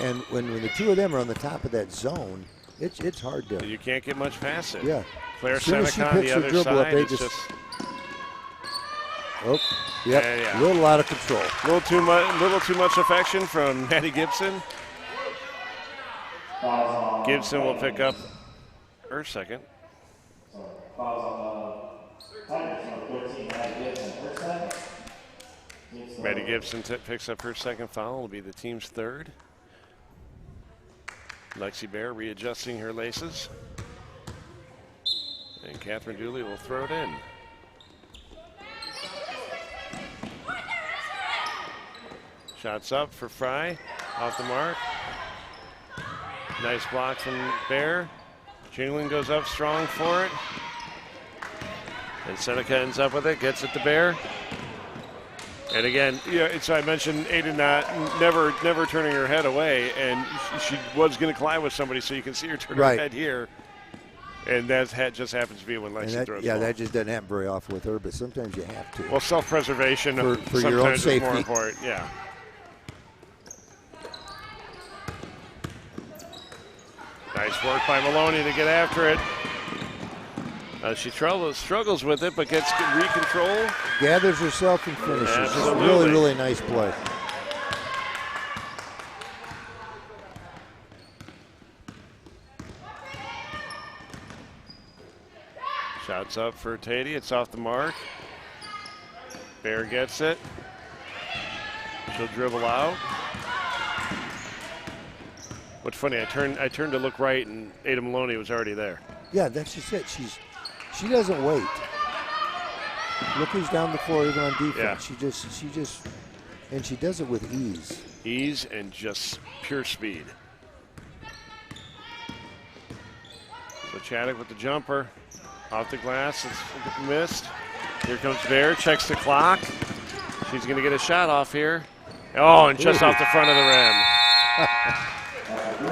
And when the two of them are on the top of that zone, it's hard to. You can't get much past it. Yeah. Claire As soon as Seneca she on picks the her other dribble up, side. they It's just. Oh, yep. Yeah. A little out of control. A little too much affection from Maddie Gibson. Gibson will pick up her second. Maddie Gibson picks up her second foul. Will be the team's third. Lexi Bear readjusting her laces. And Catherine Dooley will throw it in. Shots up for Fry, off the mark. Nice block from Bear. Jingling goes up strong for it. And Seneca ends up with it, gets it to Bear. And again, so I mentioned Aiden never turning her head away, and she was going to collide with somebody, so you can see her turn her head here. And that just happens to be when Lexi throws. Yeah, that just doesn't happen very often with her, but sometimes you have to. Well, self-preservation for your own sometimes safety. is more important. Yeah. Nice work by Maloney to get after it. She struggles with it, but gets re-control. Gathers herself and finishes. Absolutely. It's a really, really nice play. Shots up for Tatey. It's off the mark. Bear gets it. She'll dribble out. What's funny, I turned to look right, and Ada Maloney was already there. Yeah, that's just it. She doesn't wait. Look who's down the floor, even on defense. Yeah. She just, and she does it with ease. Ease and just pure speed. So Chaddock with the jumper. Off the glass, it's missed. Here comes Bear, checks the clock. She's going to get a shot off here. Oh, and just off the front of the rim.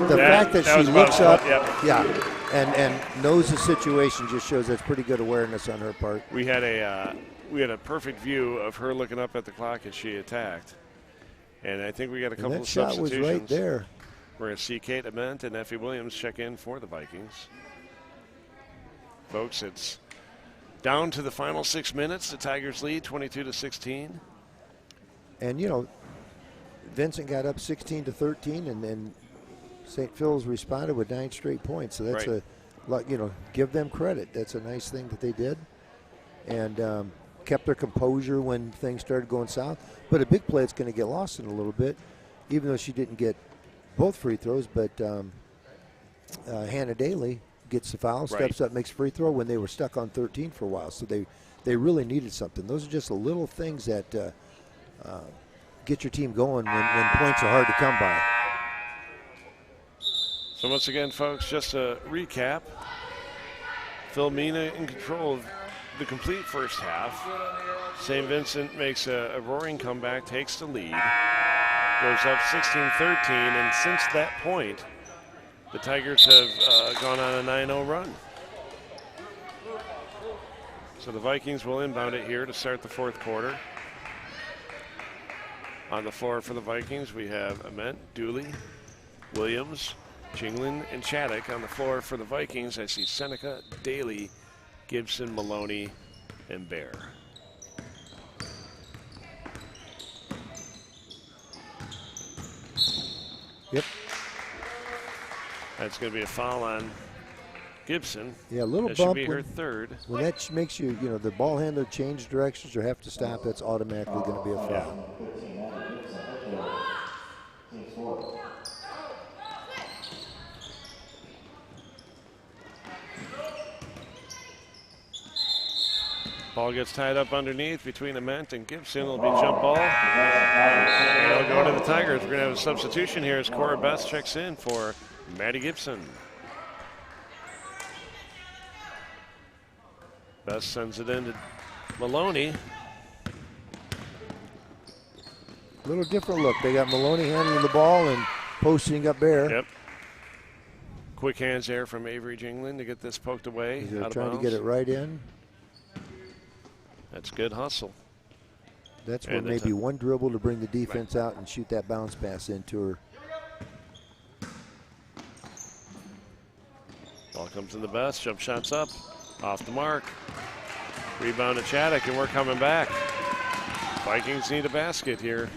The fact that she looks up, yeah, and knows the situation just shows that's pretty good awareness on her part. We had a perfect view of her looking up at the clock as she attacked, and I think we got a couple of substitutions. That shot was right there. We're going to see Kate Ament and Effie Williams check in for the Vikings. Folks, it's down to the final 6 minutes. The Tigers lead 22-16. And Vincent got up 16-13, and then St. Phil's responded with 9 straight points. So that's give them credit. That's a nice thing that they did, and kept their composure when things started going south. But a big play that's going to get lost in a little bit, even though she didn't get both free throws. But Hannah Daly gets the foul, steps up, makes a free throw when they were stuck on 13 for a while. So they really needed something. Those are just the little things that get your team going when points are hard to come by. So once again, folks, just a recap. Phil Mina in control of the complete first half. St. Vincent makes a roaring comeback, takes the lead, goes up 16-13, and since that point, the Tigers have gone on a 9-0 run. So the Vikings will inbound it here to start the fourth quarter. On the floor for the Vikings, we have Ament, Dooley, Williams, Jingling, and Chaddock. On the floor for the Vikings, I see Seneca, Daly, Gibson, Maloney, and Bear. Yep. That's going to be a foul on Gibson. Yeah, a little that bump. Should be her third. When that makes you, the ball handler change directions or have to stop, that's automatically going to be a foul. Ball gets tied up underneath between Ament and Gibson. It'll be jump ball. And it'll go to the Tigers. We're going to have a substitution here as Cora Best checks in for Maddie Gibson. Best sends it in to Maloney. A little different look. They got Maloney handling the ball and posting up Bear. Yep. Quick hands there from Avery Jingling to get this poked away. They're trying to get it right in. That's good hustle. That's where maybe one dribble to bring the defense out and shoot that bounce pass into her. Ball comes in the Best. Jump shots up. Off the mark. Rebound to Chaddock, and we're coming back. Vikings need a basket here.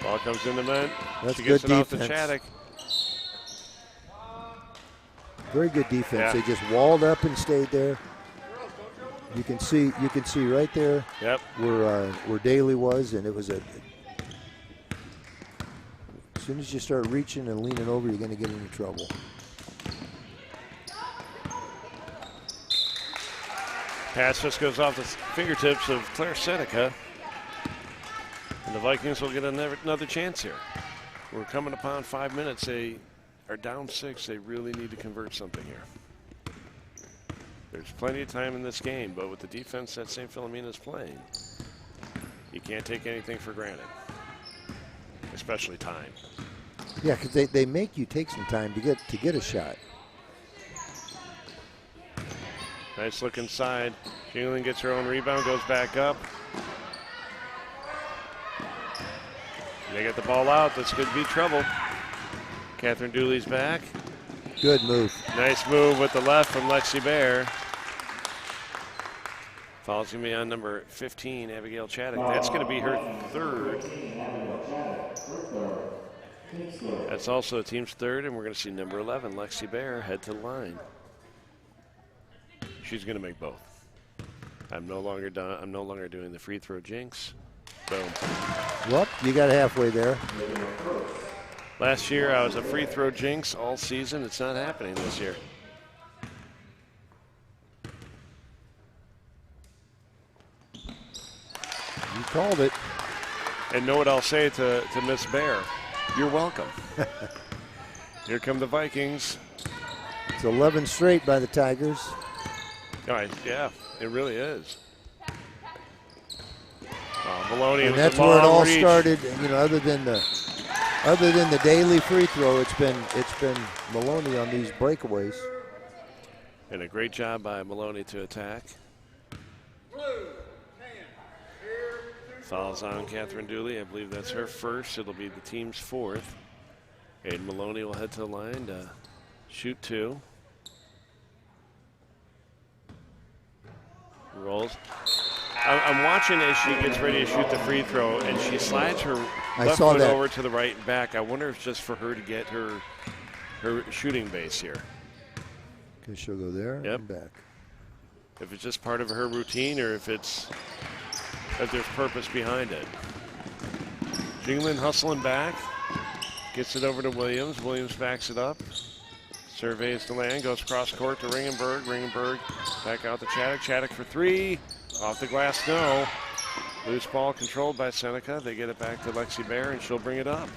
Ball comes in the man. That's she gets good it off to defense. Chaddock. Very good defense. Yeah. They just walled up and stayed there. You can see right there. Yep. Where Daly was, and it was a. As soon as you start reaching and leaning over, you're going to get into trouble. Pass just goes off the fingertips of Claire Seneca. And the Vikings will get another chance here. We're coming upon 5 minutes. They are down 6. They really need to convert something here. There's plenty of time in this game, but with the defense that St. Philomena's playing, you can't take anything for granted, especially time. Yeah, because they make you take some time to get a shot. Nice look inside. Jingling gets her own rebound, goes back up. They get the ball out. This could be trouble. Catherine Dooley's back. Good move. Nice move with the left from Lexi Bear. Foul's going to be on number 15, Abigail Chaddock. That's going to be her third. That's also the team's third, and we're going to see number 11, Lexi Bear, head to the line. She's going to make both. I'm no longer doing the free throw jinx. Boom. Well, you got halfway there. Last year I was a free throw jinx all season. It's not happening this year. You called it. And know what I'll say to Miss Bear? You're welcome. Here come the Vikings. It's 11 straight by the Tigers. All right, yeah, it really is. Maloney, and that's where it all started. Other than the daily free throw, it's been Maloney on these breakaways. And a great job by Maloney to attack. Fouls on Catherine Dooley. I believe that's her first. It'll be the team's fourth. Aiden Maloney will head to the line to shoot two. Rolls. I'm watching as she gets ready to shoot the free throw, and she slides her left foot over to the right and back. I wonder if it's just for her to get her shooting base here. Okay, she'll go there and back. If it's just part of her routine or if there's purpose behind it. Jingling hustling back. Gets it over to Williams. Williams backs it up. Surveys the land, goes cross court to Ringenberg. Ringenberg back out to Chaddock. Chaddock for three. Off the glass, no. Loose ball controlled by Seneca. They get it back to Lexi Bear, and she'll bring it up.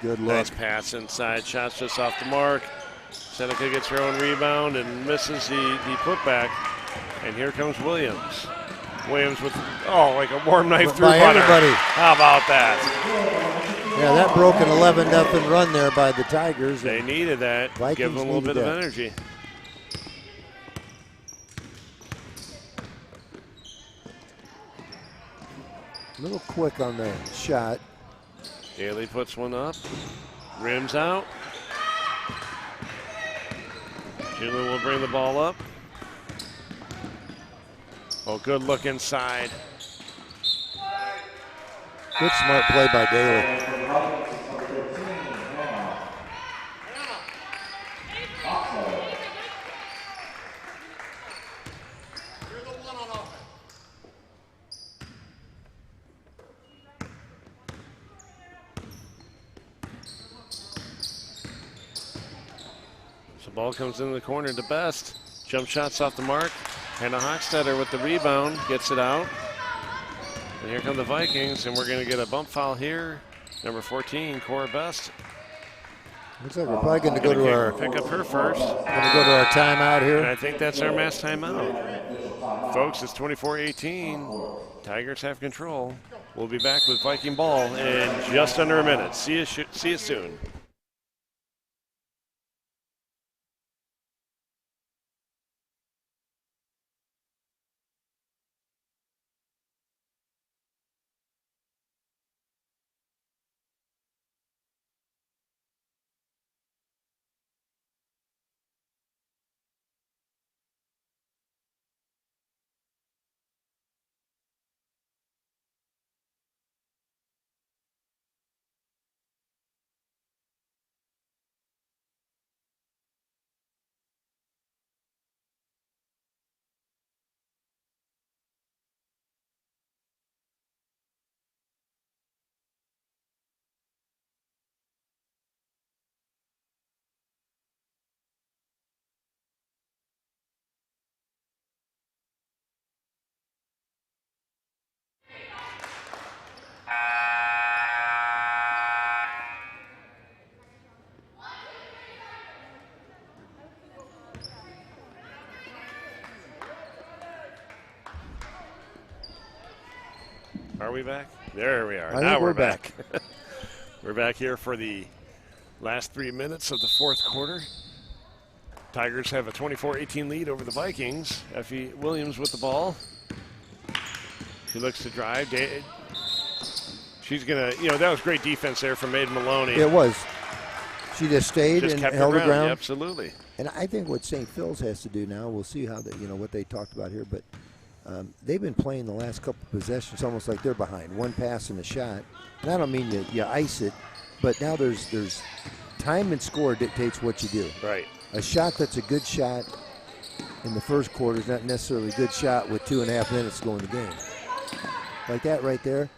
Good look. Nice pass inside. Shots just off the mark. Seneca gets her own rebound and misses the putback. And here comes Williams. Williams with, like a warm knife through butter. How about that? Yeah, that broke an 11-0 run there by the Tigers. They needed that. Vikings give them a little bit of energy. A little quick on the shot. Daly puts one up. Rims out. Sheila will bring the ball up. Oh, good look inside. Good smart play by Daly. So ball comes into the corner to Best. Jump shots off the mark. Hannah Hochstetter with the rebound, gets it out. And here come the Vikings, and we're going to get a bump foul here. Number 14, Cora Best. Looks like we're probably going to go to our pick up her first. Going to go to our timeout here. And I think that's our mass timeout. Folks, it's 24-18. Tigers have control. We'll be back with Viking ball in just under a minute. See you soon. Are we back? There we are. Now we're back. We're back here for the last 3 minutes of the fourth quarter. Tigers have a 24-18 lead over the Vikings. Effie Williams with the ball. She looks to drive. She's going to, that was great defense there from Maiden Maloney. It was. She just stayed and held the ground. Yeah, absolutely. And I think what St. Phil's has to do now, we'll see how what they talked about here, but they've been playing the last couple of possessions almost like they're behind. One pass and a shot. And I don't mean you ice it, but now there's time and score dictates what you do. Right. A shot that's a good shot in the first quarter is not necessarily a good shot with 2.5 minutes to go in the game. Like that right there.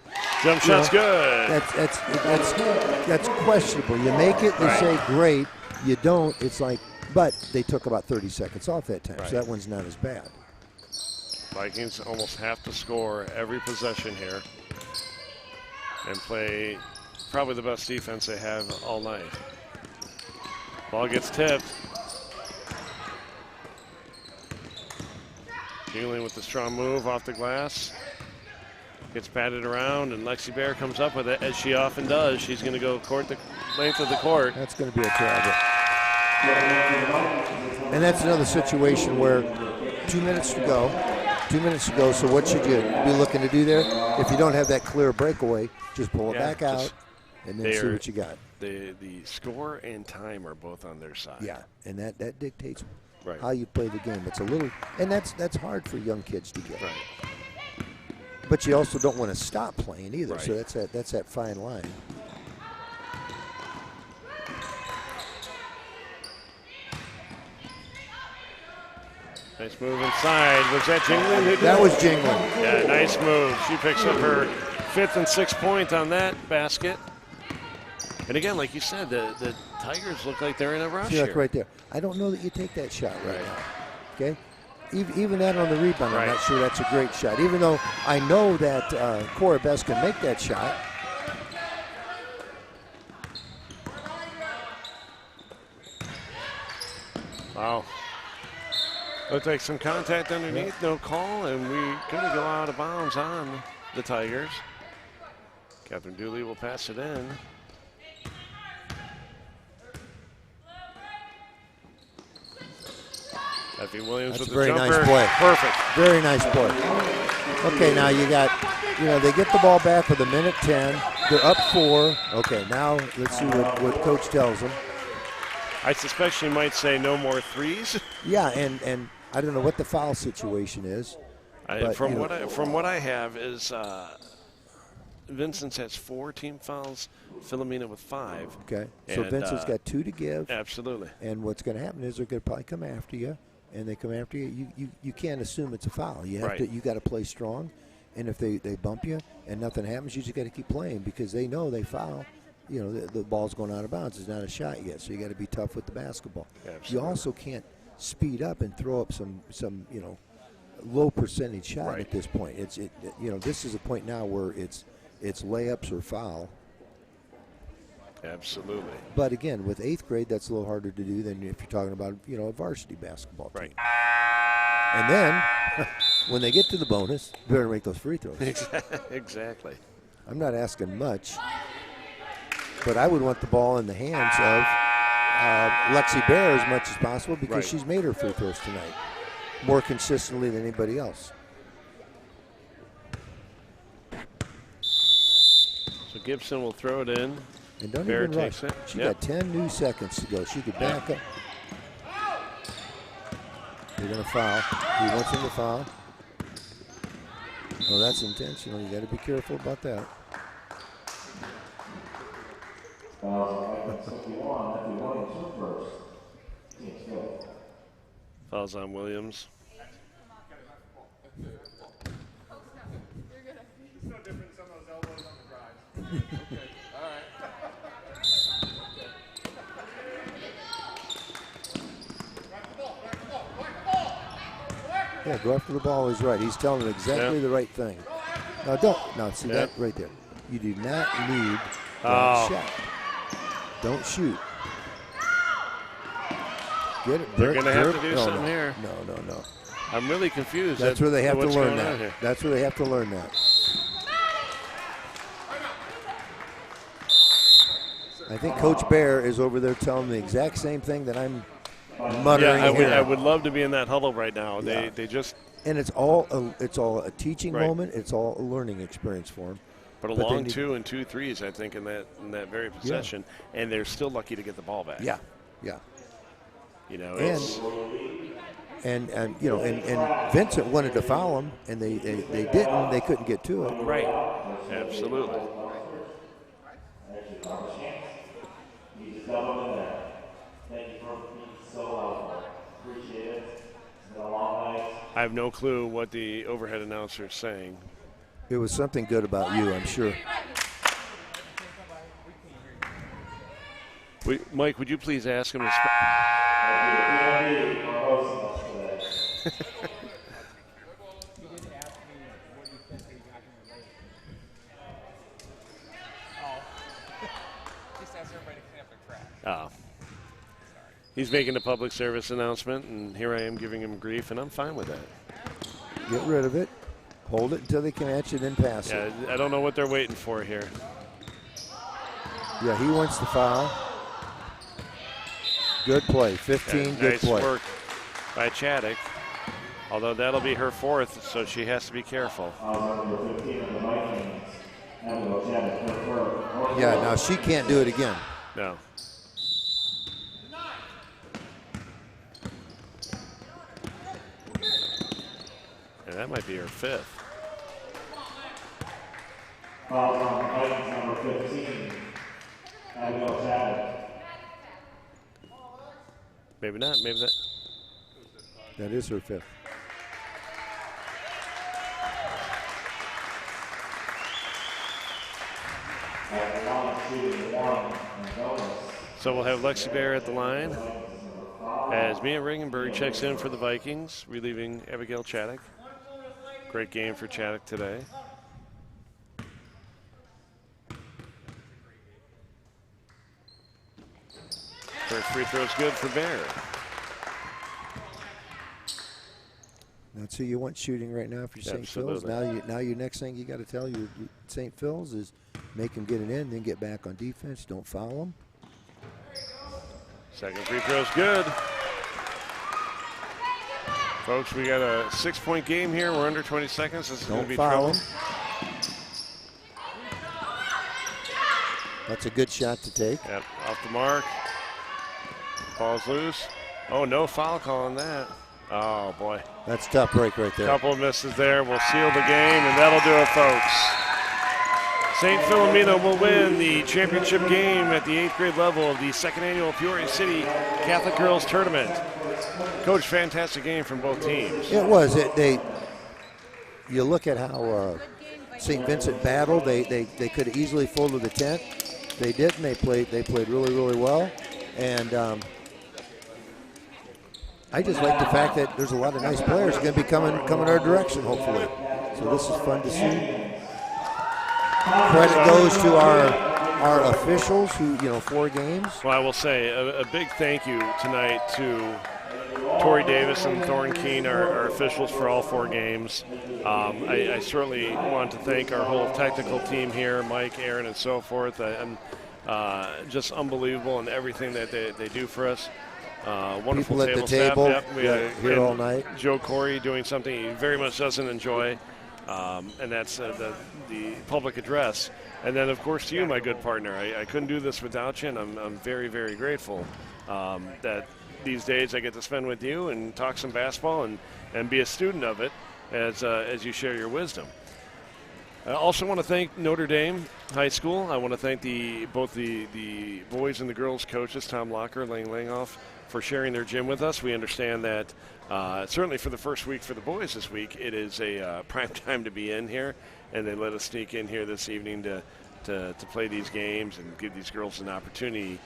Jump shot's good. That's questionable. You make it, they say great. You don't, it's like, but they took about 30 seconds off that time, so that one's not as bad. Vikings almost have to score every possession here and play probably the best defense they have all night. Ball gets tipped. Dealing with the strong move off the glass. Gets batted around, and Lexi Bear comes up with it, as she often does. She's going to go the length of the court. That's going to be a travel. And that's another situation where 2 minutes to go. 2 minutes to go, so what should you be looking to do there? If you don't have that clear breakaway, just pull it back out and then see what you got. The score and time are both on their side. Yeah, and that dictates how you play the game. It's a little, and that's hard for young kids to get. Right. But you also don't want to stop playing either, so that's that fine line. Nice move inside. Was that Jingling? That was Jingling. Yeah, nice move. She picks up her 5th and 6th point on that basket. And again, like you said, the Tigers look like they're in a rush here. Right there. I don't know that you take that shot right now. Okay? Even that on the rebound, I'm not sure that's a great shot. Even though I know that Cora Best can make that shot. Wow. Looked like some contact underneath, no call, and we're going to go out of bounds on the Tigers. Catherine Dooley will pass it in. Effie Williams with the jumper. That's a very nice play. Perfect. Very nice play. Okay, now you got, they get the ball back with 1:10. They're up 4. Okay, now let's see what Coach tells them. I suspect she might say no more threes. Yeah, and I don't know what the foul situation is. From what I have is Vincent's has 4 team fouls, Philomena with 5. Okay, so Vincent's got 2 to give. Absolutely. And what's going to happen is they're going to probably come after you, and they come after you. You can't assume it's a foul. You have to. You got to play strong, and if they bump you and nothing happens, you just got to keep playing because they know they foul. You know the ball's going out of bounds. It's not a shot yet, so you got to be tough with the basketball. Absolutely. You also can't speed up and throw up some low percentage shot at this point. This is a point now where it's layups or foul. Absolutely. But again, with 8th grade, that's a little harder to do than if you're talking about a varsity basketball team. Right. And then when they get to the bonus, you better make those free throws. Exactly. I'm not asking much, but I would want the ball in the hands of Lexi Bear as much as possible because she's made her free throws tonight more consistently than anybody else. So Gibson will throw it in. And don't Bear even rush. takes it. She got 10 new seconds to go. She could back up. They're going to foul. He wants him to foul. Oh, that's intentional. You got to be careful about that. Fouls on Williams. Yeah, go after the ball. He's right. He's telling them exactly the right thing. Now, see that right there. You do not need that shot. Don't shoot. Get it. They're going to have to do something here. No. I'm really confused. That's where they have to learn that. That's where they have to learn that. I think Coach Bear is over there telling the exact same thing that I'm muttering. I would love to be in that huddle right now. Yeah. They just. And it's all a teaching moment. It's all a learning experience for them. But a long 2 and 2 threes, I think, in that very possession, and they're still lucky to get the ball back. Yeah. And Vincent wanted to foul him, and they didn't. They couldn't get to it. Right. Absolutely. I have no clue what the overhead announcer is saying. It was something good about you, I'm sure. Mike, would you please ask him to He's making a public service announcement, and here I am giving him grief, and I'm fine with that. Get rid of it. Hold it until they can catch it, then pass it. I don't know what they're waiting for here. Yeah, he wants the foul. Good play. 15, good play. Nice work by Chaddock, although that'll be her 4th, so she has to be careful. Yeah, now she can't do it again. No. And that might be her 5th. Foul on number 15, Abigail Chaddock. Maybe not. Maybe that. That is her 5th. So we'll have Lexi Bear at the line as Mia Ringenberg checks in for the Vikings, relieving Abigail Chaddock. Great game for Chaddock today. First free throw is good for Bear. That's who you want shooting right now for St. Phil's. Now your next thing you got to tell your St. Phil's is make them get it in, then get back on defense. Don't foul them. Second free throw is good. Folks, we got a 6-point game here. We're under 20 seconds. This is going to be trouble. That's a good shot to take. Yep, off the mark. Ball's loose. Oh, no foul call on that. Oh, boy. That's a tough break right there. Couple of misses there will seal the game, and that'll do it, folks. St. Philomena will win the championship game at the 8th grade level of the 2nd annual Peoria City Catholic Girls Tournament. Coach, fantastic game from both teams. It was. You look at how St. Vincent battled. They could have easily folded the tent. They didn't. They played really, really well. And I just like the fact that there's a lot of nice players going to be coming our direction, hopefully. So this is fun to see. Credit goes to our officials who, 4 games. Well, I will say a big thank you tonight to Tori Davis and Thorne Keene, our officials for all 4 games. I certainly want to thank our whole technical team here, Mike, Aaron, and so forth. I'm just unbelievable in everything that they do for us. Wonderful people at table the table, staff. Yep, here all night. Joe Corey doing something he very much doesn't enjoy. And that's the public address. And then, of course, to you, my good partner. I couldn't do this without you, and I'm very, very grateful that these days I get to spend with you and talk some basketball and be a student of it as you share your wisdom. I also want to thank Notre Dame High School. I want to thank both the boys and the girls coaches, Tom Locker, Lang Langhoff, for sharing their gym with us. We understand that certainly for the first week for the boys this week, it is a prime time to be in here, and they let us sneak in here this evening to play these games and give these girls an opportunity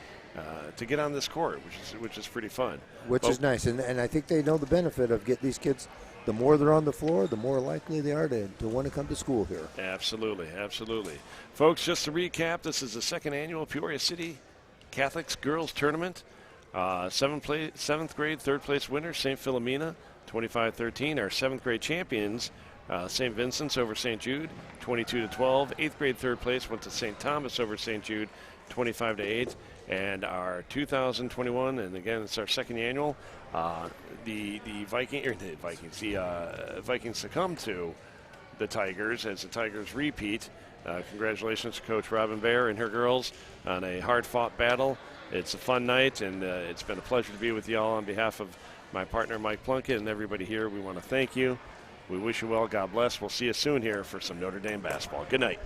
to get on this court, which is pretty fun. Which is nice, and I think they know the benefit of getting these kids. The more they're on the floor, the more likely they are to want to come to school here. Absolutely, absolutely. Folks, just to recap, this is the 2nd annual Peoria City Catholics Girls Tournament. 7th grade, 3rd place winners, St. Philomena, 25-13. Our 7th grade champions, St. Vincent's over St. Jude, 22-12. 8th grade, 3rd place went to St. Thomas over St. Jude, 25-8. And our 2021, and again, it's our 2nd annual, the Vikings succumb to the Tigers as the Tigers repeat. Congratulations to Coach Robin Baer and her girls on a hard-fought battle. It's a fun night, and it's been a pleasure to be with you all. On behalf of my partner, Mike Plunkett, and everybody here, we want to thank you. We wish you well. God bless. We'll see you soon here for some Notre Dame basketball. Good night.